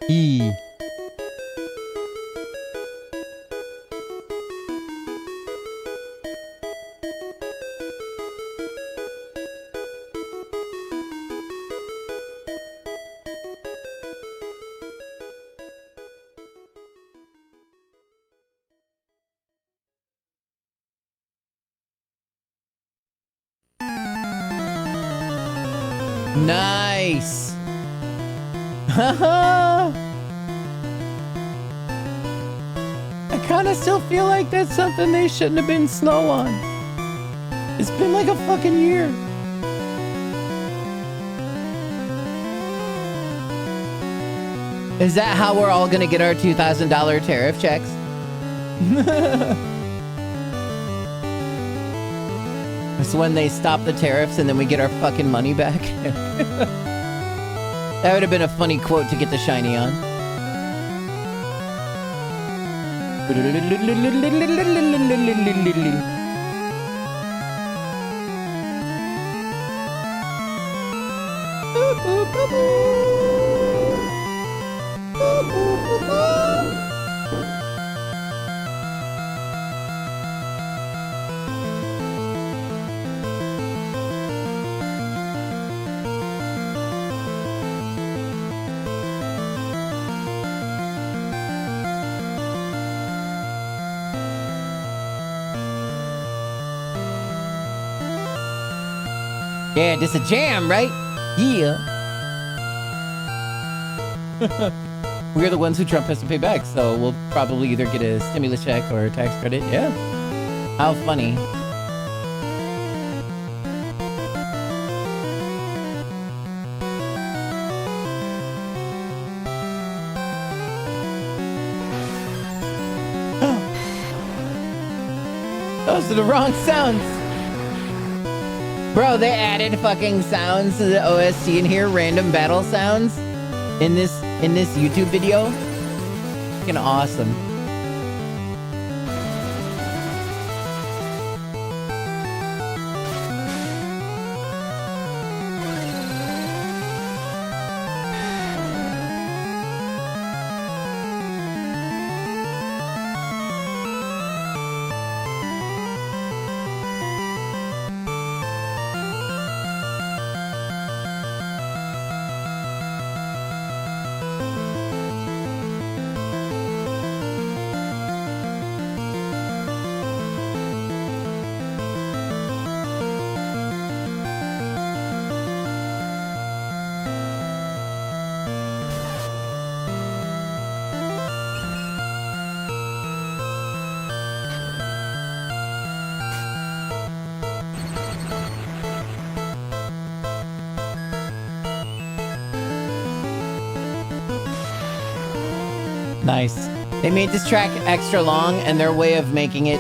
E. Nice. I kind of still feel like that's something they shouldn't have been slow on. It's been like a fucking year. Is that how we're all gonna get our $2,000 tariff checks? It's when they stop the tariffs and then we get our fucking money back. That would have been a funny quote to get the shiny on. Yeah, this a jam, right? Yeah. We're the ones who Trump has to pay back, so we'll probably either get a stimulus check or a tax credit. Yeah. How funny. Those are the wrong sounds. Bro, they added fucking sounds to the OST in here, random battle sounds in this YouTube video. Fucking awesome. Nice. They made this track extra long, and their way of making it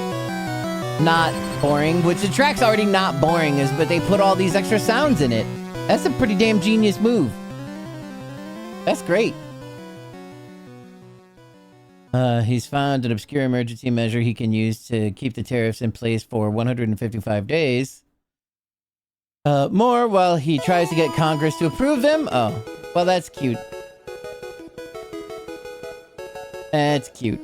not boring, which the track's already not boring, is but they put all these extra sounds in it. That's a pretty damn genius move. That's great. He's found an obscure emergency measure he can use to keep the tariffs in place for 155 days. More while he tries to get Congress to approve them. Oh, well, that's cute. That's cute.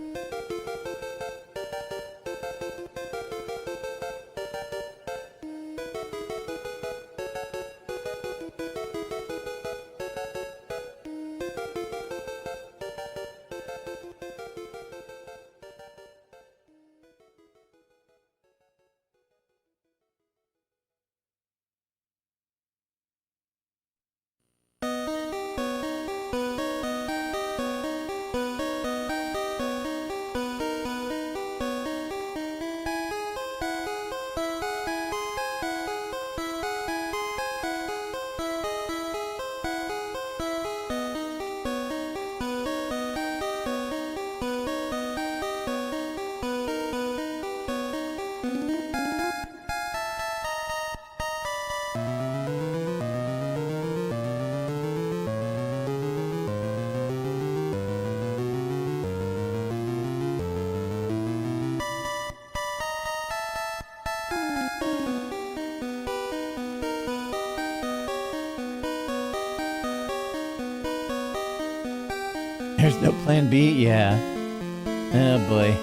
There's no plan B? Yeah. Oh boy.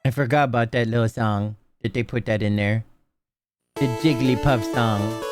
I forgot about that little song. that they put that in there. The Jigglypuff song.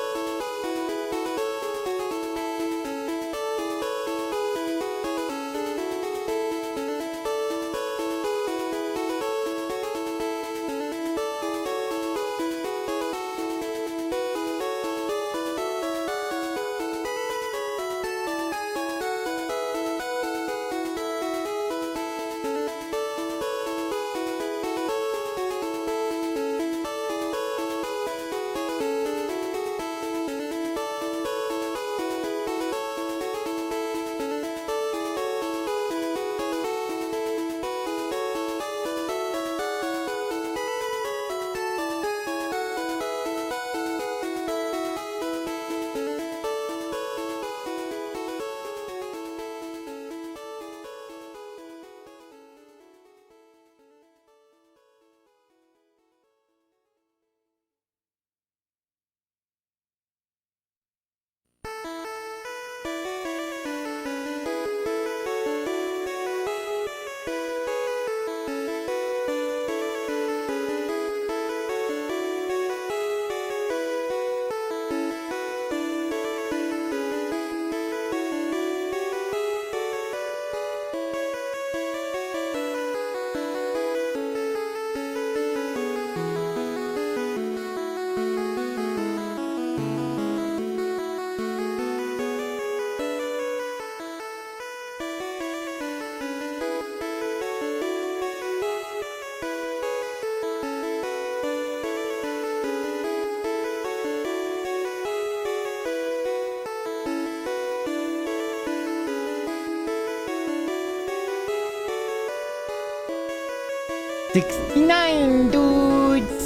$69, dudes.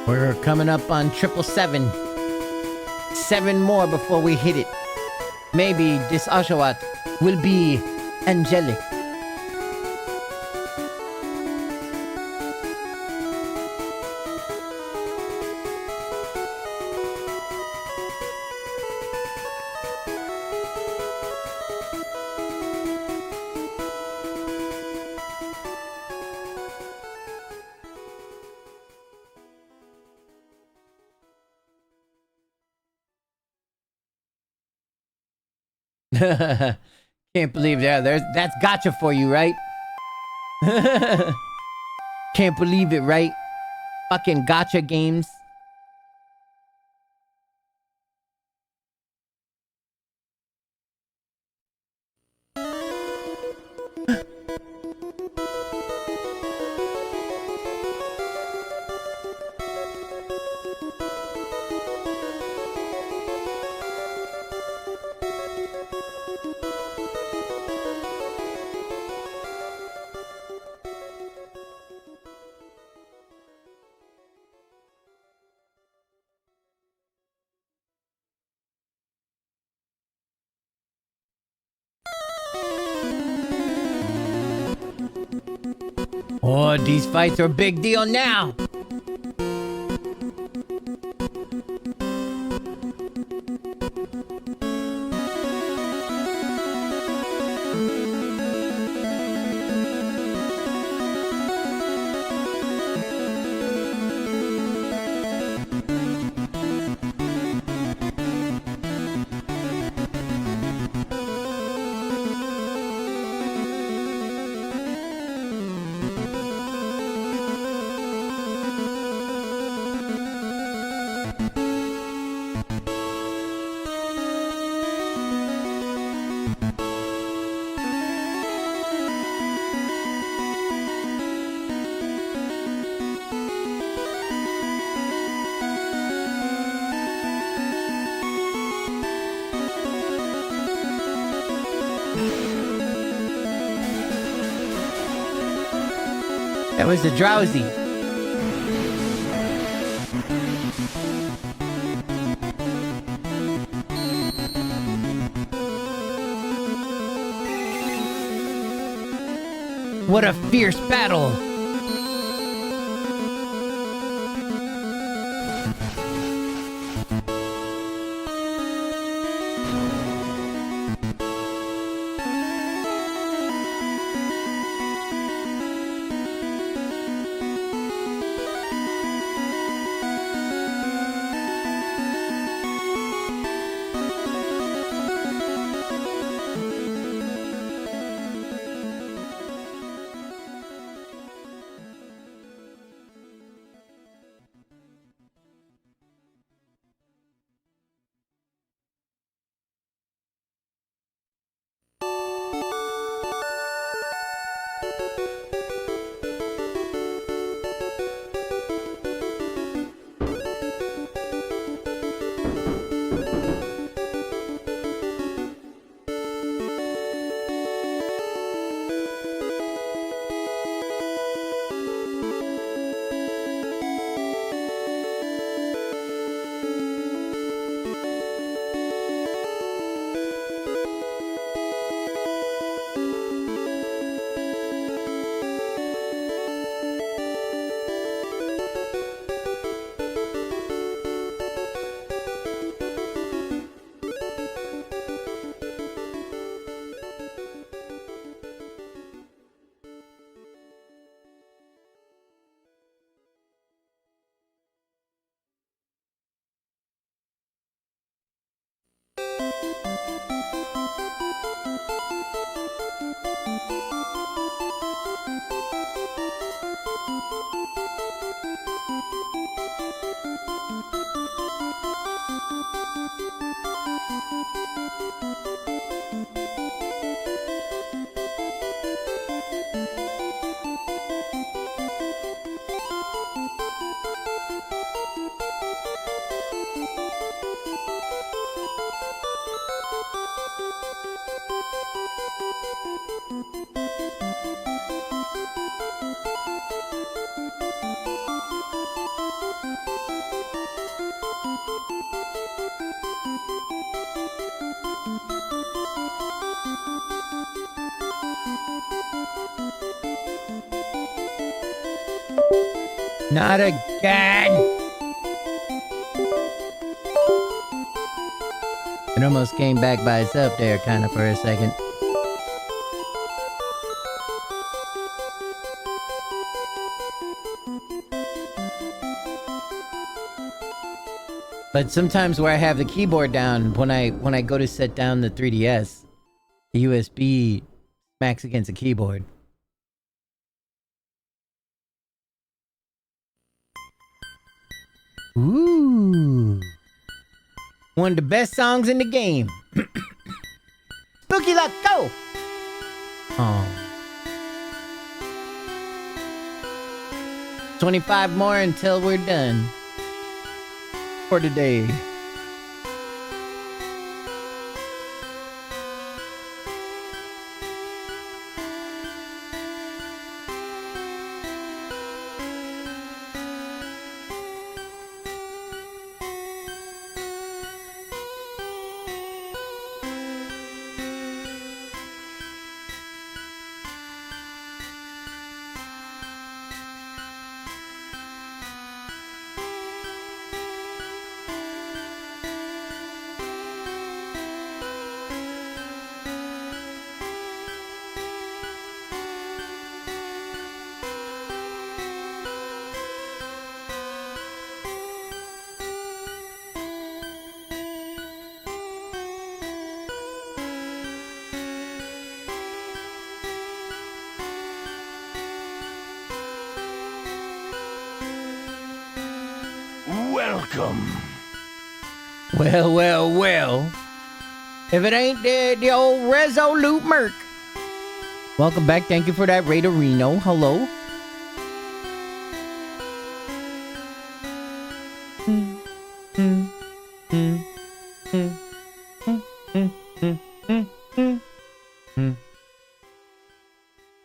We're coming up on 777. 7 more before we hit it. Maybe this Oshawott will be angelic. Can't believe that's gotcha for you, right? Can't believe it, right? Fucking gotcha games. Oh, these fights are a big deal now. That was the drowsy. What a fierce battle! Not again! It almost came back by itself there, kind of, for a second. But sometimes where I have the keyboard down, when I go to set down the 3DS, the USB smacks against the keyboard. Ooh. One of the best songs in the game. Spooky Luck, go! Oh. 25 more until we're done. For today. Welcome. Well. If it ain't the old Resolute Merc. Welcome back. Thank you for that, Raiderino. Hello.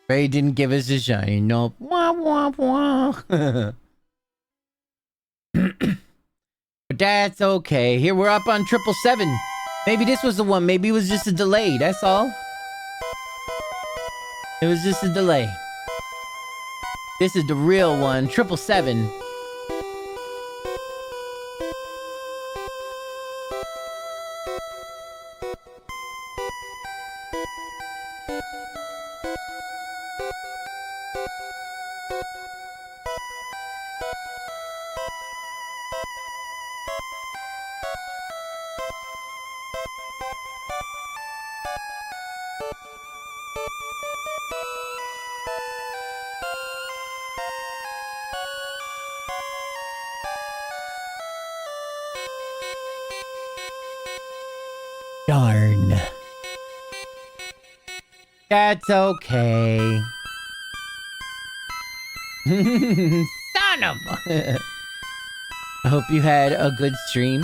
Ray didn't give us a shiny. Nope. Wah, Wah, wah, wah. But that's okay. Here we're up on 777. Maybe this was the one. Maybe it was just a delay. That's all. It was just a delay. This is the real one. 777. Darn. That's okay. Son of a... I hope you had a good stream.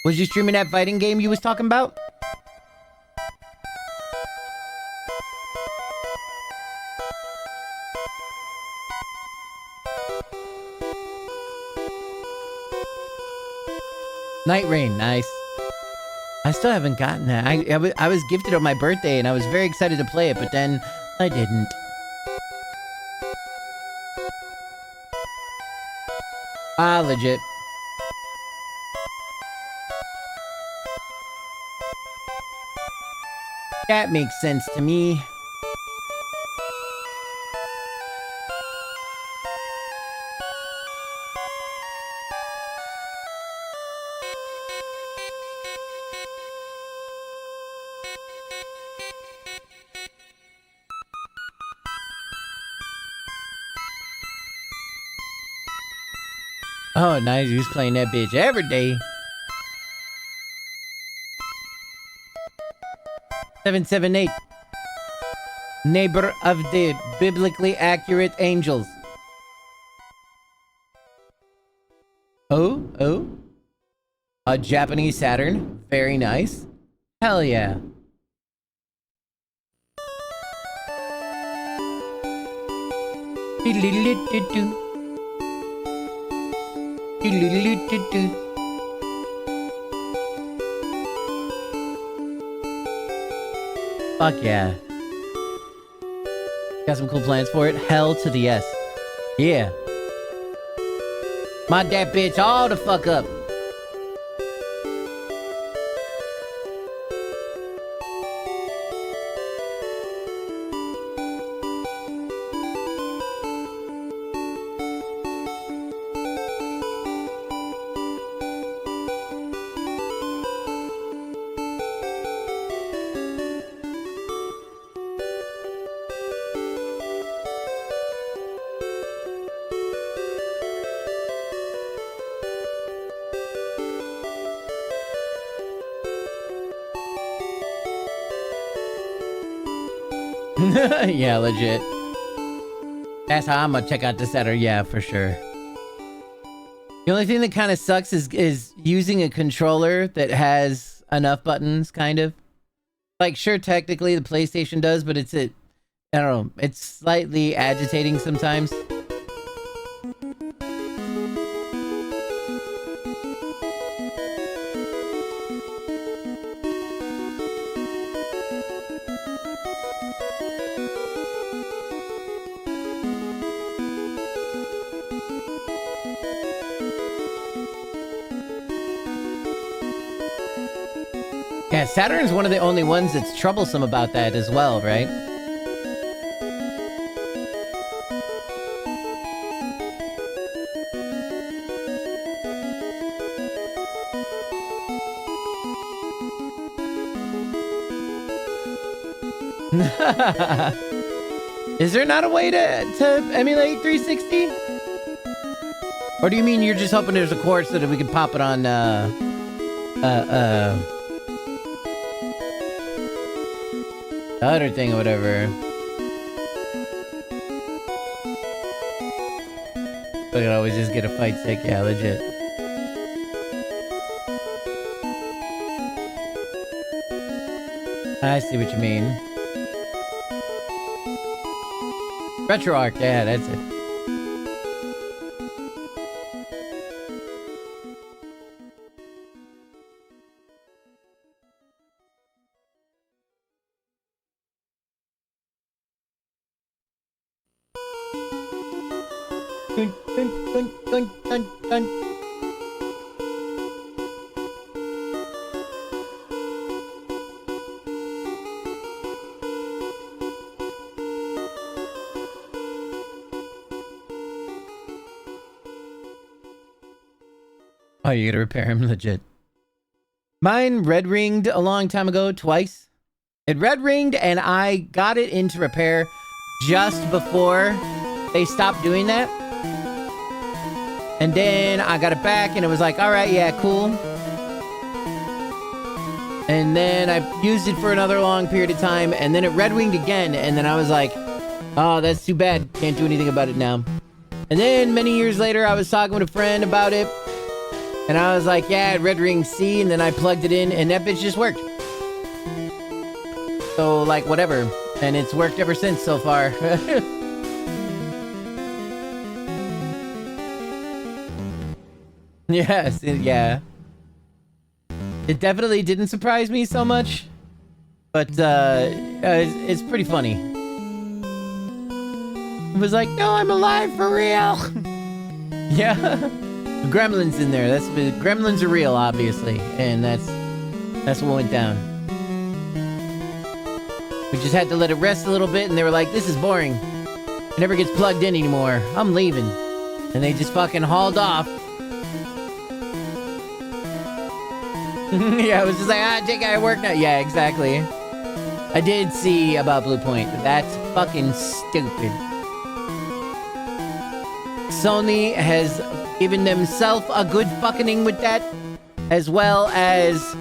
Was you streaming that fighting game you was talking about? Night Rain, nice. I still haven't gotten that. I was gifted on my birthday and I was very excited to play it, but then I didn't. Ah, legit. That makes sense to me. Oh, nice. He was playing that bitch every day. 778. Neighbor of the biblically accurate angels. Oh. A Japanese Saturn. Very nice. Hell yeah. Fuck yeah. Got some cool plans for it? Hell to the yes. Yeah. Mod that bitch all the fuck up. Yeah, legit. That's how I'm gonna check out the setter. Yeah, for sure. The only thing that kind of sucks is using a controller that has enough buttons, kind of. Like, sure, technically the PlayStation does, but I don't know, it's slightly agitating sometimes. Yeah, Saturn's one of the only ones that's troublesome about that as well, right? Is there not a way to emulate 360? Or do you mean you're just hoping there's a course so that we can pop it on, the other thing or whatever? I could always just get a fight stick, yeah, legit. I see what you mean. RetroArch, yeah, that's it. Dun, dun, dun, dun, dun, dun. Oh, you gotta repair him legit. Mine red ringed a long time ago, twice. It red ringed and I got it into repair just before they stopped doing that. And then I got it back and it was like, all right, yeah, cool. And then I used it for another long period of time and then it red ringed again. And then I was like, oh, that's too bad. Can't do anything about it now. And then many years later, I was talking with a friend about it. And I was like, yeah, it red ring C. And then I plugged it in and that bitch just worked. So like, whatever. And it's worked ever since so far. Yes, yeah. It definitely didn't surprise me so much, but it's pretty funny. It was like, no, I'm alive for real. Yeah, Gremlins in there. Gremlins are real, obviously, and that's what went down. We just had to let it rest a little bit, and they were like, this is boring. It never gets plugged in anymore. I'm leaving, and they just fucking hauled off. Yeah, I was just like, Jake, I work now. Yeah, exactly. I did see about Blue Point. That's fucking stupid. Sony has given themselves a good fucking with that, as well as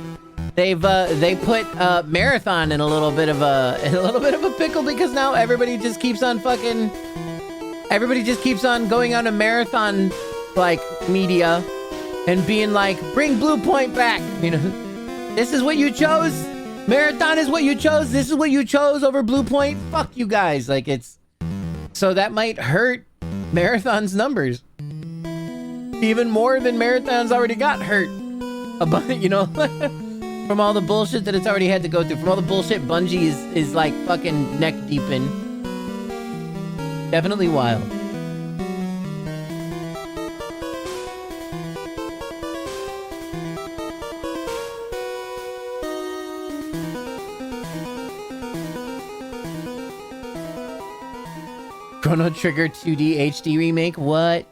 they put Marathon in a little bit of a pickle because now everybody just keeps on going on a Marathon like media. And being like, bring Blue Point back. You know, this is what you chose. Marathon is what you chose. This is what you chose over Blue Point. Fuck you guys. Like, it's... So that might hurt Marathon's numbers. Even more than Marathon's already got hurt. About, you know, from all the bullshit that it's already had to go through. From all the bullshit Bungie is like fucking neck deep in. Definitely wild. Chrono Trigger 2D HD remake? What?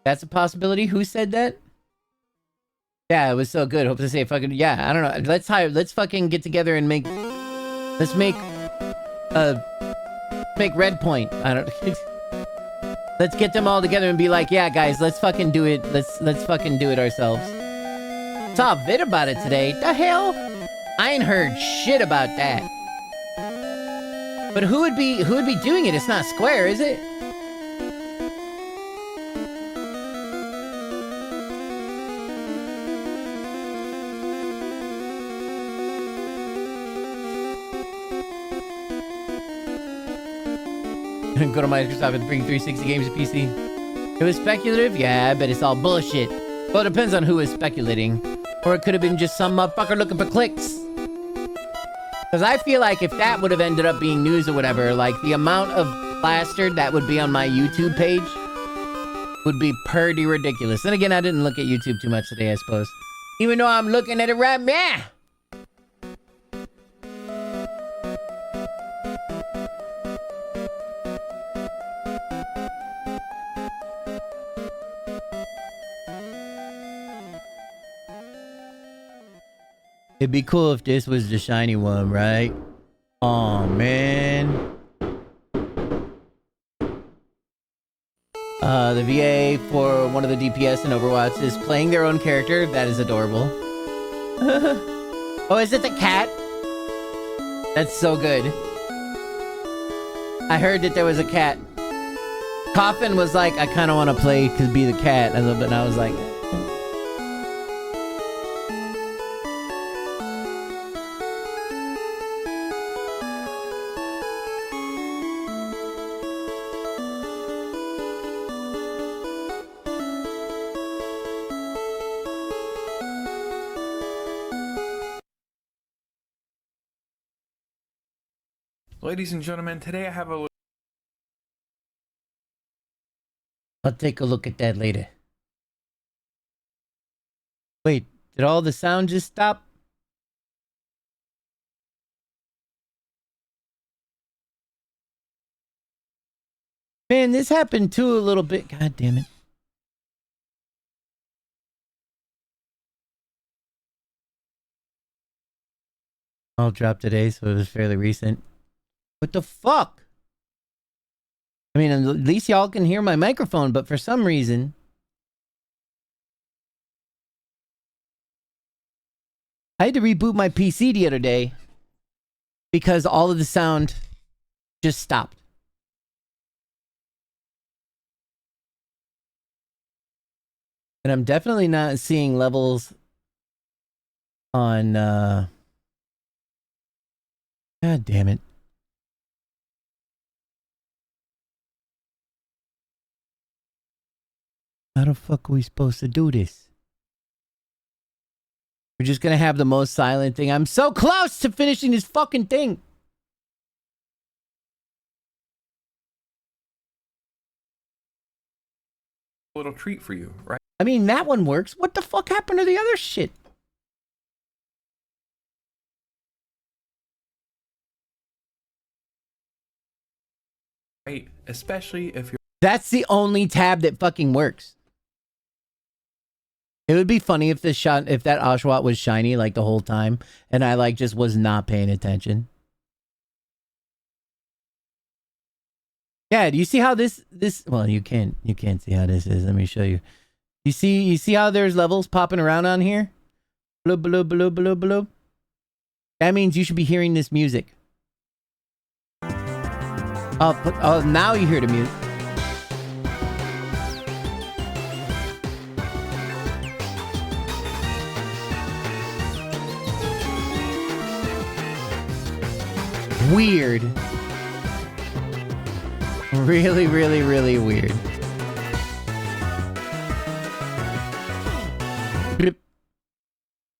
That's a possibility? Who said that? Yeah, it was so good. Hope to say fucking... Yeah, I don't know. Let's fucking get together and make... Let's make... Make Red Point. I don't... Let's get them all together and be like, yeah, guys, let's fucking do it. Let's fucking do it ourselves. Saw a vid about it today. The hell? I ain't heard shit about that. But who would be doing it? It's not Square, is it? Go to Microsoft and bring 360 games to PC. It was speculative? Yeah, I bet it's all bullshit. Well, it depends on who is speculating. Or it could have been just some motherfucker looking for clicks. Because I feel like if that would have ended up being news or whatever, like the amount of plastered that would be on my YouTube page would be pretty ridiculous. And again, I didn't look at YouTube too much today, I suppose. Even though I'm looking at it right now. It'd be cool if this was the shiny one, right? Oh man. The VA for one of the DPS in Overwatch is playing their own character. That is adorable. Oh, is it the cat? That's so good. I heard that there was a cat. Coffin was like, I kind of want to play to be the cat. And I was like... Ladies and gentlemen, today I have a... I'll take a look at that later. Wait, did all the sound just stop? Man, this happened too a little bit. God damn it. All dropped today, so it was fairly recent. What the fuck? I mean, at least y'all can hear my microphone, but for some reason... I had to reboot my PC the other day because all of the sound just stopped. And I'm definitely not seeing levels on... God damn it. How the fuck are we supposed to do this? We're just gonna have the most silent thing. I'm so close to finishing this fucking thing. little treat for you, right? I mean, that one works. What the fuck happened to the other shit? Right, especially if you're... That's the only tab that fucking works. It would be funny if this shot, if that Oshawott was shiny like the whole time, and I like just was not paying attention. Yeah, do you see how this well, you can't see how this is. Let me show you. You see how there's levels popping around on here? Bloop, bloop, bloop, bloop, bloop. That means you should be hearing this music. Oh, now you hear the music. Weird. Really, really, really weird.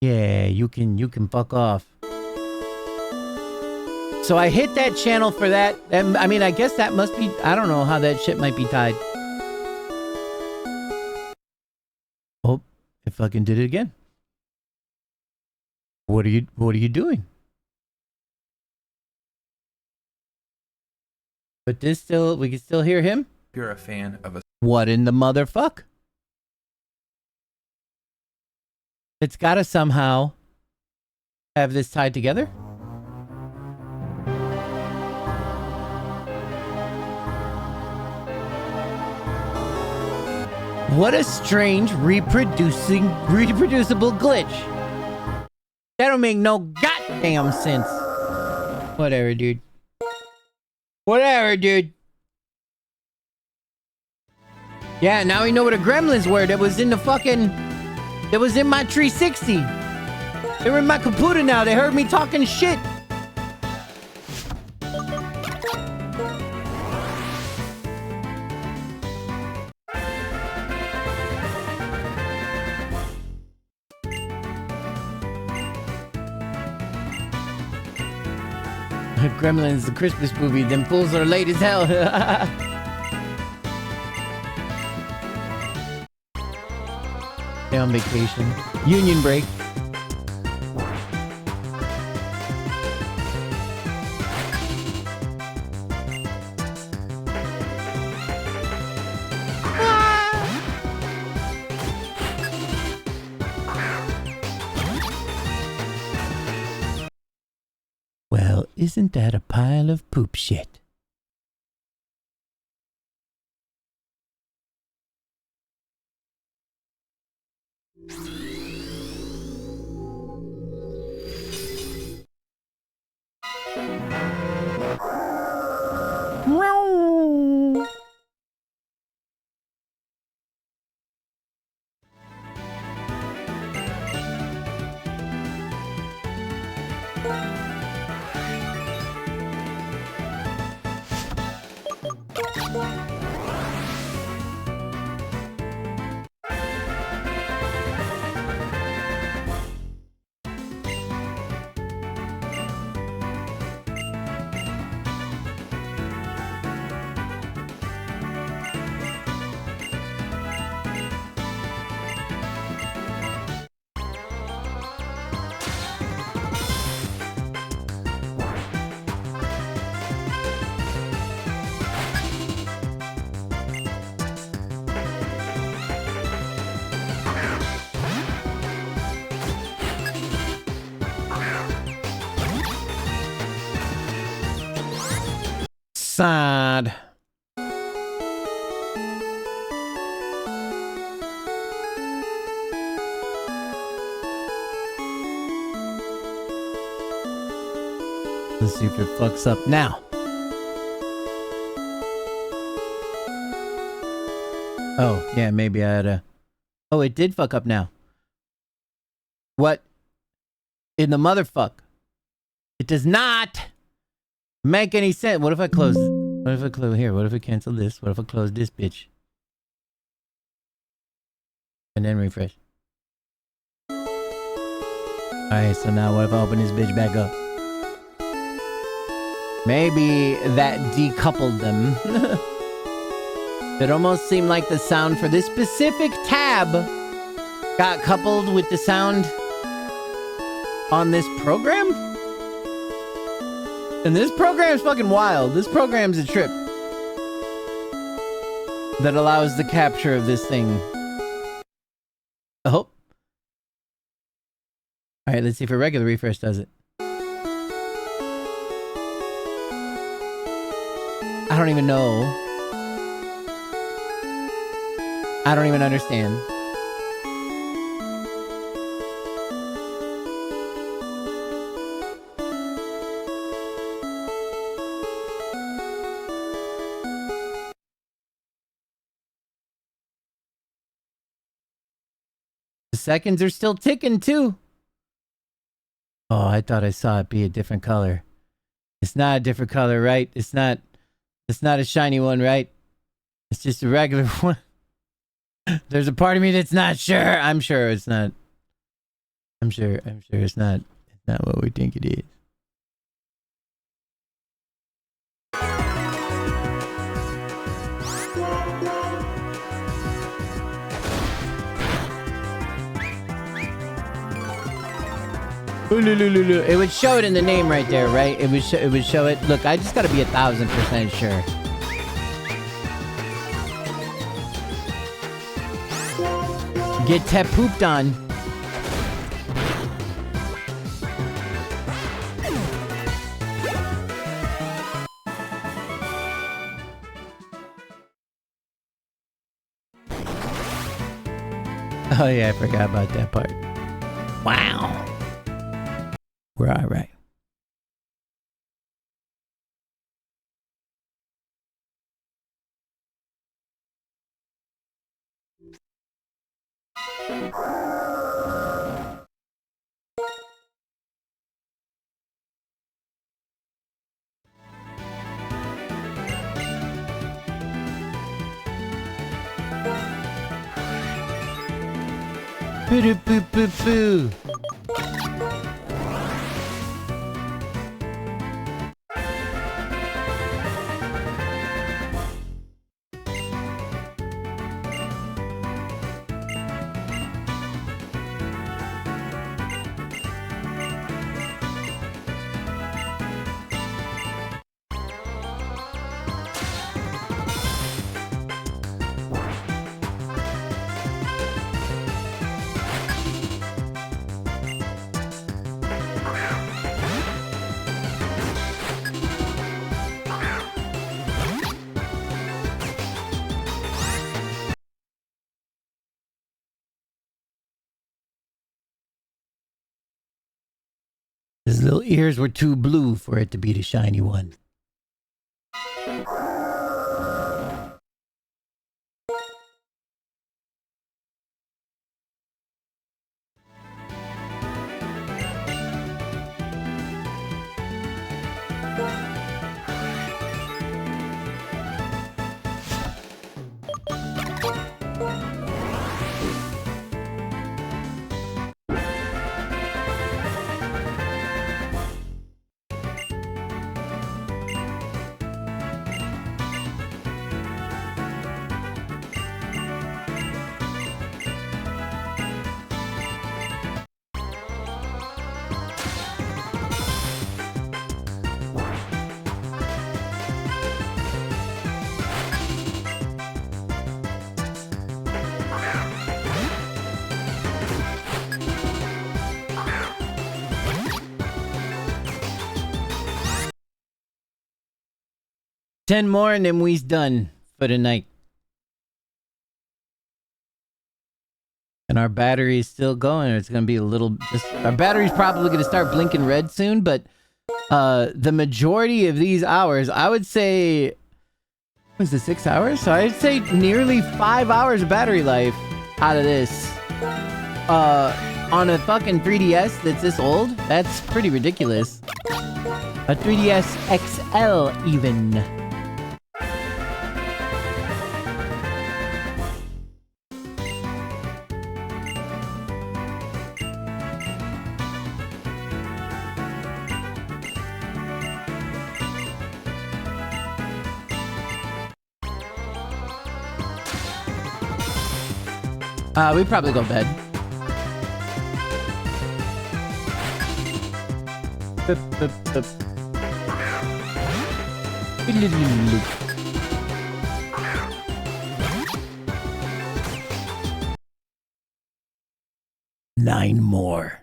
Yeah, you can fuck off. So I hit that channel for that. I mean, I guess that must be, I don't know how that shit might be tied. Oh, it fucking did it again. What are you doing? But this still, we can still hear him? If you're a fan of a... What in the motherfuck? It's gotta somehow have this tied together. What a strange reproducible glitch. That don't make no goddamn sense. Whatever, dude. Whatever, dude. Yeah, now we know what the gremlins were that was in the fucking... That was in my 360. They were in my computer now. They heard me talking shit. Gremlins, the Christmas movie. Them fools are late as hell. Stay on vacation. Union break. Well, isn't that a pile of poop shit? Sad. Let's see if it fucks up now. Oh, yeah, maybe I had a... Oh, it did fuck up now. What in the motherfuck? It does not make any sense. What if I close... What if I close here? What if I cancel this? What if I close this bitch? And then refresh. Alright, so now what if I open this bitch back up? Maybe that decoupled them. It almost seemed like the sound for this specific tab got coupled with the sound on this program? And this program's fucking wild. This program's a trip that allows the capture of this thing. Oh. Alright, let's see if a regular refresh does it. I don't even know. I don't even understand. The seconds are still ticking too. Oh, I thought I saw it be a different color. It's not a different color, right? It's not a shiny one, right? It's just a regular one. There's a part of me that's not sure. I'm sure it's not. I'm sure it's not what we think it is. It would show it in the name right there, right? It would show it. Look, I just gotta be 1000% sure. Get Tep pooped on. Oh yeah, I forgot about that part. Wow. We're all right. Poo poo poo poo. His little ears were too blue for it to be the shiny one. 10 more and then we's done for the night. And our battery is still going. It's going to be a little... our battery's probably going to start blinking red soon, but the majority of these hours, I would say... was it 6 hours? So I'd say nearly 5 hours of battery life out of this. On a fucking 3DS that's this old, that's pretty ridiculous. A 3DS XL even. We probably go to bed. Bup. 9 more.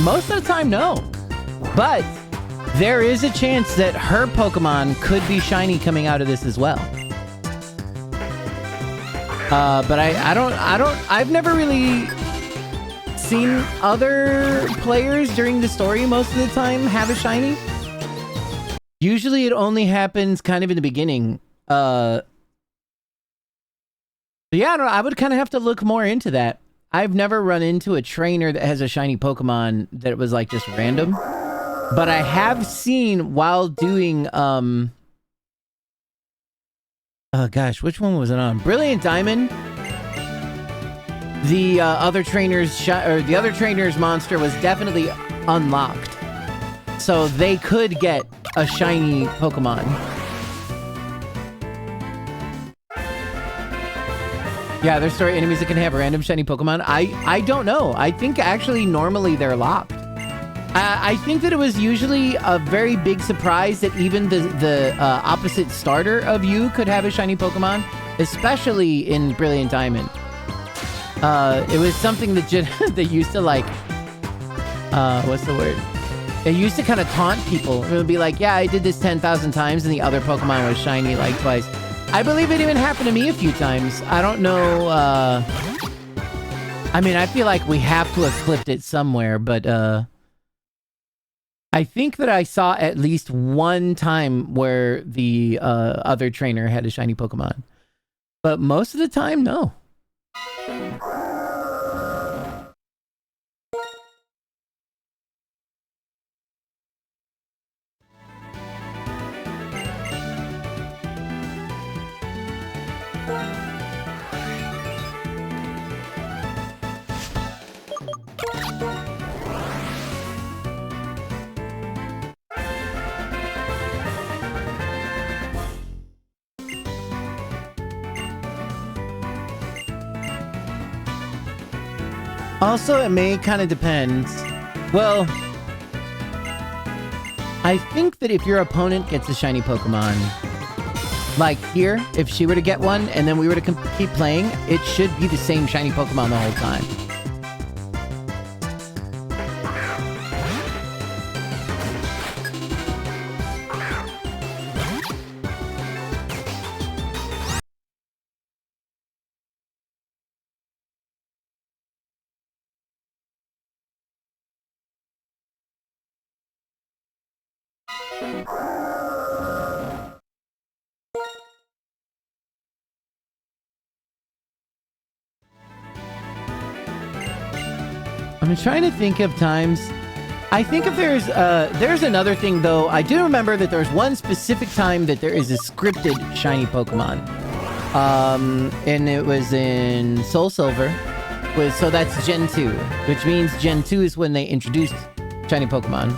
Most of the time, no. But there is a chance that her Pokemon could be shiny coming out of this as well. But I've never really seen other players during the story most of the time have a shiny. Usually it only happens kind of in the beginning. Yeah, I would kind of have to look more into that. I've never run into a trainer that has a shiny Pokemon that was like just random. But I have seen while doing, oh gosh, which one was it on? Brilliant Diamond. The other trainer's monster was definitely unlocked. So they could get a shiny Pokemon. Yeah, there's story enemies that can have random shiny Pokemon. I don't know. I think actually normally they're locked. I think that it was usually a very big surprise that even the opposite starter of you could have a shiny Pokemon, especially in Brilliant Diamond. It was something that they used to like, what's the word? It used to kind of taunt people. It would be like, yeah, I did this 10,000 times and the other Pokemon was shiny like twice. I believe it even happened to me a few times. I don't know, I mean, I feel like we have to have clipped it somewhere, but, I think that I saw at least one time where the, other trainer had a shiny Pokemon. But most of the time, no. Also, it may kind of depend. Well, I think that if your opponent gets a shiny Pokemon, like here, if she were to get one and then we were to keep playing, it should be the same shiny Pokemon the whole time. I'm trying to think of times. I think if there's another thing though. I do remember that there's one specific time that there is a scripted shiny Pokemon. And it was in Soul Silver. So that's Gen 2, which means Gen 2 is when they introduced shiny Pokemon.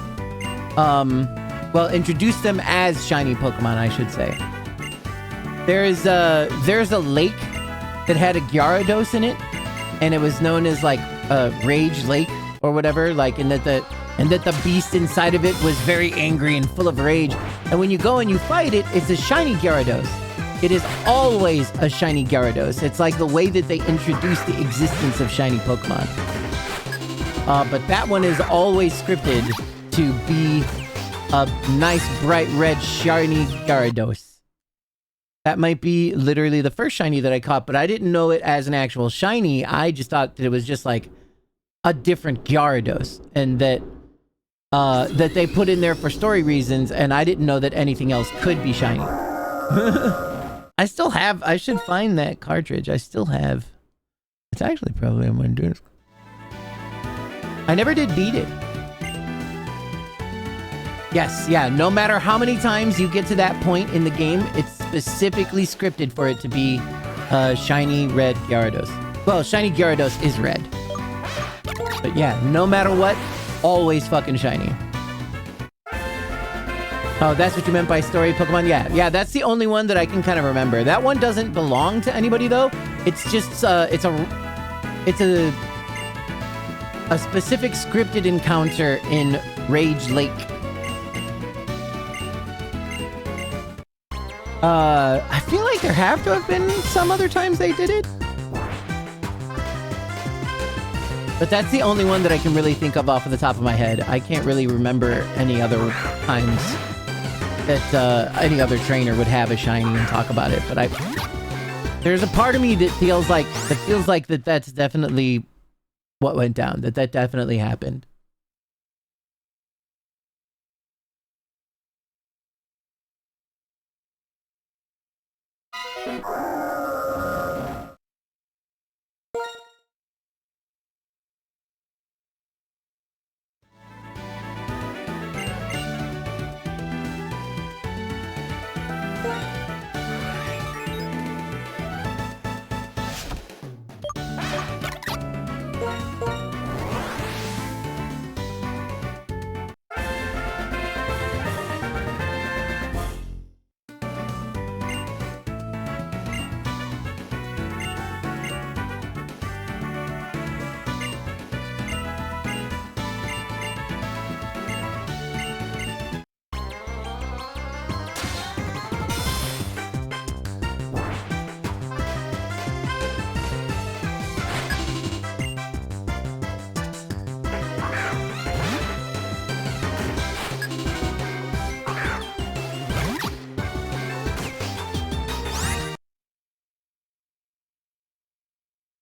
Well, introduced them as shiny Pokemon, I should say. There's a lake that had a Gyarados in it, and it was known as like Rage Lake or whatever, like, and that the beast inside of it was very angry and full of rage. And when you go and you fight it, it's a shiny Gyarados. It is always a shiny Gyarados. It's like the way that they introduced the existence of shiny Pokemon. But that one is always scripted to be a nice, bright red, shiny Gyarados. That might be literally the first shiny that I caught, but I didn't know it as an actual shiny. I just thought that it was just like a different Gyarados, and that they put in there for story reasons, and I didn't know that anything else could be shiny. I should find that cartridge. I still have. It's actually probably on my desk. I never did beat it. Yes, yeah, no matter how many times you get to that point in the game, it's specifically scripted for it to be shiny red Gyarados. Well, shiny Gyarados is red. But yeah, no matter what, always fucking shiny. Oh, that's what you meant by story Pokemon? Yeah, that's the only one that I can kind of remember. That one doesn't belong to anybody though. It's just, it's a specific scripted encounter in Rage Lake. I feel like there have to have been some other times they did it. But that's the only one that I can really think of off of the top of my head. I can't really remember any other times that any other trainer would have a shiny and talk about it. But there's a part of me that feels like that's definitely what went down. That definitely happened.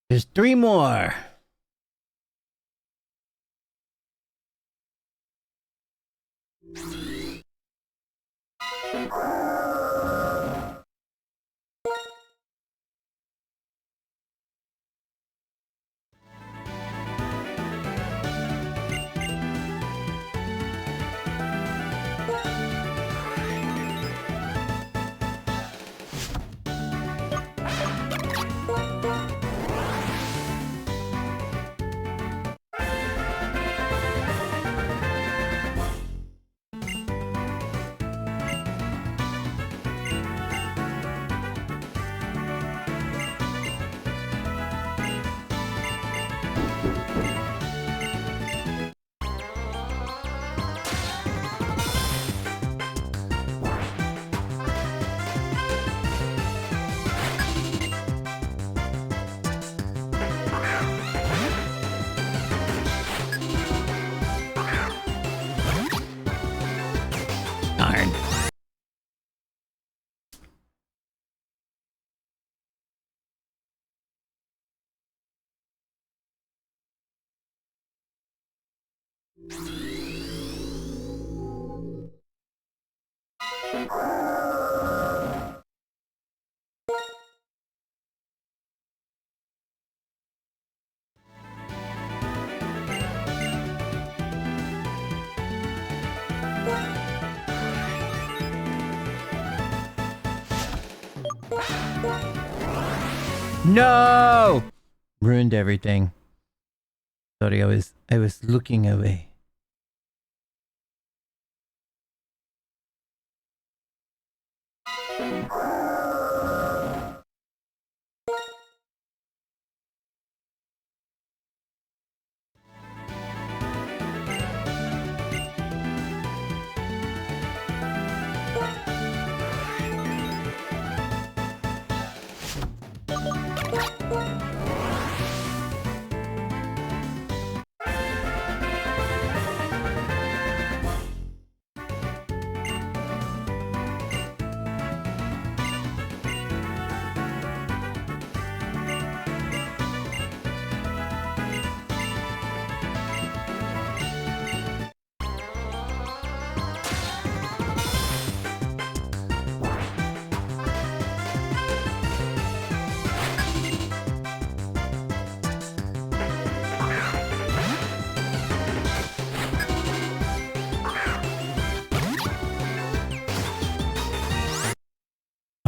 There's 3 more. Darn. No! Ruined everything. Sorry, I was looking away.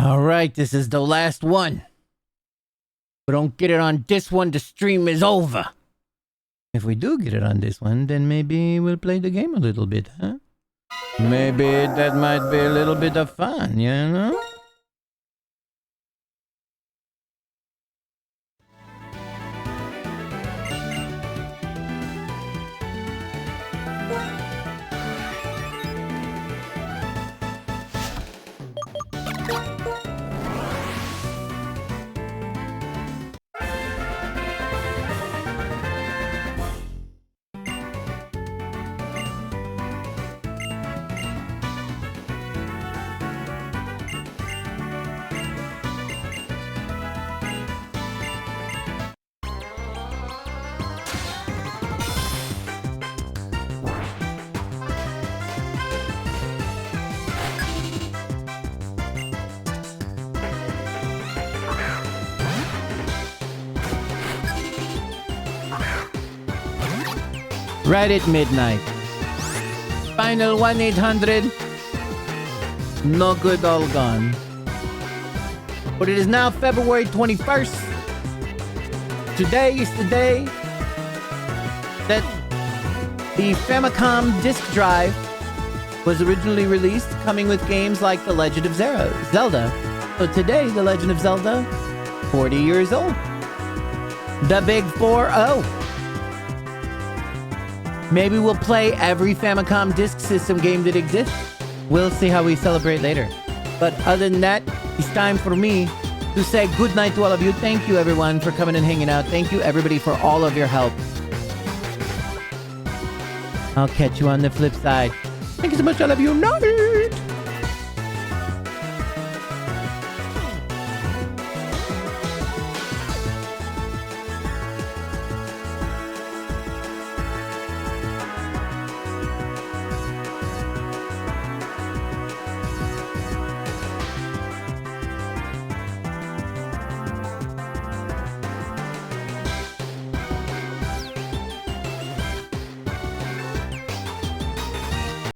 All right, this is the last one. If we don't get it on this one, the stream is over. If we do get it on this one, then maybe we'll play the game a little bit, huh? Maybe that might be a little bit of fun, you know? Right at midnight. Final 1-800. No good, all gone. But it is now February 21st. Today is the day that the Famicom disk drive was originally released, coming with games like The Legend of Zelda. So today, The Legend of Zelda, 40 years old. The big 4-0. Maybe we'll play every Famicom Disk System game that exists. We'll see how we celebrate later. But other than that, it's time for me to say good night to all of you. Thank you, everyone, for coming and hanging out. Thank you, everybody, for all of your help. I'll catch you on the flip side. Thank you so much. I love you. Night.